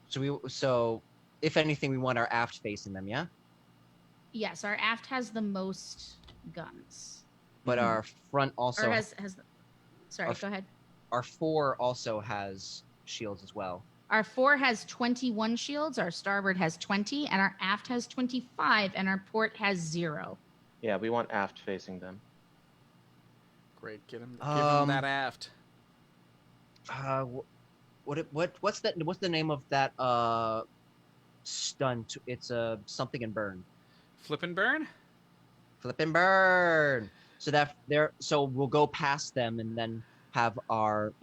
So if anything, we want our aft facing them, yeah. Yes, our aft has the most guns. But our front also. Or has. Sorry, go ahead. Our fore also has shields as well. Our fore has 21 shields, our starboard has 20, and our aft has 25, and our port has 0. Yeah, we want aft facing them. Great, give him that aft. What's that? What's the name of that stunt? It's something and burn. Flip and burn. Flip and burn. So that so we'll go past them and then have our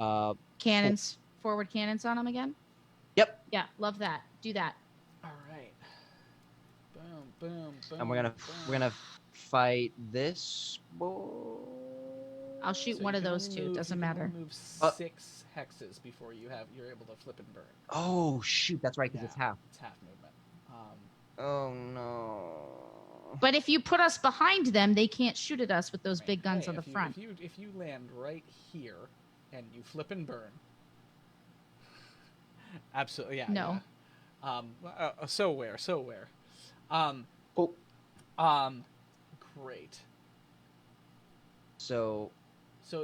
cannons, forward cannons on them again. Yep. Yeah, love that. Do that. All right. Boom, boom, boom. And we're gonna fight this boy. I'll shoot So one you of can those only two. move- Doesn't you can matter. only Move 6 hexes before you're able to flip and burn. Oh shoot, that's right, because it's half. It's half movement. Oh no. But if you put us behind them, they can't shoot at us with those big guns Hey, on the if you- front. If you land right here and you flip and burn, absolutely, yeah. No. Yeah. So aware. Great. So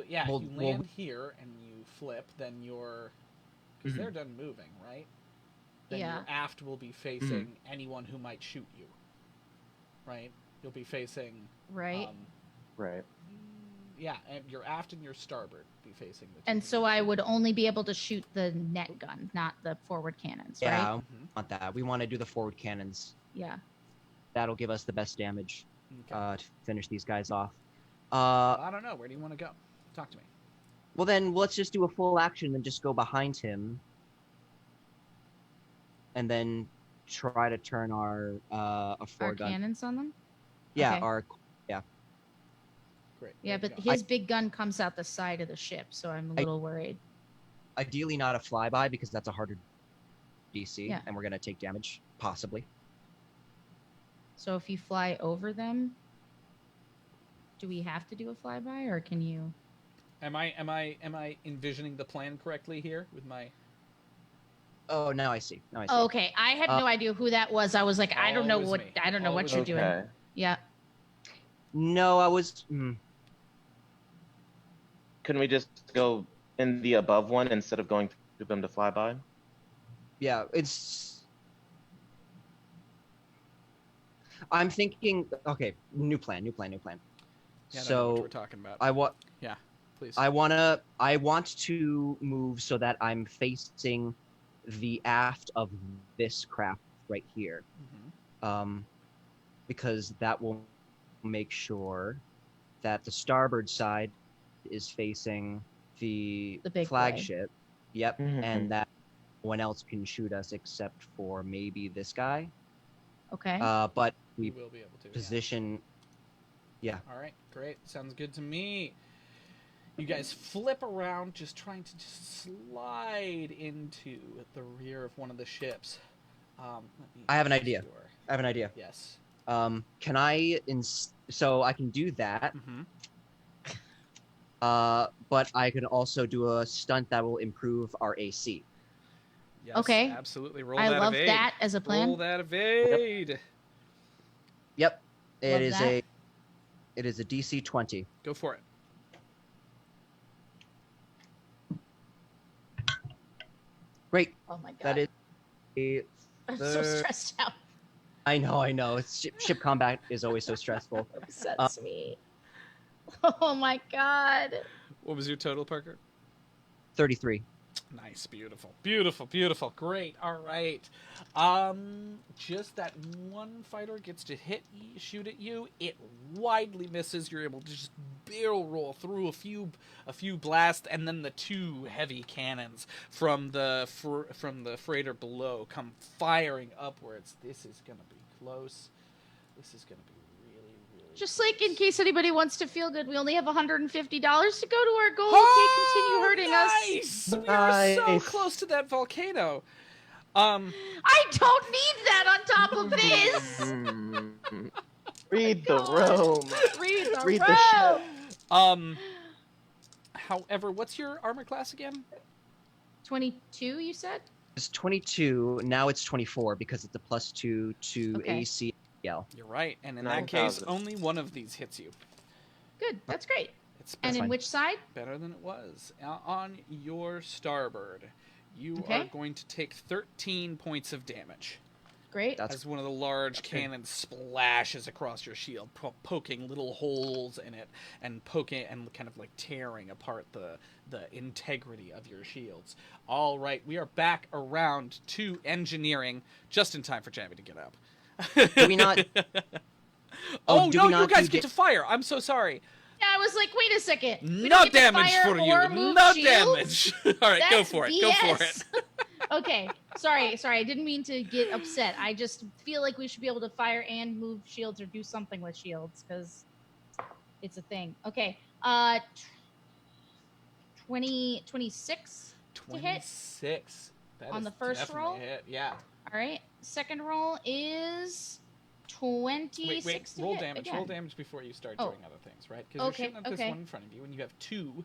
yeah, Well, if you well, land here and you flip, then because they're done moving, right? Then Yeah. your aft will be facing anyone who might shoot you. Right? You'll be facing. Right. Right. Yeah, and your aft and your starboard be facing the. And so I would only be able to shoot the net gun, not the forward cannons, yeah, right? we want that. We want to do the forward cannons. Yeah. That'll give us the best damage to finish these guys off. I don't know. Where do you want to go? Talk to me. Well, then let's just do a full action and just go behind him, and then try to turn our Our forward gun. cannons on them? Yeah, Okay. Great. Yeah, but his big gun comes out the side of the ship, so I'm a little worried. Ideally, not a flyby because that's a harder DC, Yeah. and we're gonna take damage possibly. So if you fly over them, do we have to do a flyby, or can you? Am I envisioning the plan correctly here with my? Oh, now I see. Now I see. Oh, okay, I had no idea who that was. I was like, I don't know Always what me. I don't know what Always you're me. doing. Yeah. No, I was. Couldn't we just go in the above one instead of going through them to fly by? Yeah, it's. I'm thinking. Okay, new plan. Yeah, I know what So we're talking about. Yeah, please. I want to move so that I'm facing the aft of this craft right here, because that will make sure that the starboard side is facing the big flagship. Yep, Mhm. and that no one else can shoot us except for maybe this guy. Okay. But We we will be able to. position. Yeah. All right, great. Sounds good to me. You guys flip around, just trying to just slide into the rear of one of the ships. Let me I have an make idea. sure. I have an idea. Yes. Can I so I can do that. But I can also do a stunt that will improve our AC. Yes, Okay. absolutely. Roll I that love evade. that as a plan. Roll that evade. Yep. Love that. It is a DC 20. Go for it. Great. Oh my god. That is I'm so stressed out. I know. It's ship combat is always so stressful. Upsets me. Oh my god. What was your total, Parker? 33. Nice, beautiful. Great. All right. Just that one fighter gets to shoot at you. It widely misses. You're able to just barrel roll through a few blasts, and then the two heavy cannons from the freighter below come firing upwards. This is gonna be close. This is gonna be really. Just like in case anybody wants to feel good, we only have $150 to go to our goal if they continue hurting us. Nice! We are so close to that volcano. I don't need that on top of this. Read the room. Read the Read room. the ship. However, what's your armor class again? 22, you said? It's 22. Now it's 24 because it's a +2 to Okay. AC. You're right, and in that 9,000. case, only one of these hits you. Good. That's great. It's And in fine. which side? better than it was. On your starboard, you Okay. are going to take 13 points of damage. Great. As one of the large cannons splashes across your shield, poking little holes in it and poking and kind of like tearing apart the integrity of your shields. All right, we are back around to engineering, just in time for Jamie to get up. Do we not? Oh, do no, we you not guys do get to fire. I'm so sorry. Yeah, I was like, wait a second. We No don't get to damage fire for you. or move No shields? damage. All right, go That's for it. Go for BS. it. Okay, sorry. I didn't mean to get upset. I just feel like we should be able to fire and move shields or do something with shields because it's a thing. Okay, 26 to hit 26. That on is the first definitely roll. a hit. Yeah. All right, second roll is 26 Wait. to Roll hit damage. again. Roll damage before you start Oh. doing other things, right? Because Okay, you're shooting at this okay. one in front of you, and you have 2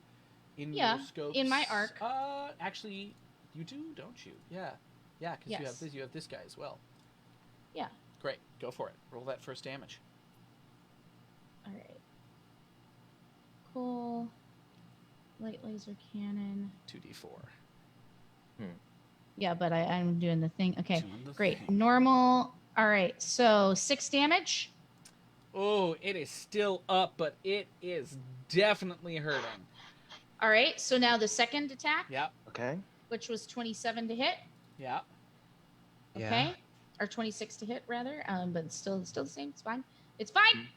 in Yeah, your scopes. in my arc. Actually, you do, don't you? Yeah. Yeah, because Yes. you have this guy as well. Yeah. Great. Go for it. Roll that first damage. All right. Cool. Light laser cannon. 2d4. Yeah, but I'm doing the thing. Okay, Doing the great. thing. Normal. All right, so 6 damage. Oh, it is still up, but it is definitely hurting. All right, so now the second attack, Yep. Okay. which was 27 to hit. Yeah. Okay, or 26 to hit rather. But it's still the same. It's fine. It's fine.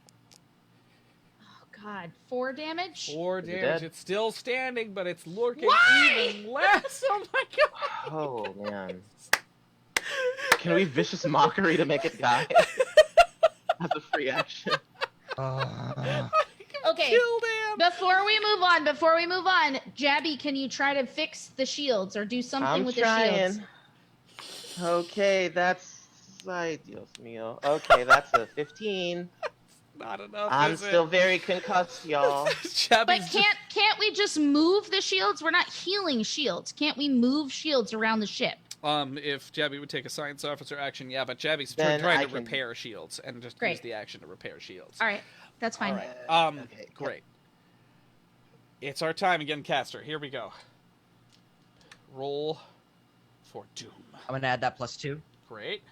Oh God, 4 damage. 4 Is it damage. dead? It's still standing, but it's lurking Why? even less. Oh my god. Oh man. Can we vicious mockery to make it die? As a free action. Okay. Killed him. Before we move on, Jabby, can you try to fix the shields or do something I'm with trying. the shields? Okay, that's. Ay, Dios mío. Okay, that's a 15. Not enough. I'm is still it? very concussed, y'all. But can't we just move the shields? We're not healing shields. Can't we move shields around the ship? If Jabby would take a science officer action, yeah, but Jabby's Then trying I to can- repair shields and just Great. use the action to repair shields. All right, that's fine. All right. Okay. Great. It's our time again, caster. Here we go. Roll for doom. I'm gonna add that +2. Great.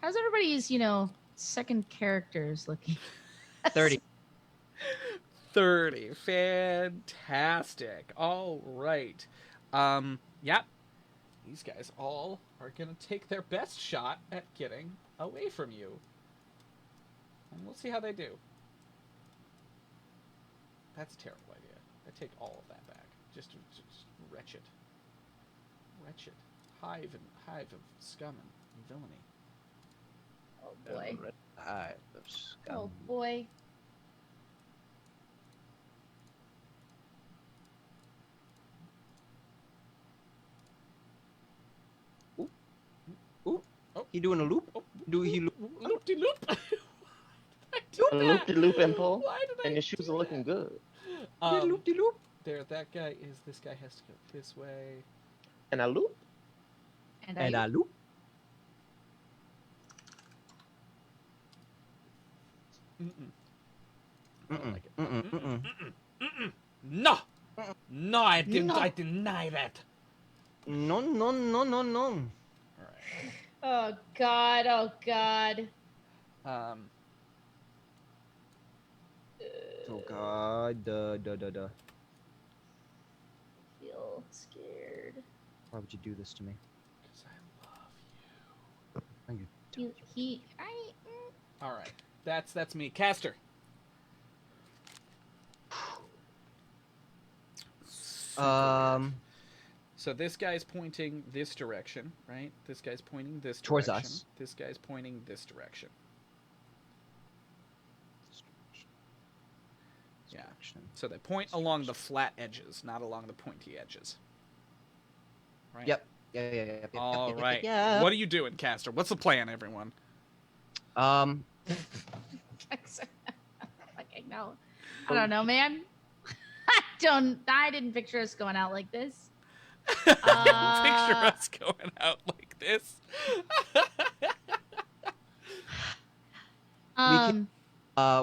How's everybody's, second characters looking? 30. 30. Fantastic. All right. Yep. These guys all are going to take their best shot at getting away from you. And we'll see how they do. That's a terrible idea. I take all of that back. Just wretched. Wretched. Hive of scum and villainy. Oh boy. Scum. Oh boy. He doing a loop? Do he loop? Loop-de-loop. A loop-de-loop impulse. Why did I And your shoes are looking good. Loop-de-loop. There, that guy is. This guy has to go this way. And a loop? And a loop. I don't like it. No! No, I deny that. No. Oh god. Oh god. Oh god. Duh. Feel scared. Why would you do this to me? Because I love you. All right, that's me, caster. So this guy's pointing this direction, right? This guy's pointing this Towards direction. us. This guy's pointing this direction. Yeah. So they point along the flat edges, not along the pointy edges. Right? Yep. All right. yeah. What are you doing, Caster? What's the plan, everyone? Um, Okay, no. I don't know, man. I didn't picture us going out like this. Picture us going out like this.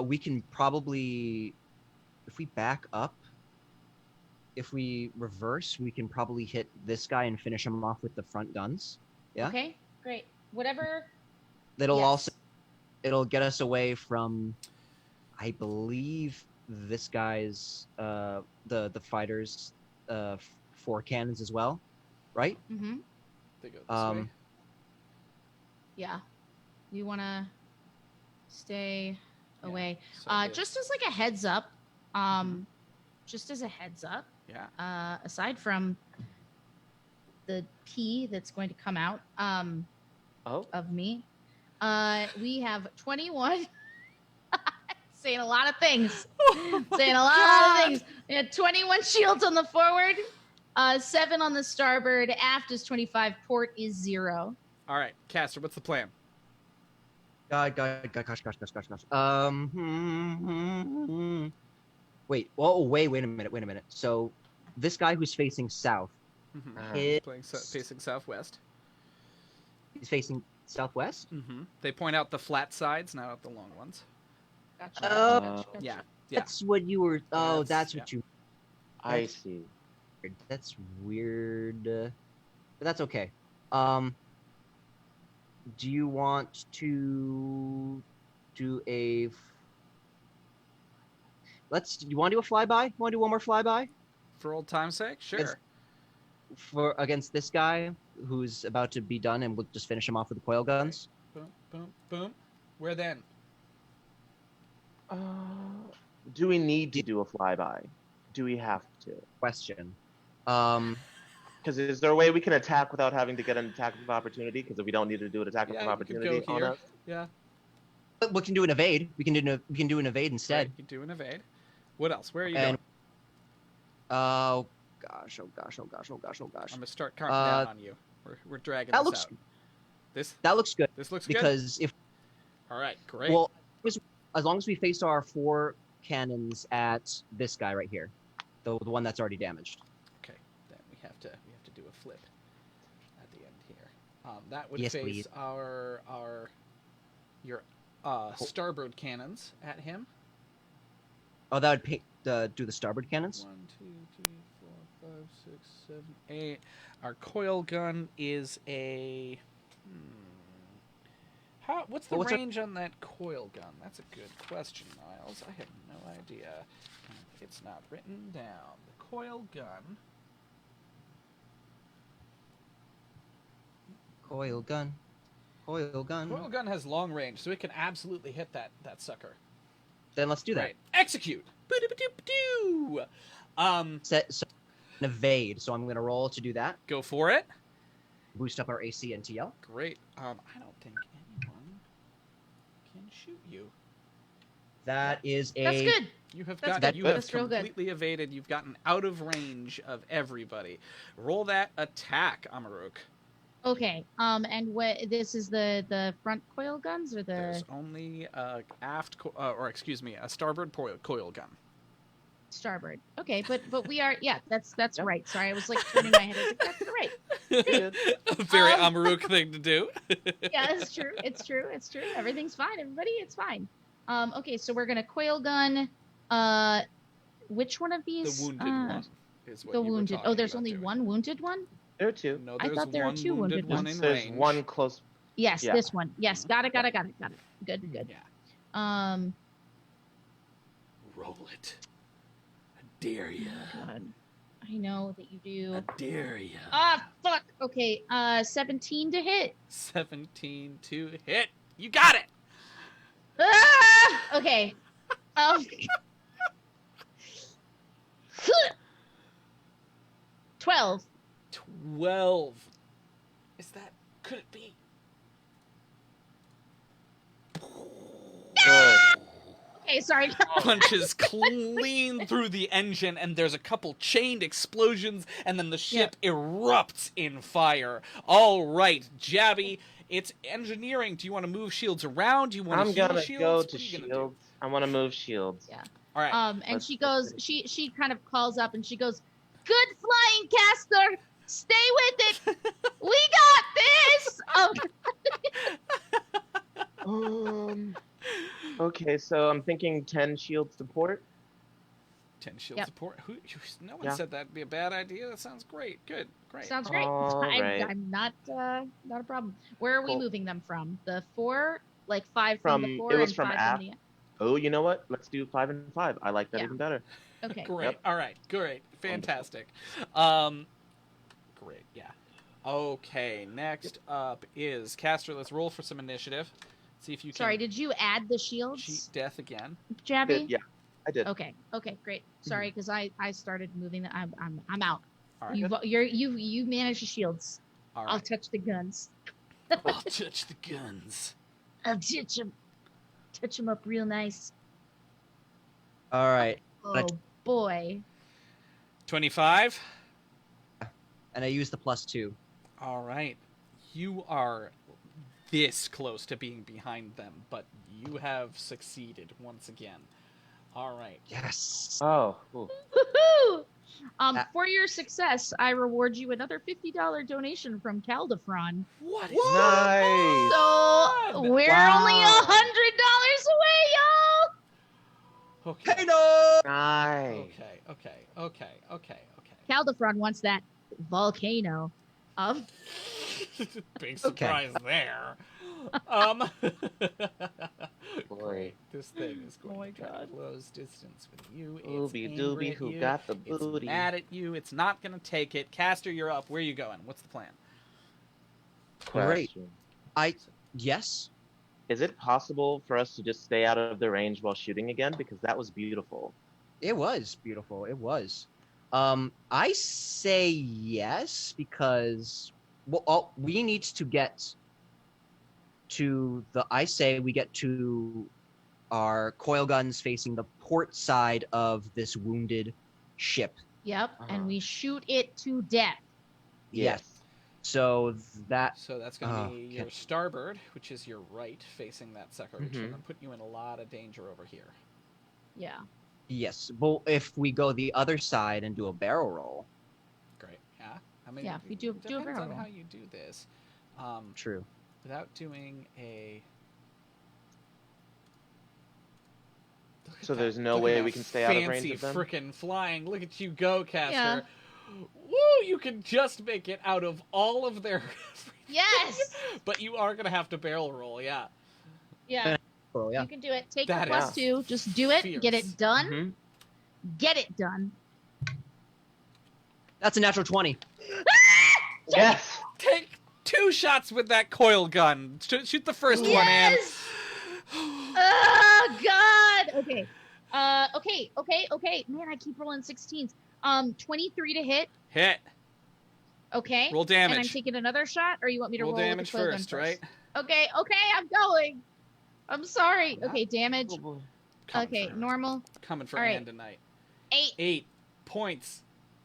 we can probably, if we back up, if we reverse, we can probably hit this guy and finish him off with the front guns. Yeah. Okay, great. Whatever. That'll Yes. also, it'll get us away from, I believe, this guy's the fighters 4 cannons as well, right? Mm-hmm. They go this way. Yeah. You want to stay away. so Just as like a heads up, just as a heads up, yeah. Aside from the pee that's going to come out of me, we have 21 saying a lot of things. Saying a lot of things. We had 21 shields on the forward, 7 on the starboard, aft is 25, port is 0. All right, Caster, what's the plan? Gosh. Wait. Oh, wait a minute. So, this guy who's facing south, He's facing southwest. He's facing southwest. They point out the flat sides, not out the long ones. Gotcha. Yeah. That's what you were. Oh, that's what you. I see. That's weird. But that's okay. Do you want to do a? Do you want to do a flyby? Want to do one more flyby? For old time's sake, sure. For against this guy who's about to be done, and we'll just finish him off with the coil guns. Boom, boom, boom. Where then? Do we need to do a flyby? Do we have to? Question. Because is there a way we can attack without having to get an attack of opportunity? Because if we don't need to do an attack of opportunity on us, But we can do an evade. We can do an evade instead. Right, you do an evade. What else? Where are you And- going? Oh gosh. I'm gonna start counting down on you. We're dragging That this looks. out. That looks good. This looks good? because if. All right, great. Well, as long as we face our 4 cannons at this guy right here, the one that's already damaged. Okay, then we have to do a flip at the end here. That would Yes, face please. your starboard cannons at him. Oh, that would do the starboard cannons. 1, 2, 3, 4, 5, 6, 7, 8. Our coil gun is a. What's the range on that coil gun? That's a good question, Miles. I have no idea. It's not written down. The coil gun. Coil gun. Coil gun has long range, so it can absolutely hit that sucker. Then let's do that. Right. Execute. Boo-doo-doo-doo-doo. So an evade. So I'm going to roll to do that. Go for it. Boost up our AC and TL. Great. I don't think anyone can shoot you. That is a. That's good. You have That's gotten. good. You have That's real good. completely evaded. You've gotten out of range of everybody. Roll that attack, Amaruk. Okay. And what? This is the front coil guns or the There's only aft, a starboard coil gun. starboard? Okay, but we are. Yeah, that's right. Sorry, I was like turning my head. I was like, that's right. A very Amaruk thing to do. Yeah, it's true. It's true. Everything's fine, everybody. It's fine. Okay, so we're gonna coil gun. Which one of these? The wounded one is what The you were wounded. talking Oh, there's about only doing. one wounded one. there are 2. No, I there's thought there were one 2 wounded one ones. in There's range. one close. Yes, Yeah. this one. Yes, got it. Good. Yeah. Roll it. I dare ya. God. I know that you do. I dare ya. Ah, fuck. Okay, 17 to hit. 17 to hit. You got it. Ah! Okay. 12. 12. Could it be? Good. Okay, sorry. punches clean through the engine, and there's a couple chained explosions, and then the ship erupts in fire. All right, Jabby, it's engineering. Do you want to move shields around? Do you want to I'm heal gonna shields? go What to are you gonna shields. I want to move shields. Yeah. All right. And Let's she get goes, ready. she kind of calls up and she goes, "Good flying, Castor. Stay with it. We got this." Okay, so I'm thinking 10 shield support. 10 shield Yep. support. No one Yeah. said that'd be a bad idea. That sounds great. Good. Great. Sounds great. All right. I'm not a problem. Where are we Cool. moving them from? The 4, like 5 from the 4 It was and from 5 aft. from the. Oh, you know what? Let's do 5 and 5. I like that Yeah. even better. Okay. Great. Yep. All right. Great. Fantastic. Great. Yeah. Okay. Next up is Castor. Let's roll for some initiative. See if you can Sorry, did you add the shields? cheat death again. Jabby? Yeah, I did. Okay. Okay. Great. Sorry, because I started moving. I'm out. All right. You manage the shields. All I'll right. touch the guns. I'll touch the guns. I'll touch them. Touch them up real nice. All right. Oh boy. 25. And I use the +2. All right. You are this close to being behind them, but you have succeeded once again. All right. Yes. Oh. Ooh. Woohoo! For your success, I reward you another $50 donation from Caldefron. What? Nice. So we're only $100 away, y'all. Okay. Hey, no! Nice. Okay. Caldefron wants that volcano. Big surprise there. Boy. This thing is going to try to close distance with you. It's Ooby angry dooby, at who you. got the It's booty? mad at you. It's not going to take it. Castor, you're up. Where are you going? What's the plan? Great. Question. Yes. Is it possible for us to just stay out of the range while shooting again? Because that was beautiful. It was beautiful. It was. I say yes because we need to get to the. I say we get to our coil guns facing the port side of this wounded ship. Yep, and we shoot it to death. Yes. So that's going to be your starboard, which is your right, facing that sucker, which is going to put you in a lot of danger over here. Yeah. Yes, but if we go the other side and do a barrel roll. Great. Yeah. I mean, Yeah, we do a depends barrel on roll. how you do this. True. Without doing a. So there's no Look at way that we can stay out of range fancy of them? frickin' flying. Look at you go, Castor. Yeah. Woo! You can just make it out of all of their. Yes. But you are gonna have to barrel roll, yeah. Yeah. Oh, yeah. You can do it. Take That the +2. Just do it. fierce. Get it done. Mhm. Get it done. That's a natural 20. Yes. Take 2 shots with that coil gun. Shoot the first one, Anne. Yes. Oh God. Okay. Okay. Man, I keep rolling 16s. 23 to hit. Hit. Okay. Roll damage. And I'm taking another shot, or you want me to roll damage with the coil gun first, right? Okay. I'm going. I'm sorry. Okay, damage. Oh, boy. Okay, normal. Coming for All right. Anne tonight. 8. 8 points.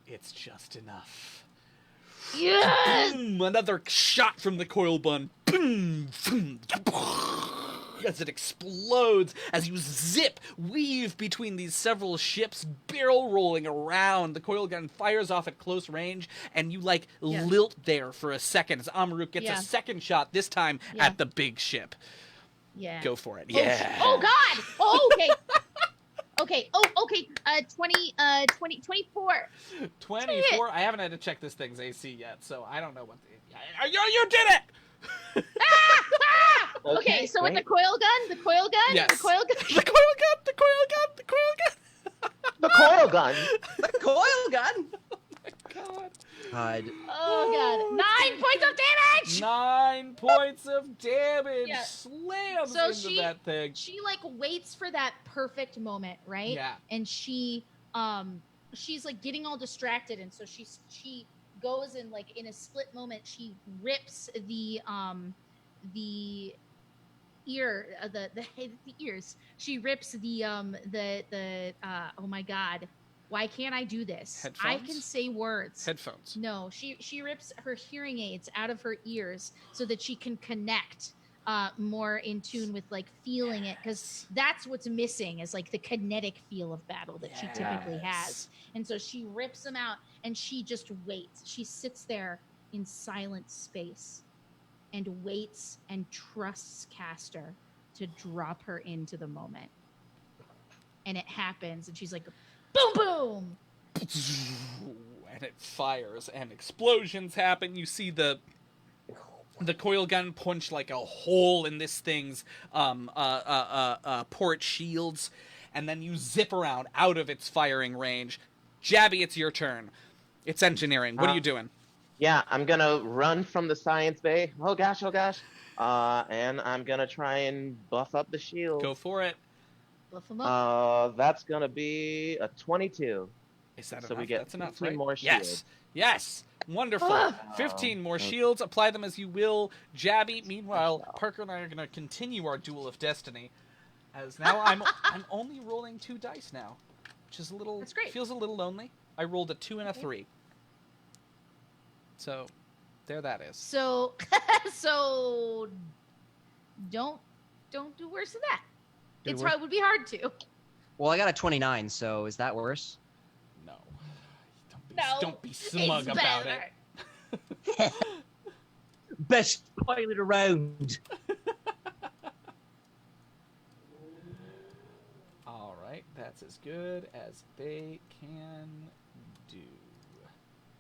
It's just enough. Yes. Boom! Another shot from the coil gun. Boom! Boom! As it explodes, as you weave between these several ships, barrel rolling around. The coil gun fires off at close range, and you lilt there for a second as Amaruk gets a second shot, this time at the big ship. Yeah. Go for it. Oh, Yeah. Oh God. Oh, okay. Okay. Oh, okay. 24. 24. I haven't had to check this thing's AC yet, so I don't know what. You did it. Okay, so with the coil gun, Yes. the coil gun. The coil gun. The coil gun. The coil gun. God. God. Oh God. 9 points of damage. 9 points of damage. Yeah. Slams So into that thing. She waits for that perfect moment, right? Yeah. And she's getting all distracted, and so she goes and in a split moment she rips the the ears. She rips the oh my god, why can't I do this? I can Headphones? say words. Headphones. No, she rips her hearing aids out of her ears so that she can connect more in tune with like feeling it, because that's what's missing is like the kinetic feel of battle that she typically has. And so she rips them out and she just waits. She sits there in silent space and waits and trusts Castor to drop her into the moment. And it happens, and she's like, boom, boom! And it fires, and explosions happen. You see the coil gun punch like a hole in this thing's port shields, and then you zip around out of its firing range. Jabby, it's your turn. It's engineering. What are you doing? Yeah, I'm gonna run from the science bay. Oh gosh, oh gosh. And I'm gonna try and buff up the shield. Go for it. Buff them up. That's gonna be a 22. Is that so enough? we get That's enough, 15 right? more Yes. shields. Yes. Wonderful. 15 more shields. Apply them as you will. Jabby, meanwhile, Parker and I are going to continue our duel of destiny. As now I'm only rolling 2 dice now, which is a little... That's great. Feels a little lonely. I rolled a 2 and a 3. So, there that is. So, don't do worse than that. Do It worse? would be hard to. Well, I got a 29, so is that worse? No. No, Don't be smug it's about better. it. Best pilot around. All right. That's as good as they can do.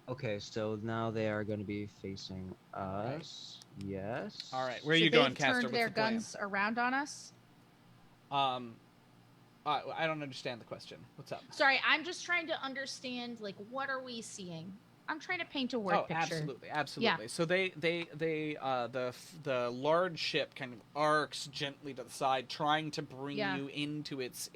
Okay, so now they are going to be facing us. Yes. All right. Where are So you going, they've Castor? turned What's their the plan? guns around on us. I don't understand the question. What's up? Sorry, I'm just trying to understand, like, what are we seeing? I'm trying to paint a word picture. Absolutely. Yeah. So the large ship kind of arcs gently to the side, trying to bring you into its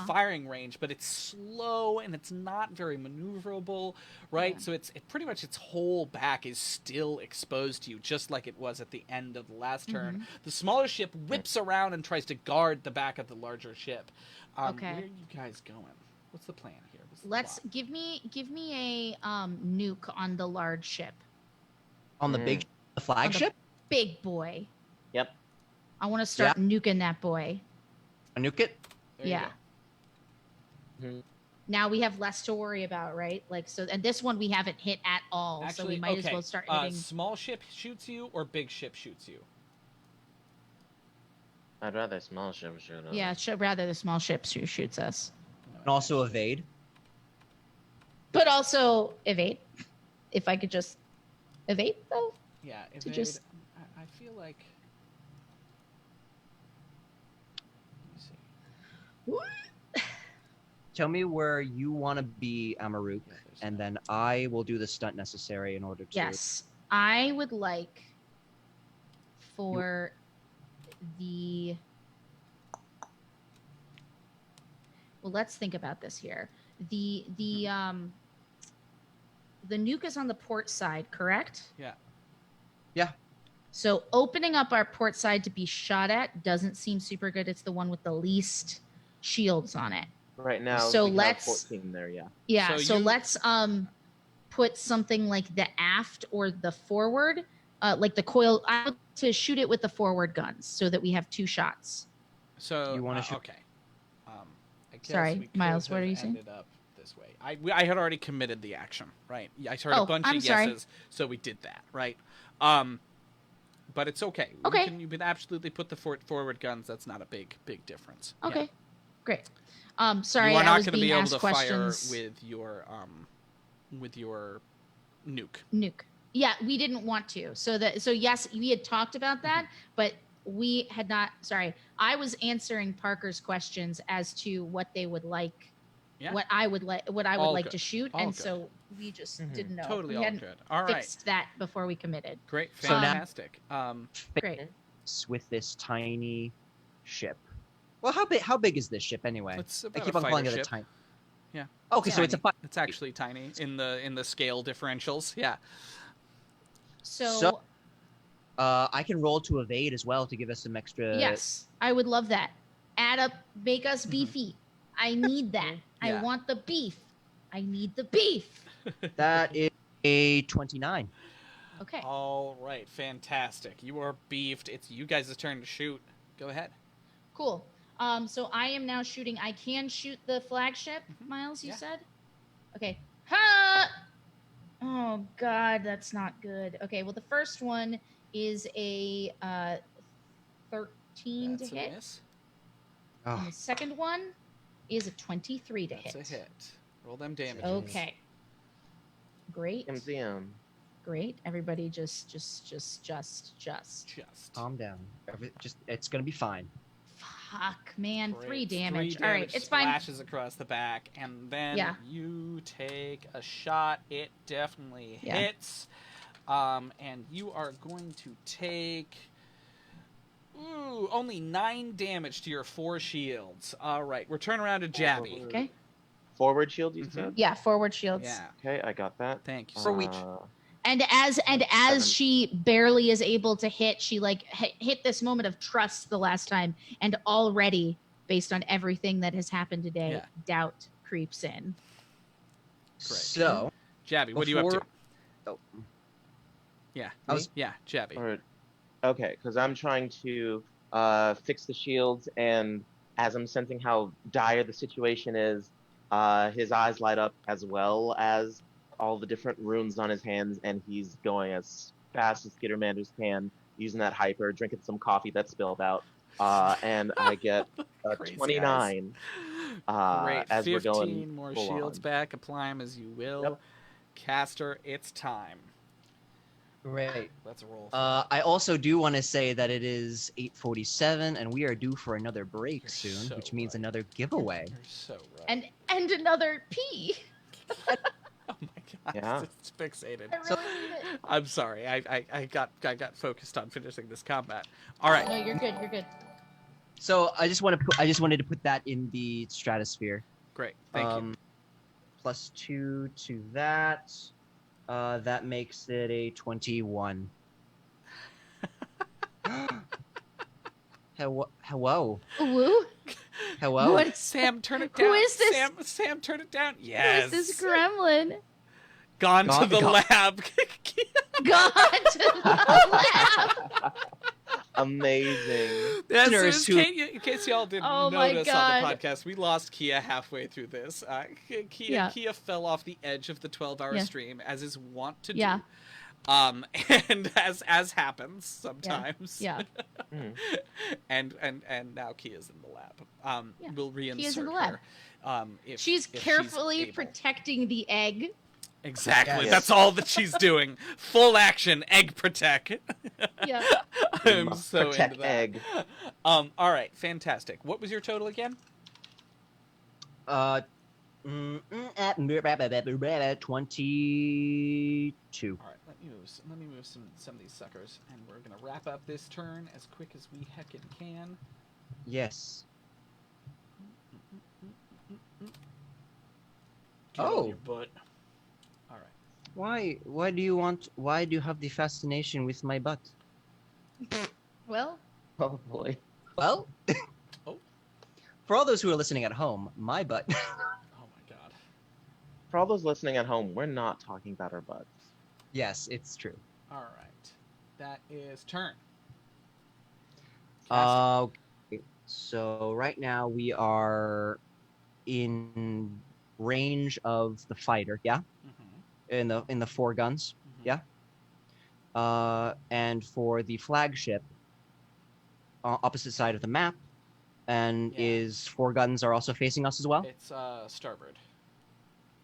firing range, but it's slow and it's not very maneuverable, right? So it's pretty much its whole back is still exposed to you, just like it was at the end of the last turn. The smaller ship whips around and tries to guard the back of the larger ship. Okay. Where are you guys going? What's the plan here? Let's give me a nuke on the large ship. On the the flagship? Big boy. Yep. I want to start nuking that boy. A nuke it? Yeah. Now we have less to worry about, right? Like, so, and this one we haven't hit at all, so we might as well start hitting. Small ship shoots you or big ship shoots you? I'd rather small ship shoot us. Yeah, rather the small ship shoots us. And also evade. But also evade. If I could just evade, though. Yeah, to evade. just... I feel like... Let me see. Tell me where you want to be, Amaruk, and then I will do the stunt necessary in order to... Yes. I would like for the... Well, let's think about this here. The nuke is on the port side, correct? Yeah. Yeah. So opening up our port side to be shot at doesn't seem super good. It's the one with the least shields on it. Right now, So we have let's 14 there, yeah. Yeah, so let's put something like the aft or the forward, like the coil. I want to shoot it with the forward guns so that we have 2 shots. So you want to shoot? Okay. I guess Sorry, we could Miles, what have are you saying? ended up this way. I had already committed the action, right? I heard a bunch I'm of sorry. yeses, so we did that, right? But it's okay. Okay. You can absolutely put the forward guns. That's not a big difference. Okay, Yeah. great. Sorry, You are I not was going to being be able asked to questions. fire with your nuke. Nuke. Yeah, we didn't want to. So yes, we had talked about that, but we had not. Sorry, I was answering Parker's questions as to what they would like, what I would like to shoot, All and good. so we just didn't know. Totally we all hadn't good. All right. fixed that before we committed. Great, So now- fantastic. Great. With this tiny ship. Well, how big is this ship anyway? It's I about keep a on calling fighter it a ship. tiny. Yeah. Okay, so it's a tiny. It's actually tiny in the scale differentials. Yeah. So I can roll to evade as well to give us some extra. Yes, I would love that. Add up, make us beefy. I need that. I Yeah. want the beef. I need the beef. That is a 29. Okay. All right, fantastic. You are beefed. It's you guys' turn to shoot. Go ahead. Cool. So I am now shooting. I can shoot the flagship, Miles, you said? Okay. Ha! Oh, God, that's not good. Okay, well, the first one is a 13 That's to a hit. miss. And the second one is a 23 to hit. That's a hit. Roll them damages. Okay. Great. MZM. Great. Everybody just. Calm down. It's gonna be fine. Fuck, man. Great. 3 damage. 3 All right, damage it's fine. splashes across the back, and then Yeah. you take a shot. It definitely Yeah. hits. And you are going to take only 9 damage to your 4 shields. All right, we're turning around to Jabby. Okay. Forward shield, you said? Yeah, forward shields. Yeah. Okay, I got that. Thank you. For each. And as she barely is able to hit, she like hit this moment of trust the last time, and already, based on everything that has happened today, doubt creeps in. Great. So, Jabby, what are you up to? Oh. Yeah. Me? Jabby. Or, okay, because I'm trying to fix the shields, and as I'm sensing how dire the situation is, his eyes light up as well as all the different runes on his hands, and he's going as fast as Skittermanders can, using that hyper, drinking some coffee that spilled out, and I get a 29 Great. as 15 we're going more full shields on. back. Apply them as you will. Caster, it's time. Great. Let's roll. I also do want to say that it is 8:47, and we are due for another break soon, which means another giveaway. You're so right. And another pee. Oh my god, Yeah. it's fixated. I really need it. I'm sorry. I got focused on finishing this combat. All right. No, you're good. You're good. So I just wanted to put that in the stratosphere. Great. Thank you. +2 to that. That makes it a 21. Hello. Woo? Hello. What? Sam, turn it Who down. is this? Sam, turn it down. Yes. Who is this gremlin? Gone to the lab. Gone to the lab. Amazing. This is, in case y'all didn't Oh my notice on the God. podcast, we lost Kia halfway through this. Kia fell off the edge of the 12-hour stream, as is wont to do. And as happens sometimes. Yeah. and now Kia's in the lab. We'll reinsert Kia's in the lab. her. If She's if carefully able. protecting the egg. Exactly. Yes. That's all that she's doing. Full action, egg protect. Yeah. I'm so Protect into that. egg. All right, fantastic. What was your total again? 22. All right, let me move some of these suckers, and we're gonna wrap up this turn as quick as we heckin' can. Yes. Get on your butt. All right. Why do you have the fascination with my butt? Well. Oh boy. Well, Oh. for all those who are listening at home, my butt. Oh my god. For all those listening at home, we're not talking about our butts. Yes, it's true. All right. That is turn. Okay, so right now we are in range of the fighter, yeah? In the 4 guns, yeah? And for the flagship, opposite side of the map, and is 4 guns are also facing us as well? It's starboard.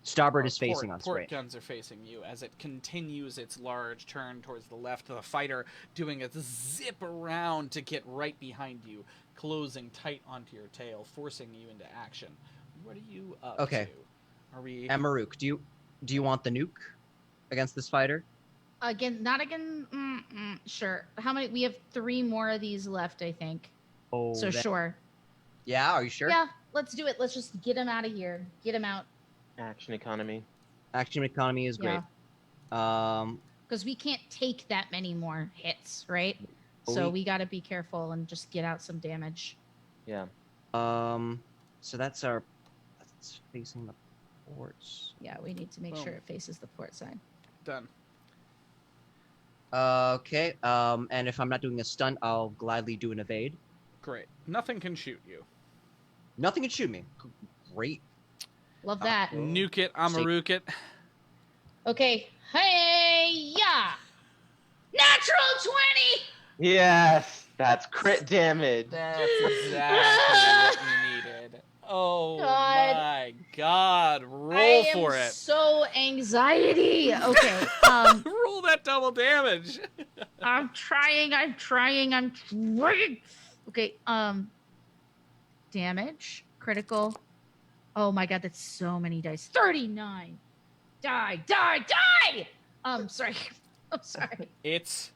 Starboard Or is facing us, port right? guns are facing you as it continues its large turn towards the left. The fighter doing a zip around to get right behind you, closing tight onto your tail, forcing you into action. What are you up Okay. to? Are we? Amaruk, do you want the nuke against this fighter? Not again. Sure. How many? We have 3 more of these left, I think. Oh, So sure. Yeah, are you sure? Yeah, let's do it. Let's just get him out of here. Get him out. Action economy. Action economy is great. because we can't take that many more hits, right? So we got to be careful and just get out some damage. Yeah. So that's facing the ports. Yeah, we need to make sure it faces the port side. Done. Okay. And if I'm not doing a stunt, I'll gladly do an evade. Great. Nothing can shoot you. Nothing can shoot me. Great. Love that. Nuke it, Amaruke it. Okay. Hey, yeah. Natural 20! Yes, that's crit damage. That's exactly what you needed. Oh God. my god. Roll I for am it. so anxiety. Okay. Roll that double damage. I'm trying. Okay, damage, critical. Oh my god, that's so many dice. 39. Die. Sorry. I'm sorry. It's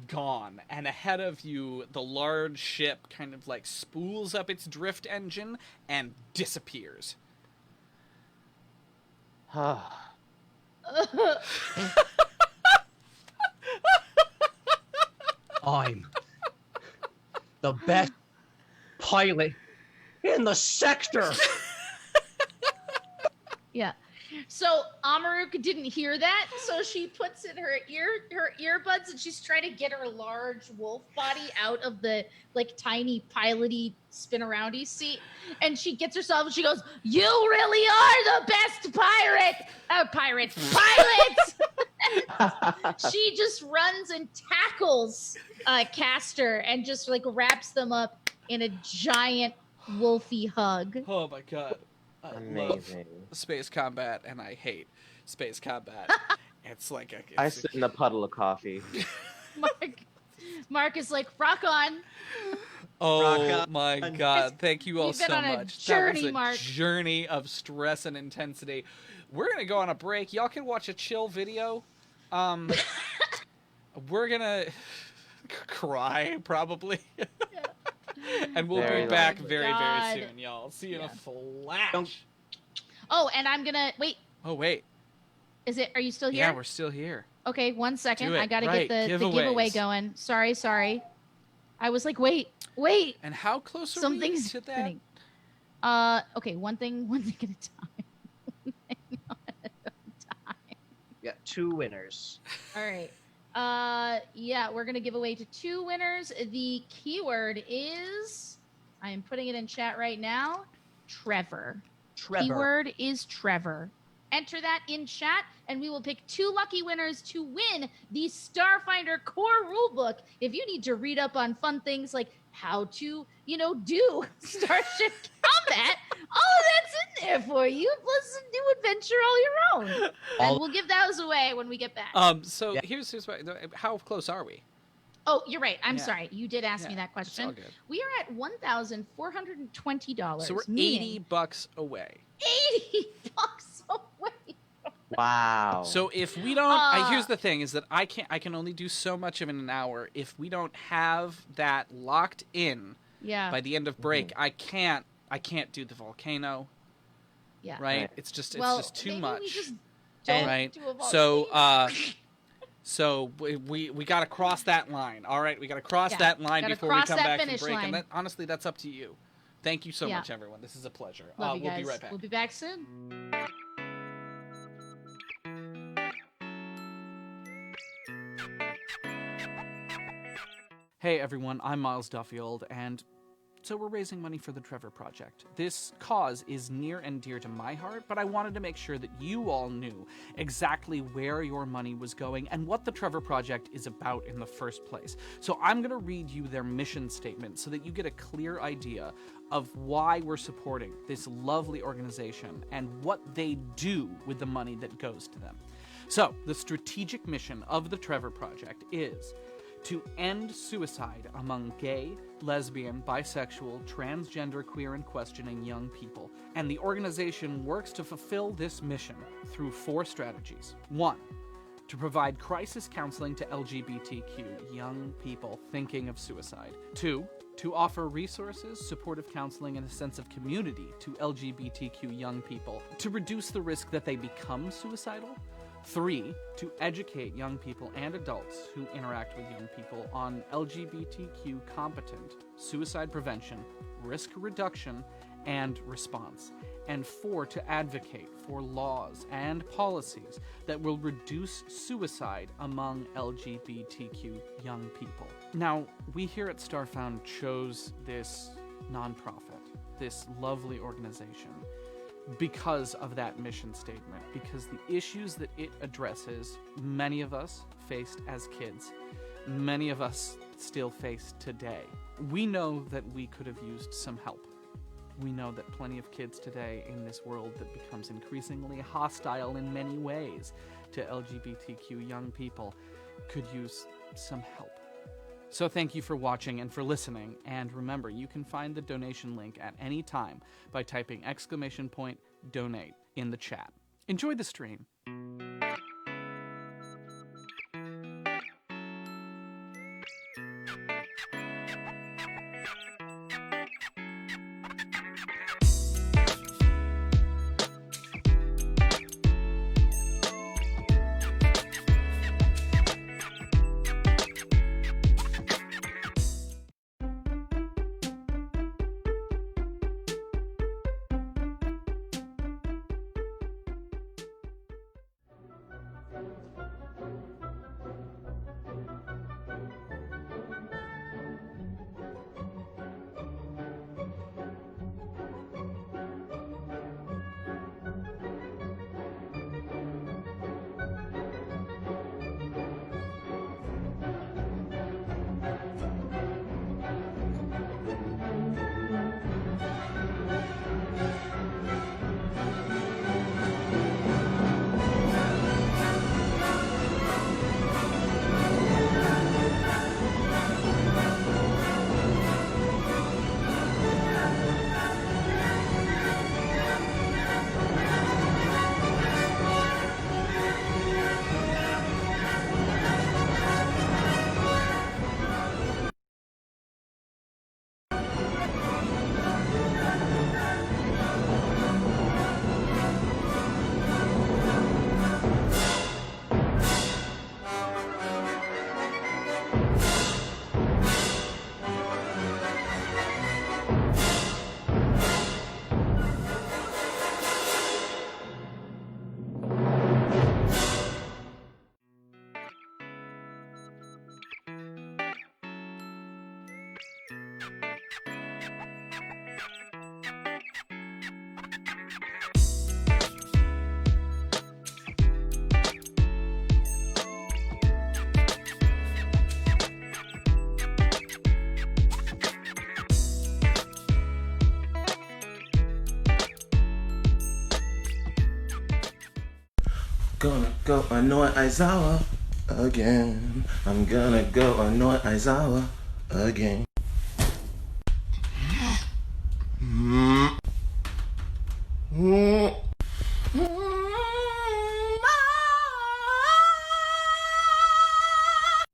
gone. And ahead of you, the large ship kind of like spools up its drift engine and disappears. I'm the best pilot in the sector. Yeah. So Amaruk didn't hear that, so she puts in her earbuds, and she's trying to get her large wolf body out of the like tiny piloty spin aroundy seat, and she gets herself and she goes, "You really are the best pilot!" She just runs and tackles Castor and just like wraps them up in a giant wolfy hug. Oh my god. I Amazing. love space combat, and I hate space combat. It's like I sit in a puddle of coffee. Mark is like, rock on. Oh my god. Thank you all We've been so on a much. journey, that was a Mark. journey of stress and intensity. We're going to go on a break. Y'all can watch a chill video. We're going to cry, probably. And we'll be back very soon, y'all. See you in a flash. Oh, and I'm gonna wait. Oh, wait. Are you still here? Yeah, we're still here. Okay, 1 second. Do it. I gotta Right, get the giveaway going. Sorry. I was like, wait. And how close are Something's we to that? happening. Okay, one thing at a time. Yeah, 2 winners. All right. Yeah, we're gonna give away to 2 winners. The keyword is, I am putting it in chat right now, Trevor. Keyword is Trevor. Enter that in chat, and we will pick 2 lucky winners to win the Starfinder core rulebook. If you need to read up on fun things like how to, do Starship combat, all of that's in there for you, plus a new adventure all your own. And we'll give those away when we get back. So here's what, how close are we? Oh, you're right. I'm sorry. You did ask me that It's question. all good. We are at $1,420. So we're meaning $80 away. $80 away. Wow. So if we don't, here's the thing: is that I can only do so much of in an hour. If we don't have that locked in, by the end of break, I can't do the volcano. Yeah. Right. It's just too maybe much. we just don't right. do a volcano. So we got to cross that line. All right, we got to cross that line before we come back from break. And that, honestly, that's up to you. Thank you so much, everyone. This is a pleasure. Love you we'll guys. be right back. We'll be back soon. Hey everyone, I'm Miles Duffield, and so we're raising money for the Trevor Project. This cause is near and dear to my heart, but I wanted to make sure that you all knew exactly where your money was going and what the Trevor Project is about in the first place. So I'm going to read you their mission statement so that you get a clear idea of why we're supporting this lovely organization and what they do with the money that goes to them. So, the strategic mission of the Trevor Project is to end suicide among gay, lesbian, bisexual, transgender, queer, and questioning young people. And the organization works to fulfill this mission through 4 strategies. 1. To provide crisis counseling to LGBTQ young people thinking of suicide. 2. To offer resources, supportive counseling, and a sense of community to LGBTQ young people to reduce the risk that they become suicidal. 3, to educate young people and adults who interact with young people on LGBTQ competent suicide prevention, risk reduction, and response. And 4, to advocate for laws and policies that will reduce suicide among LGBTQ young people. Now, we here at Starfound chose this nonprofit, this lovely organization, because of that mission statement, because the issues that it addresses, many of us faced as kids, many of us still face today. We know that we could have used some help. We know that plenty of kids today in this world that becomes increasingly hostile in many ways to LGBTQ young people could use some help. So thank you for watching and for listening, and remember, you can find the donation link at any time by typing !donate in the chat. Enjoy the stream. Gonna go annoy Aizawa again. I'm gonna go annoy Aizawa again.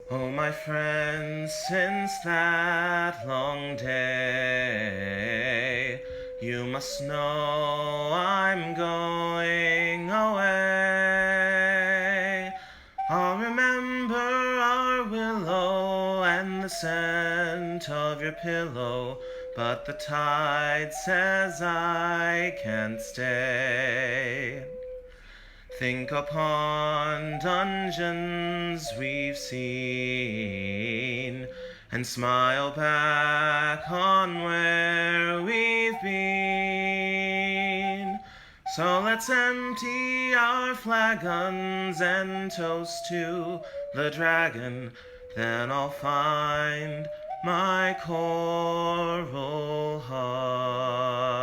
Oh, my friends, since that long day, you must know I'm going away. I'll remember our willow and the scent of your pillow, but the tide says I can't stay. Think upon dungeons we've seen, and smile back on where we've been. So let's empty our flagons and toast to the dragon, then I'll find my coral heart.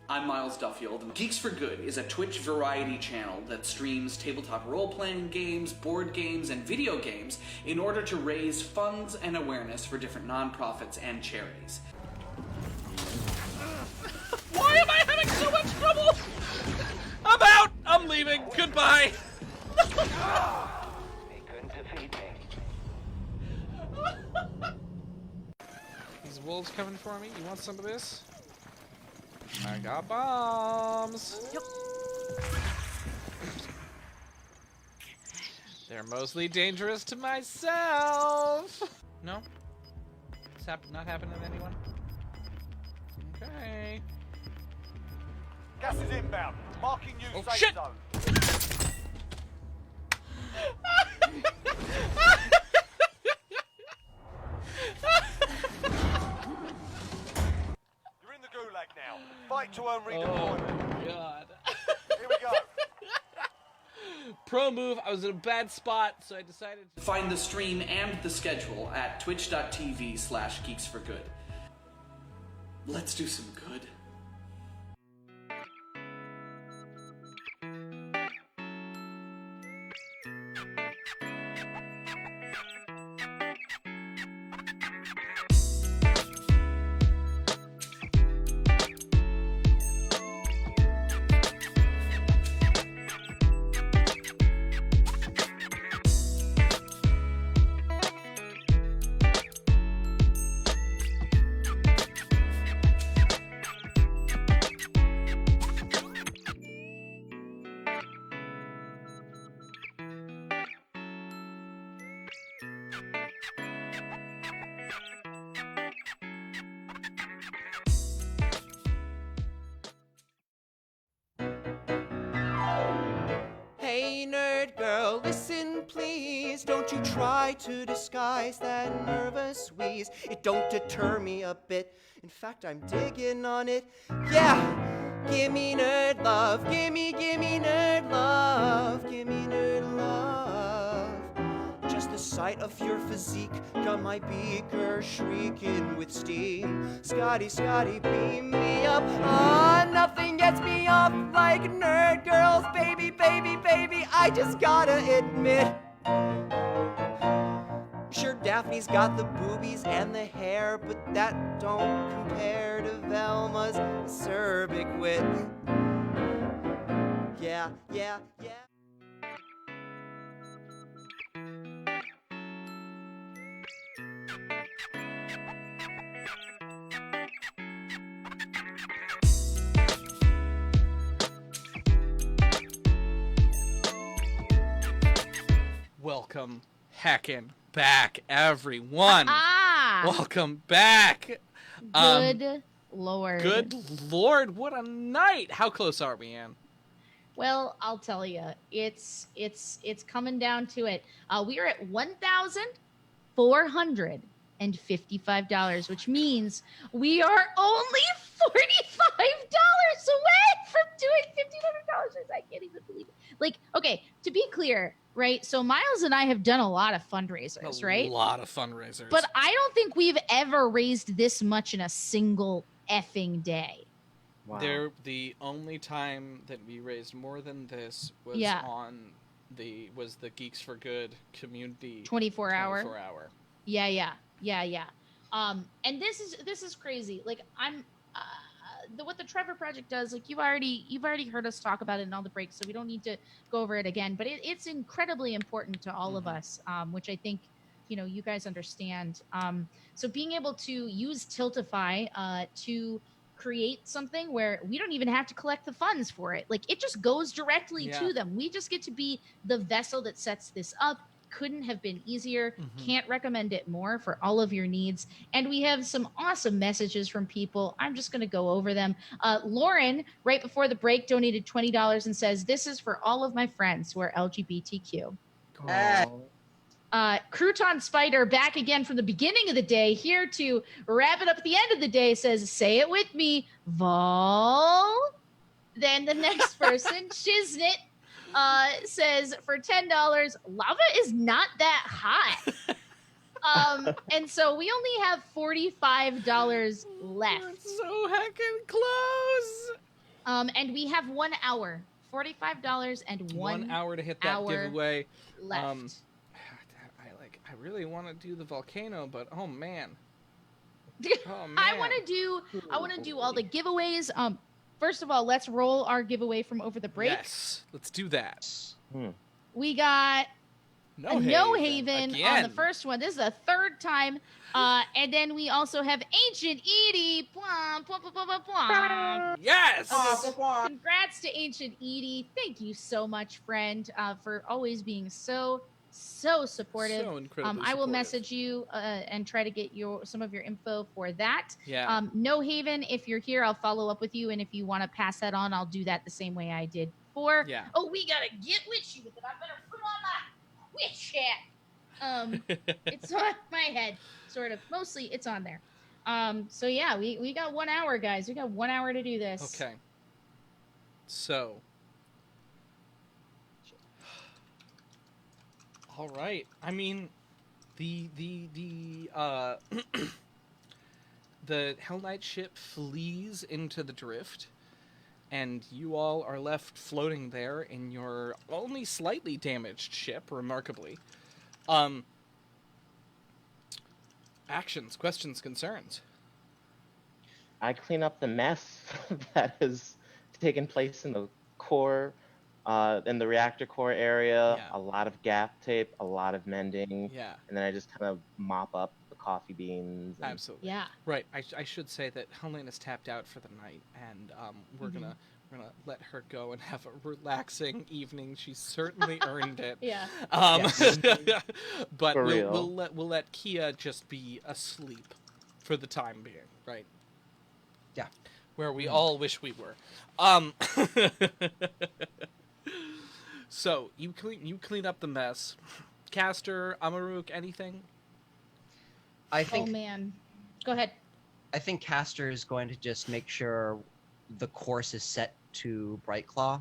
I'm Miles Duffield, and Geeks for Good is a Twitch variety channel that streams tabletop role-playing games, board games, and video games in order to raise funds and awareness for different nonprofits and charities. Why am I having so much trouble? I'm out! I'm leaving. Goodbye. They couldn't defeat me. These wolves coming for me. You want some of this? I got bombs. Yep. They're mostly dangerous to myself. No? It's not happening to anyone? Okay. Gas is inbound. Marking new Oh, safe shit! zone. You're in the gulag now. Fight to earn redeployment. Oh, God. Here we go. Pro move. I was in a bad spot, so I decided to... Find the stream and the schedule at twitch.tv/geeksforgood. Let's do some good. Hey, nerd girl, listen please. Don't you try to disguise that nervous wheeze. It don't deter me a bit. In fact, I'm digging on it. Yeah, gimme nerd love. Gimme nerd love. Gimme nerd love. Just the sight of your physique got my beaker shrieking with steam. Scotty, beam me up. Ah, nothing gets me off like nerd girls, baby. I just gotta admit. Sure, Daphne's got the boobies and the hair, but that don't compare to Velma's acerbic wit. Yeah. Welcome heckin' back, everyone. Ah! Welcome back. Good Lord. Good Lord, what a night. How close are we, Ann? Well, I'll tell you, it's coming down to it. We are at $1,455, which means we are only $45 away from doing $1,500. I can't even believe it. Like, okay, to be clear, right? So Miles and I have done a lot of fundraisers, right? A lot of fundraisers. But I don't think we've ever raised this much in a single effing day. Wow. The only time that we raised more than this was the Geeks for Good community 24 hour. Yeah. And this is crazy. Like what the Trevor Project does, like you've already heard us talk about it in all the breaks, so we don't need to go over it again. But it's incredibly important to all of us, which I think you guys understand. So being able to use Tiltify to create something where we don't even have to collect the funds for it, like it just goes directly to them. We just get to be the vessel that sets this up. Couldn't have been easier. Can't recommend it more for all of your needs. And we have some awesome messages from people. I'm just going to go over them. Lauren, right before the break, donated $20 and says, "This is for all of my friends who are LGBTQ." Crouton Spider, back again from the beginning of the day, here to wrap it up at the end of the day, says, "Say it with me, Vol." Then the next person, Shiznit, says, for $10, lava is not that hot. And so we only have $45 left. We're so heckin' close. And we have 1 hour, $45 and 1 hour to hit that hour giveaway. left. I really want to do the volcano, but oh man. Oh, man. I want to do all the giveaways. First of all, let's roll our giveaway from over the break. Yes, let's do that. We got No Haven on again. the first one. This is the third time. And then we also have Ancient Edie. Blah, blah, blah, blah, blah, blah. Yes! Congrats to Ancient Edie. Thank you so much, friend, for always being so supportive. So incredibly I will supportive. message you and try to get some of your info for that. Yeah. No Haven, if you're here, I'll follow up with you. And if you want to pass that on, I'll do that the same way I did before. Yeah. Oh, we got to get witchy with it. I better put on my witch hat. It's on my head, sort of. Mostly it's on there. So yeah, we got 1 hour, guys. We got 1 hour to do this. Okay. So. All right. I mean, the Hell Knight ship flees into the drift, and you all are left floating there in your only slightly damaged ship, remarkably. Actions, questions, concerns. I clean up the mess that has taken place in the core, in the reactor core area. Yeah. A lot of gap tape, a lot of mending. Yeah. And then I just kind of mop up the coffee beans. And... Absolutely. Yeah. Right. I should say that Helene is tapped out for the night, and we're gonna let her go and have a relaxing evening. She's certainly earned it. Yeah. But For we'll real. let Kia just be asleep for the time being, right? Yeah. Where we all wish we were. So you clean up the mess. Caster, Amaruk, anything? I think Oh man. Go ahead. I think Castor is going to just make sure the course is set to Brightclaw,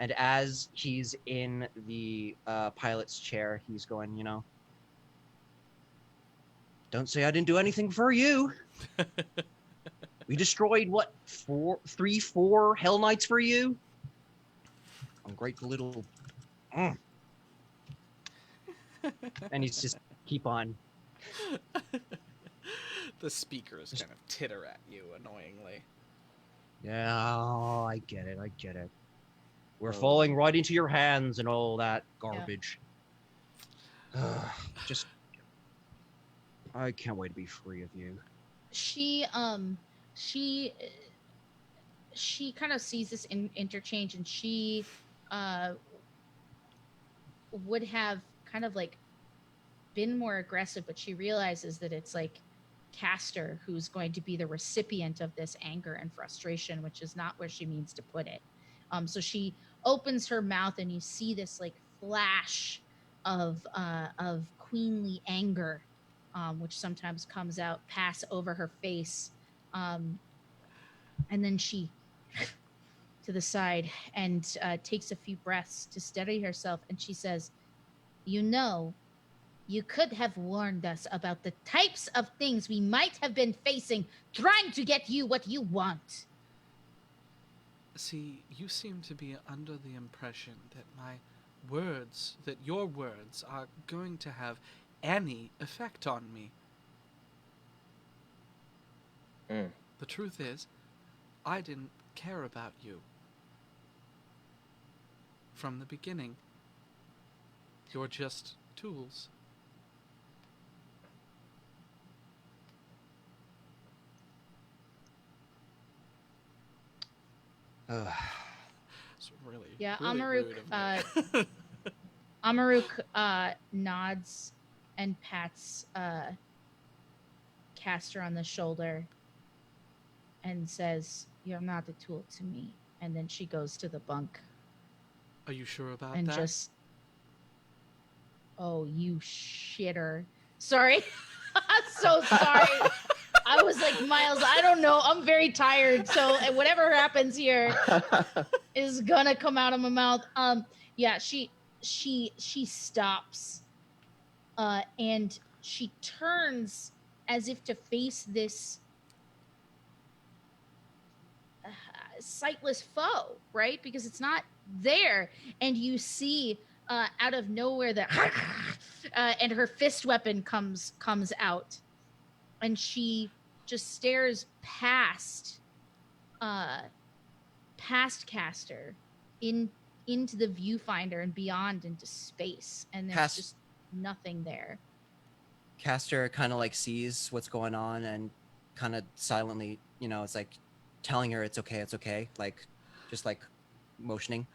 and as he's in the pilot's chair, he's going, don't say I didn't do anything for you. We destroyed what, 4 Hell Knights for you? Ungrateful little. And he's just keep on. The speakers kind of titter at you annoyingly. Yeah, I get it. We're falling right into your hands and all that garbage. Just, I can't wait to be free of you. She kind of sees this interchange, and she would have kind of like been more aggressive, but she realizes that it's like Castor who's going to be the recipient of this anger and frustration, which is not where she means to put it. So she opens her mouth, and you see this like flash of queenly anger, which sometimes comes out, pass over her face. And then she to the side and takes a few breaths to steady herself, and she says, you could have warned us about the types of things we might have been facing trying to get you what you want. See, you seem to be under the impression that your words are going to have any effect on me. The truth is, I didn't care about you. From the beginning, you're just tools. It's really, Yeah, really Amaruk, rude of me. Amaruk nods and pats Castor on the shoulder and says, "You're not a tool to me." And then she goes to the bunk. Are you sure about And that? just, oh, you shitter. Sorry. I'm so sorry. I was like, Miles, I don't know. I'm very tired. So whatever happens here is gonna come out of my mouth. Yeah, she stops. And she turns as if to face this sightless foe, right? Because it's not there, and you see out of nowhere that and her fist weapon comes out, and she just stares past Caster into the viewfinder and beyond into space, and there's just nothing there. Caster kind of like sees what's going on and kind of silently, it's like telling her it's okay, like just like motioning.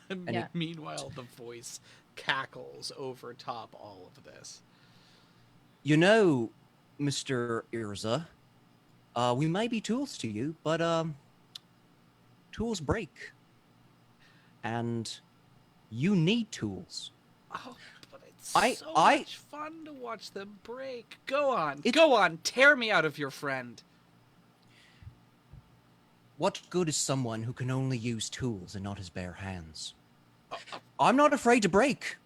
And meanwhile, the voice cackles over top all of this. Mr. Irza, we may be tools to you, but tools break. And you need tools. Oh, but it's much fun to watch them break. Go on, tear me out of your friend. What good is someone who can only use tools and not his bare hands? I'm not afraid to break.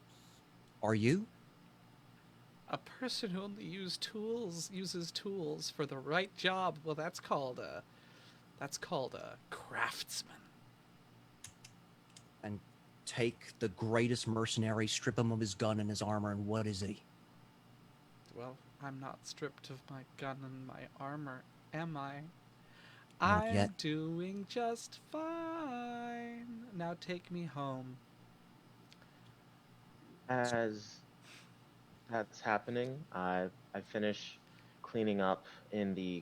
Are you? A person who only uses tools for the right job. Well, that's called a craftsman. And take the greatest mercenary, strip him of his gun and his armor, and what is he? Well, I'm not stripped of my gun and my armor, am I? Not I'm yet. doing just fine. Now take me home. As that's happening, I finish cleaning up in the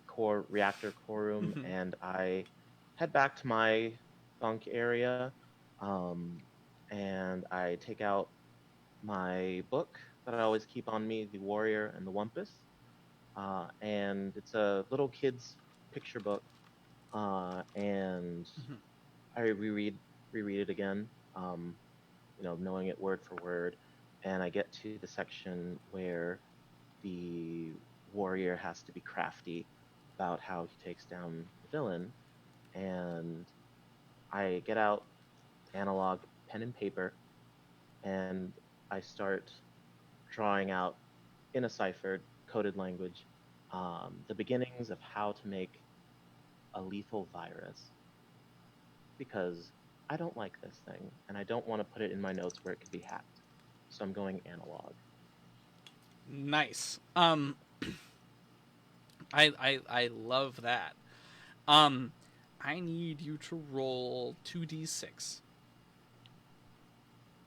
reactor core room, and I head back to my bunk area, and I take out my book that I always keep on me, The Warrior and the Wumpus, and it's a little kid's picture book, and I reread it again, knowing it word for word, and I get to the section where the warrior has to be crafty about how he takes down the villain, and I get out analog pen and paper, and I start drawing out in a ciphered, coded language the beginnings of how to make a lethal virus, because I don't like this thing, and I don't want to put it in my notes where it could be hacked. So I'm going analog. Nice. I love that. I need you to roll 2d6.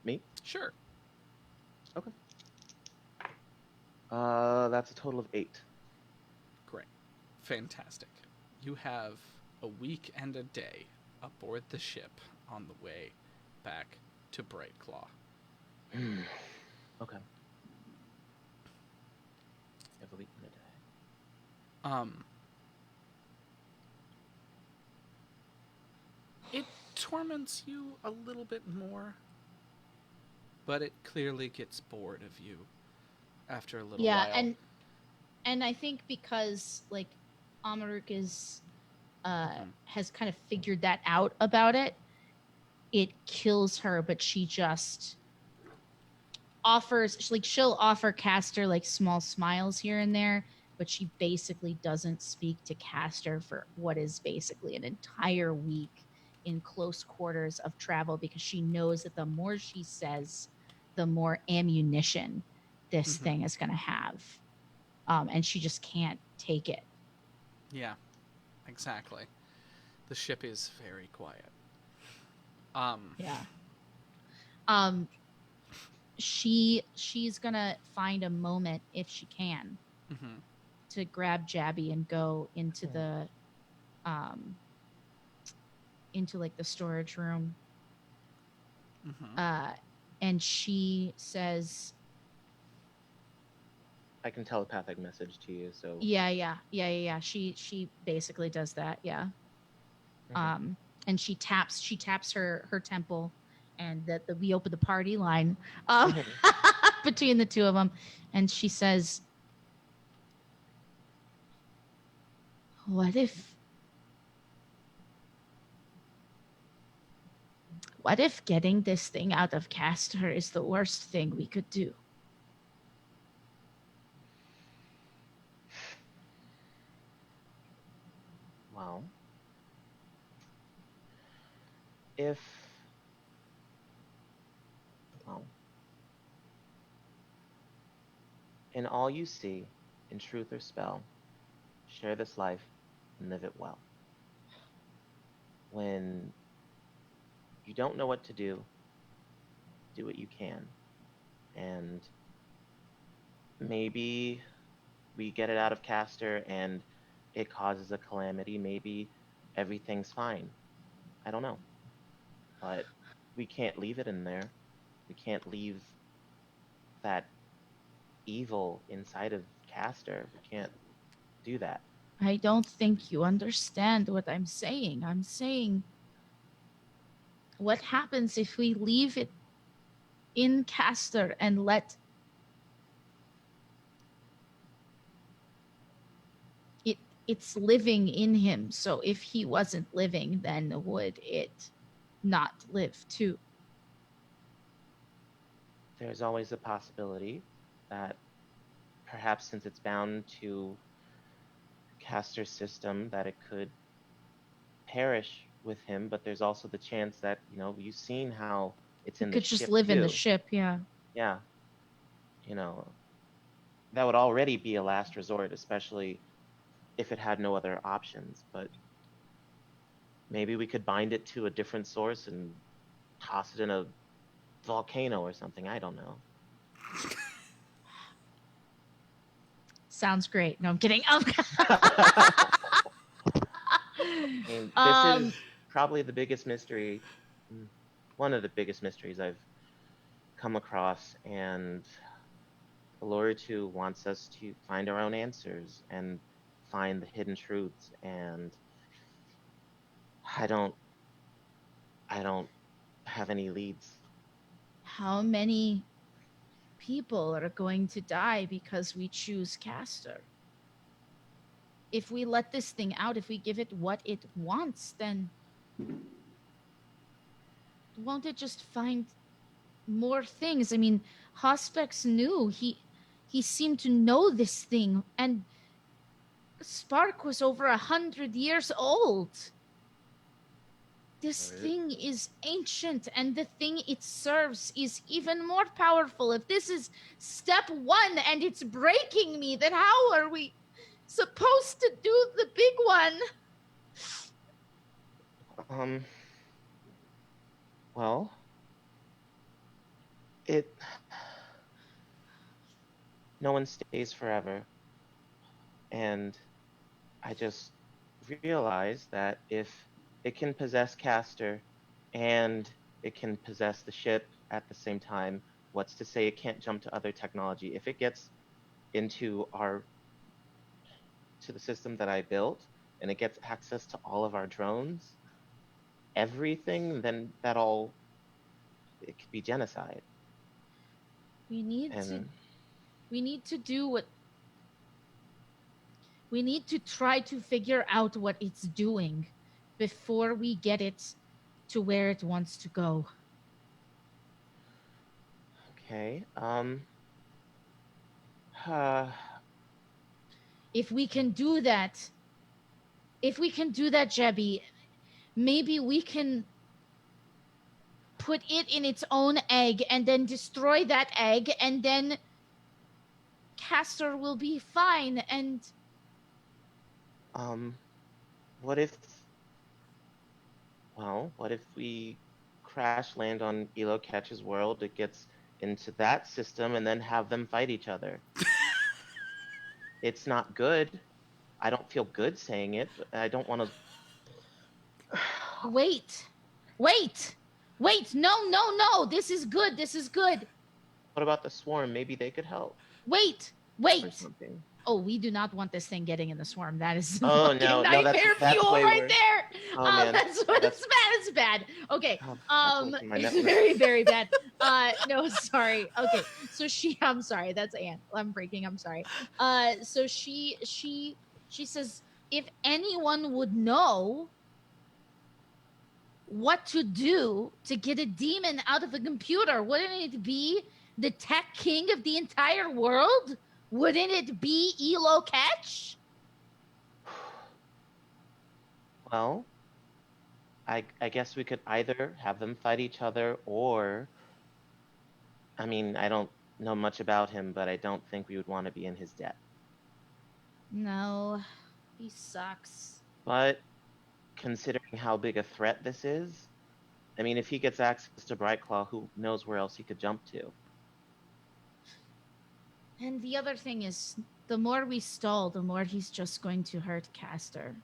Me? Sure. Okay. That's a total of 8. Great. Fantastic. You have a week and a day aboard the ship on the way back to Brightclaw. Okay. You have a week and a day. It torments you a little bit more, but it clearly gets bored of you after a little while. Yeah, and I think because like Amaruk is has kind of figured that out about it, it kills her, but she just offers, like, she'll offer Caster like small smiles here and there, but she basically doesn't speak to Caster for what is basically an entire week in close quarters of travel, because she knows that the more she says, the more ammunition this thing is going to have. And she just can't take it. Yeah, exactly. The ship is very quiet. She's gonna find a moment, if she can, to grab Jabby and go into the into like the storage room. And she says, I can telepathic message to you, so yeah. She basically does that, yeah. And she taps her temple, and that we open the party line between the two of them, and she says, What if getting this thing out of Castor is the worst thing we could do? Well, if, well, in all you see, in truth or spell, share this life and live it well. When you don't know what to do what you can. And maybe we get it out of Castor and it causes a calamity. Maybe everything's fine. I don't know. But we can't leave it in there. We can't leave that evil inside of Castor. We can't do that. I don't think you understand what I'm saying. I'm saying, what happens if we leave it in Castor and let it's living in him? So if he wasn't living, then would it not live too? There's always a possibility that perhaps since it's bound to Castor's system, that it could perish with him, but there's also the chance that, you know, you've seen how it's in the ship. Could just live in the ship, yeah. Yeah. You know, that would already be a last resort, especially if it had no other options, but maybe we could bind it to a different source and toss it in a volcano or something. I don't know. Sounds great. No, I'm kidding. I mean, this is probably the biggest mystery, one of the biggest mysteries I've come across, and Allure 2 wants us to find our own answers and find the hidden truths, and I don't have any leads. How many people are going to die because we choose Castor? If we let this thing out, if we give it what it wants, then won't it just find more things? I mean, Hospex knew. He seemed to know this thing, and Spark was over 100 years old. This thing is ancient, and the thing it serves is even more powerful. If this is step one and it's breaking me, then how are we supposed to do the big one? Well, no one stays forever, and I just realized that if it can possess Castor and it can possess the ship at the same time, what's to say it can't jump to other technology? If it gets into the system that I built and it gets access to all of our drones, everything, then it could be genocide. We need to do what we need to try to figure out what it's doing before we get it to where it wants to go. Okay. If we can do that, Jebby, maybe we can put it in its own egg and then destroy that egg, and then Castor will be fine. And what if we crash land on Elo Catch's world, it gets into that system, and then have them fight each other? It's not good. I don't feel good saying it, but I don't want to... Wait, no, this is good. What about the swarm? Maybe they could help. Wait. Or something. Oh, we do not want this thing getting in the swarm. That is nightmare fuel right worse. there. Oh, man. That's bad. It's bad. Okay. It's very, very bad. No, sorry. Okay. So I'm sorry. That's Anne. I'm breaking. I'm sorry. So she says, if anyone would know what to do to get a demon out of a computer, wouldn't it be the tech king of the entire world? Wouldn't it be Elo Catch? Well, I guess we could either have them fight each other, or I mean, I don't know much about him, but I don't think we would want to be in his debt. No, he sucks. But considering how big a threat this is, I mean, if he gets access to Brightclaw, who knows where else he could jump to? And the other thing is, the more we stall, the more he's just going to hurt Castor.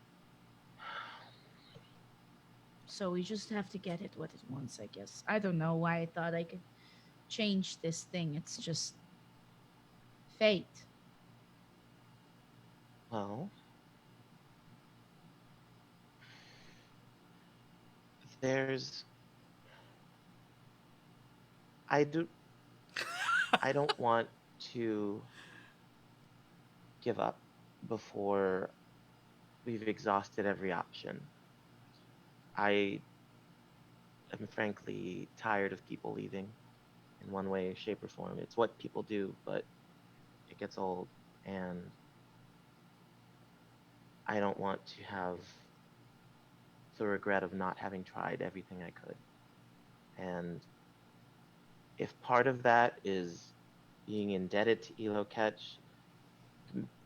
So we just have to get it what it wants, I guess. I don't know why I thought I could change this thing. It's just fate. Well, there's... I don't want to give up before we've exhausted every option. I am frankly tired of people leaving in one way, shape, or form. It's what people do, but it gets old, and I don't want to have the regret of not having tried everything I could. And if part of that is being indebted to Elo Catch,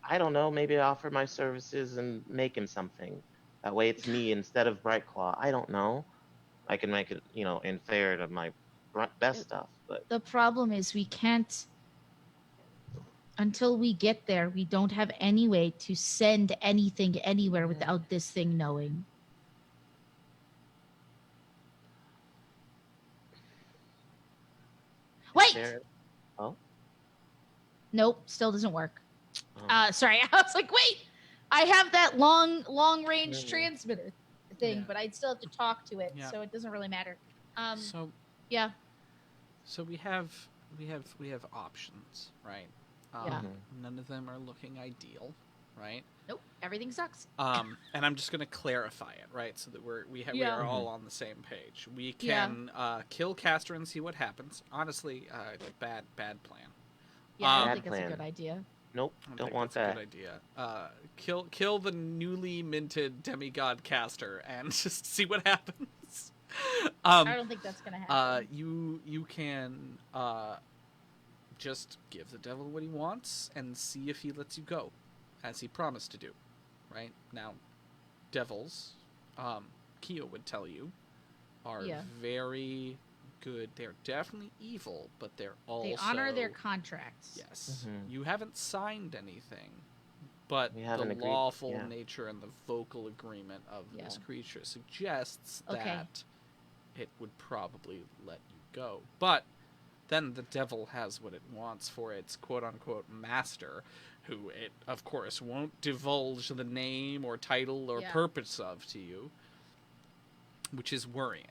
I don't know, maybe I offer my services and make him something. That way it's me instead of Brightclaw. I don't know. I can make it, inferior to my best stuff, but... The problem is we can't... Until we get there, we don't have any way to send anything anywhere without this thing knowing. Wait! Oh? Nope, still doesn't work. Oh. Sorry, I was like, wait! I have that long range transmitter thing, but I'd still have to talk to it, so it doesn't really matter. Yeah. So we have options, right? None of them are looking ideal, right? Nope, everything sucks. And I'm just going to clarify it, right? So that we are all on the same page. We can kill Castor and see what happens. Honestly, bad plan. Yeah, I don't think that's a good idea. Nope, don't want that. That's a good idea. Kill the newly minted demigod Castor and just see what happens. I don't think that's gonna happen. You can just give the devil what he wants and see if he lets you go, as he promised to do. Right now, devils, Keo would tell you, are very good. They're definitely evil, but they're also... They honor their contracts. Yes. Mm-hmm. You haven't signed anything, but the agreed, lawful nature and the vocal agreement of this creature suggests that it would probably let you go. But then the devil has what it wants for its quote-unquote master, who it, of course, won't divulge the name or title or purpose of to you, which is worrying.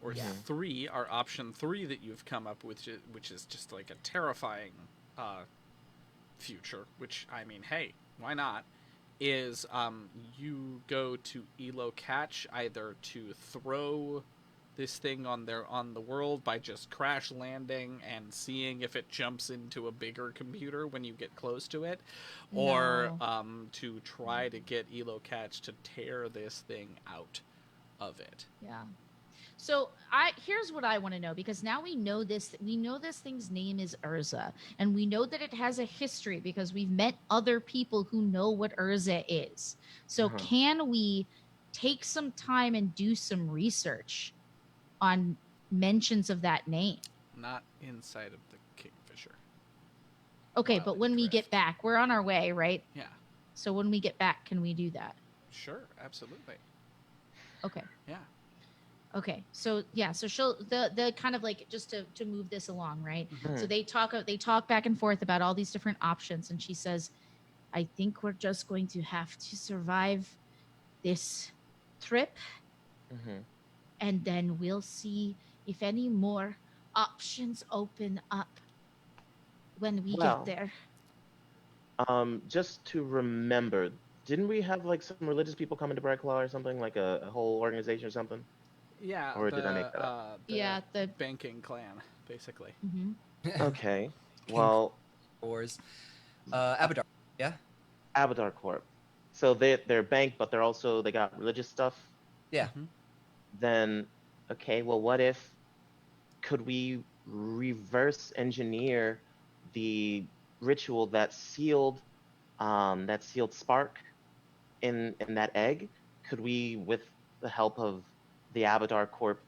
Or three, our option 3 that you've come up with, which is just like a terrifying future, which, I mean, hey, why not, is you go to Elo Catch either to throw this thing on the world by just crash landing and seeing if it jumps into a bigger computer when you get close to it, or to try to get Elo Catch to tear this thing out of it. Yeah. So here's what I want to know, because now we know this thing's name is Urza, and we know that it has a history because we've met other people who know what Urza is. So can we take some time and do some research on mentions of that name? Not inside of the Kingfisher. Okay, but when we get back, we're on our way, right? Yeah. So when we get back, can we do that? Sure, absolutely. Okay. Yeah. Okay, so she'll the kind of like, just to move this along, right? Mm-hmm. So they talk back and forth about all these different options, and she says, "I think we're just going to have to survive this trip, and then we'll see if any more options open up when we get there." Just to remember, didn't we have like some religious people coming to Brightclaw or something, like a whole organization or something? Yeah. Or did I make that up? The banking clan, basically. Okay. Well, Wars. Abadar. Yeah. Abadar Corp. So they're bank, but they got religious stuff. Yeah. then okay, well, what if could we reverse engineer the ritual that sealed spark in that egg? Could we, with the help of the Abadar Corp,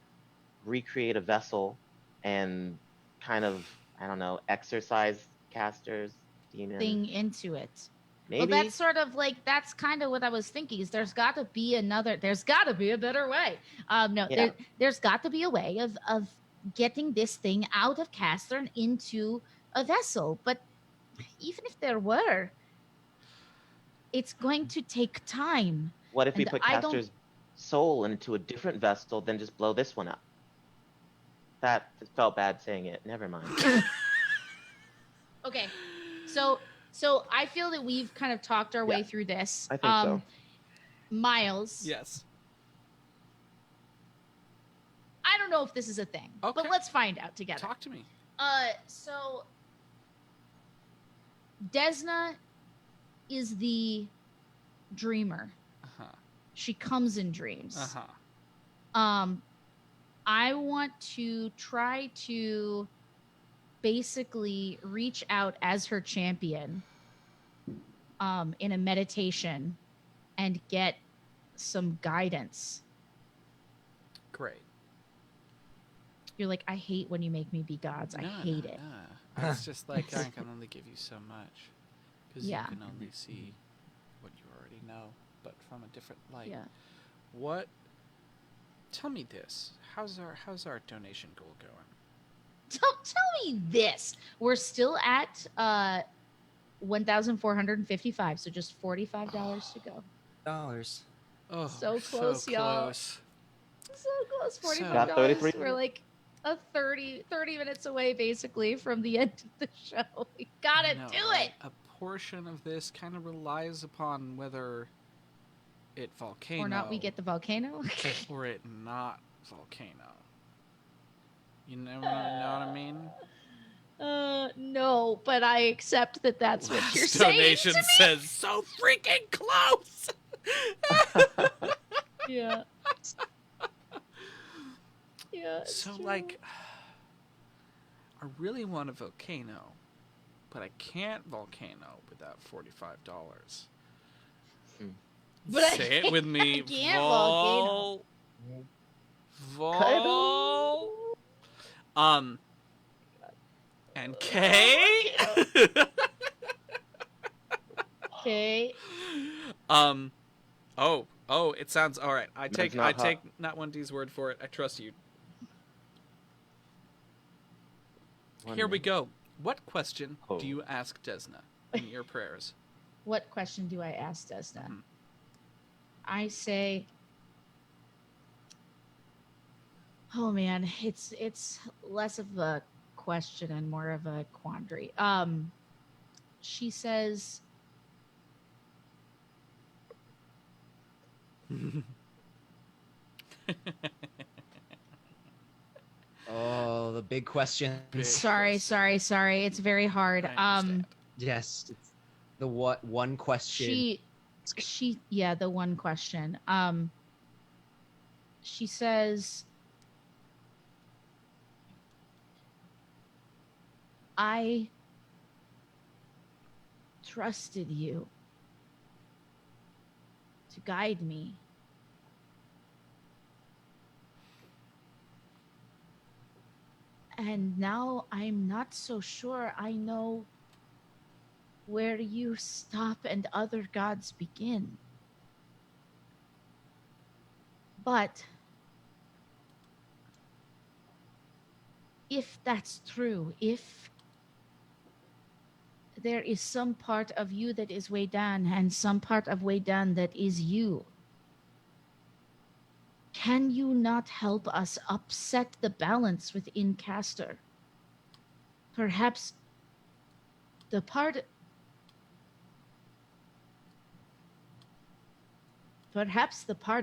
recreate a vessel and kind of, I don't know, exercise casters, demons? Thing into it. Maybe. Well, that's sort of like, that's kind of what I was thinking, is there's got to be a better way. There's got to be a way of getting this thing out of caster and into a vessel. But even if there were, it's going to take time. What if we And put I don't- caster's soul into a different vessel, then just blow this one up? That felt bad saying it. Never mind. Okay, so I feel that we've kind of talked our way through this. I think so. Miles. Yes. I don't know if this is a thing, but let's find out together. Talk to me. So Desna is the dreamer. Uh-huh. She comes in dreams. Uh-huh. I want to try to basically reach out as her champion in a meditation and get some guidance. Great. You're like, I hate when you make me be gods. I hate it. No. It's just like, I can only give you so much. Because Yeah. you can only see what you already know, but from a different light. Yeah. Tell me this. How's our donation goal going? Tell me this. We're still at 1,455, so just $45 to go. Dollars. Oh, So close, y'all. Close. So close, $45. Got 33. We're like a 30 minutes away, basically, from the end of the show. We gotta No, do it. A portion of this kind of relies upon whether it volcano Or not we get the volcano. or it not volcano. You know what I mean? No, but I accept that that's what you're Last saying donation to me. says so freaking close. Yeah. Yeah. So true. like, I really want a volcano, but I can't volcano without $45. But I Say it with me. I can't volcano. Vol. And K. Okay. Oh, it sounds all right. I take not hot. Not 1D's word for it. I trust you. One Here we minute. go. What question Oh. do you ask Desna in your prayers? What question do I ask Desna? Mhm. I say, oh man, it's less of a question and more of a quandary. She says, Oh, the big question. sorry. It's very hard. I understand. Yes, it's the one question. The one question. She says, I trusted you to guide me. And now I'm not so sure I know where you stop and other gods begin. But if that's true, if there is some part of you that is way down and some part of way down that is you, can you not help us upset the balance within Castor? Perhaps the part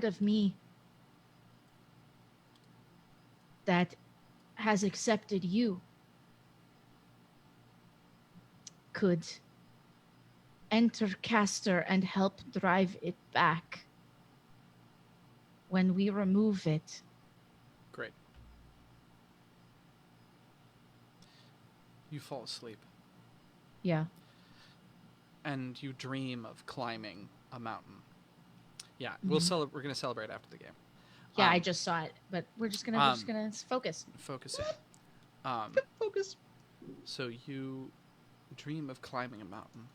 of me that has accepted you could enter Castor and help drive it back. When we remove it, You fall asleep. Yeah. And you dream of climbing a mountain. Yeah, Mhm. we're gonna celebrate after the game. Yeah, I just saw it, but we're just gonna focus. Focus in. Focus. So you dream of climbing a mountain,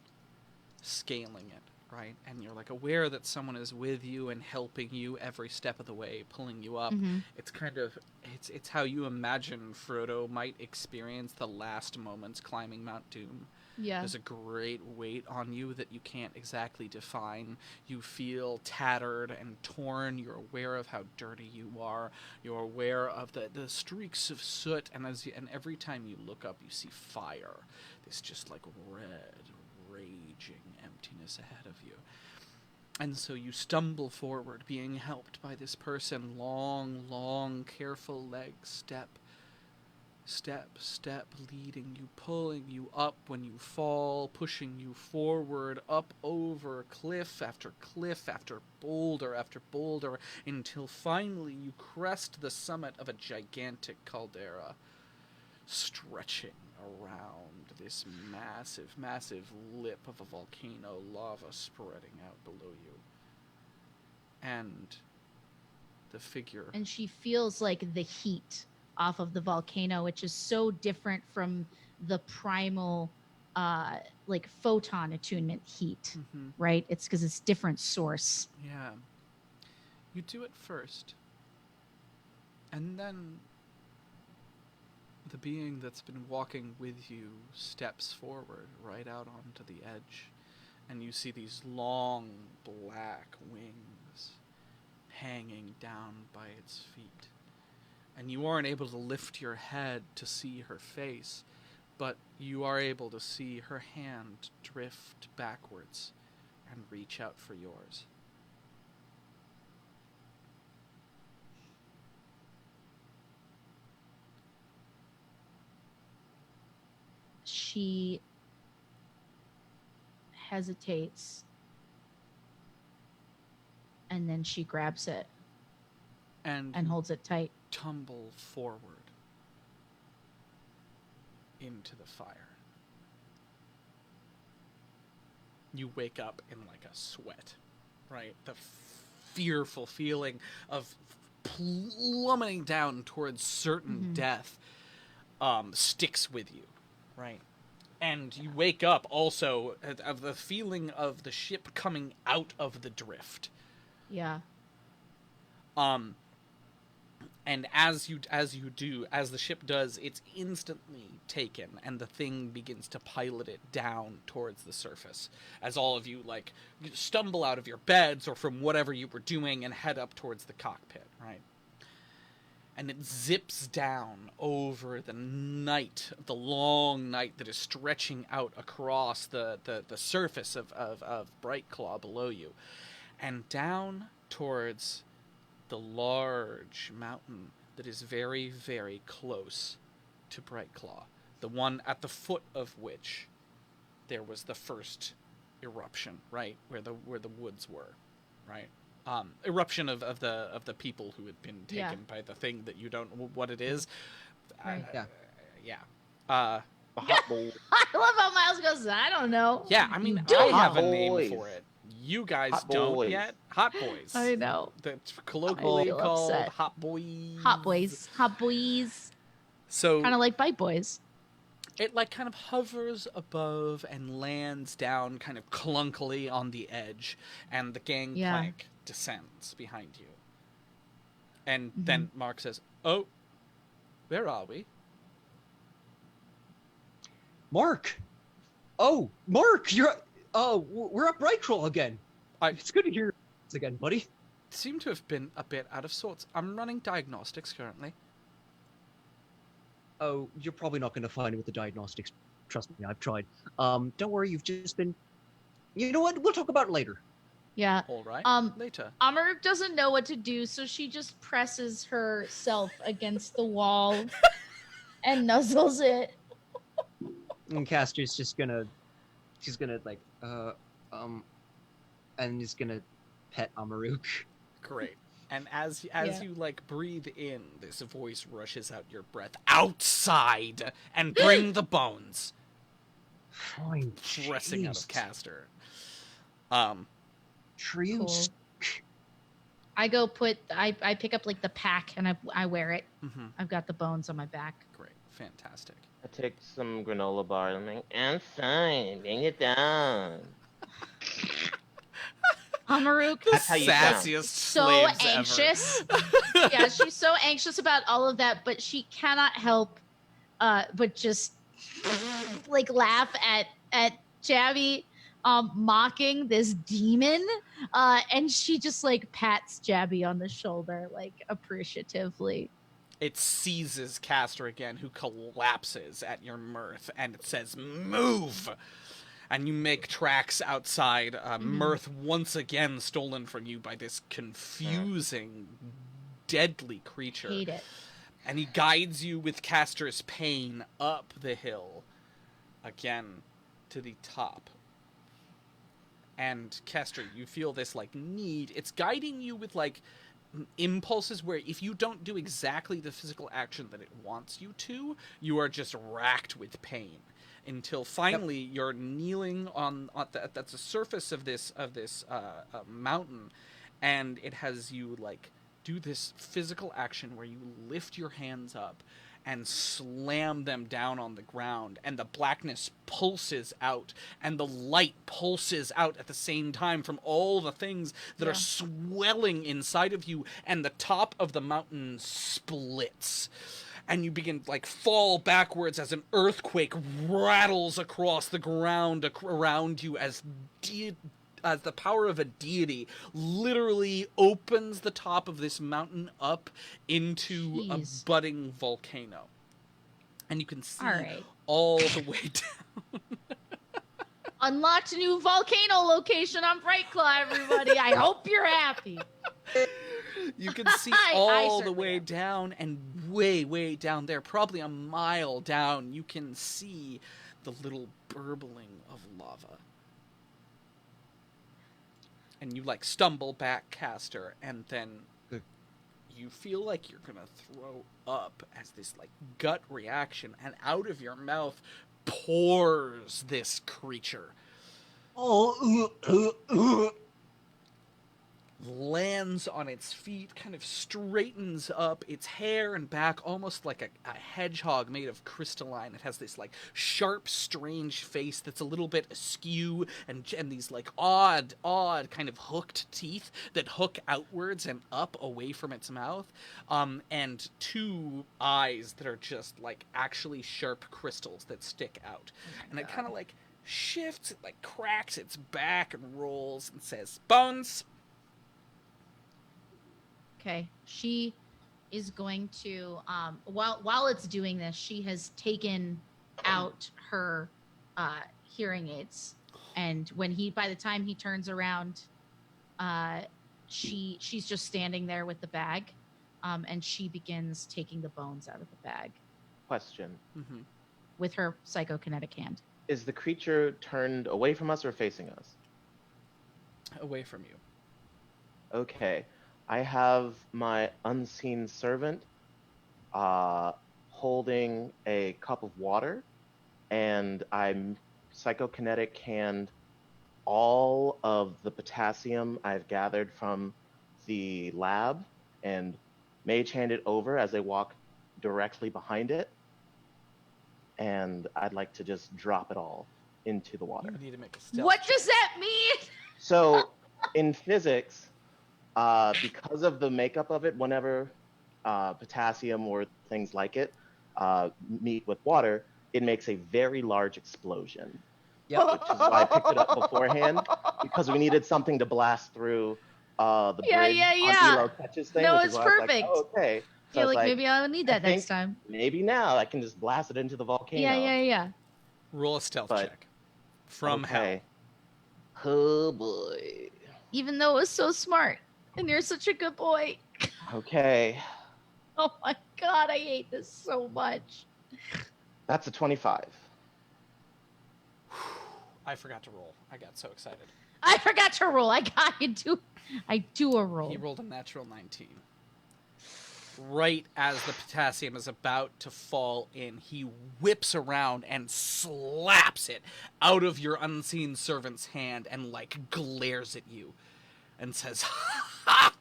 scaling it, right? And you're like aware that someone is with you and helping you every step of the way, pulling you up. Mhm. It's kind of it's how you imagine Frodo might experience the last moments climbing Mount Doom. Yeah. There's a great weight on you that you can't exactly define. You feel tattered and torn. You're aware of how dirty you are. You're aware of the streaks of soot, and and every time you look up, you see fire. This just like red, raging emptiness ahead of you. And so you stumble forward, being helped by this person. Long, careful leg step, leading you, pulling you up when you fall, pushing you forward, up over cliff after boulder, until finally you crest the summit of a gigantic caldera, stretching around this massive lip of a volcano, lava spreading out below you. And the figure... And she feels like the heat off of the volcano, which is so different from the primal like photon attunement heat, right? It's because it's different source. Yeah. You do it first. And then the being that's been walking with you steps forward right out onto the edge, and you see these long black wings hanging down by its feet. And you aren't able to lift your head to see her face, but you are able to see her hand drift backwards and reach out for yours. She hesitates, and then she grabs it and holds it tight. Tumble forward into the fire. You wake up in like a sweat, right? The fearful feeling of plummeting down towards certain death sticks with you, right? And you wake up also of the feeling of the ship coming out of the drift. Yeah. And as the ship does, it's instantly taken, and the thing begins to pilot it down towards the surface. As all of you, like, stumble out of your beds or from whatever you were doing and head up towards the cockpit, right? And it zips down over the night, the long night that is stretching out across the surface of Brightclaw below you, and down towards the large mountain that is very, very close to Brightclaw, the one at the foot of which there was the first eruption, right, where the woods were, right? Eruption of the people who had been taken by the thing that you don't know what it is. Right. Yeah. A hot boy. I love how Miles goes, I don't know. Yeah, I mean, You I do. have a Hot name boys. for it. You guys Hot don't boys. yet. Hot boys. I know. That's colloquially feel called upset. hot boys. Hot boys. Hot boys. So Kind of like Bite Boys. it like kind of hovers above and lands down kind of clunkily on the edge, and the gangplank descends behind you. And then Mark says, "Oh, where are we?" Mark! Oh, Mark! You're... Oh, we're up Brightclaw again. It's good to hear you again, buddy. Seem to have been a bit out of sorts. I'm running diagnostics currently. Oh, you're probably not going to find it with the diagnostics. Trust me, I've tried. Don't worry, you've just been... You know what? We'll talk about it later. Yeah. All right. Later. Amaruk doesn't know what to do, so she just presses herself against the wall and nuzzles it. And Caster's just gonna... She's gonna, like, and he's gonna pet Amaruk. Great. And as Yeah. you like breathe in, this voice rushes out your breath. Outside and bring the bones. Fine. Pressing out of jeez. Castor. Trios. I go I pick up like the pack and I wear it. Mm-hmm. I've got the bones on my back. Great, fantastic. I take some granola bar and I'm like, I'm fine, bring it down. Amaruk, That's how you sound. Sassiest so slaves ever. anxious. Yeah, she's so anxious about all of that, but she cannot help but just like laugh at Jabby mocking this demon. And she just like pats Jabby on the shoulder like appreciatively. It seizes Castor again, who collapses at your mirth, and it says, "Move!" And you make tracks outside, mirth once again stolen from you by this confusing, deadly creature. Hate it. And he guides you with Castor's pain up the hill, again, to the top. And Castor, you feel this, like, need. It's guiding you with, like, impulses where if you don't do exactly the physical action that it wants you to, you are just racked with pain. Until finally you're kneeling at the surface of this mountain, and it has you like do this physical action where you lift your hands up and slam them down on the ground, and the blackness pulses out, and the light pulses out at the same time from all the things that are swelling inside of you, and the top of the mountain splits. And you begin like fall backwards as an earthquake rattles across the ground around you as the power of a deity literally opens the top of this mountain up into a budding volcano. And you can see all the way down. Unlocked a new volcano location on Brightclaw, everybody. I hope you're happy. You can see all the way down, and way, way down there, probably a mile down, you can see the little burbling of lava. And you, like, stumble back, Castor, and then you feel like you're gonna throw up as this, like, gut reaction, and out of your mouth pours this creature. Lands on its feet, kind of straightens up its hair and back, almost like a hedgehog made of crystalline. It has this like sharp, strange face that's a little bit askew, and these like odd kind of hooked teeth that hook outwards and up away from its mouth, and two eyes that are just like actually sharp crystals that stick out. And it kind of like shifts, it like cracks its back and rolls and says, "Bones." Okay, she is going to while it's doing this, she has taken out her hearing aids, and by the time he turns around, she's just standing there with the bag, and she begins taking the bones out of the bag. Question. Mm-hmm. With her psychokinetic hand. Is the creature turned away from us or facing us? Away from you. Okay. I have my unseen servant holding a cup of water, and I'm psychokinetic hand all of the potassium I've gathered from the lab and mage hand it over as they walk directly behind it. And I'd like to just drop it all into the water. You need to make a stealth What check. does that mean? So, in physics, because of the makeup of it, whenever potassium or things like it meet with water, it makes a very large explosion. Yep. Which is why I picked it up beforehand, because we needed something to blast through the bridge on Elo catches thing. No, which it's is why I was perfect. like, oh, okay. So I Feel was like maybe I'll need that next time. Maybe now I can just blast it into the volcano. Yeah. Roll a stealth check. From hell. Oh boy. Even though it was so smart, and you're such a good boy. Okay. Oh my god, I hate this so much. That's a 25. I forgot to roll. I got so excited. I forgot to roll. I do a roll. He rolled a natural 19. Right as the potassium is about to fall in, he whips around and slaps it out of your unseen servant's hand and, like, glares at you and says, "Ha!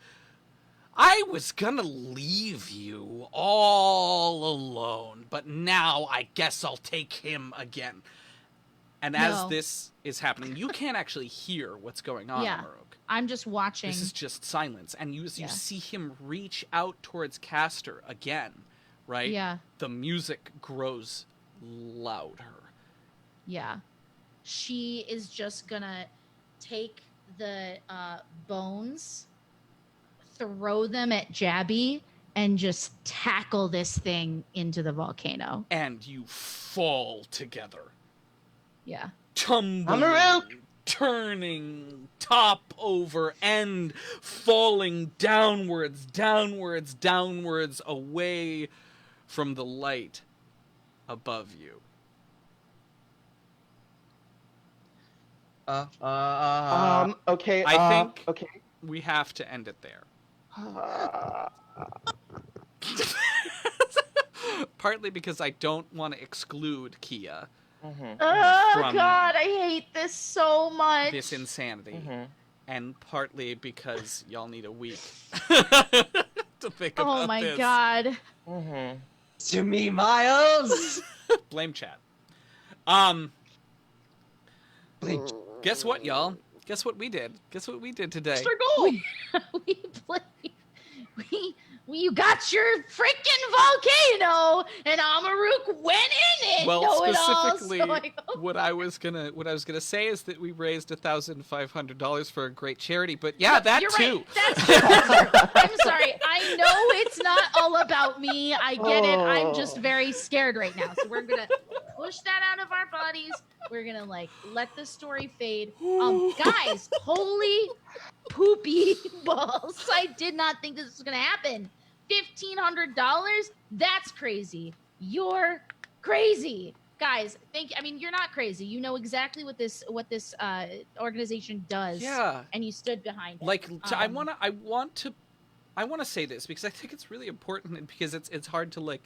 I was gonna leave you all alone, but now I guess I'll take him again." And as this is happening, you can't actually hear what's going on, Yeah. Amarok. I'm just watching. This is just silence. And you see him reach out towards Castor again, right? Yeah. The music grows louder. Yeah. She is just gonna take the bones, throw them at Jabby, and just tackle this thing into the volcano. And you fall together. Yeah. Tumbling, turning, top over end, falling downwards, downwards, downwards, away from the light above you. Okay. I think Okay. we have to end it there. Partly because I don't want to exclude Kia Oh from God, I hate this so much. this insanity, and partly because y'all need a week to think about Oh my this. God. To me, Miles. Blame chat. Guess what, y'all? Guess what we did? Guess what we did today? We played. You got your freaking volcano, and Amaruk went in it. Well, know-it-all, specifically, so I- what I was gonna say is that we raised $1,500 for a great charity. But yeah, that You're too. Right. That's true. I'm sorry. I know it's not all about me. I get it. I'm just very scared right now. So we're gonna push that out of our bodies. We're gonna let the story fade. Guys, holy poopy balls! I did not think this was gonna happen. $1,500? That's crazy. You're crazy. Guys, thank you. I mean, you're not crazy. You know exactly what this organization does. Yeah. And you stood behind it. I want to say this because I think it's really important, and because it's hard to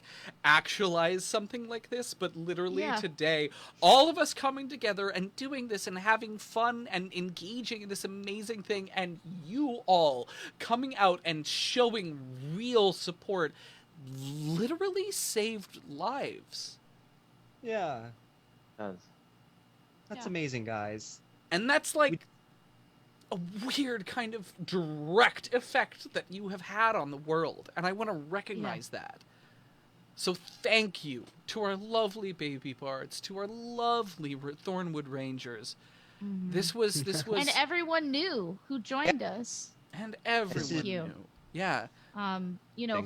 actualize something like this, but literally today, all of us coming together and doing this and having fun and engaging in this amazing thing, and you all coming out and showing real support literally saved lives. Yeah. That's amazing, guys. And that's a weird kind of direct effect that you have had on the world, and I want to recognize that. So thank you to our lovely baby bards, to our lovely Thornwood Rangers. Mhm. This was and everyone new who joined us. and everyone Thank you. knew. Yeah.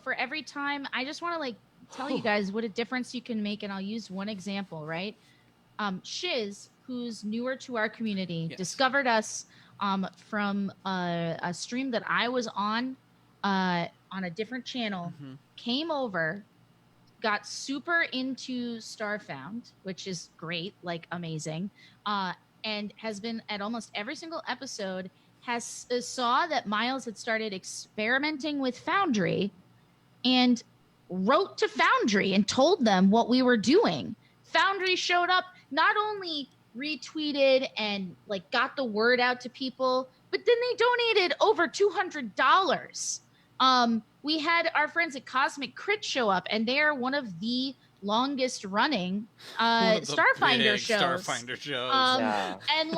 For every time, I just want to tell you guys what a difference you can make, and I'll use one example, right? Shiz, who's newer to our community, discovered us from a stream that I was on a different channel, came over, got super into Starfound, which is great, amazing, and has been at almost every single episode, saw that Miles had started experimenting with Foundry and wrote to Foundry and told them what we were doing. Foundry showed up, not only retweeted and got the word out to people, but then they donated over $200. We had our friends at Cosmic Crit show up, and they are one of the longest running Starfinder shows. Starfinder shows. And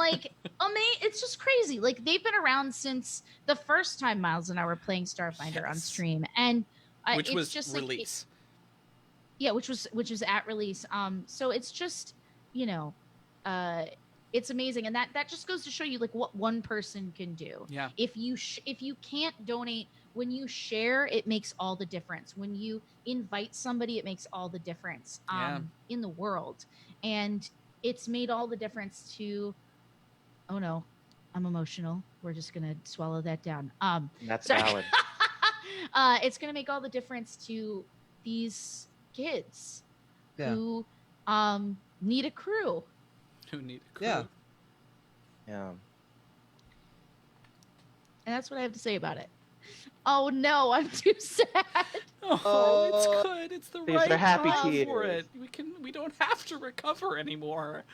it's just crazy. They've been around since the first time Miles and I were playing Starfinder on stream, and which it's was just release. which was at release. So it's just it's amazing, and that just goes to show you what one person can do. Yeah. If you can't donate, when you share, it makes all the difference. When you invite somebody, it makes all the difference in the world, and it's made all the difference to. Oh no, I'm emotional. We're just gonna swallow that down. That's sorry. valid. It's gonna make all the difference to these kids who need a crew. Who need a crew. Yeah. And that's what I have to say about it. Oh no, I'm too sad. Oh, it's good. It's the These right are happy time for tears. it. We don't have to recover anymore.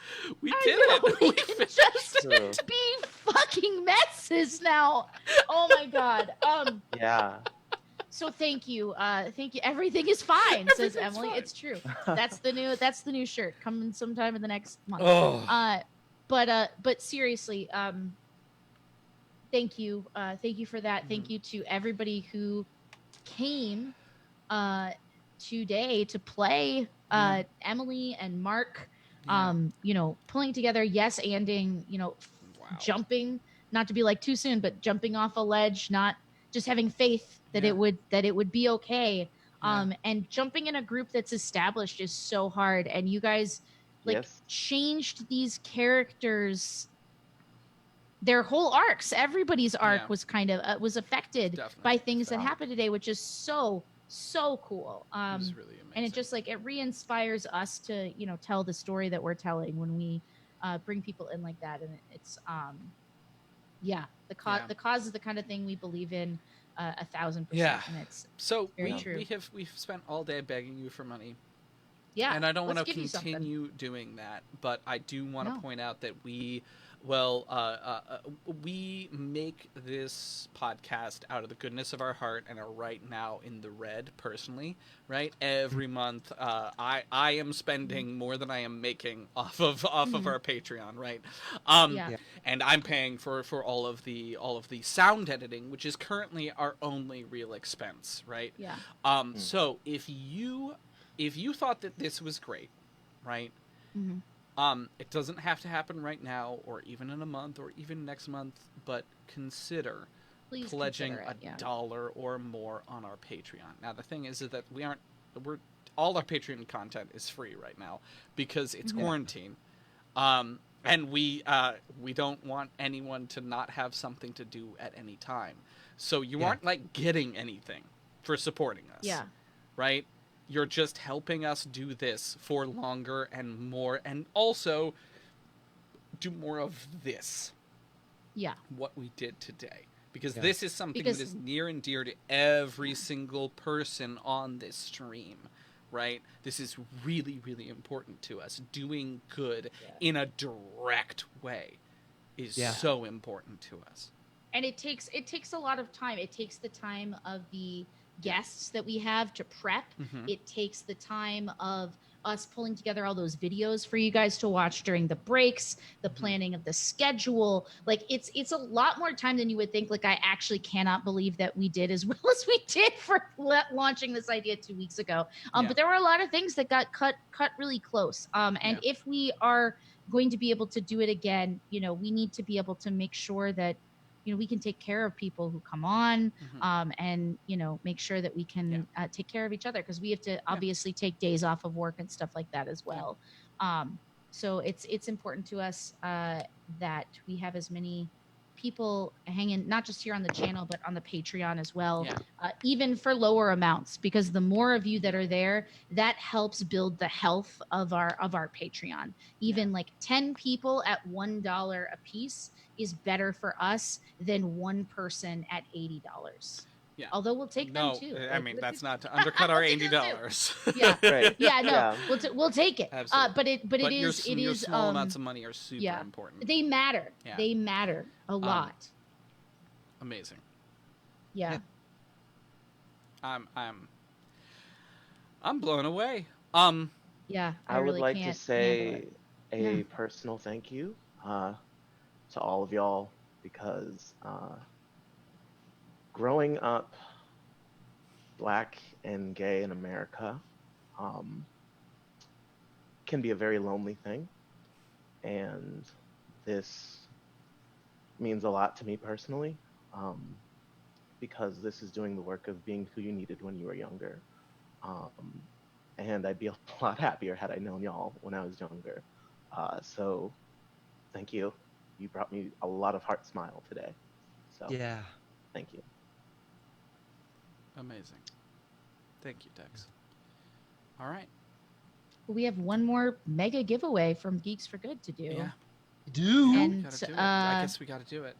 We I did know, it. we We can finished just it. be fucking messes now. Oh my god. Yeah. So thank you. Thank you. Everything is fine, says Everything's Emily. fine. It's true. That's the new shirt coming sometime in the next month. Oh. But seriously, thank you. Thank you for that. Mm-hmm. Thank you to everybody who came today to play Emily and Mark. You know, pulling together, yes, anding, you know, jumping, not to be like too soon, but jumping off a ledge, not just having faith that it would be okay. And jumping in a group that's established is so hard. And you guys like changed these characters, their whole arcs. Everybody's arc was kind of was affected by things that happened today, which is so cool. It was really amazing. And it just like it re-inspires us to, you know, tell the story that we're telling when we bring people in like that. And it's the cause is the kind of thing we believe in 1,000%. Yeah. And it's so very true. we've spent all day begging you for money. Yeah. And I don't want let's to give you something. continue doing that, but I do want to No. point out that we make this podcast out of the goodness of our heart and are right now in the red personally, right? Every month, I am spending more than I am making off of our Patreon, right? And I'm paying for all of the sound editing, which is currently our only real expense, right? Yeah. So if you thought that this was great, right? Mm-hmm. It doesn't have to happen right now or even in a month or even next month, but consider Please pledging consider it, $1 or more on our Patreon. Now, the thing is that all our Patreon content is free right now because it's quarantine. And we don't want anyone to not have something to do at any time. So you aren't like getting anything for supporting us. Yeah. Right? You're just helping us do this for longer and more, and also do more of this. Yeah. What we did today. Because this is something that is near and dear to every single person on this stream, right? This is really, really important to us. Doing good in a direct way is so important to us. And it takes a lot of time. It takes the time of the guests that we have to prep. It takes the time of us pulling together all those videos for you guys to watch during the breaks, the planning of the schedule. Like it's a lot more time than you would think. Like I actually cannot believe that we did as well as we did for launching this idea 2 weeks ago. But there were a lot of things that got cut really close. And if we are going to be able to do it again, you know, we need to be able to make sure that, you know, we can take care of people who come on, and, you know, make sure that we can take care of each other, because we have to obviously take days off of work and stuff like that as well. So it's important to us that we have as many people hanging, not just here on the channel, but on the Patreon as well, even for lower amounts, because the more of you that are there, that helps build the health of our Patreon. Even like 10 people at $1 a piece is better for us than one person at $80. Yeah. Although we'll take them too. I mean, that's not to undercut our $80. Yeah. Right. Yeah. No. Yeah. We'll take it. Absolutely. But it your is small amounts of money are super important. They matter. Yeah. They matter a lot. Amazing. Yeah. I'm blown away. Yeah. I would really like can't to say handle it. a personal thank you to all of y'all, because growing up Black and gay in America can be a very lonely thing, and this means a lot to me personally, because this is doing the work of being who you needed when you were younger. And I'd be a lot happier had I known y'all when I was younger. So thank you. You brought me a lot of heart smile today. So thank you. Amazing. Thank you, Dex. All right. We have one more mega giveaway from Geeks for Good to do. Yeah. Do And Gotta do it. I guess we got to do it.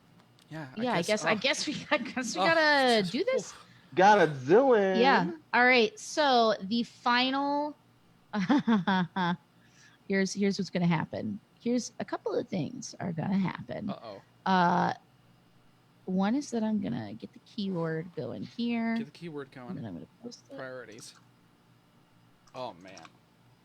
Yeah. I guess we gotta do this. Got a zillin. Yeah. All right. So the final. here's what's gonna happen. Here's a couple of things are gonna happen. One is that I'm gonna get the keyword going here. Get the keyword going. And then I'm gonna post it. Priorities. Oh man,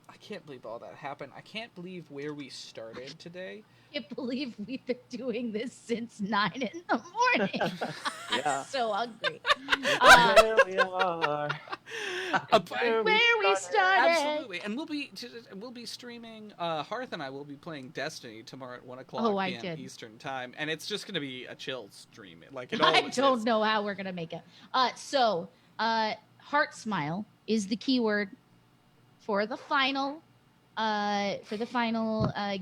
I can't believe all that happened. I can't believe where we started today. I can't believe we've been doing this since 9 in the morning. I'm so hungry. There we are. Where we started. Absolutely, and we'll be streaming. Hearth and I will be playing Destiny tomorrow at 1:00 p.m. Eastern time, and it's just gonna be a chill stream. Like it I don't know how we're gonna make it. Heart smile is the keyword for the final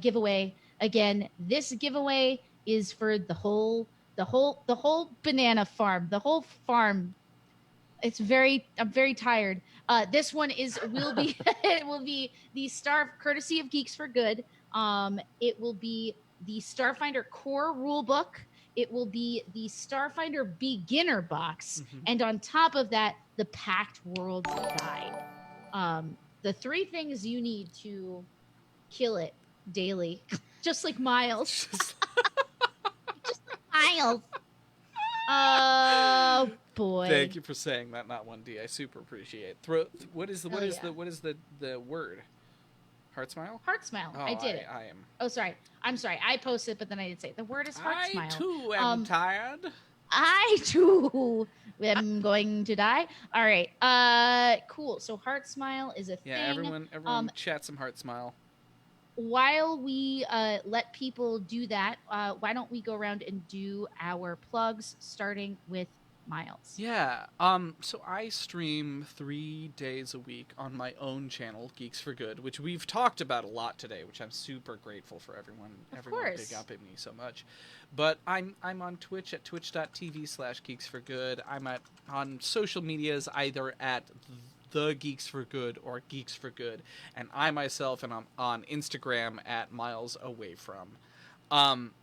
giveaway. Again, this giveaway is for the whole banana farm, the whole farm. I'm very tired. This one will be it will be the courtesy of Geeks for Good. It will be the Starfinder core rulebook. It will be the Starfinder beginner box, and on top of that, the Packed Worlds guide. The 3 things you need to kill it daily, just like Miles. Just like Miles. Oh boy! Thank you for saying that. Not 1D. I super appreciate. What is the word? Heart smile. Heart smile. Oh, I did it. I am. Oh, sorry. I'm sorry. I posted, but then I didn't say it. The word is heart smile. I too am tired. I too am going to die. All right. Cool. So heart smile is a thing. Yeah, everyone chat some heart smile. While we let people do that, why don't we go around and do our plugs, starting with Miles? Yeah. So I stream 3 days a week on my own channel, Geeks for Good, which we've talked about a lot today, which I'm super grateful for everyone big up at me so much. But I'm on Twitch at twitch.tv/geeksforgood. I'm on social medias either at The Geeks for Good or Geeks for Good, and I myself am on Instagram at Miles Away From.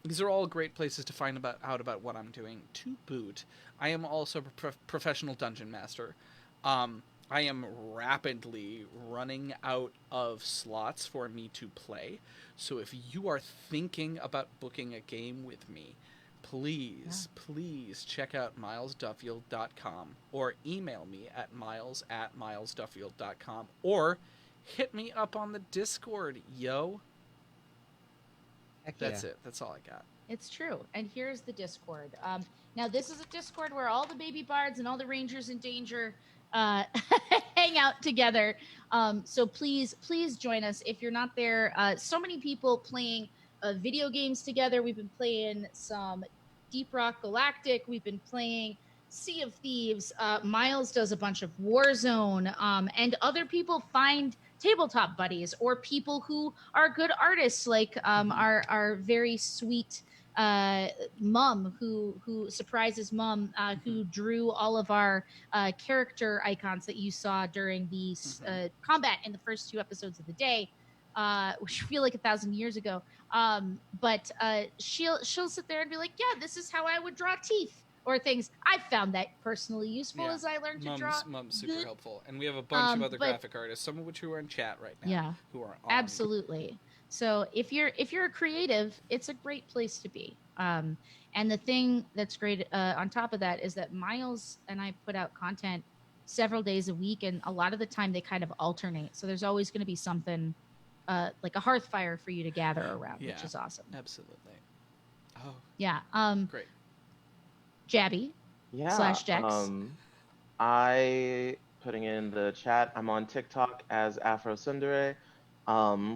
These are all great places to find out about what I'm doing. To boot, I am also a professional dungeon master. I am rapidly running out of slots for me to play. So if you are thinking about booking a game with me, please check out milesduffield.com or email me at miles@milesduffield.com or hit me up on the Discord, yo. That's it. That's all I got. It's true. And here's the Discord. Now, this is a Discord where all the baby bards and all the rangers in danger hang out together. So please join us if you're not there. So many people playing video games together. We've been playing some Deep Rock Galactic. We've been playing Sea of Thieves. Miles does a bunch of Warzone. And other people find tabletop buddies or people who are good artists, like our very sweet mom who surprises mom who drew all of our character icons that you saw during the combat in the first 2 episodes of the day, which feel like 1,000 years ago. But she'll sit there and be like, yeah, this is how I would draw teeth or things. I found that personally useful as I learned to draw. Mom's super helpful. And we have a bunch of other graphic artists, some of which who are in chat right now, who are on. Absolutely. So if you're a creative, it's a great place to be. And the thing that's great on top of that is that Miles and I put out content several days a week, and a lot of the time they kind of alternate. So there's always going to be something like a hearth fire for you to gather around, which is awesome. Absolutely. Oh. Yeah. Great. Jabby. Yeah. /Dex. I putting in the chat. I'm on TikTok as Afro Sundere.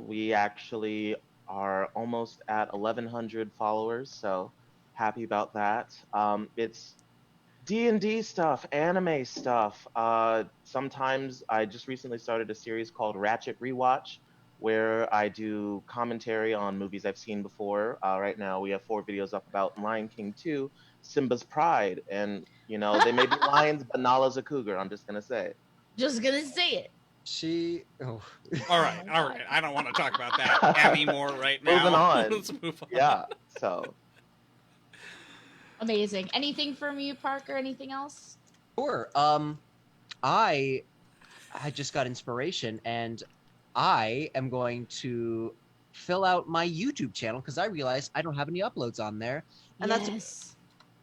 We actually are almost at 1,100 followers, so happy about that. It's D&D stuff, anime stuff. Sometimes I just recently started a series called Ratchet Rewatch, where I do commentary on movies I've seen before. Right now we have 4 videos up about Lion King 2, Simba's Pride, and they may be lions, but Nala's a cougar. I'm just gonna say. Just gonna say it. All right. I don't want to talk about that anymore right now. Moving on. Let's move on. Yeah. So. Amazing. Anything from you, Parker? Anything else? Sure. I just got inspiration, and I am going to fill out my YouTube channel because I realized I don't have any uploads on there, and that's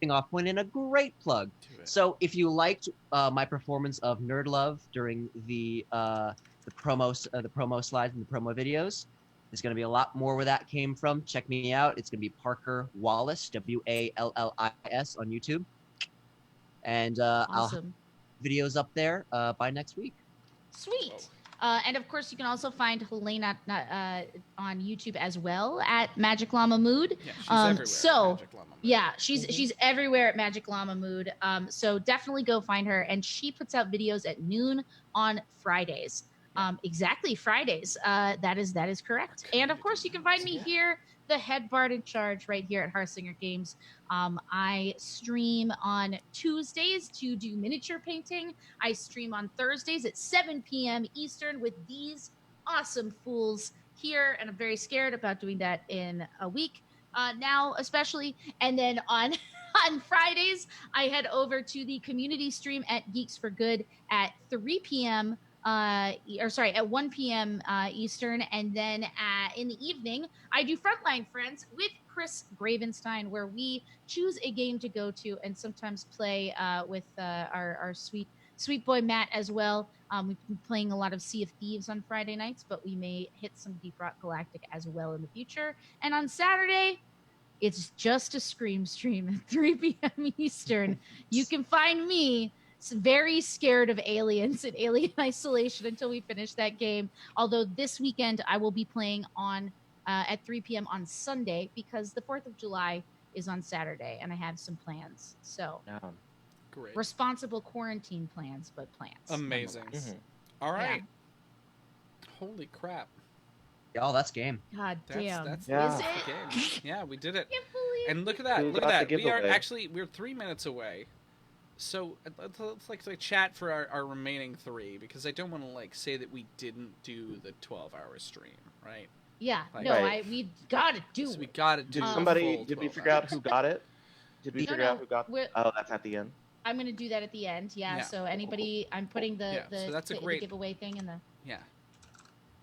off point and a great plug. So if you liked my performance of Nerd Love during the promo slides and the promo videos, there's going to be a lot more where that came from. Check me out. It's going to be Parker Wallis, Wallis on YouTube, and I'll have videos up there by next week. Sweet. And of course, you can also find Helena on YouTube as well at Magic Llama Mood. Yeah, she's everywhere. So at Magic Llama Mood. yeah, she's everywhere at Magic Llama Mood. So definitely go find her, and she puts out videos at noon on Fridays. Exactly, Fridays. That is correct. And of course, you can find me here, the head bard in charge, right here at Harsinger Games. I stream on Tuesdays to do miniature painting. I stream on Thursdays at 7 p.m. Eastern with these awesome fools here, and I'm very scared about doing that in a week now, especially. And then on Fridays, I head over to the community stream at Geeks for Good at 3 p.m. At 1 p.m. Eastern, and then in the evening, I do Frontline Friends with Chris Gravenstein, where we choose a game to go to and sometimes play with our sweet boy Matt as well. We've been playing a lot of Sea of Thieves on Friday nights, but we may hit some Deep Rock Galactic as well in the future. And on Saturday, it's just a Scream stream at 3 p.m. Eastern. You can find me very scared of aliens and Alien Isolation until we finish that game. Although this weekend I will be playing on at 3 p.m. on Sunday because the 4th of July is on Saturday and I have some plans. So Great. Responsible quarantine plans, but plans. Amazing. All right. Yeah. Holy crap. Oh, that's game. God damn. That's Is it? the game. Yeah, we did it. I can't believe And look at that. We Look got at the that. giveaway. We're 3 minutes away. So let's like chat for our remaining 3 because I don't want to say that we didn't do the 12-hour stream, right? Yeah. Like, No, we gotta do so it. we gotta do. Did we figure out who got it? Did we figure out who got? Oh, that's at the end. I'm gonna do that at the end. Yeah. So anybody, I'm putting the so that's a the great giveaway thing in the. Yeah.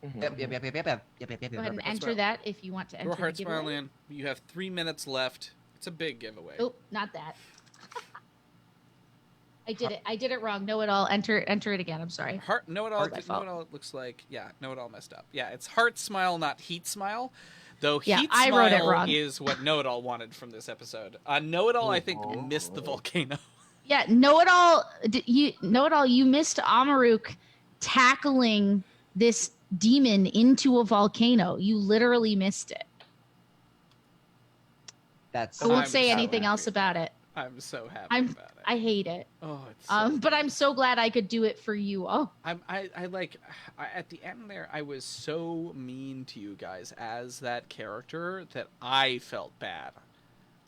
Yep. Go ahead and enter that if you want to enter Your the heart giveaway. smile in. You have 3 minutes left. It's a big giveaway. Oh, not that. I did it wrong. Know it all. Enter it again. I'm sorry. Know it all. It looks like know it all messed up. Yeah, it's heart smile, not heat smile. Though heat I smile wrote it wrong. is what Know It All wanted from this episode. Know It All, I think, missed the volcano. Yeah, Know It All. You missed Amaruk tackling this demon into a volcano. You literally missed it. I won't say anything else about it. I'm so happy about it. I hate it. Oh, it's but I'm so glad I could do it for you all. I at the end there, I was so mean to you guys as that character that I felt bad.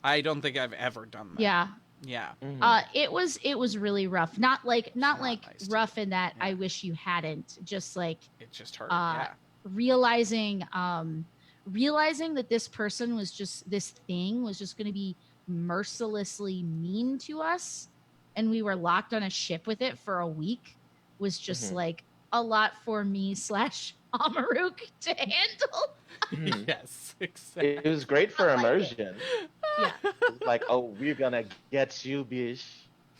I don't think I've ever done that. Yeah. Yeah. It was really rough. Not like rough in that I wish you hadn't. Just like it just hurt. Yeah. Realizing that this person was just going to be mercilessly mean to us and we were locked on a ship with it for a week was just like a lot for me / Amaruk to handle. Yes, exactly. It was great for immersion. Yeah. It's like, oh, we're gonna get you, bitch.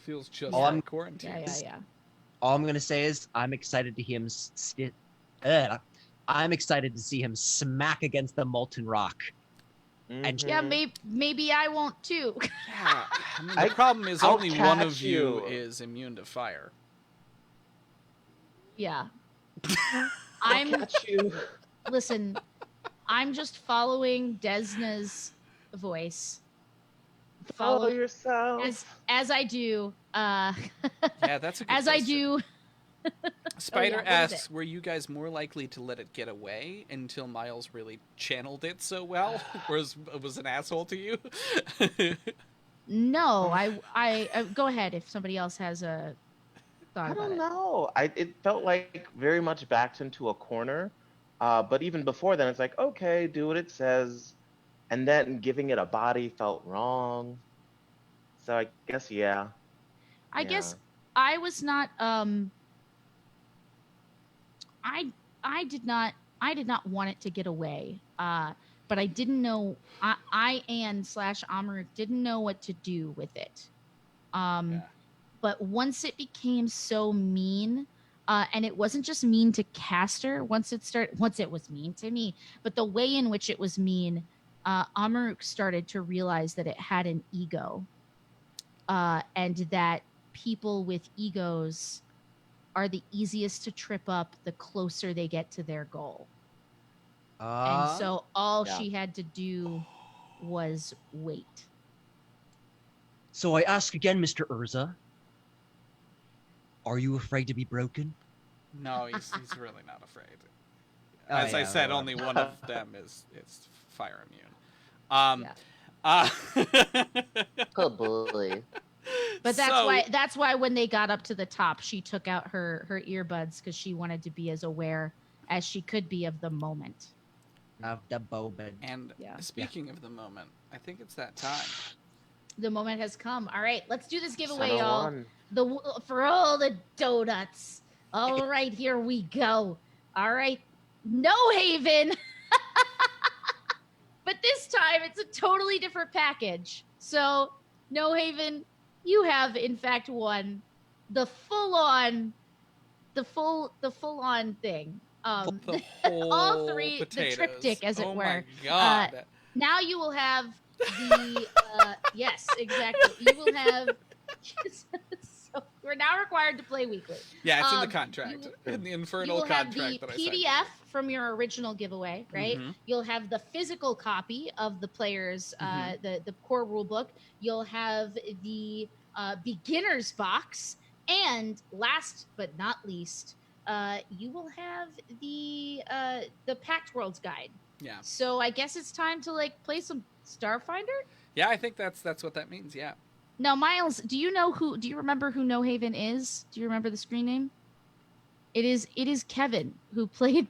Feels just All like quarantine. Yeah. All I'm gonna say is I'm excited to hear him. I'm excited to see him smack against the molten rock. And Yeah, maybe I won't too. Yeah, I mean, the problem is I'll only one of catch you you. is immune to fire. Yeah. I'll catch you. Listen, I'm just following Desna's voice. Follow yourself. As I do. Yeah, that's a good as I question. do. Spider what is asks, were you guys more likely to let it get away until Miles really channeled it so well? Or was an asshole to you? No, I go ahead if somebody else has a thought I about don't it. know. It felt like very much backed into a corner. But even before then, it's like, okay, do what it says. And then giving it a body felt wrong. So I guess yeah. I Yeah. guess I was not I did not want it to get away. But I didn't know I and slash Amaruk didn't know what to do with it. But once it became so mean, and it wasn't just mean to Caster, once it was mean to me, but the way in which it was mean, Amaruk started to realize that it had an ego. And that people with egos are the easiest to trip up the closer they get to their goal. And so all she had to do was wait. So I ask again, Mr. Urza, are you afraid to be broken? No, he's really not afraid. Oh, As I yeah, said, well. only one of them is fire immune. Oh boy. But that's why when they got up to the top, she took out her earbuds because she wanted to be as aware as she could be of the moment. Of the moment. And speaking of the moment, I think it's that time. The moment has come. All right, let's do this giveaway, Center y'all. one. For all the donuts. All right, here we go. All right, No Haven. But this time it's a totally different package. So, No Haven, you have in fact won the full-on thing. The whole all three, potatoes. the triptych, as it oh were. My God. Now you will have the yes, exactly. You will have. So we're now required to play weekly. Yeah, it's in the contract, in the infernal contract that I You'll have signed. the PDF from your original giveaway, right? Mhm. You'll have the physical copy of the player's the core rule book. You'll have the beginner's box, and last but not least, you will have the Pact Worlds guide. Yeah. So I guess it's time to play some Starfinder. Yeah, I think that's what that means. Yeah. Now, Miles, do you remember who No Haven is? Do you remember the screen name? It is Kevin, who played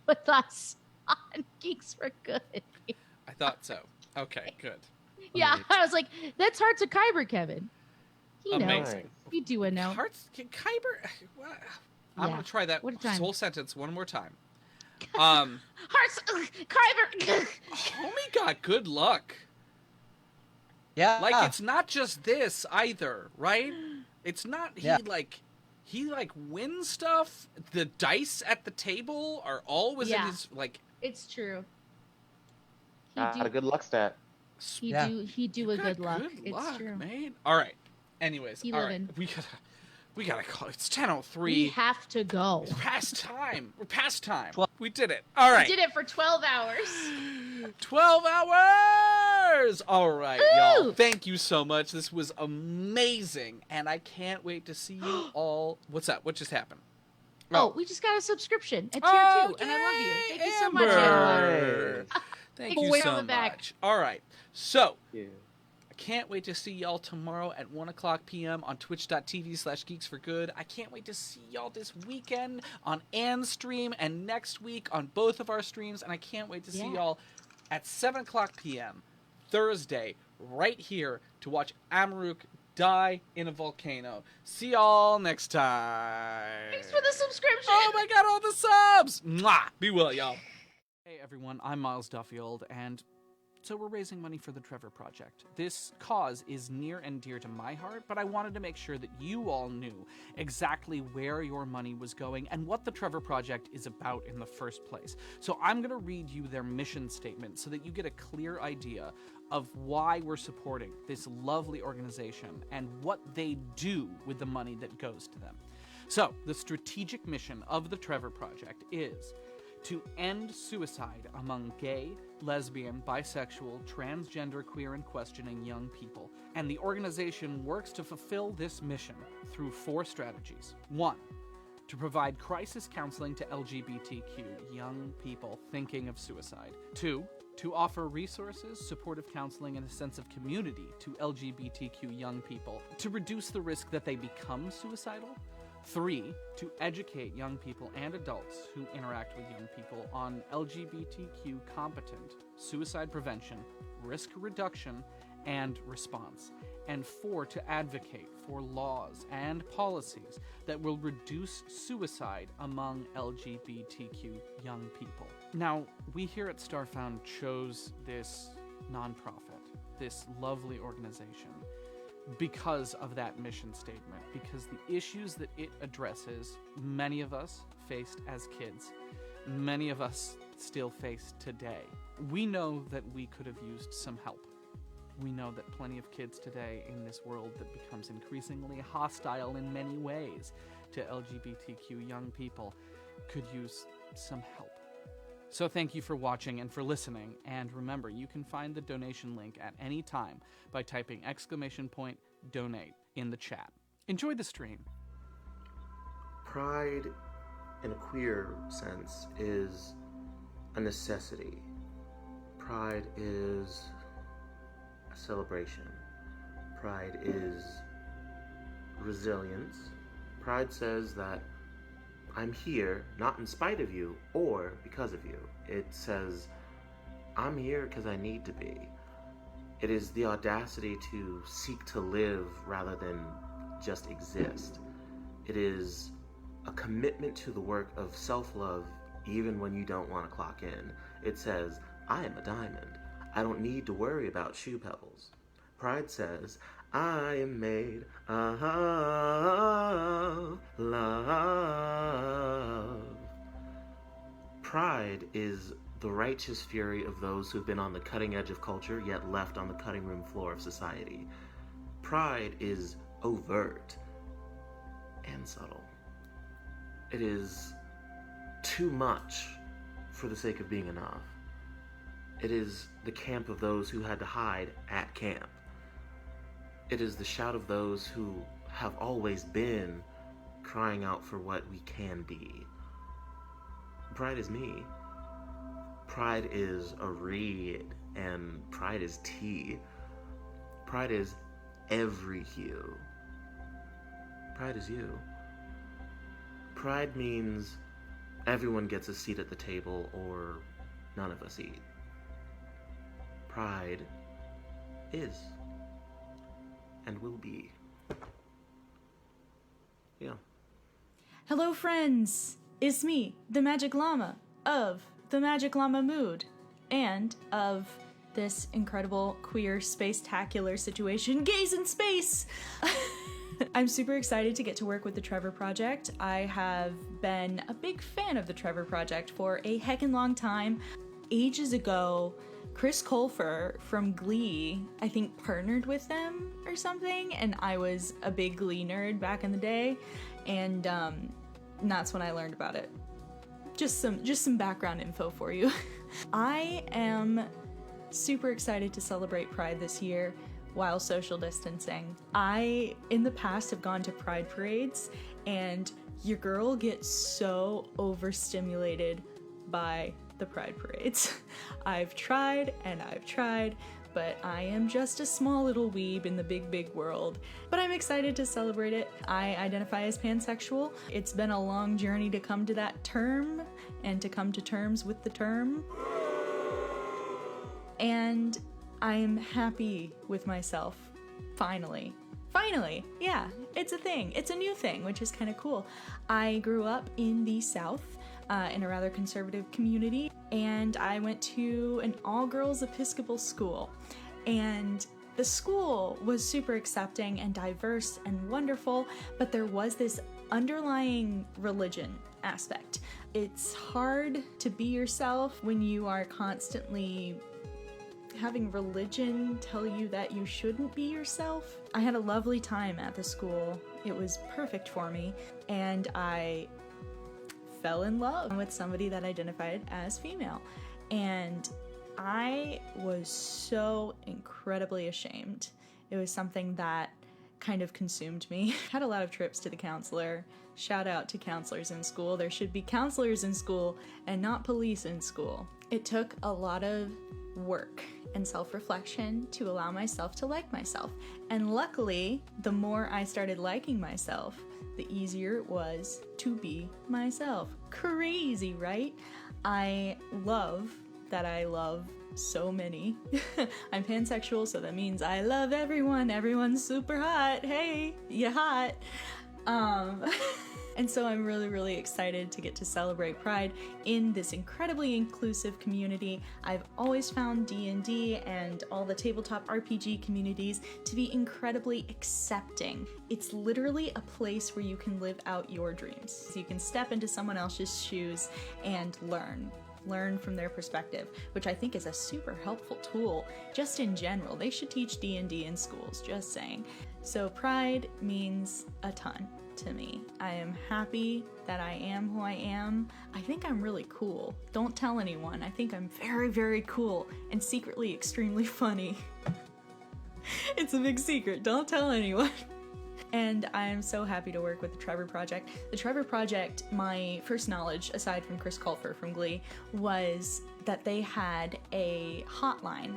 with us on Geeks for Good. I thought so. Okay, good. Yeah, I was like, that's Hearts of Kyber, Kevin. He knows. Amazing. You do a know. Kyber? I'm going to try that whole sentence one more time. Hearts Kyber. Homie got good luck. Yeah. It's not just this either, right? It's not he wins stuff. The dice at the table are all within his It's true. A good luck stat. He do a good luck. It's true. Man. All right. Anyways, He all right. living. We gotta call. It's 10:03. We have to go. It's past time. We're past time. We did it. All right. We did it for 12 hours. 12 hours! All right, Ooh! y'all. Thank you so much. This was amazing. And I can't wait to see you all. What's up? What just happened? Oh, we just got a subscription at tier 2, and I love you. Thank you so much, Amber. Thank you so much. All right. So, I can't wait to see y'all tomorrow at 1 o'clock p.m. on twitch.tv/geeksforgood. I can't wait to see y'all this weekend on Anne's stream and next week on both of our streams. And I can't wait to see y'all at 7 o'clock p.m. Thursday right here to watch Amaruk die in a volcano. See y'all next time. Thanks for the subscription. Oh my God, all the subs. Mwah. Be well, y'all. Hey everyone, I'm Miles Duffield, and so we're raising money for the Trevor Project. This cause is near and dear to my heart, but I wanted to make sure that you all knew exactly where your money was going and what the Trevor Project is about in the first place. So I'm going to read you their mission statement so that you get a clear idea of why we're supporting this lovely organization and what they do with the money that goes to them. So, the strategic mission of the Trevor Project is to end suicide among gay, lesbian, bisexual, transgender, queer, and questioning young people. And the organization works to fulfill this mission through 4 strategies. 1. To provide crisis counseling to LGBTQ young people thinking of suicide. 2. To offer resources, supportive counseling, and a sense of community to LGBTQ young people to reduce the risk that they become suicidal. 3. To educate young people and adults who interact with young people on LGBTQ competent suicide prevention, risk reduction, and response. And 4, to advocate for laws and policies that will reduce suicide among LGBTQ young people. Now, we here at Starfound chose this nonprofit, this lovely organization, because of that mission statement, because the issues that it addresses, many of us faced as kids, many of us still face today. We know that we could have used some help. We know that plenty of kids today in this world that becomes increasingly hostile in many ways to LGBTQ young people could use some help. So thank you for watching and for listening, and remember, you can find the donation link at any time by typing !donate in the chat. Enjoy the stream. Pride, in a queer sense, is a necessity. Pride is a celebration. Pride is resilience. Pride says that I'm here not in spite of you or because of you. It says I'm here because I need to be. It is the audacity to seek to live rather than just exist. It is a commitment to the work of self-love even when you don't want to clock in. It says, I am a diamond. I don't need to worry about shoe pebbles. Pride says, I am made of love. Pride is the righteous fury of those who've been on the cutting edge of culture yet left on the cutting room floor of society. Pride is overt and subtle. It is too much for the sake of being enough. It is the camp of those who had to hide at camp. It is the shout of those who have always been crying out for what we can be. Pride is me. Pride is a read, and pride is tea. Pride is every hue. Pride is you. Pride means everyone gets a seat at the table or none of us eat. Pride is and will be. Yeah. Hello, friends! It's me, the Magic Llama, of the Magic Llama Mood, and of this incredible queer space-tacular situation, Gays in Space! I'm super excited to get to work with the Trevor Project. I have been a big fan of the Trevor Project for a heckin' long time. Ages ago, Chris Colfer from Glee, I think, partnered with them or something, and I was a big Glee nerd back in the day, and that's when I learned about it. Just some background info for you. I am super excited to celebrate Pride this year while social distancing. I, in the past, have gone to Pride parades, and your girl gets so overstimulated by the Pride parades. I've tried and I've tried, but I am just a small little weeb in the big, big world. But I'm excited to celebrate it. I identify as pansexual. It's been a long journey to come to that term and to come to terms with the term. And I'm happy with myself. Finally. Finally, yeah, it's a thing. It's a new thing, which is kind of cool. I grew up in the South, in a rather conservative community, and I went to an all-girls Episcopal school. And the school was super accepting and diverse and wonderful, but there was this underlying religion aspect. It's hard to be yourself when you are constantly having religion tell you that you shouldn't be yourself. I had a lovely time at the school. It was perfect for me, and I fell in love with somebody that identified as female. And I was so incredibly ashamed. It was something that kind of consumed me. Had a lot of trips to the counselor. Shout out to counselors in school. There should be counselors in school and not police in school. It took a lot of work and self-reflection to allow myself to like myself. And luckily, the more I started liking myself, the easier it was to be myself. Crazy, right? I love that I love so many. I'm pansexual, so that means I love everyone. Everyone's super hot. Hey, you hot. And so I'm really, really excited to get to celebrate Pride in this incredibly inclusive community. I've always found D&D and all the tabletop RPG communities to be incredibly accepting. It's literally a place where you can live out your dreams. You can step into someone else's shoes and learn from their perspective, which I think is a super helpful tool just in general. They should teach D&D in schools, just saying. So Pride means a ton to me. I am happy that I am who I am. I think I'm really cool. Don't tell anyone. I think I'm very, very cool and secretly extremely funny. It's a big secret. Don't tell anyone. And I am so happy to work with the Trevor Project. The Trevor Project, my first knowledge, aside from Chris Colfer from Glee, was that they had a hotline